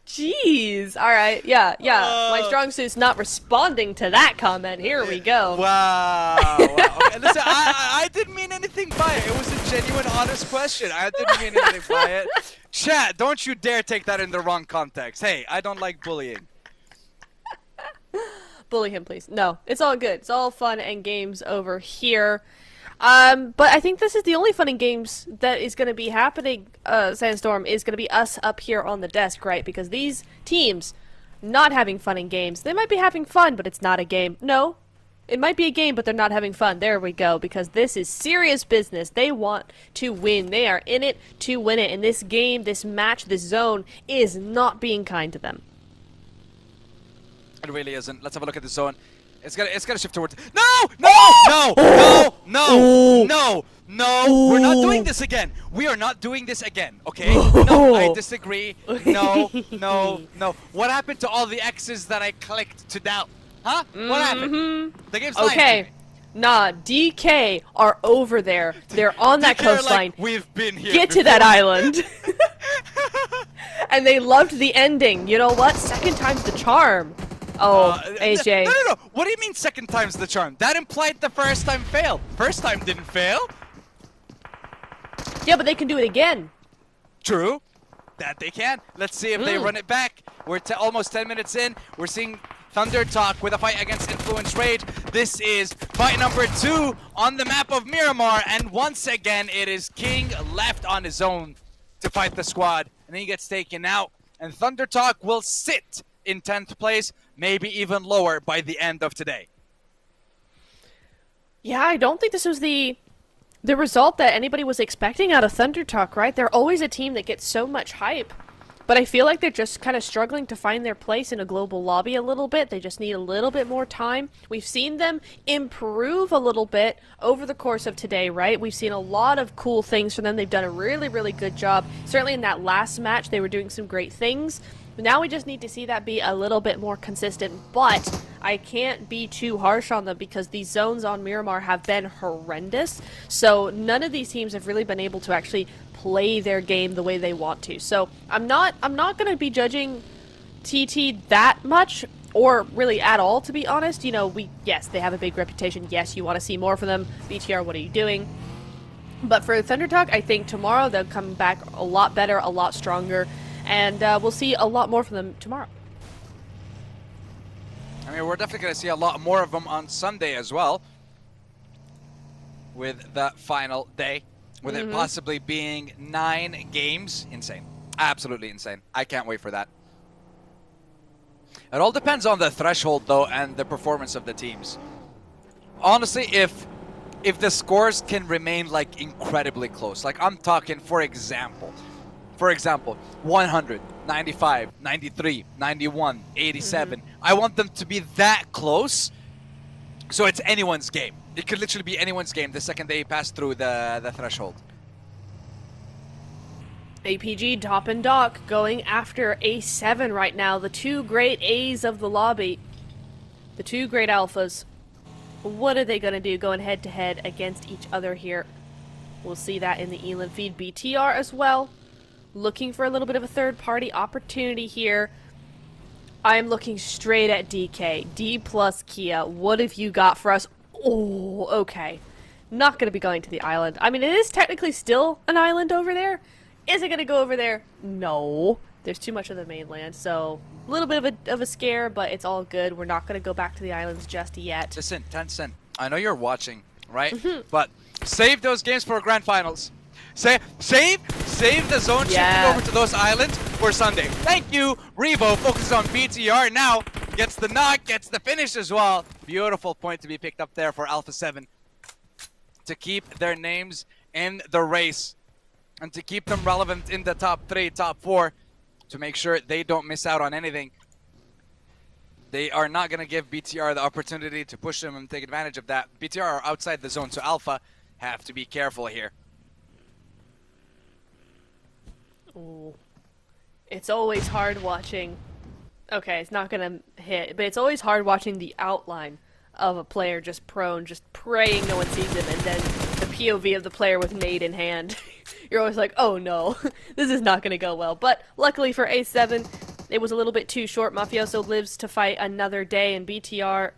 Jeez. All right. Yeah. My strong suit's not responding to that comment. Here we go. Wow. Okay, listen, I didn't mean anything by it. It was a genuine, honest question. I didn't mean anything by it. Chat, don't you dare take that in the wrong context. Hey, I don't like bullying. Bully him, please. No, it's all good. It's all fun and games over here. But I think this is the only fun and games that is going to be happening, Sandstorm, is going to be us up here on the desk, right? Because these teams not having fun and games, they might be having fun, but it's not a game. No, it might be a game, but they're not having fun. There we go, because this is serious business. They want to win. They are in it to win it. And this game, this match, this zone is not being kind to them. It really isn't. Let's have a look at the zone. It's gonna shift towards. No! We're not doing this again. We are not doing this again. Okay? No, I disagree. No. What happened to all the X's that I clicked to down? Huh? What happened? The game's lying to me. Nah, DK are over there. They're on that coastline. Like, we've been here. Get to that island. And they loved the ending. You know what? Second time's the charm. Oh, AJ. No. What do you mean second time's the charm? That implied the first time failed. First time didn't fail. Yeah, but they can do it again. True. That they can. Let's see if they run it back. We're almost 10 minutes in. We're seeing Thunder Talk with a fight against Influence Rage. This is fight number 2 on the map of Miramar. And once again, it is King left on his own to fight the squad. And then he gets taken out. And Thunder Talk will sit in 10th place, maybe even lower by the end of today. Yeah, I don't think this was the result that anybody was expecting out of Thunder Talk, right? They're always a team that gets so much hype. But I feel like they're just kind of struggling to find their place in a global lobby a little bit. They just need a little bit more time. We've seen them improve a little bit over the course of today, right? We've seen a lot of cool things from them. They've done a really, really good job. Certainly in that last match, they were doing some great things. Now we just need to see that be a little bit more consistent, but I can't be too harsh on them because these zones on Miramar have been horrendous. So none of these teams have really been able to actually play their game the way they want to. So I'm not going to be judging TT that much, or really at all, to be honest. You know, yes, they have a big reputation. Yes, you want to see more from them. BTR, what are you doing? But for Thunder Talk, I think tomorrow they'll come back a lot better, a lot stronger. And we'll see a lot more from them tomorrow. I mean, we're definitely going to see a lot more of them on Sunday as well. With that final day. With it possibly being 9 games. Insane. Absolutely insane. I can't wait for that. It all depends on the threshold, though, and the performance of the teams. Honestly, if the scores can remain, like, incredibly close. Like, I'm talking, for example, 100, 95, 93, 91, 87. I want them to be that close, so it's anyone's game. It could literally be anyone's game the second they pass through the threshold. APG, Top and Doc, going after A7 right now. The two great A's of the lobby. The two great alphas. What are they going to do going head-to-head against each other here? We'll see that in the Elan feed. BTR as well. Looking for a little bit of a third-party opportunity here. I'm looking straight at DK. D plus Kia. What have you got for us? Oh, okay. Not going to be going to the island. I mean, it is technically still an island over there. Is it going to go over there? No. There's too much of the mainland, so a little bit of a scare, but it's all good. We're not going to go back to the islands just yet. Listen, Tencent, I know you're watching, right? But save those games for grand finals. Save the zone shifting over to those islands for Sunday. Thank you. Revo focuses on BTR now. Gets the knock, gets the finish as well. Beautiful point to be picked up there for Alpha 7. To keep their names in the race. And to keep them relevant in the top 3, top 4. To make sure they don't miss out on anything. They are not going to give BTR the opportunity to push them and take advantage of that. BTR are outside the zone, so Alpha have to be careful here. Ooh. It's always hard watching. Okay, it's not gonna hit, but it's always hard watching the outline of a player just prone, just praying no one sees him, and then the POV of the player with nade in hand. You're always like, oh no, this is not gonna go well. But luckily for A7, it was a little bit too short. Mafioso lives to fight another day, and BTR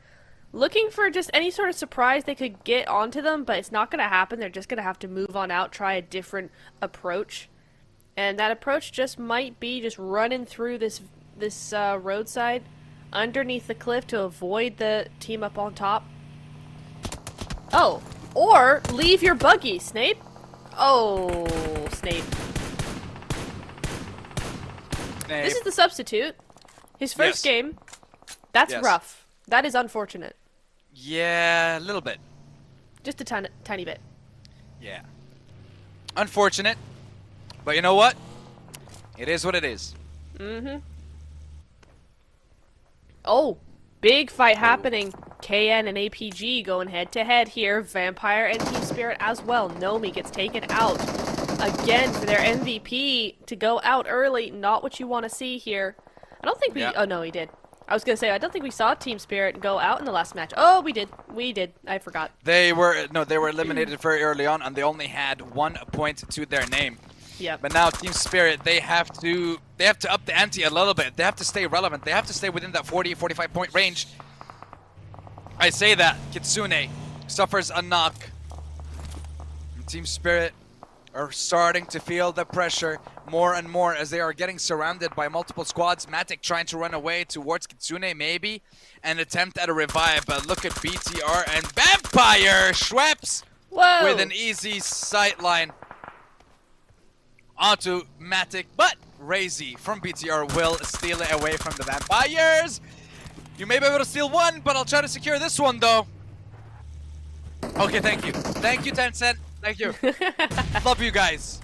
looking for just any sort of surprise they could get onto them, but it's not gonna happen. They're just gonna have to move on out, try a different approach. And that approach just might be just running through this roadside underneath the cliff to avoid the team up on top. Oh, or leave your buggy, Snape. Oh, Snape. This is the substitute. His first game. That's rough. That is unfortunate. Yeah, a little bit. Just a tiny bit. Yeah. Unfortunate. But you know what? It is what it is. Oh, big fight happening. KN and APG going head-to-head here. Vampire and Team Spirit as well. Nomi gets taken out. Again, for their MVP to go out early. Not what you want to see here. I don't think we... Oh, no, he did. I was going to say, I don't think we saw Team Spirit go out in the last match. Oh, we did. We did. I forgot. They were eliminated very early on, and they only had 1 point to their name. Yep. But now Team Spirit, they have to up the ante a little bit. They have to stay relevant. They have to stay within that 40-45 point range. I say that Kitsune suffers a knock. And Team Spirit are starting to feel the pressure more and more as they are getting surrounded by multiple squads. Matic trying to run away towards Kitsune, maybe an attempt at a revive, but look at BTR and Vampire Schweppes with an easy sight line onto Matic, but Razy from BTR will steal it away from the Vampires. You may be able to steal one, but I'll try to secure this one though. Okay, thank you. Thank you, Tencent. Thank you. Love you guys.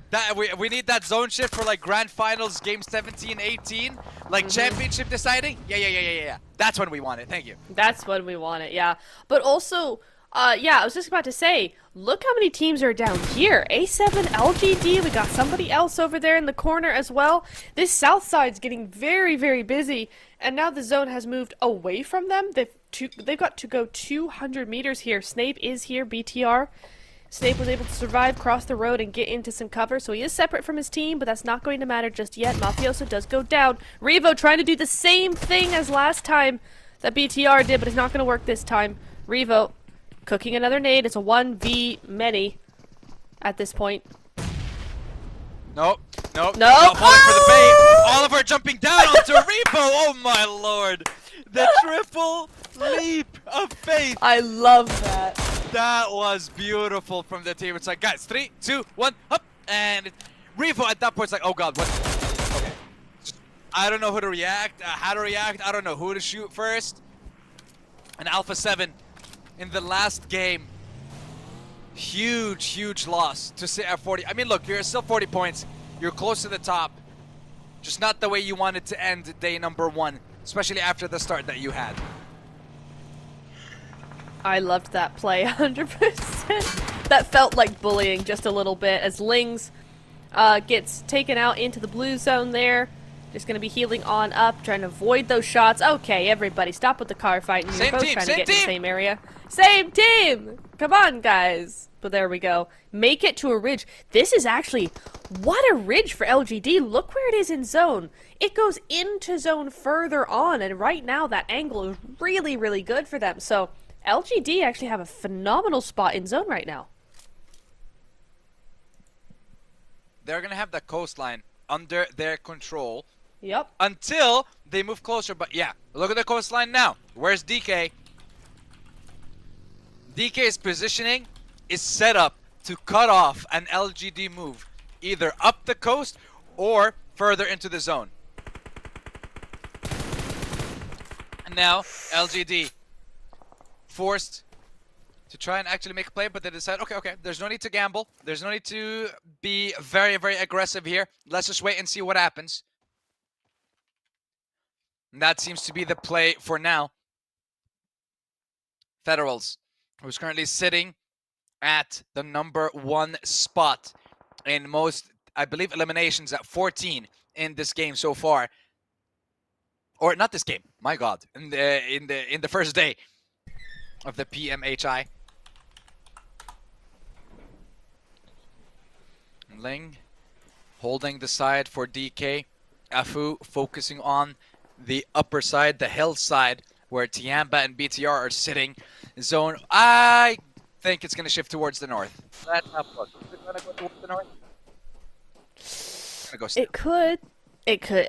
That we need that zone shift for like grand finals, game 17, 18, like championship deciding. Yeah. That's when we want it. Thank you. That's when we want it, yeah. But also, yeah, I was just about to say, look how many teams are down here. A7, LGD, we got somebody else over there in the corner as well. This south side's getting very, very busy, and now the zone has moved away from them. They've got to go 200 meters here. Snape is here, BTR. Snape was able to survive, cross the road, and get into some cover, so he is separate from his team, but that's not going to matter just yet. Mafioso does go down. Revo trying to do the same thing as last time that BTR did, but it's not going to work this time. Revo cooking another nade. It's a 1v many at this point. Nope. Not falling for the bait. Oliver jumping down onto Revo. Oh my lord. The triple leap of faith. I love that. That was beautiful from the team. It's like, guys, 3, 2, 1, up. And Revo at that point is like, oh god, what? Okay. I don't know who to react, how to react. I don't know who to shoot first. And Alpha 7 in the last game, huge loss to sit at 40. I mean, look, you're still 40 points. You're close to the top. Just not the way you wanted to end day number 1, especially after the start that you had. I loved that play 100%. That felt like bullying just a little bit as Lings gets taken out into the blue zone there. Just gonna be healing on up, trying to avoid those shots. Okay, everybody, stop with the car fighting. You're both trying to get in the same area. Same team! Come on, guys. But there we go. Make it to a ridge. This is actually... What a ridge for LGD. Look where it is in zone. It goes into zone further on, and right now that angle is really, really good for them. So LGD actually have a phenomenal spot in zone right now. They're going to have the coastline under their control. Yep. Until they move closer. But yeah, look at the coastline now. Where's DK? DK's positioning is set up to cut off an LGD move, either up the coast or further into the zone. And now LGD forced to try and actually make a play, but they decide, okay, there's no need to gamble. There's no need to be very, very aggressive here. Let's just wait and see what happens. And that seems to be the play for now. Federals, who's currently sitting at the #1 spot in most, I believe, eliminations at 14 in this game so far. Or not this game, my God, in the first day of the PMHI. Ling holding the side for DK. Afu focusing on the upper side, the hill side, where Tianba and BTR are sitting. Zone, I think it's going to shift towards the north. Let's have a look. Is it going to go towards the north? It's going to go south. It could.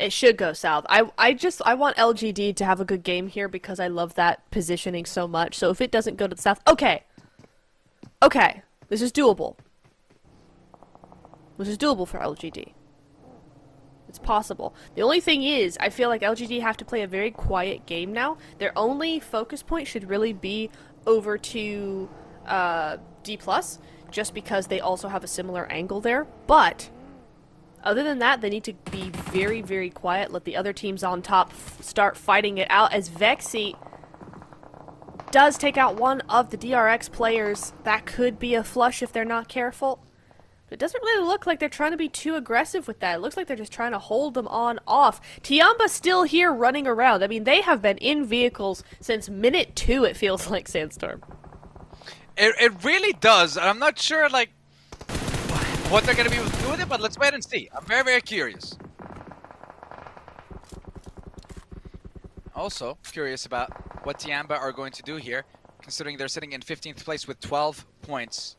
It should go south. I want LGD to have a good game here because I love that positioning so much. So if it doesn't go to the south, okay, this is doable. This is doable for LGD. It's possible. The only thing is, I feel like LGD have to play a very quiet game now. Their only focus point should really be over to D+, just because they also have a similar angle there. But other than that, they need to be very, very quiet. Let the other teams on top start fighting it out, as Vexy does take out one of the DRX players. That could be a flush if they're not careful. It doesn't really look like they're trying to be too aggressive with that. It looks like they're just trying to hold them on off. Tianba's still here running around. I mean, they have been in vehicles since minute 2, it feels like, Sandstorm. It really does. I'm not sure, like, what they're going to be able to do with it, but let's wait and see. I'm very, very curious. Also, curious about what Tianba are going to do here, considering they're sitting in 15th place with 12 points.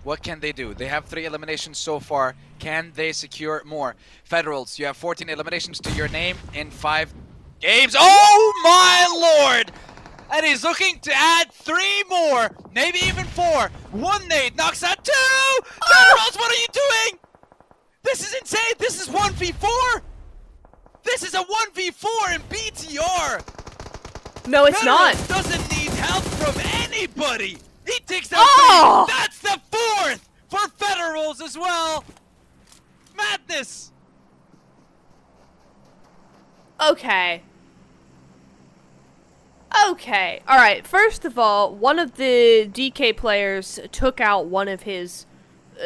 What can they do? They have 3 eliminations so far. Can they secure more? Federals, you have 14 eliminations to your name in 5 games. Oh my lord! And he's looking to add 3 more, maybe even 4. One nade knocks out 2! Federals, what are you doing? This is insane! This is 1v4! This is a 1v4 in BTR! No, it's not. Doesn't need help from anybody! He takes out 3! That's the 4th for Federals as well! Madness! Okay. Alright, first of all, one of the DK players took out one of his,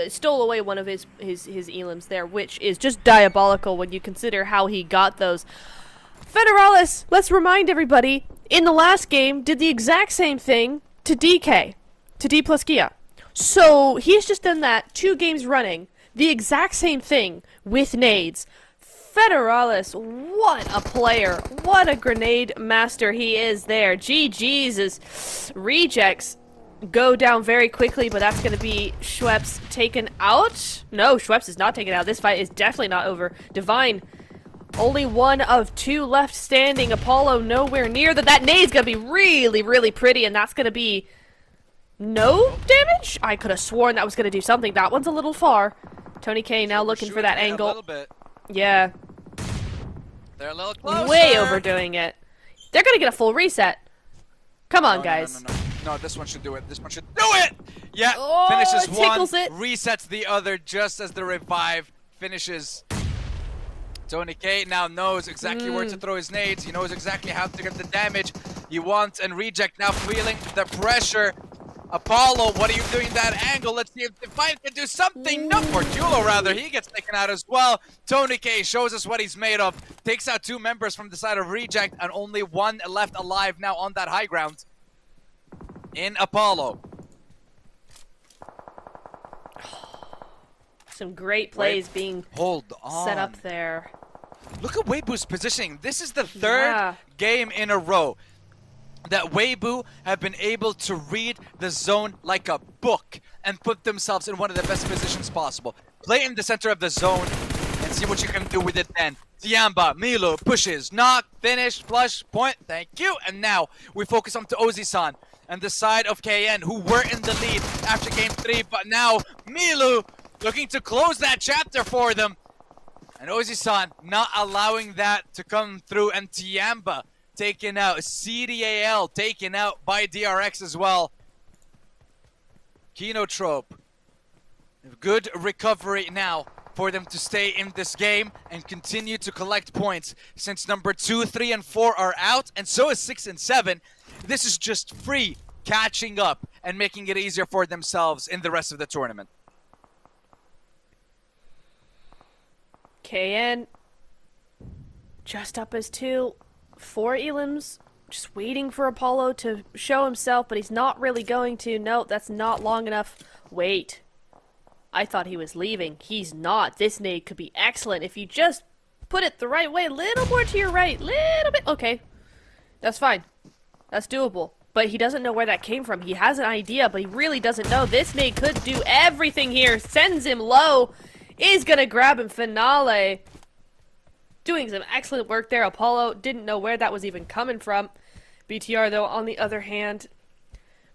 stole away one of his elims there, which is just diabolical when you consider how he got those. Federalis, let's remind everybody, in the last game, did the exact same thing to DK, to D plus Gia. So, he's just done that 2 games running, the exact same thing with nades. Federalis, what a player. What a grenade master he is there. GG's as rejects go down very quickly, but that's going to be Schweppes taken out. No, Schweppes is not taken out. This fight is definitely not over. Divine, only 1 of 2 left standing. Apollo nowhere near. That nade's going to be really, really pretty, and that's going to be no damage? I could have sworn that was going to do something. That one's a little far. Tony K now looking for that angle. A little bit. Yeah. They're a little closer. Way overdoing it. They're gonna get a full reset. Come on, guys. No, this one should do it. This one should do it! Yeah, Oh, finishes it one, tickles it. resets the other just as the revive finishes. Tony K now knows exactly where to throw his nades. He knows exactly how to get the damage he wants, and Reject now feeling the pressure Apollo, what are you doing that angle? Let's see if Defiant can do something. No, Fortulo rather, he gets taken out as well. Tony K shows us what he's made of. Takes out 2 members from the side of Reject and only 1 left alive now on that high ground in Apollo. Some great plays being set up there. Look at Weibu's positioning. This is the 3rd game in a row that Weibu have been able to read the zone like a book and put themselves in one of the best positions possible. Play in the center of the zone and see what you can do with it then. Tianba, Milo pushes, knock, finish, flush, point, thank you. And now we focus on to Ozi-san and the side of KN who were in the lead after game 3, but now Milo looking to close that chapter for them. And Ozi-san not allowing that to come through, and Tianba taken out. CDAL taken out by DRX as well. Kinotrope. Good recovery now for them to stay in this game and continue to collect points since number 2, 3, and 4 are out, and so is 6 and 7. This is just free catching up and making it easier for themselves in the rest of the tournament. KN just up as 2. 4 elims, just waiting for Apollo to show himself, but he's not really going to. Nope, that's not long enough. Wait. I thought he was leaving. He's not. This nade could be excellent if you just put it the right way. A little more to your right. Little bit. Okay. That's fine. That's doable. But he doesn't know where that came from. He has an idea, but he really doesn't know. This nade could do everything here. Sends him low. Is going to grab him. Finale. Doing some excellent work there. Apollo didn't know where that was even coming from. BTR, though, on the other hand,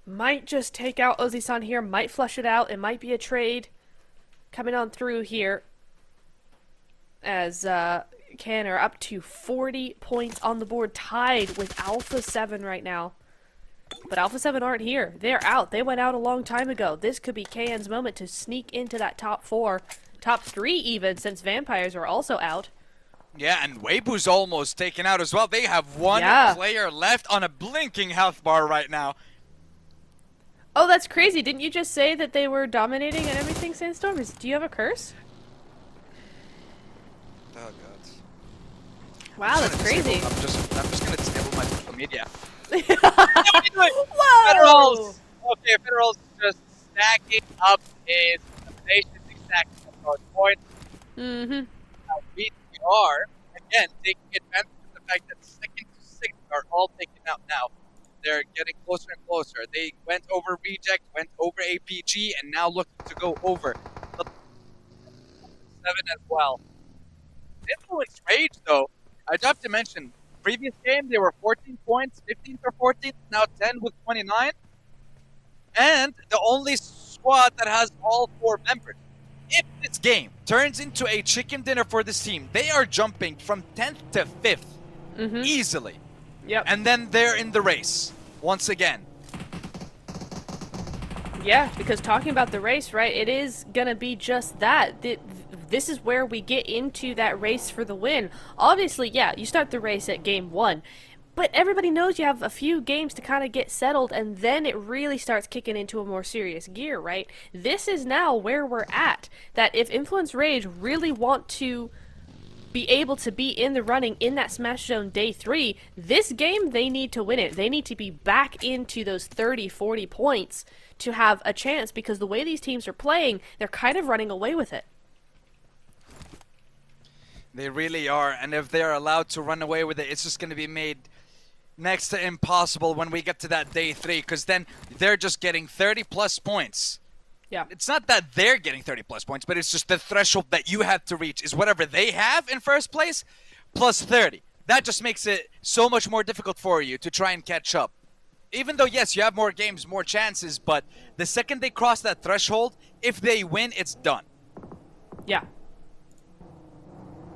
might just take out Ozi-san here. Might flush it out. It might be a trade coming on through here. As KN are up to 40 points on the board. Tied with Alpha 7 right now. But Alpha 7 aren't here. They're out. They went out a long time ago. This could be KN's moment to sneak into that top 4. Top 3 even, since Vampires are also out. Yeah, and Weibu's almost taken out as well. They have 1 player left on a blinking health bar right now. Oh, that's crazy. Didn't you just say that they were dominating and everything, Sandstorm? Do you have a curse? Oh, God. Wow, that's crazy. I'm just going to disable my social media. Whoa! Federals! Okay, Federals just stacking up his elimination, stacking up those points. Mm-hmm. We are, again, taking advantage of the fact that 2nd to 6th are all taken out now. They're getting closer and closer. They went over Reject, went over APG, and now looking to go over 7 as well. Influence Rage, though, I'd have to mention, previous game, they were 14 points, 15th or 14th, now 10 with 29. And the only squad that has all 4 members. If this game turns into a chicken dinner for this team, they are jumping from 10th to 5th easily. Yep. And then they're in the race once again. Yeah, because talking about the race, right, it is going to be just that. This is where we get into that race for the win. Obviously, yeah, you start the race at game 1. But everybody knows you have a few games to kind of get settled, and then it really starts kicking into a more serious gear, right? This is now where we're at. That if Influence Rage really want to be able to be in the running in that Smash Zone Day 3, this game, they need to win it. They need to be back into those 30, 40 points to have a chance, because the way these teams are playing, they're kind of running away with it. They really are, and if they're allowed to run away with it, it's just going to be made next to impossible when we get to that Day 3, because then they're just getting 30 plus points. Yeah. It's not that they're getting 30 plus points, but it's just the threshold that you have to reach is whatever they have in first place plus 30. That just makes it so much more difficult for you to try and catch up. Even though, yes, you have more games, more chances, but the second they cross that threshold, if they win, it's done. Yeah.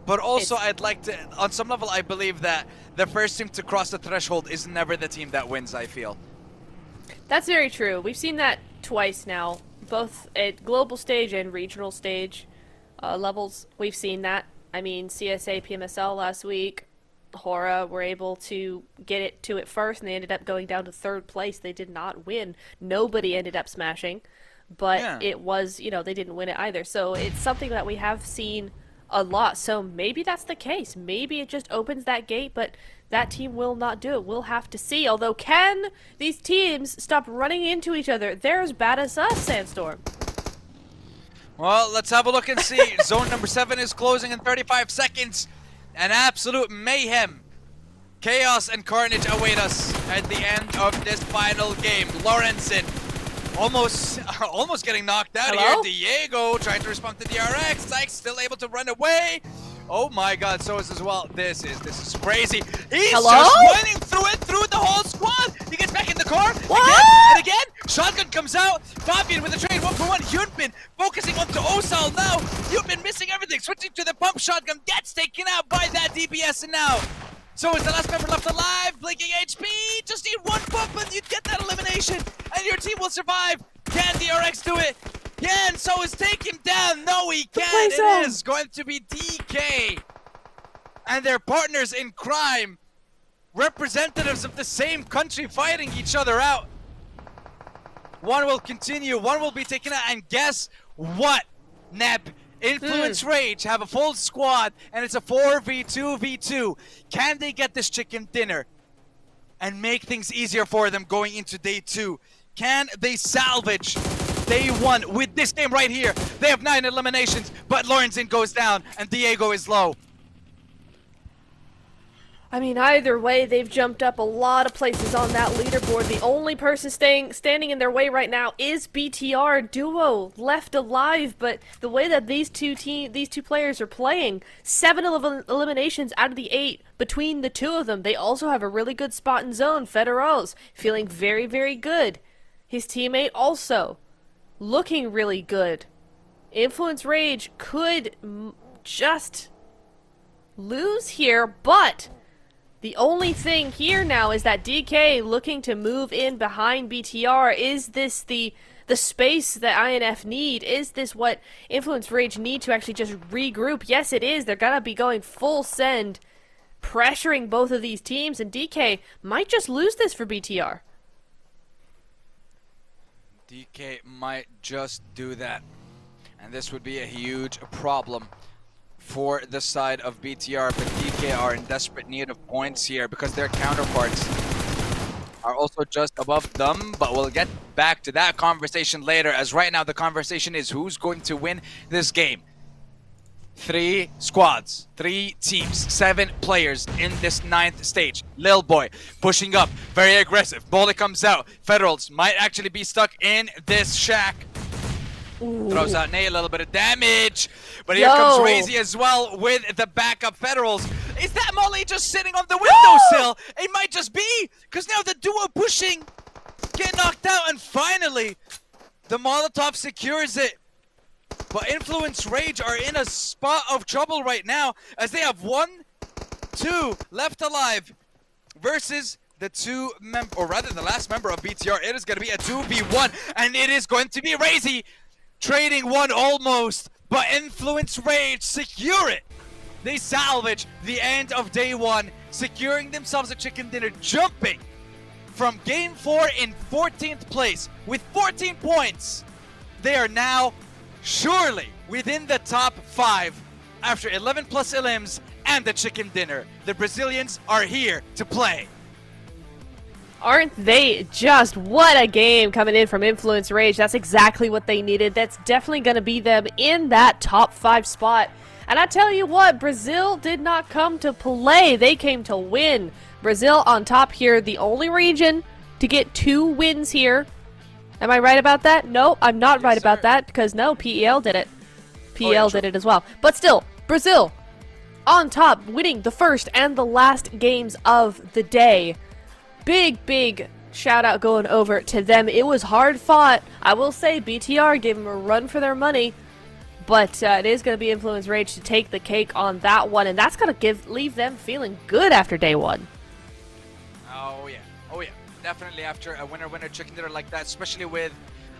But also, I'd like to, on some level, I believe that the first team to cross the threshold is never the team that wins, I feel. That's very true. We've seen that twice now, both at global stage and regional stage levels. We've seen that. I mean, CSA, PMSL last week, Hora were able to get it to it first, and they ended up going down to 3rd place. They did not win. Nobody ended up smashing, but it was, you know, they didn't win it either. So it's something that we have seen a lot. So maybe that's the case. Maybe it just opens that gate, but that team will not do it. We'll have to see. Although, can these teams stop running into each other? They're as bad as us, Sandstorm. Well, let's have a look and see. Zone number 7 is closing in 35 seconds. An absolute mayhem. Chaos and carnage await us at the end of this final game. Lorenzen almost getting knocked out here. Diego trying to respond to the RX. Sykes still able to run away. Oh my god, so is as well. This is crazy. He's just running through the whole squad. He gets back in the car. Again and again. Shotgun comes out. Fabian with the trade 1-for-1. Hyunbin focusing onto Osal now. Hyunbin missing everything. Switching to the pump shotgun. Gets taken out by that DPS, and now so is the last member left alive. Blinking HP. Just need one pump and you get that elimination. And your team will survive. Can the RX do it? Yeah, and so is take him down. No, he can't. It is going to be DK and their partners in crime, representatives of the same country fighting each other out. One will continue, one will be taken out, and guess what, Neb? Influence Rage have a full squad, and it's a 4v2v2. Can they get this chicken dinner and make things easier for them going into day 2? Can they salvage day 1 with this game right here? They have 9 eliminations, but Lorenzen goes down and Diego is low. I mean, either way, they've jumped up a lot of places on that leaderboard. The only person standing in their way right now is BTR duo left alive. But the way that these two players are playing, 7 eliminations out of the 8 between the two of them. They also have a really good spot in zone. Federals feeling very, very good. His teammate also looking really good. Influence Rage could just lose here, but the only thing here now is that DK looking to move in behind BTR. Is this the space that INF need? Is this what Influence Rage need to actually just regroup? Yes, it is. They're gonna be going full send, pressuring both of these teams, and DK might just lose this for BTR. DK might just do that, and this would be a huge problem for the side of BTR, but DK are in desperate need of points here because their counterparts are also just above them, but we'll get back to that conversation later, as right now the conversation is who's going to win this game. 3 squads, 3 teams, 7 players in this 9th stage. Lil Boy pushing up, very aggressive. Bullet comes out. Federals might actually be stuck in this shack. Ooh. Throws out Nate, a little bit of damage. But here comes Razy as well with the backup Federals. Is that Molly just sitting on the windowsill? It might just be, because now the duo pushing get knocked out, and finally the Molotov secures it. But Influence Rage are in a spot of trouble right now, as they have 1, 2 left alive versus the the last member of BTR. It is going to be a 2v1, and it is going to be Razy trading 1 almost, but Influence Rage secure it. They salvage the end of day 1, securing themselves a chicken dinner, jumping from game 4 in 14th place with 14 points. They are now surely within the top 5 after 11 plus elims and the chicken dinner. The Brazilians are here to play. Aren't they just? What a game coming in from Influence Rage. That's exactly what they needed. That's definitely going to be them in that top 5 spot. And I tell you what, Brazil did not come to play. They came to win. Brazil on top here, the only region to get 2 wins here. Am I right about that? No, I'm not right about that, because no, PEL did it. PEL did it as well. But still, Brazil on top, winning the first and the last games of the day. Big shout out going over to them. It was hard fought. I will say BTR gave them a run for their money, but it is going to be Influence Rage to take the cake on that one, and that's going to leave them feeling good after day 1. Oh yeah. Definitely after a winner chicken dinner like that, especially with,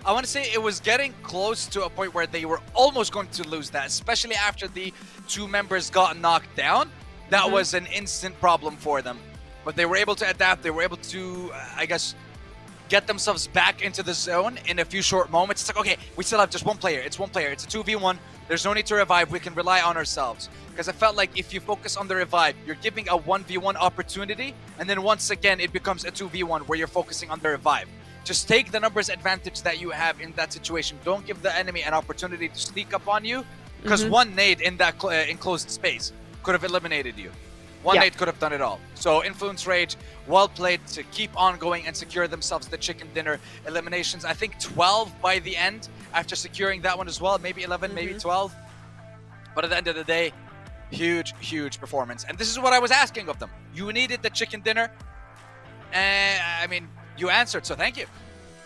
I want to say it was getting close to a point where they were almost going to lose that, especially after the 2 members got knocked down. that was an instant problem for them. But they were able to adapt. They were able to, I guess, get themselves back into the zone in a few short moments. It's like, okay, we still have just one player. It's one player. It's a 2v1. There's no need to revive. We can rely on ourselves. Because I felt like if you focus on the revive, you're giving a 1v1 opportunity. And then once again, it becomes a 2v1 where you're focusing on the revive. Just take the numbers advantage that you have in that situation. Don't give the enemy an opportunity to sneak up on you. Because one nade in that enclosed space could have eliminated you. One nade could have done it all. So Influence Rage, well played to keep on going and secure themselves the chicken dinner eliminations. I think 12 by the end after securing that one as well. Maybe 11, maybe 12. But at the end of the day, huge, huge performance. And this is what I was asking of them. You needed the chicken dinner. And I mean, you answered, so thank you.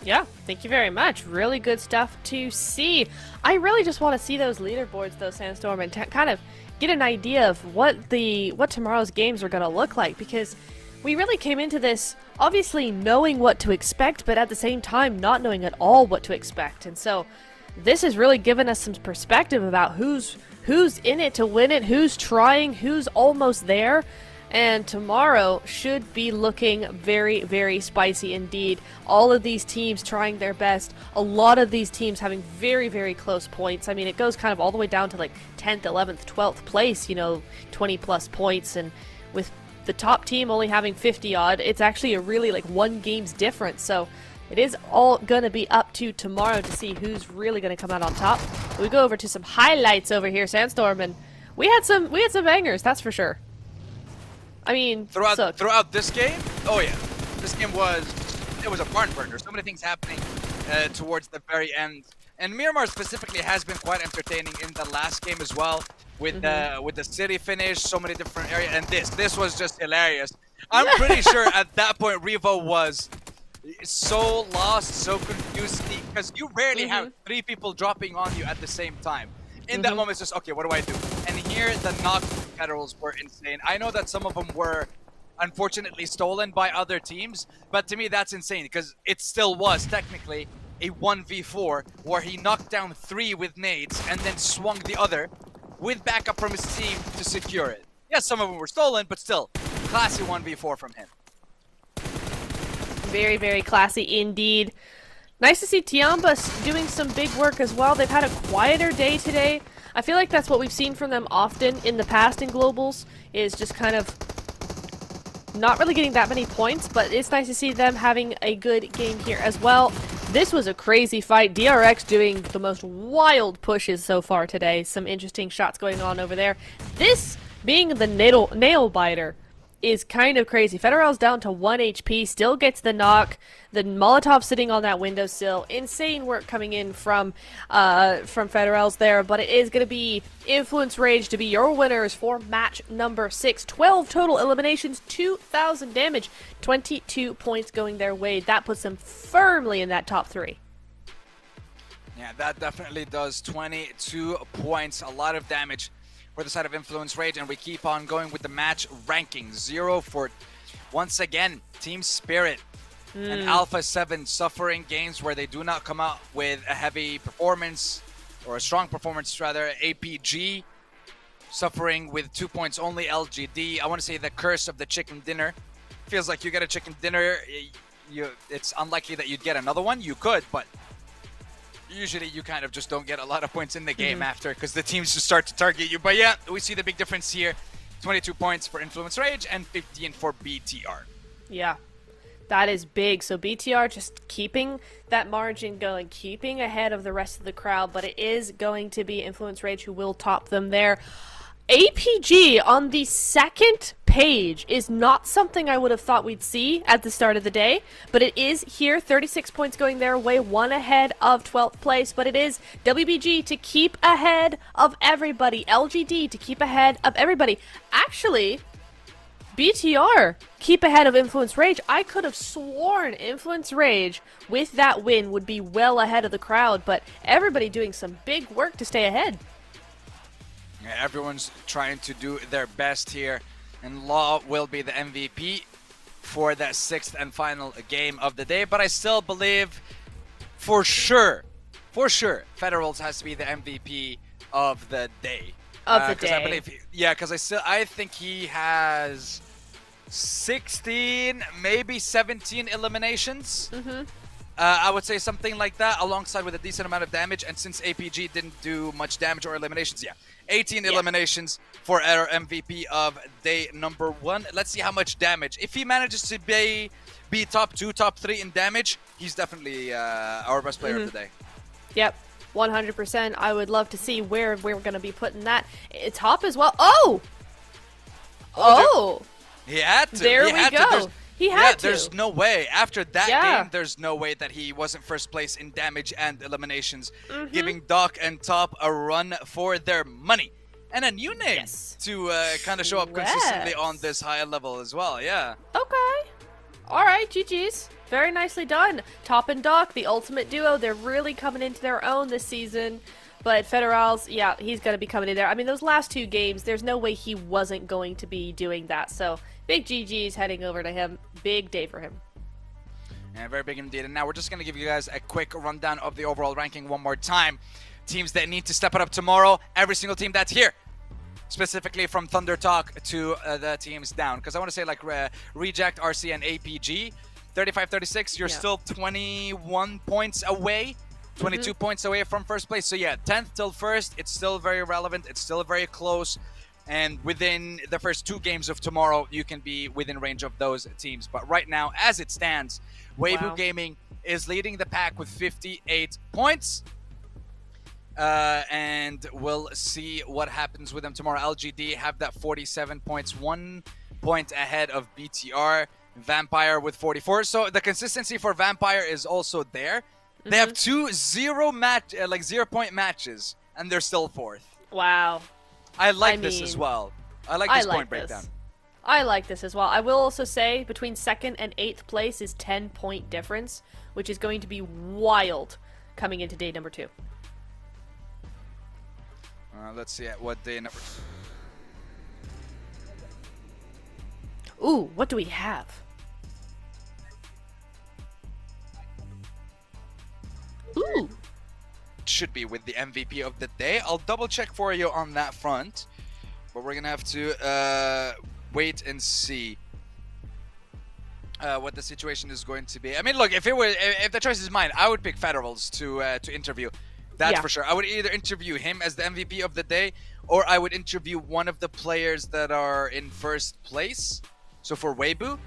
Yeah, thank you very much. Really good stuff to see. I really just want to see those leaderboards, though, Sandstorm, and kind of get an idea of what tomorrow's games are going to look like, because we really came into this obviously knowing what to expect, but at the same time not knowing at all what to expect. And so this has really given us some perspective about who's in it to win it, who's trying, who's almost there. And tomorrow should be looking very, very spicy indeed. All of these teams trying their best. A lot of these teams having very, very close points. I mean, it goes kind of all the way down to like 10th, 11th, 12th place, 20 plus points. And with the top team only having 50 odd, it's actually a really like one game's difference. So it is all going to be up to tomorrow to see who's really going to come out on top. We go over to some highlights over here, Sandstorm, and we had some bangers, that's for sure. I mean, throughout this game, oh yeah, this game was a barn burner. So many things happening towards the very end, and Miramar specifically has been quite entertaining in the last game as well, with the city finish, so many different areas, and this was just hilarious. I'm pretty sure at that point Revo was so lost, so confused, because you rarely have 3 people dropping on you at the same time. In that moment, it's just, okay, what do I do? And here, the knock federals were insane. I know that some of them were, unfortunately, stolen by other teams, but to me, that's insane, because it still was, technically, a 1v4, where he knocked down 3 with nades, and then swung the other, with backup from his team to secure it. Yes, some of them were stolen, but still, classy 1v4 from him. Very, very classy indeed. Nice to see Tianba doing some big work as well. They've had a quieter day today. I feel like that's what we've seen from them often in the past in Globals, is just kind of not really getting that many points, but it's nice to see them having a good game here as well. This was a crazy fight. DRX doing the most wild pushes so far today. Some interesting shots going on over there. This being the nail biter is kind of crazy. Federal's down to 1 HP, still gets the knock. The Molotov sitting on that windowsill. Insane work coming in from Federal's there, but it is going to be Influence Rage to be your winners for match number 6. 12 total eliminations, 2,000 damage, 22 points going their way. That puts them firmly in that top 3. Yeah, that definitely does. 22 points, a lot of damage for the side of Influence Rage, and we keep on going with the match rankings. 0 for, once again, Team Spirit and Alpha 7 suffering games where they do not come out with a heavy performance, or a strong performance rather. APG suffering with 2 points only. LGD, I want to say the curse of the chicken dinner. Feels like you get a chicken dinner, it's unlikely that you'd get another one. You could, but usually you kind of just don't get a lot of points in the game after, because the teams just start to target you. But yeah, we see the big difference here. 22 points for Influence Rage and 15 for BTR. Yeah, that is big. So BTR just keeping that margin going, keeping ahead of the rest of the crowd, but it is going to be Influence Rage who will top them there. APG on the second page is not something I would have thought we'd see at the start of the day, but it is here. 36 points going their way, 1 ahead of 12th place, but it is WBG to keep ahead of everybody, LGD to keep ahead of everybody. Actually, BTR keep ahead of Influence Rage. I could have sworn Influence Rage with that win would be well ahead of the crowd, but everybody doing some big work to stay ahead. Yeah, everyone's trying to do their best here, and Law will be the MVP for that 6th and final game of the day. But I still believe, for sure, Federals has to be the MVP of the day. Of the 'cause day. I believe because I think he has 16, maybe 17 eliminations. I would say something like that, alongside with a decent amount of damage. And since APG didn't do much damage or eliminations, 18 eliminations for our MVP of day number 1. Let's see how much damage. If he manages to be top 2, top 3 in damage, he's definitely our best player of the day. Yep, 100%. I would love to see where we're going to be putting that. Top as well. Oh! Oh! He had to. There he we had go. To. He had to. There's no way. After that Yeah. game, there's no way that he wasn't first place in damage and eliminations, giving Doc and Top a run for their money. And a new name to kind of show up consistently on this high level as well, yeah. Okay. All right, GG's. Very nicely done. Top and Doc, the ultimate duo, they're really coming into their own this season. But Federals, yeah, he's going to be coming in there. I mean, those last 2 games, there's no way he wasn't going to be doing that. So, big GG's heading over to him. Big day for him. Yeah, very big indeed. And now we're just going to give you guys a quick rundown of the overall ranking one more time. Teams that need to step it up tomorrow. Every single team that's here. Specifically from Thunder Talk to the teams down. Because I want to say like Reject, RC, and APG. 35-36, you're still 21 points away. 22 points away from first place. So yeah, 10th till 1st, it's still very relevant. It's still very close. And within the first 2 games of tomorrow, you can be within range of those teams. But right now, as it stands, Weibo Gaming is leading the pack with 58 points. And we'll see what happens with them tomorrow. LGD have that 47 points, 1 point ahead of BTR. Vampire with 44. So the consistency for Vampire is also there. They have 2 0-point matches, and they're still 4th. Wow. I like this as well. I like this point breakdown. I like this as well. I will also say between 2nd and 8th place is 10-point difference, which is going to be wild coming into day number 2. Let's see at what day number. Ooh, what do we have? Ooh. Should be with the MVP of the day. I'll double check for you on that front, but we're gonna have to wait and see what the situation is going to be. I mean, look, if the choice is mine, I would pick Federals to interview. That's for sure. I would either interview him as the MVP of the day, or I would interview one of the players that are in first place. So for Weibo,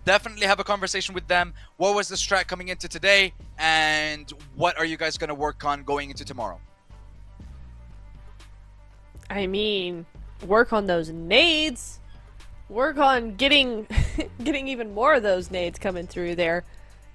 definitely have a conversation with them. What was the strat coming into today, and what are you guys going to work on going into tomorrow? I mean, work on those nades. Work on getting getting even more of those nades coming through there.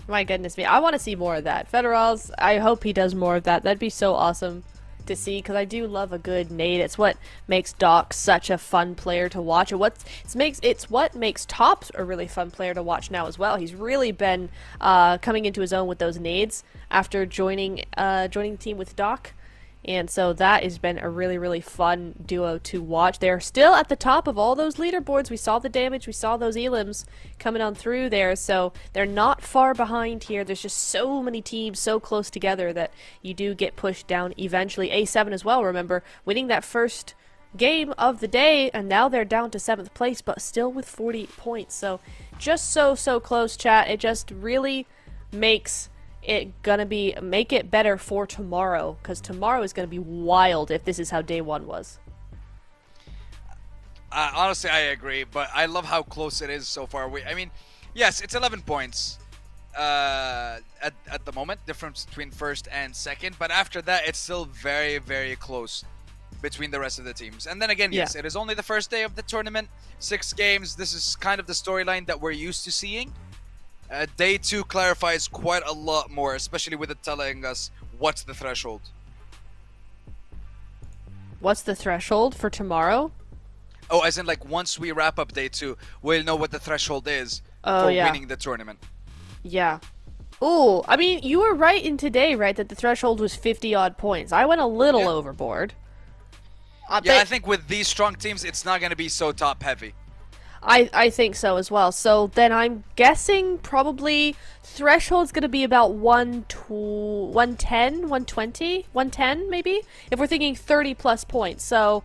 My goodness me. I want to see more of that. Federals, I hope he does more of that. That'd be so awesome to see, because I do love a good nade. It's what makes Doc such a fun player to watch. It's what makes Tops a really fun player to watch now as well. He's really been coming into his own with those nades after joining the team with Doc. And so that has been a really, really fun duo to watch. They're still at the top of all those leaderboards. We saw the damage. We saw those elims coming on through there. So they're not far behind here. There's just so many teams so close together that you do get pushed down eventually. A7 as well, remember, winning that first game of the day. And now they're down to 7th place, but still with 40 points. So just so close, chat. It just really makes make it better for tomorrow, because tomorrow is gonna be wild if this is how day 1 was. Honestly, I agree, but I love how close it is so far. I mean, yes, it's 11 points at the moment, difference between first and second, but after that, it's still very, very close between the rest of the teams. And then again, yes, it is only the first day of the tournament, 6 games. This is kind of the storyline that we're used to seeing. Day 2 clarifies quite a lot more, especially with it telling us what's the threshold. What's the threshold for tomorrow? Oh, as in like once we wrap up day 2, we'll know what the threshold is for winning the tournament. Yeah. Ooh, I mean, you were right in today, right, that the threshold was 50-odd points. I went a little overboard. I think with these strong teams, it's not going to be so top-heavy. I think so as well. So then I'm guessing probably threshold's going to be about 110, 120, 110 maybe? If we're thinking 30 plus points. So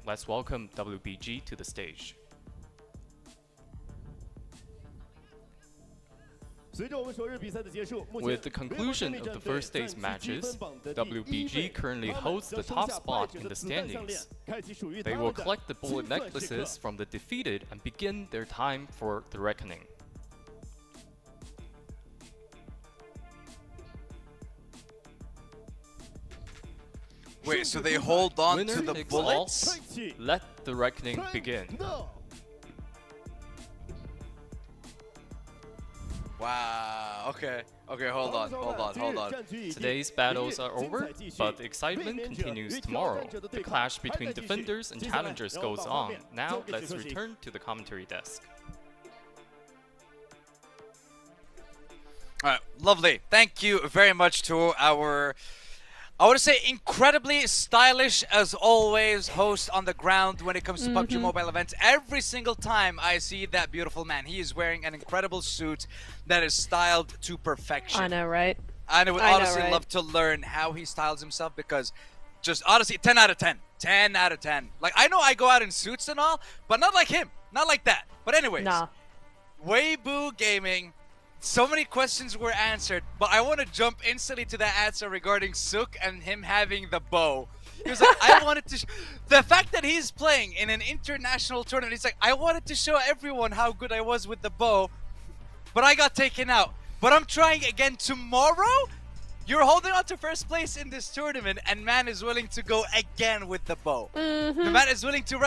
let's welcome WBG to the stage. With the conclusion of the first day's matches, WBG currently holds the top spot in the standings. They will collect the bullet necklaces from the defeated and begin their time for the reckoning. Wait, so they hold on Winner to the takes bullets? all. Let the reckoning begin. Wow, okay. Okay, hold on. Today's battles are over, but the excitement continues tomorrow. The clash between defenders and challengers goes on. Now, let's return to the commentary desk. Alright, lovely. Thank you very much to our, I would say, incredibly stylish, as always, host on the ground when it comes to PUBG Mobile events. Every single time I see that beautiful man, he is wearing an incredible suit that is styled to perfection. I know, right? And I would honestly love to learn how he styles himself, because just honestly, 10 out of 10. 10 out of 10. Like, I know I go out in suits and all, but not like him. Not like that. But anyways, Nah. Weibo Gaming. So many questions were answered, but I want to jump instantly to that answer regarding Sook and him having the bow. He was like, I wanted to... The fact that he's playing in an international tournament, he's like, I wanted to show everyone how good I was with the bow, but I got taken out. But I'm trying again tomorrow? You're holding on to first place in this tournament, and man is willing to go again with the bow. The man is willing to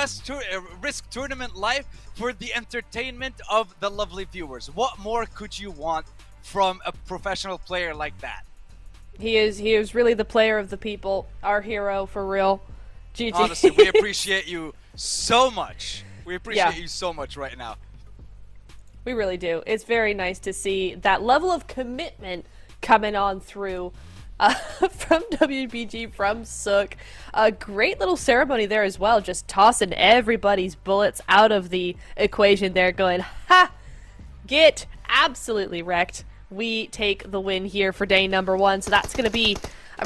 risk tournament life for the entertainment of the lovely viewers. What more could you want from a professional player like that? He is really the player of the people, our hero for real. GG. Honestly, we appreciate you so much. We appreciate you so much right now. We really do. It's very nice to see that level of commitment coming on through from WBG, from Sook. A great little ceremony there as well, just tossing everybody's bullets out of the equation there, going, ha! Get absolutely wrecked. We take the win here for day number 1, so that's going to be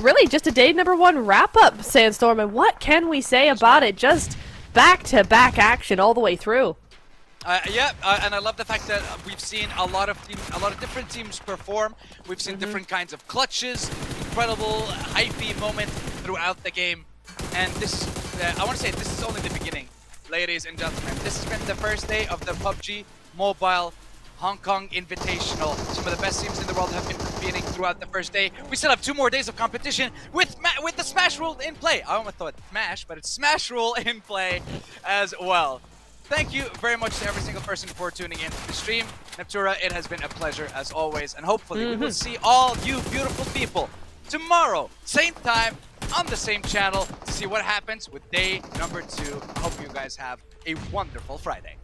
really just a day number 1 wrap-up, Sandstorm, and what can we say about it? Just back-to-back action all the way through. And I love the fact that we've seen a lot of different teams perform. We've seen different kinds of clutches, incredible hypey moments throughout the game. And this, I want to say, this is only the beginning, ladies and gentlemen. This has been the first day of the PUBG Mobile Hong Kong Invitational. Some of the best teams in the world have been competing throughout the first day. We still have 2 more days of competition with the Smash rule in play. I almost thought Smash, but it's Smash rule in play as well. Thank you very much to every single person for tuning in to the stream. Neptura, it has been a pleasure as always, and hopefully we will see all you beautiful people tomorrow, same time, on the same channel, to see what happens with day number 2. I hope you guys have a wonderful Friday.